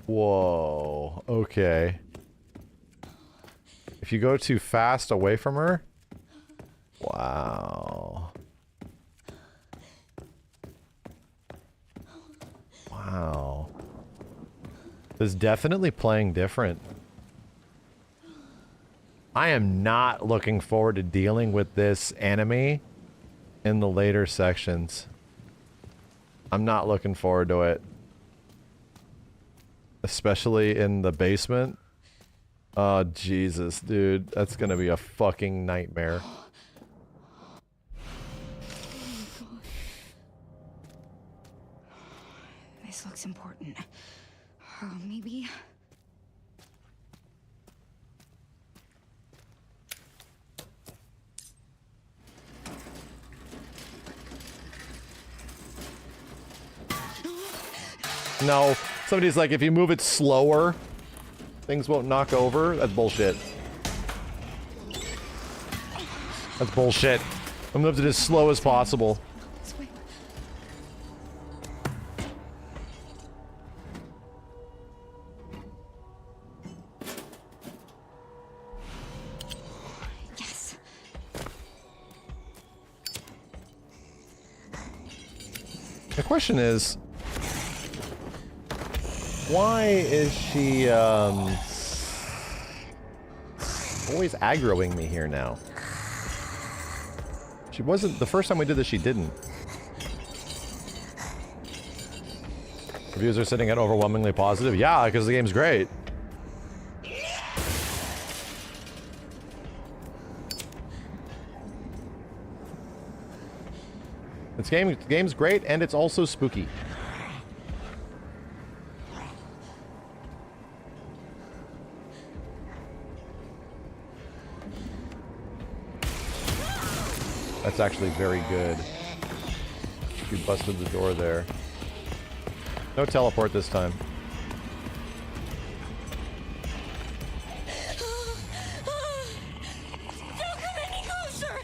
Whoa. Okay. If you go too fast away from her? Wow. Wow. This is definitely playing different. I am not looking forward to dealing with this enemy in the later sections. I'm not looking forward to it. Especially in the basement. Oh, Jesus, dude. That's gonna be a fucking nightmare. This looks important. Maybe... No. Somebody's like, if you move it slower, things won't knock over. That's bullshit. That's bullshit. I'm gonna move it as slow as possible. Yes. The question is, why is she always aggroing me here now? She wasn't the first time we did this. She didn't. Reviews are sitting at overwhelmingly positive. Yeah, because the game's great. The game's great, and it's also spooky. That's actually very good. You busted the door there. No teleport this time. Don't come any closer!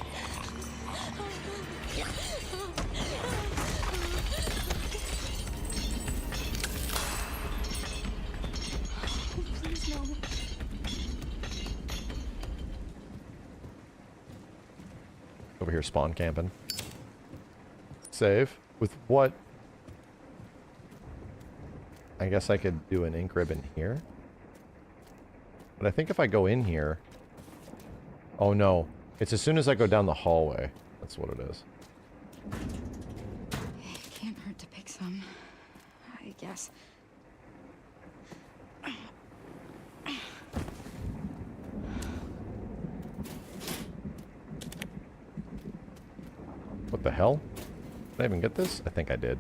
Please, no. Over here spawn camping. Save. With what? I guess I could do an ink ribbon here. But I think if I go in here... Oh no. It's as soon as I go down the hallway. That's what it is. It can't hurt to pick some, I guess. What the hell? Did I even get this? I think I did.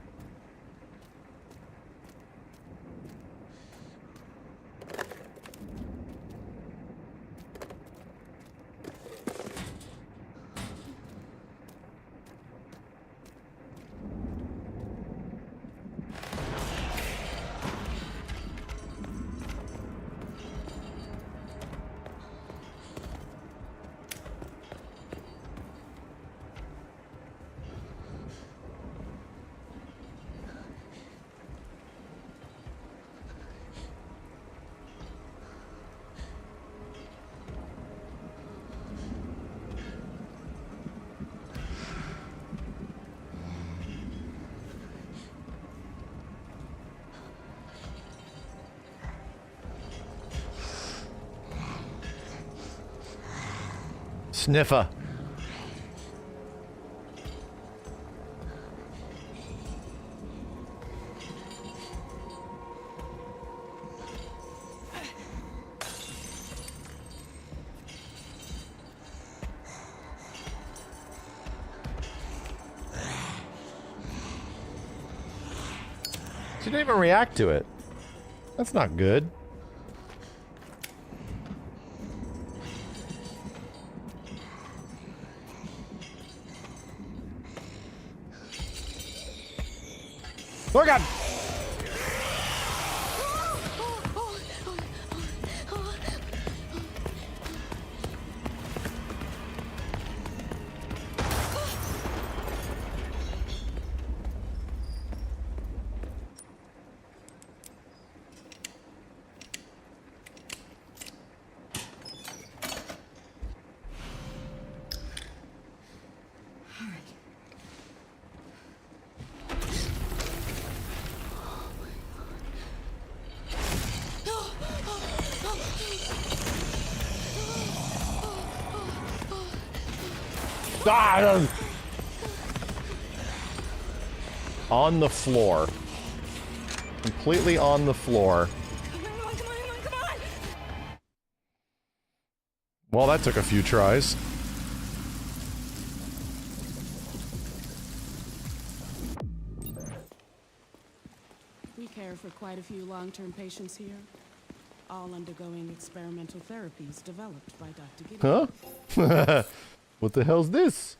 Sniffer. She didn't even react to it. That's not good. Oh God! Ah! On the floor. Completely on the floor. Come on! Well, that took a few tries. We care for quite a few long-term patients here, all undergoing experimental therapies developed by Dr. Gideon. Huh? What the hell's this?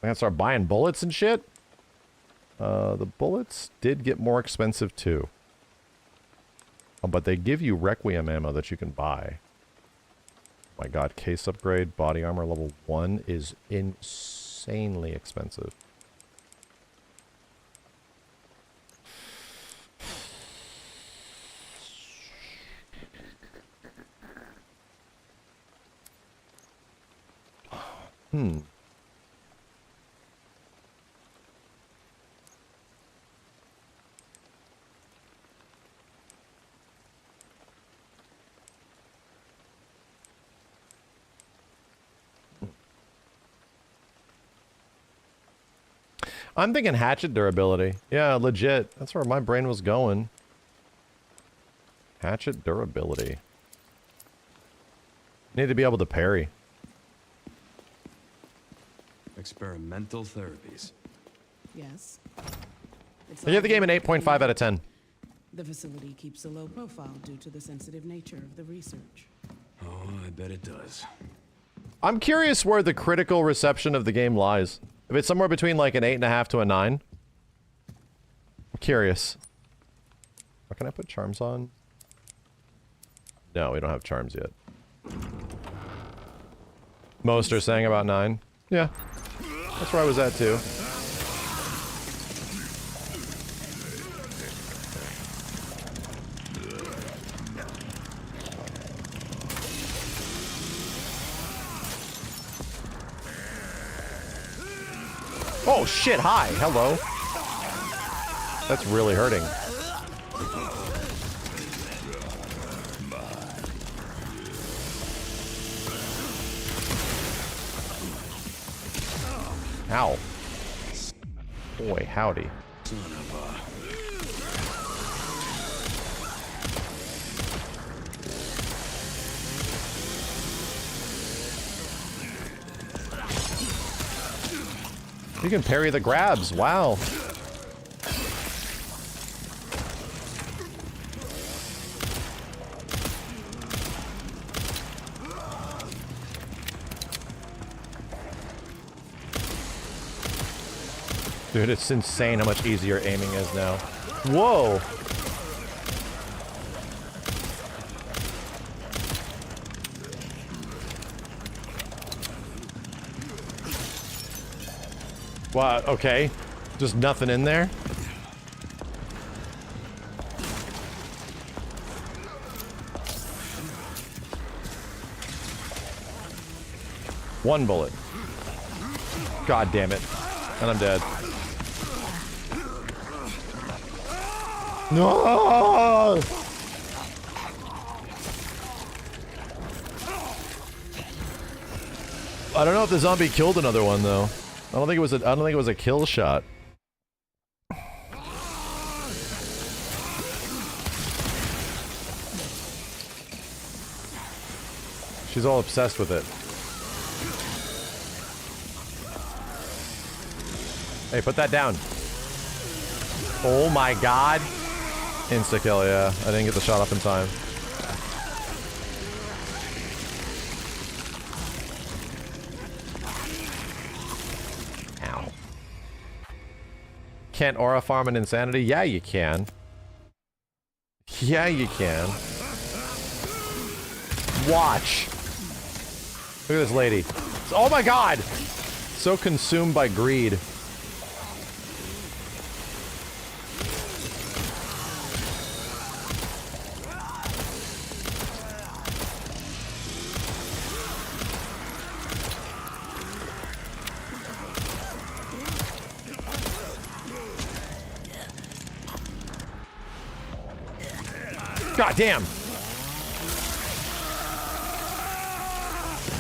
I gotta start buying bullets and shit? The bullets did get more expensive too. Oh, but they give you Requiem ammo that you can buy. My god, case upgrade, body armor level 1 is insanely expensive. Hmm. I'm thinking hatchet durability. Yeah, legit. That's where my brain was going. Hatchet durability. Need to be able to parry. Experimental therapies. Yes. I give the game an 8.5 out of 10. The facility keeps a low profile due to the sensitive nature of the research. Oh, I bet it does. I'm curious where the critical reception of the game lies. If it's somewhere between like an 8.5 to a 9. I'm curious. Or can I put charms on? No, we don't have charms yet. Most are saying about 9. Yeah. That's where I was at too. Oh shit, hi, hello. That's really hurting. Ow. Boy, howdy. You can parry the grabs, wow. Dude, it's insane how much easier aiming is now. Whoa! What? Okay. Just nothing in there? One bullet. God damn it. And I'm dead. No! I don't know if the zombie killed another one though. I don't think it was a kill shot. She's all obsessed with it. Hey, put that down. Oh my god. Insta-kill, yeah. I didn't get the shot up in time. Ow. Can't aura farm an insanity? Yeah, you can. Yeah, you can. Watch. Look at this lady. Oh my god! So consumed by greed. God damn!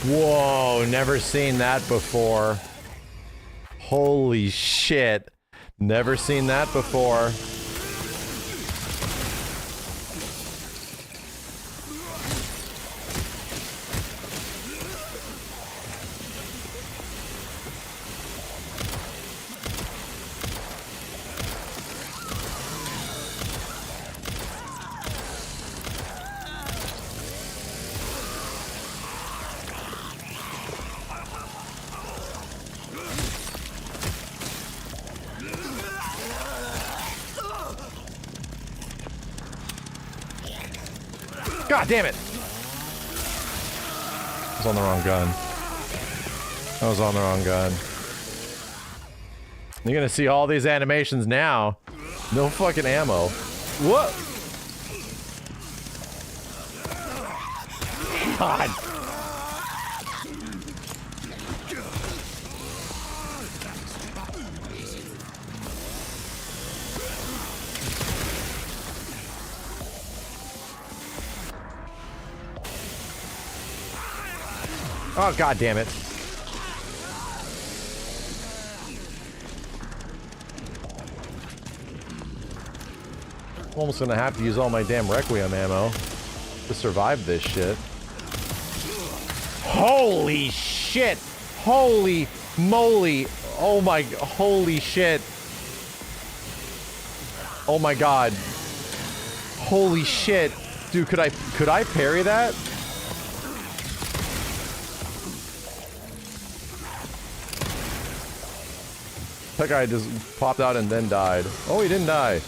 Whoa, never seen that before. Holy shit. Never seen that before. God damn it! I was on the wrong gun. I was on the wrong gun. You're gonna see all these animations now. No fucking ammo. What? God. Oh, god damn it. I'm almost gonna have to use all my damn Requiem ammo to survive this shit. Holy shit. Holy moly. Oh my, holy shit. Oh my god. Holy shit. Dude, could I parry that? That guy just popped out and then died. Oh, he didn't die.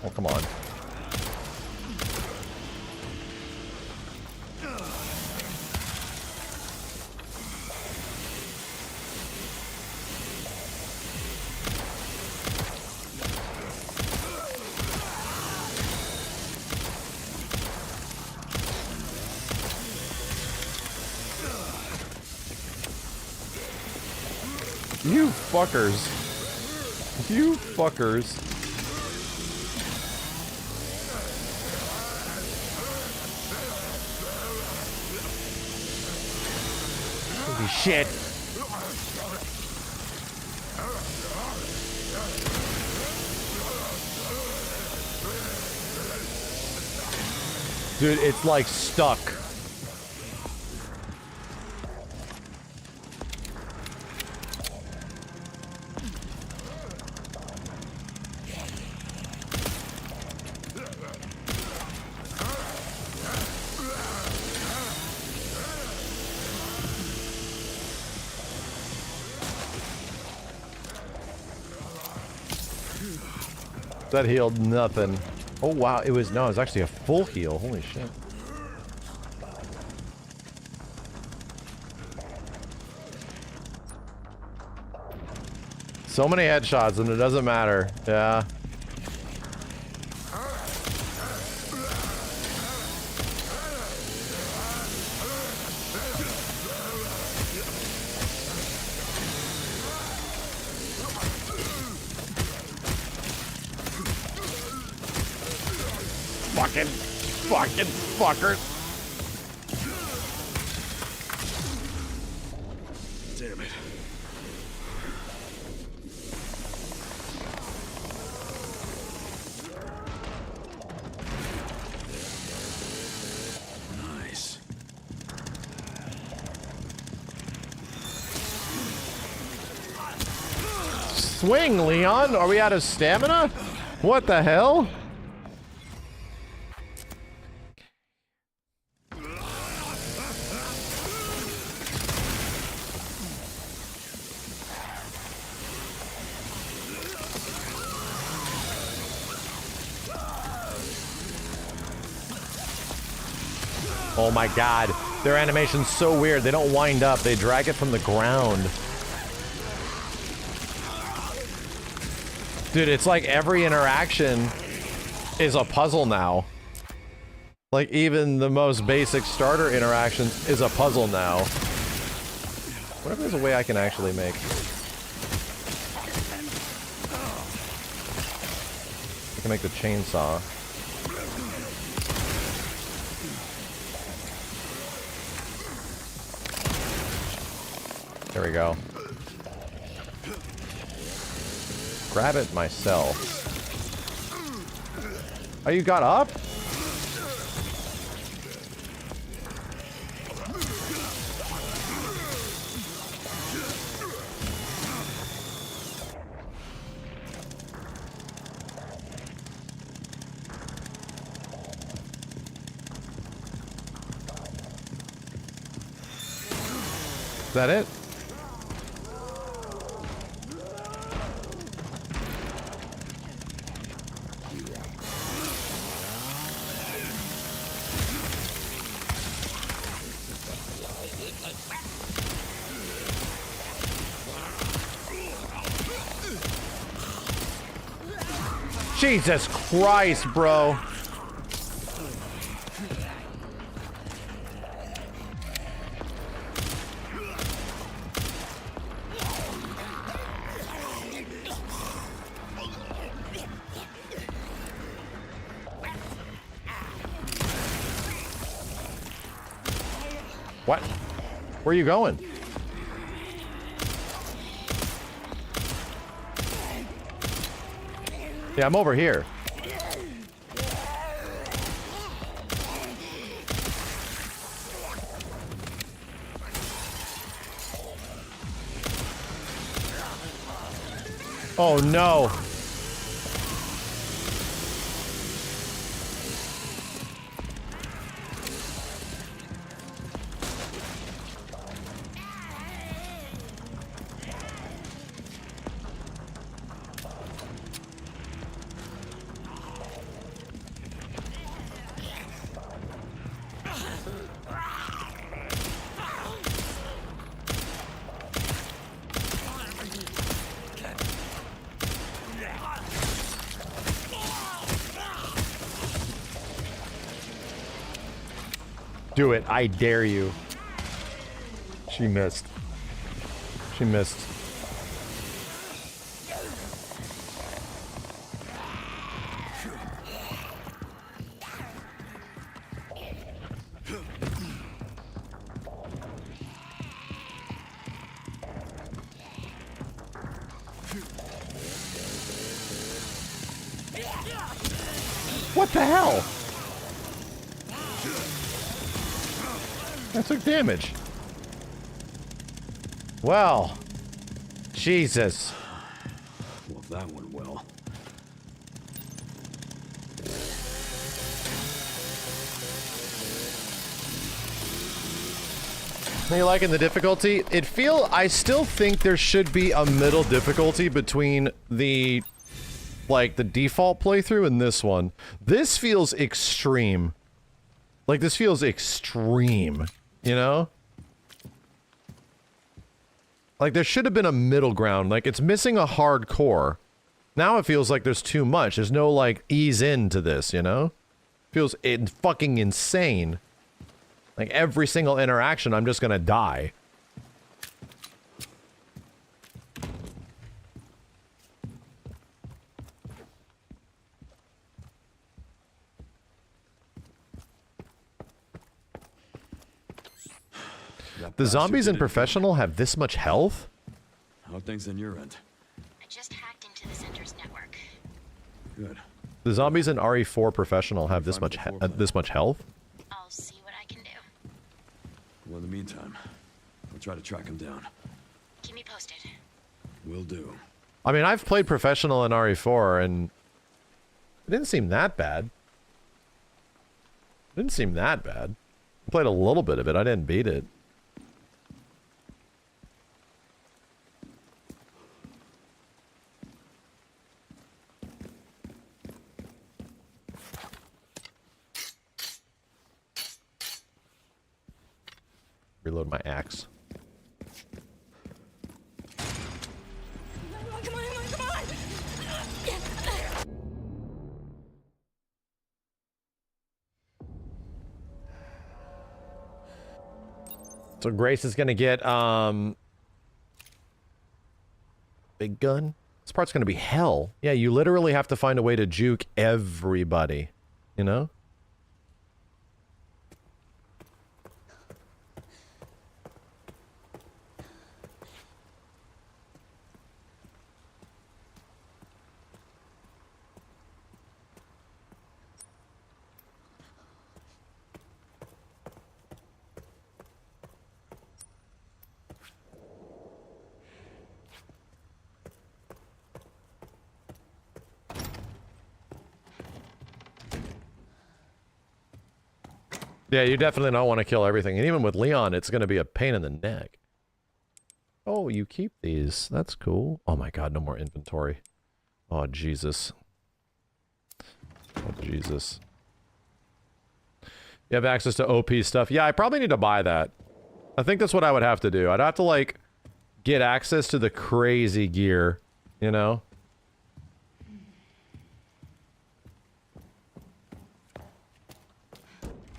Oh, come on. You fuckers. You fuckers. Holy shit. Dude, it's like stuck. That healed nothing. Oh wow, it was actually a full heal. Holy shit. So many headshots and it doesn't matter. Yeah. Fucking fuckers. Damn it. Nice. Swing, Leon. Are we out of stamina? What the hell? Oh my god, their animation's so weird. They don't wind up, they drag it from the ground. Dude, it's like every interaction is a puzzle now. Like even the most basic starter interactions is a puzzle now. What if there's a way I can actually make? I can make the chainsaw. There we go. Grab it myself. Oh, you got up? Is that it? Jesus Christ, bro. What? Where are you going? Yeah, I'm over here. Oh no. Do it. I dare you. She missed. She missed. What the hell? That took damage. Well, Jesus. Well, that went well. Are you liking the difficulty? I still think there should be a middle difficulty between the, like, the default playthrough and this one. This feels extreme. Like, this feels extreme. You know? Like, there should have been a middle ground. Like, it's missing a hardcore. Now it feels like there's too much. There's no, like, ease into this, you know? Feels fucking insane. Like, every single interaction, I'm just gonna die. The zombies in Professional have this much health? How are things on your end? I just hacked into the center's network. Good. The zombies in RE4 Professional have this much health? I'll see what I can do. Well, in the meantime, we'll try to track him down. Keep me posted. Will do. I mean, I've played Professional in RE4, and it didn't seem that bad. It didn't seem that bad. I played a little bit of it. I didn't beat it. Reload my axe. Come on. So Grace is gonna get, big gun? This part's gonna be hell. Yeah, you literally have to find a way to juke everybody, you know? Yeah, you definitely don't want to kill everything. And even with Leon, it's going to be a pain in the neck. Oh, you keep these. That's cool. Oh my god, no more inventory. Oh, Jesus. Oh, Jesus. You have access to OP stuff. Yeah, I probably need to buy that. I think that's what I would have to do. I'd have to, like, get access to the crazy gear, you know?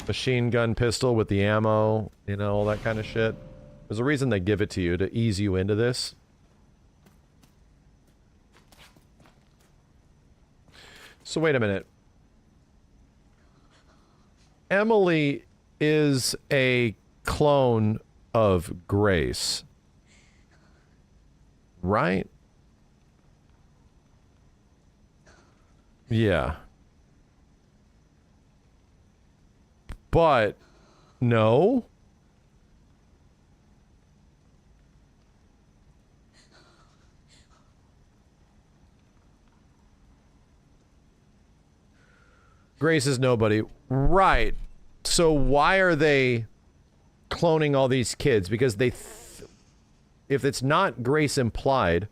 Machine gun pistol with the ammo, you know, all that kind of shit. There's a reason they give it to you, to ease you into this. So wait a minute. Emily is a clone of Grace. Right? Yeah. But, no. Grace is nobody. Right. So why are they cloning all these kids? Because they... if it's not Grace implied...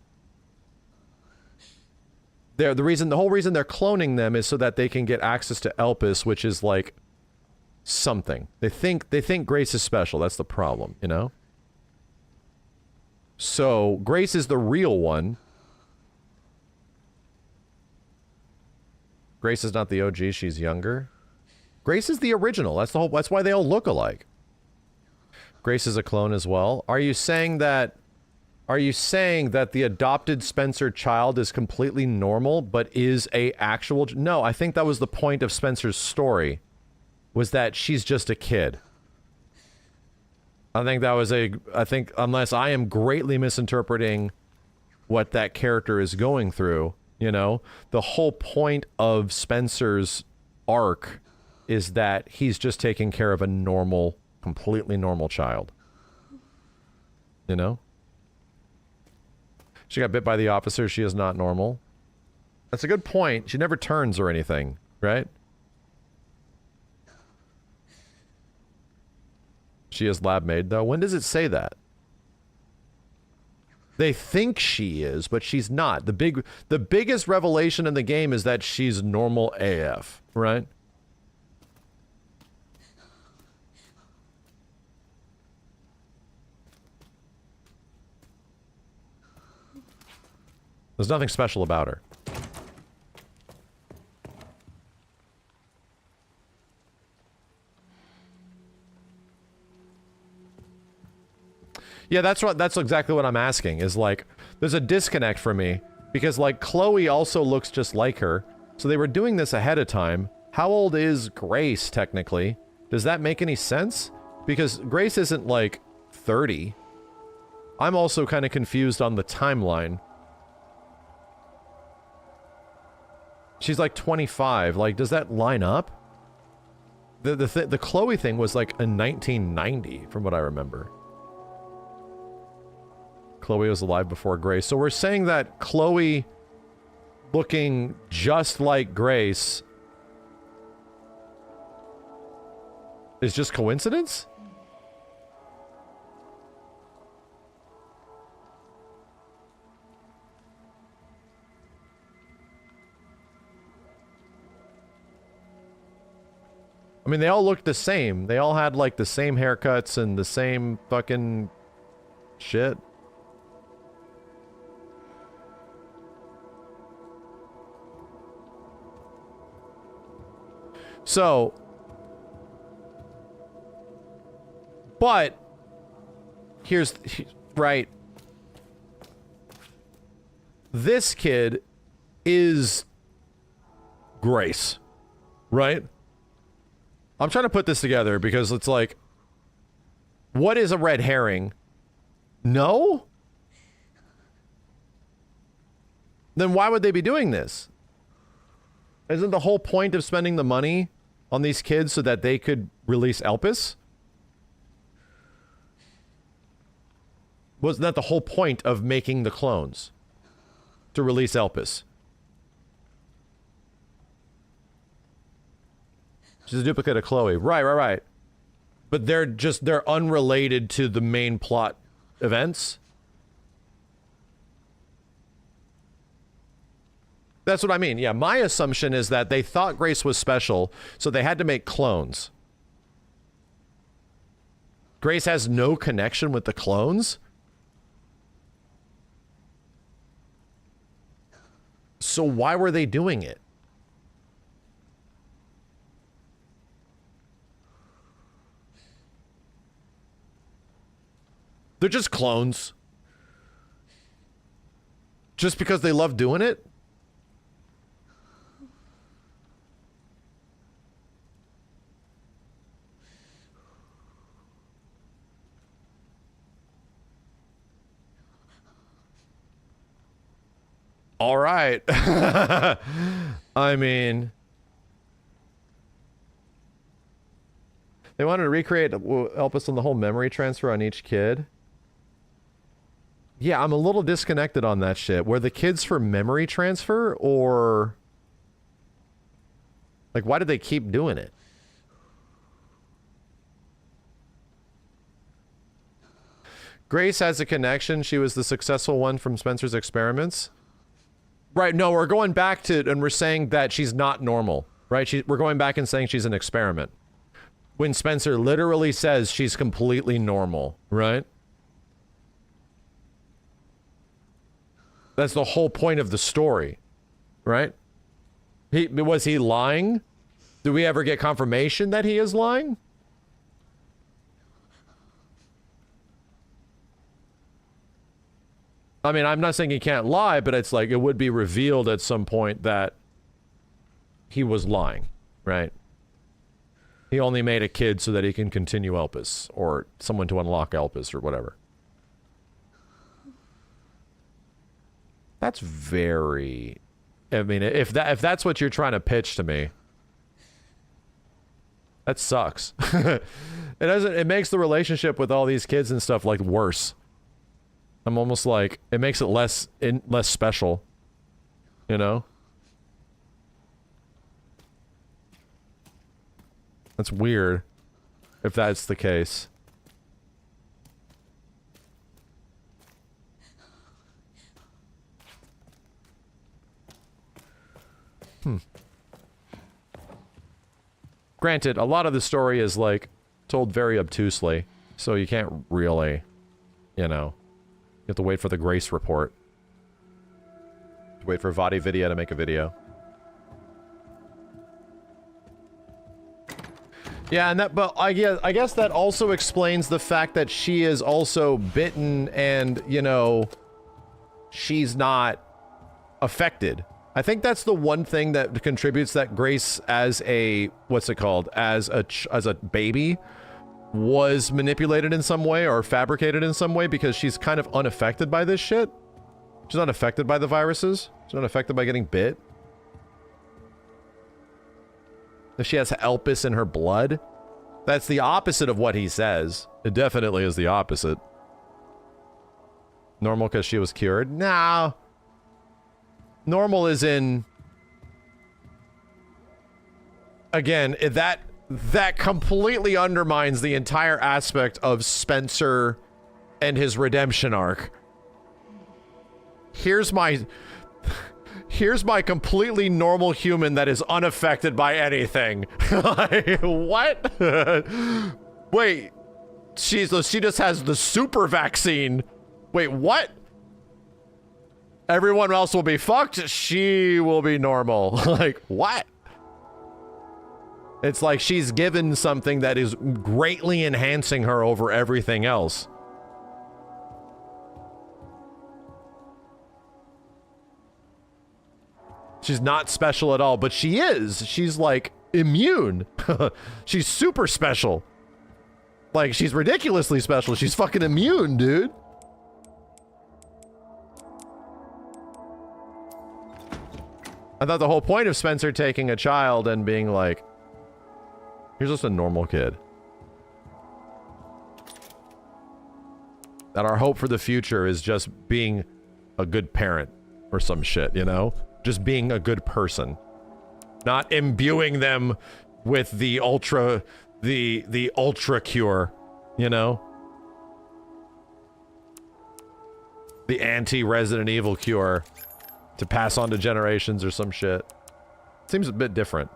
the whole reason they're cloning them is so that they can get access to Elpis, which is like... something. They think Grace is special. That's the problem, you know? So, Grace is the real one. Grace is not the OG, she's younger. Grace is the original. That's why they all look alike. Grace is a clone as well. Are you saying that the adopted Spencer child is completely normal but is a actual... No, I think that was the point of Spencer's story. Was that she's just a kid. I think unless I am greatly misinterpreting what that character is going through, you know, the whole point of Spencer's arc is that he's just taking care of a normal, completely normal child. You know? She got bit by the officer, she is not normal. That's a good point. She never turns or anything, right? She is lab made, though. When does it say that? They think she is, but she's not. The biggest revelation in the game is that she's normal AF, right? There's nothing special about her. Yeah, that's exactly what I'm asking, is like, there's a disconnect for me, because like, Chloe also looks just like her, so they were doing this ahead of time. How old is Grace, technically? Does that make any sense? Because Grace isn't like 30. I'm also kind of confused on the timeline. She's like 25, like, does that line up? The Chloe thing was like in 1990, from what I remember. Chloe was alive before Grace. So we're saying that Chloe looking just like Grace is just coincidence? I mean, they all looked the same. They all had like the same haircuts and the same fucking shit. So, but, right, this kid is Grace, right? I'm trying to put this together because it's like, what is a red herring? No? Then why would they be doing this? Isn't the whole point of spending the money on these kids so that they could release Elpis? Wasn't that the whole point of making the clones? To release Elpis? She's a duplicate of Chloe. Right. But they're unrelated to the main plot events? That's what I mean. Yeah, my assumption is that they thought Grace was special, so they had to make clones. Grace has no connection with the clones? So why were they doing it? They're just clones. Just because they love doing it? All right. I mean, they wanted to recreate Elpis on the whole memory transfer on each kid. Yeah, I'm a little disconnected on that shit. Were the kids for memory transfer or... Like, why did they keep doing it? Grace has a connection. She was the successful one from Spencer's experiments. Right, no, we're going back to, and we're saying that she's not normal, right? We're going back and saying she's an experiment. When Spencer literally says she's completely normal, right? That's the whole point of the story, right? Was he lying? Do we ever get confirmation that he is lying? I mean, I'm not saying he can't lie, but it's like it would be revealed at some point that he was lying, right? He only made a kid so that he can continue Elpis, or someone to unlock Elpis, or whatever. That's very... I mean, if that's what you're trying to pitch to me, that sucks. It makes the relationship with all these kids and stuff like worse. I'm almost like, it makes it less special, you know? That's weird, if that's the case. Granted, a lot of the story is, like, told very obtusely, so you can't really, you know... You have to wait for the Grace report. Wait for Vadi Vidya to make a video. Yeah, and that, but I guess that also explains the fact that she is also bitten and, you know, she's not affected. I think that's the one thing that contributes that Grace as a, what's it called, as a baby was manipulated in some way or fabricated in some way, because she's kind of unaffected by this shit. She's not affected by the viruses. She's not affected by getting bit. If she has Elpis in her blood, that's the opposite of what he says. It definitely is the opposite. Normal because she was cured? Nah. Normal is in... Again, that completely undermines the entire aspect of Spencer and his redemption arc. Here's my completely normal human that is unaffected by anything. Like, what? Wait, she just has the super vaccine. Wait, what? Everyone else will be fucked. She will be normal. Like, what? It's like she's given something that is greatly enhancing her over everything else. She's not special at all, but she is. She's like immune. She's super special. Like, she's ridiculously special. She's fucking immune, dude. I thought the whole point of Spencer taking a child and being like, here's just a normal kid. That our hope for the future is just being a good parent or some shit, you know? Just being a good person. Not imbuing them with the ultra cure, you know? The anti-Resident Evil cure to pass on to generations or some shit. Seems a bit different.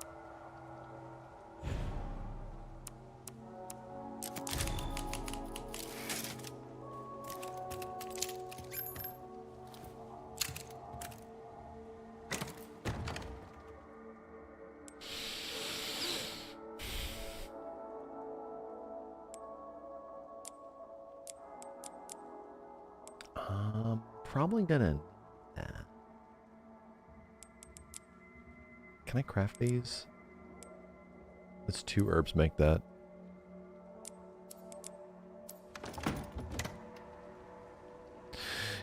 Probably gonna... Nah. Can I craft these? Let's 2 herbs make that.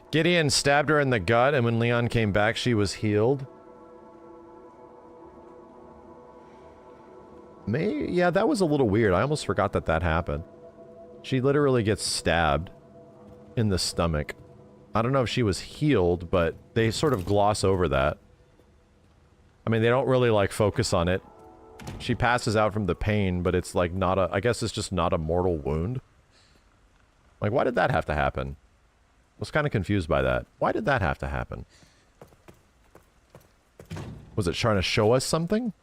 Gideon stabbed her in the gut, and when Leon came back, she was healed. Yeah, that was a little weird. I almost forgot that that happened. She literally gets stabbed in the stomach. I don't know if she was healed, but they sort of gloss over that. I mean, they don't really, like, focus on it she passes out from the pain, but it's like not a, I guess it's just not a mortal wound. Like, why did that have to happen? I was kind of confused by that. Why did that have to happen? Was it trying to show us something?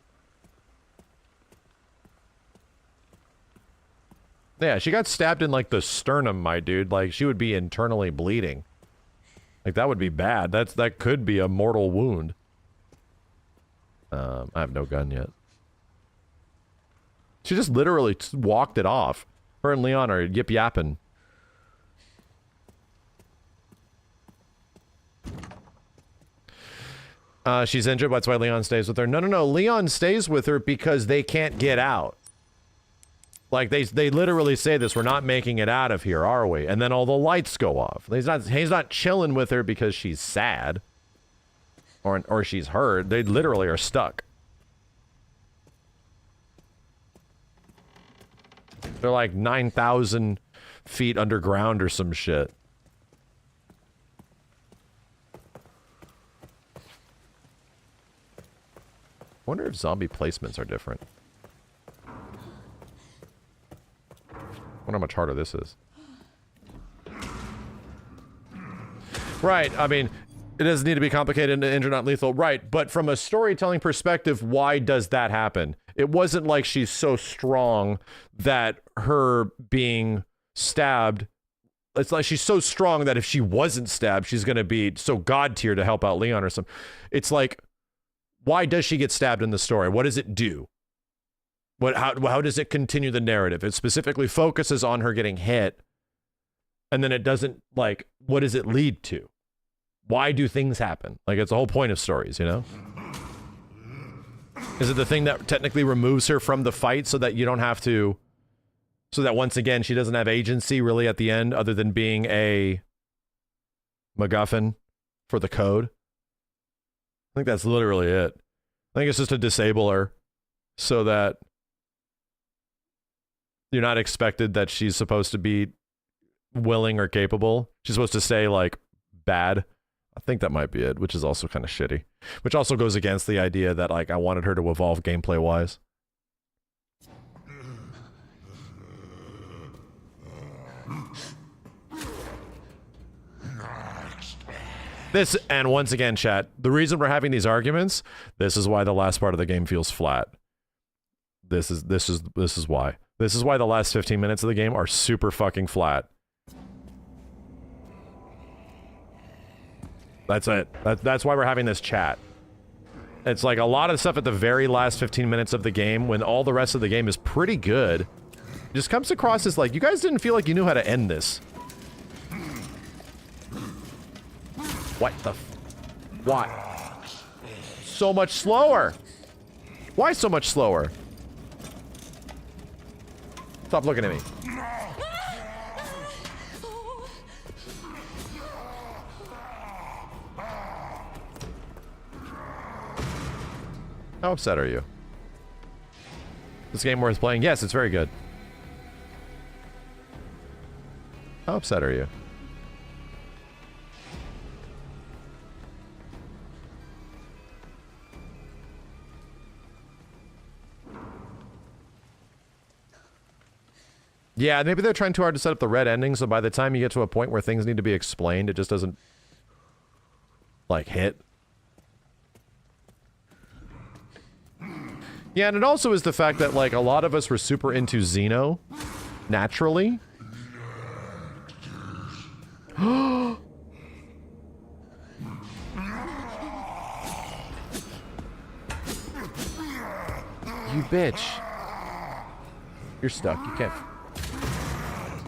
Yeah, she got stabbed in, like, the sternum, my dude. Like, she would be internally bleeding. Like, that would be bad. That could be a mortal wound. I have no gun yet. She just literally walked it off. Her and Leon are yip-yapping. She's injured, that's why Leon stays with her. No, no, no. Leon stays with her because they can't get out. Like, they literally say this, we're not making it out of here, are we? And then all the lights go off. He's not chilling with her because she's sad. Or she's hurt. They literally are stuck. They're like 9,000 feet underground or some shit. Wonder if zombie placements are different. Wonder how much harder this is. Right, I mean, it doesn't need to be complicated and injured, not lethal. Right, but from a storytelling perspective, why does that happen? It wasn't like she's so strong that her being stabbed... It's like she's so strong that if she wasn't stabbed, she's going to be so god tier to help out Leon or something. It's like, why does she get stabbed in the story? What does it do? How does it continue the narrative? It specifically focuses on her getting hit, and then it doesn't, like, what does it lead to? Why do things happen? Like, it's the whole point of stories, you know? Is it the thing that technically removes her from the fight so that you don't have to... So that once again, she doesn't have agency really at the end other than being a MacGuffin for the code? I think that's literally it. I think it's just to disable her so that you're not expected that she's supposed to be willing or capable. She's supposed to say, like, bad. I think that might be it, which is also kind of shitty. Which also goes against the idea that, like, I wanted her to evolve gameplay-wise. This, and once again, chat, the reason we're having these arguments, this is why the last part of the game feels flat. This is why. This is why the last 15 minutes of the game are super fucking flat. That's it. That's why we're having this chat. It's like a lot of stuff at the very last 15 minutes of the game, when all the rest of the game is pretty good, just comes across as like, you guys didn't feel like you knew how to end this. What the why? So much slower. Why so much slower? Stop looking at me. How upset are you? This game worth playing? Yes, it's very good. How upset are you? Yeah, maybe they're trying too hard to set up the red ending, so by the time you get to a point where things need to be explained, it just doesn't, like, hit. Yeah, and it also is the fact that, like, a lot of us were super into Xeno, naturally. You bitch. You're stuck, you can't...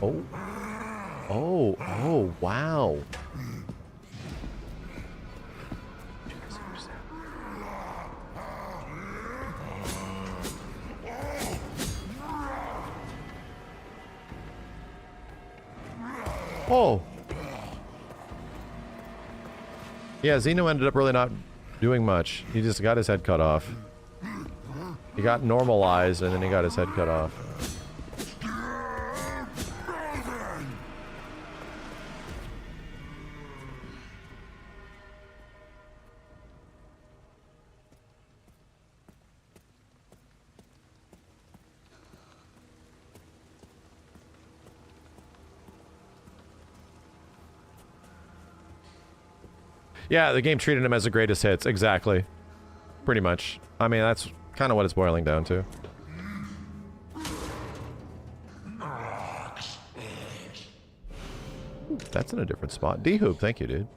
Oh. Oh, oh, wow. Oh. Yeah, Xeno ended up really not doing much. He just got his head cut off. He got normalized and then he got his head cut off. Yeah, the game treated him as the greatest hits. Exactly. Pretty much. I mean, that's kind of what it's boiling down to. Ooh, that's in a different spot. D-Hoop, thank you, dude.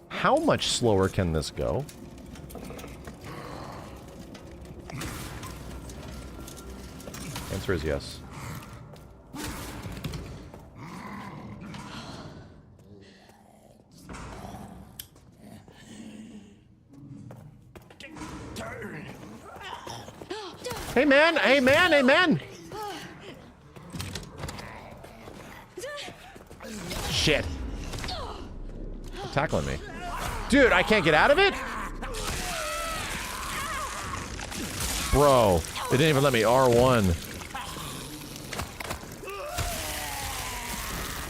How much slower can this go? Answer is yes. Hey man, hey man, hey man! Shit. Tackling me. Dude, I can't get out of it? Bro, it didn't even let me R1.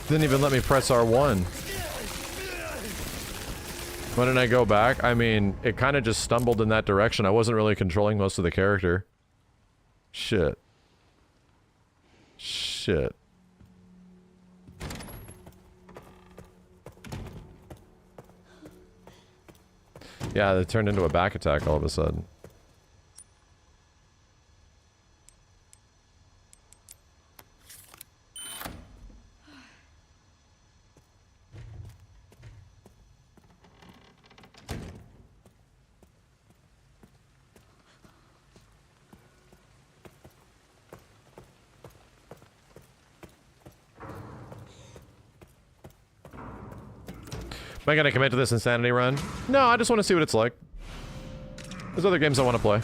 Didn't even let me press R1. When did I go back? I mean, it kind of just stumbled in that direction. I wasn't really controlling most of the character. Shit. Shit. Yeah, they turned into a back attack all of a sudden. Am I gonna commit to this insanity run? No, I just want to see what it's like. There's other games I want to play.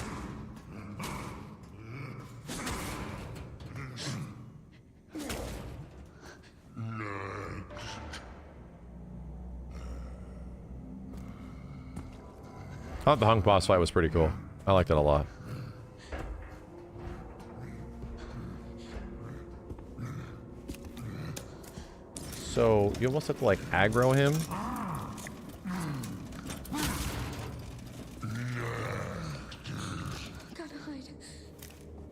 I thought the Hunk boss fight was pretty cool. I liked it a lot. So, you almost have to, like, aggro him.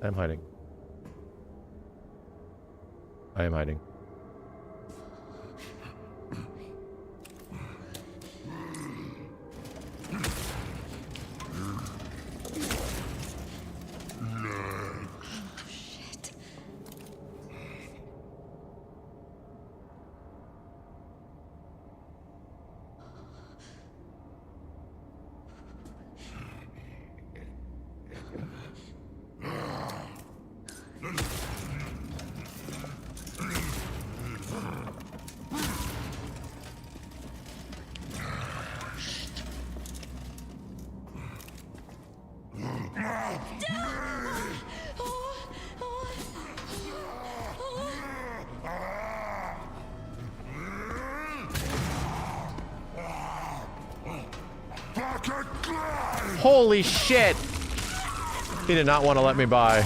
I'm hiding. I am hiding. Holy shit! He did not want to let me by.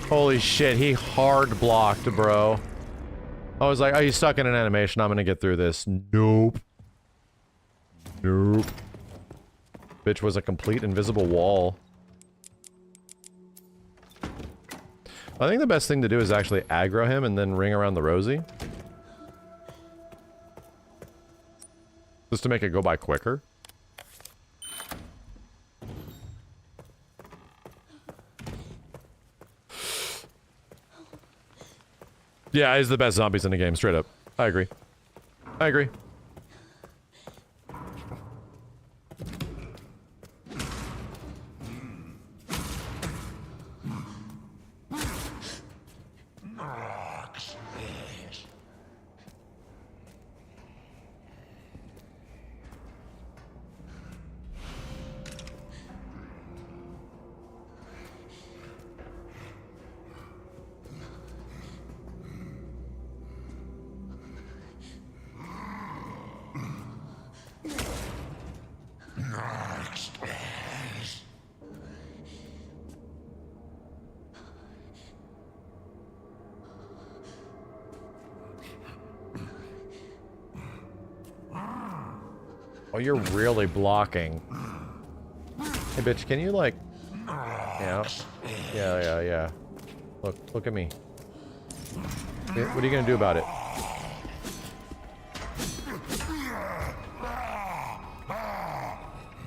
Holy shit, he hard blocked, bro. I was like, oh, he's stuck in an animation. I'm gonna get through this. Nope. Nope. Bitch was a complete invisible wall. I think the best thing to do is actually aggro him and then ring around the Rosie. Just to make it go by quicker. Yeah, he's the best zombies in the game, straight up. I agree. I agree. Oh, you're really blocking. Hey, bitch, can you, like... Yeah. Yeah. Look at me. What are you gonna do about it?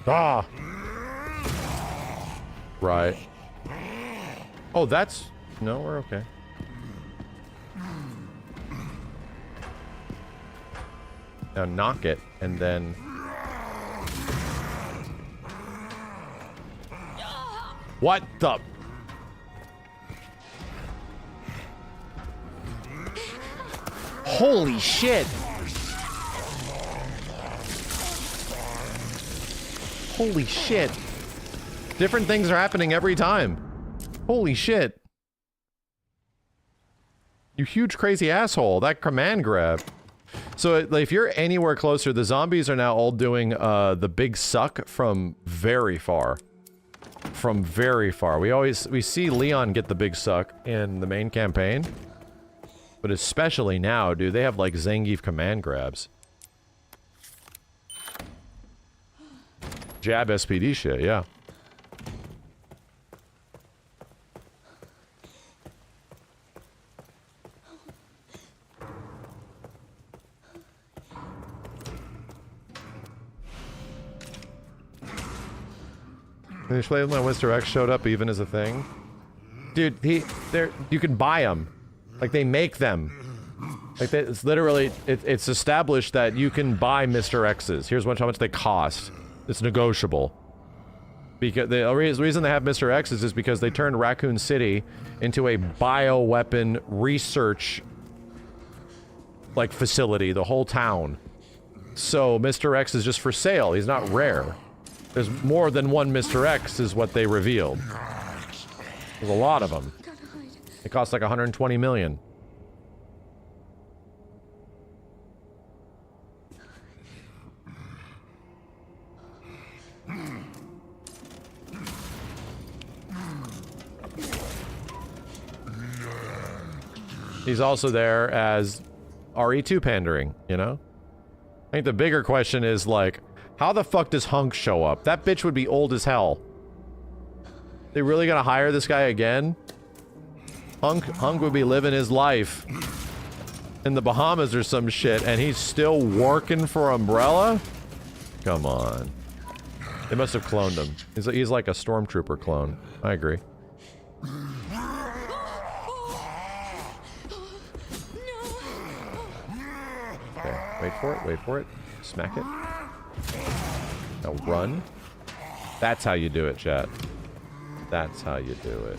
Ah! Right. Oh, that's... No, we're okay. Now knock it, and then... What the... Holy shit! Holy shit! Different things are happening every time. Holy shit. You huge crazy asshole. That command grab. So if you're anywhere closer, the zombies are now all doing the big suck from very far. From very far. We see Leon get the big suck in the main campaign. But especially now, dude, they have like Zangief command grabs. Jab SPD shit, yeah. When Mr. X showed up even as a thing. Dude, you can buy them. Like, they make them. Like, it's literally, it's established that you can buy Mr. X's. Here's how much they cost. It's negotiable. Because the reason they have Mr. X's is because they turned Raccoon City into a bioweapon research, like, facility, the whole town. So, Mr. X is just for sale. He's not rare. There's more than one Mr. X is what they revealed. There's a lot of them. It costs like 120 million. He's also there as RE2 pandering, you know? I think the bigger question is, like, how the fuck does Hunk show up? That bitch would be old as hell. They really gonna hire this guy again? Hunk would be living his life in the Bahamas or some shit, and he's still working for Umbrella? Come on. They must have cloned him. He's like a stormtrooper clone. I agree. Okay, wait for it. Smack it. Now run. That's how you do it, chat. That's how you do it.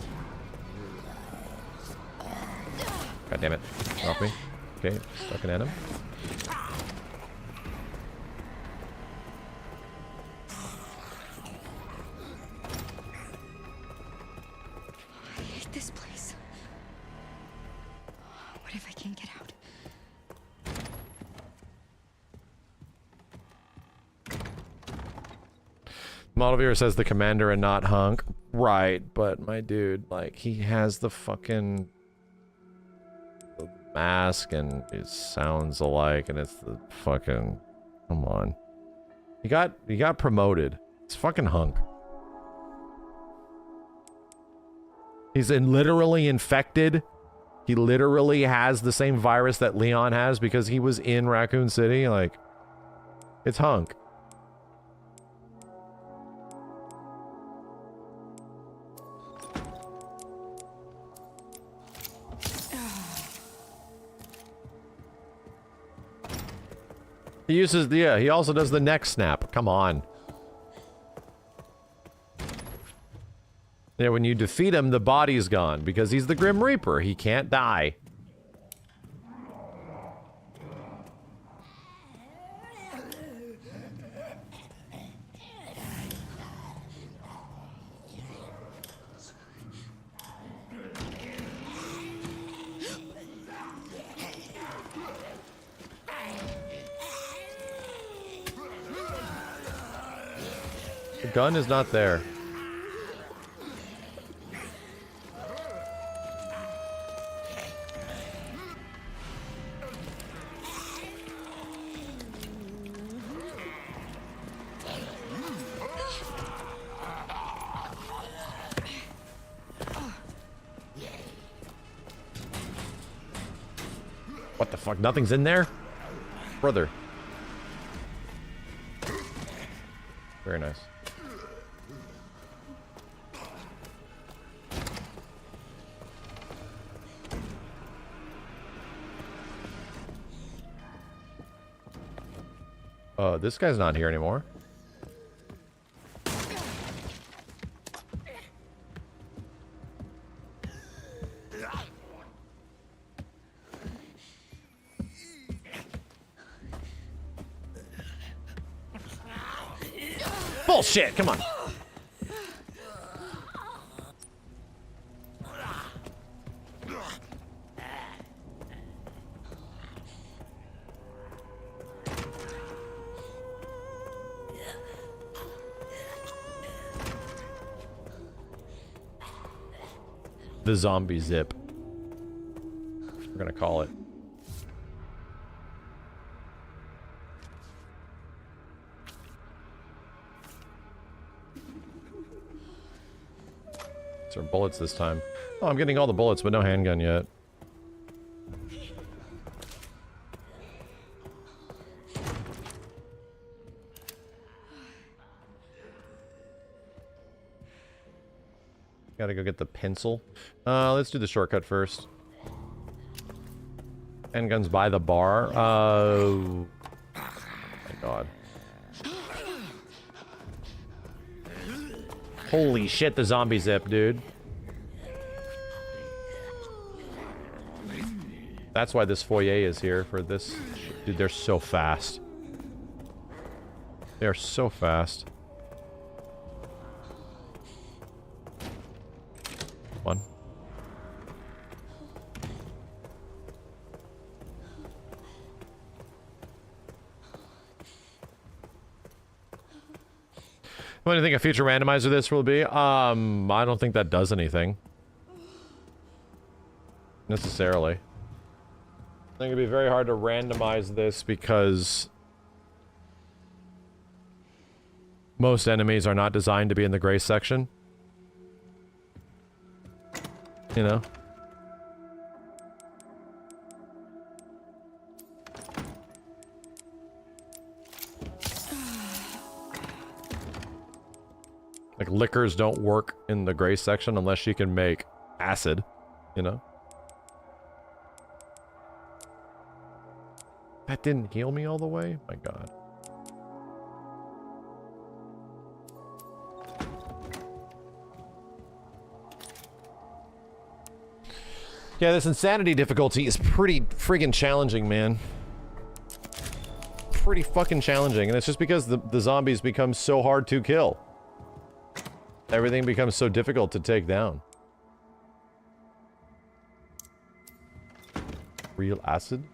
God damn it. Off me. Okay, stuck at him. I hate this place. What if I can't get out? Modelviewer says the commander and not Hunk. Right, but my dude, like, he has the fucking mask and it sounds alike and it's the fucking... Come on. He got promoted. It's fucking Hunk. He's literally infected. He literally has the same virus that Leon has because he was in Raccoon City. Like, it's Hunk. He uses the, yeah, he also does the neck snap. Come on. Yeah, when you defeat him, the body's gone because he's the Grim Reaper. He can't die. The gun is not there. What the fuck? Nothing's in there? Brother. Very nice. This guy's not here anymore. Bullshit, come on. The zombie zip. We're gonna call it. It's our bullets this time. Oh, I'm getting all the bullets, but no handgun yet. Gotta go get the pencil. Let's do the shortcut first. Handguns by the bar. Oh my god. Holy shit, the zombie zip, dude. That's why this foyer is here for this. Dude, they're so fast. They are so fast. One. What do you think a future randomizer this will be? I don't think that does anything. Necessarily. I think it'd be very hard to randomize this because most enemies are not designed to be in the gray section. You know? Like, liquors don't work in the gray section unless you can make acid, you know? That didn't heal me all the way? My god. Yeah, this insanity difficulty is pretty friggin' challenging, man. Pretty fucking challenging, and it's just because the zombies become so hard to kill. Everything becomes so difficult to take down. Real acid?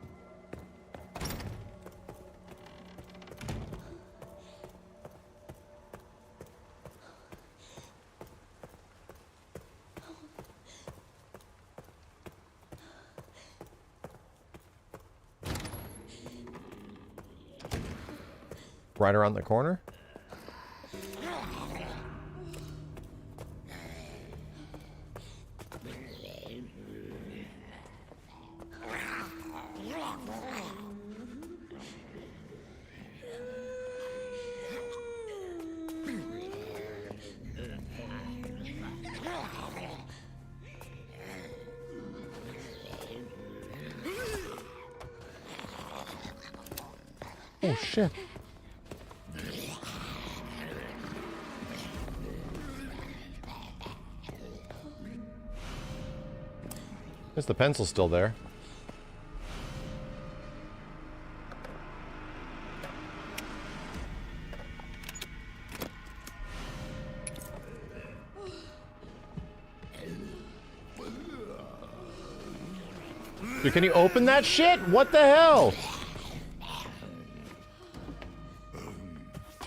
Right around the corner? Oh shit. Is the pencil still there? Dude, can you open that shit? What the hell?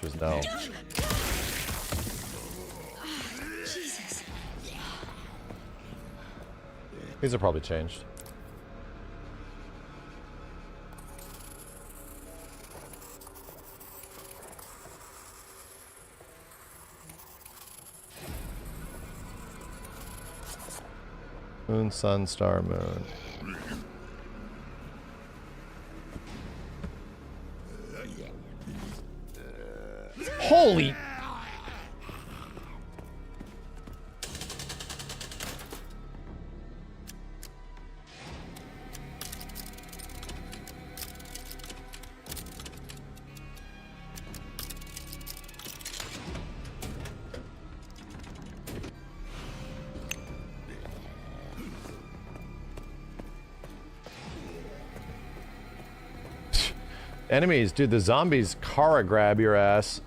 Just no. Jesus. These are probably changed. Moon, sun, star, moon. Holy... Enemies, dude, the zombies Kara grab your ass.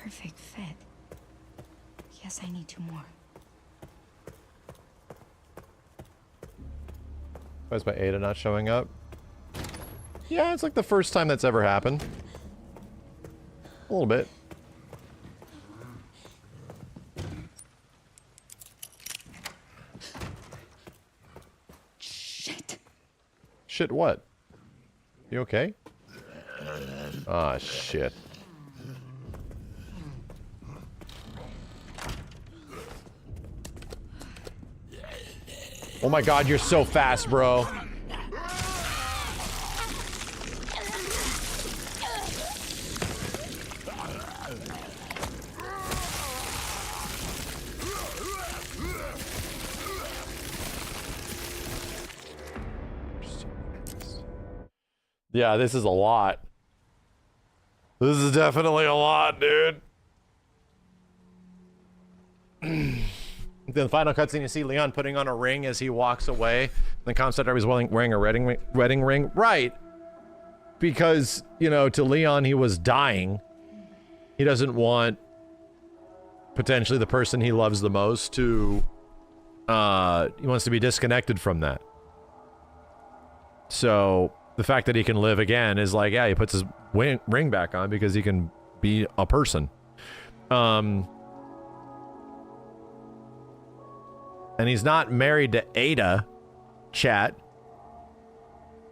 Perfect fit. Yes, I need 2 more. Why is my Ada not showing up? Yeah, it's like the first time that's ever happened. A little bit. Shit what? You okay? Ah, shit. Oh my god, you're so fast, bro. Yeah, this is a lot. This is definitely a lot, dude. The final cutscene, you see Leon putting on a ring as he walks away. The concept art was wearing a wedding ring. Right. Because, you know, to Leon, he was dying. He doesn't want potentially the person he loves the most to... he wants to be disconnected from that. So... the fact that he can live again is like, yeah, he puts his ring back on because he can be a person. And he's not married to Ada, chat.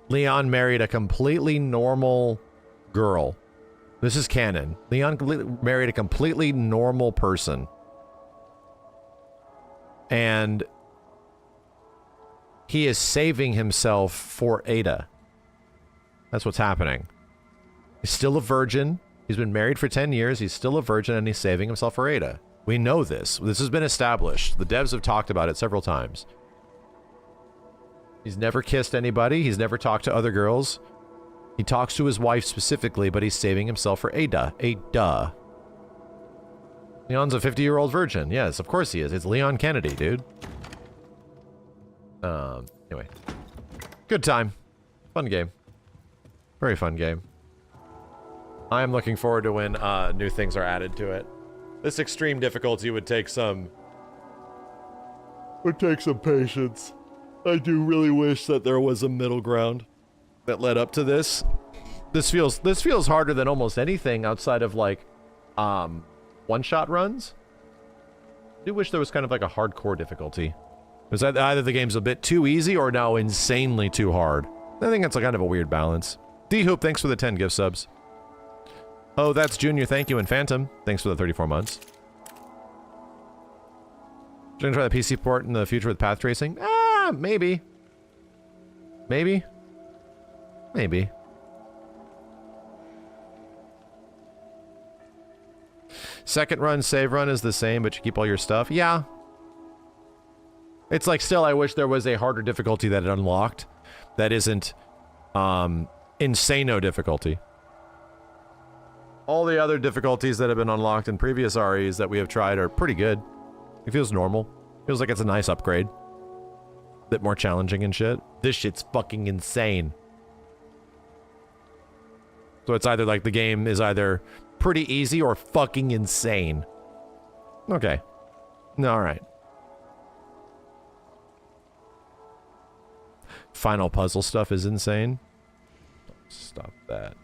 Leon married a completely normal girl. This is canon. Leon married a completely normal person. And he is saving himself for Ada. That's what's happening. He's still a virgin. He's been married for 10 years. He's still a virgin and he's saving himself for Ada. We know this. This has been established. The devs have talked about it several times. He's never kissed anybody. He's never talked to other girls. He talks to his wife specifically, but he's saving himself for Ada. Ada. Leon's a 50-year-old virgin. Yes, of course he is. It's Leon Kennedy, dude. Anyway. Good time. Fun game. Very fun game. I am looking forward to when new things are added to it. This extreme difficulty would take some patience. I do really wish that there was a middle ground that led up to this. This feels harder than almost anything outside of like one-shot runs. I do wish there was kind of like a hardcore difficulty. Because either the game's a bit too easy or now insanely too hard. I think it's a kind of a weird balance. D-Hoop, thanks for the 10 gift subs. Oh, that's Junior, thank you. And Phantom, thanks for the 34 months. You're gonna try the PC port in the future with path tracing? Ah, maybe. Maybe. Maybe. Second run, save run is the same, but you keep all your stuff. Yeah. It's like, still, I wish there was a harder difficulty that it unlocked. That isn't, insano difficulty. All the other difficulties that have been unlocked in previous REs that we have tried are pretty good. It feels normal. Feels like it's a nice upgrade. Bit more challenging and shit. This shit's fucking insane. So it's either like the game is either pretty easy or fucking insane. Okay. Alright. Final puzzle stuff is insane. Stop that.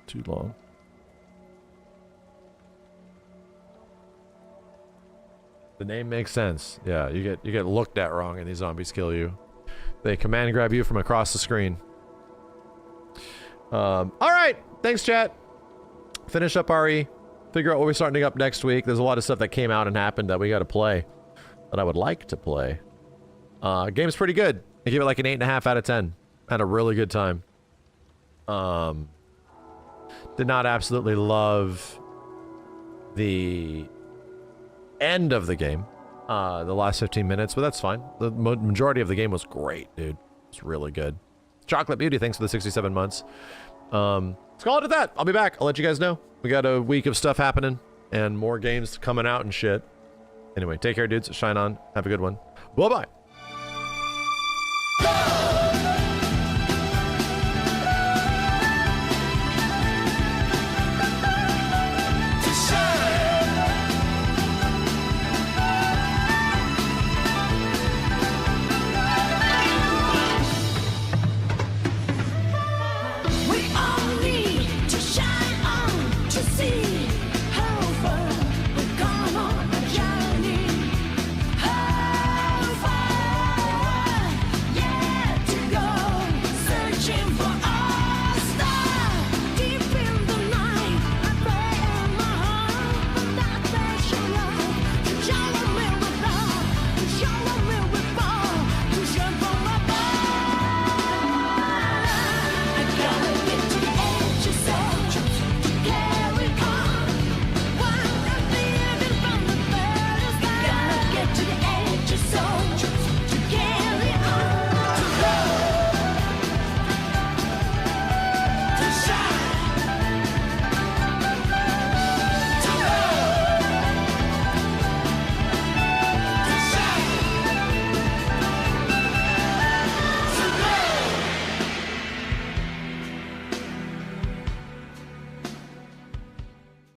Too long. The name makes sense. Yeah, you get looked at wrong and these zombies kill you. They command grab you from across the screen. Alright! Thanks, chat. Finish up RE. figure out what we're starting up next week. There's a lot of stuff that came out and happened that we got to play, that I would like to play. Game's pretty good. I give it like an 8.5 out of 10. Had a really good time. Did not absolutely love the end of the game, the last 15 minutes, but that's fine. The majority of the game was great, dude. It's really good. Chocolate Beauty, thanks for the 67 months. Let's call it at that. I'll be back. I'll let you guys know. We got a week of stuff happening and more games coming out and shit. Anyway, take care, dudes. Shine on. Have a good one. Bye-bye.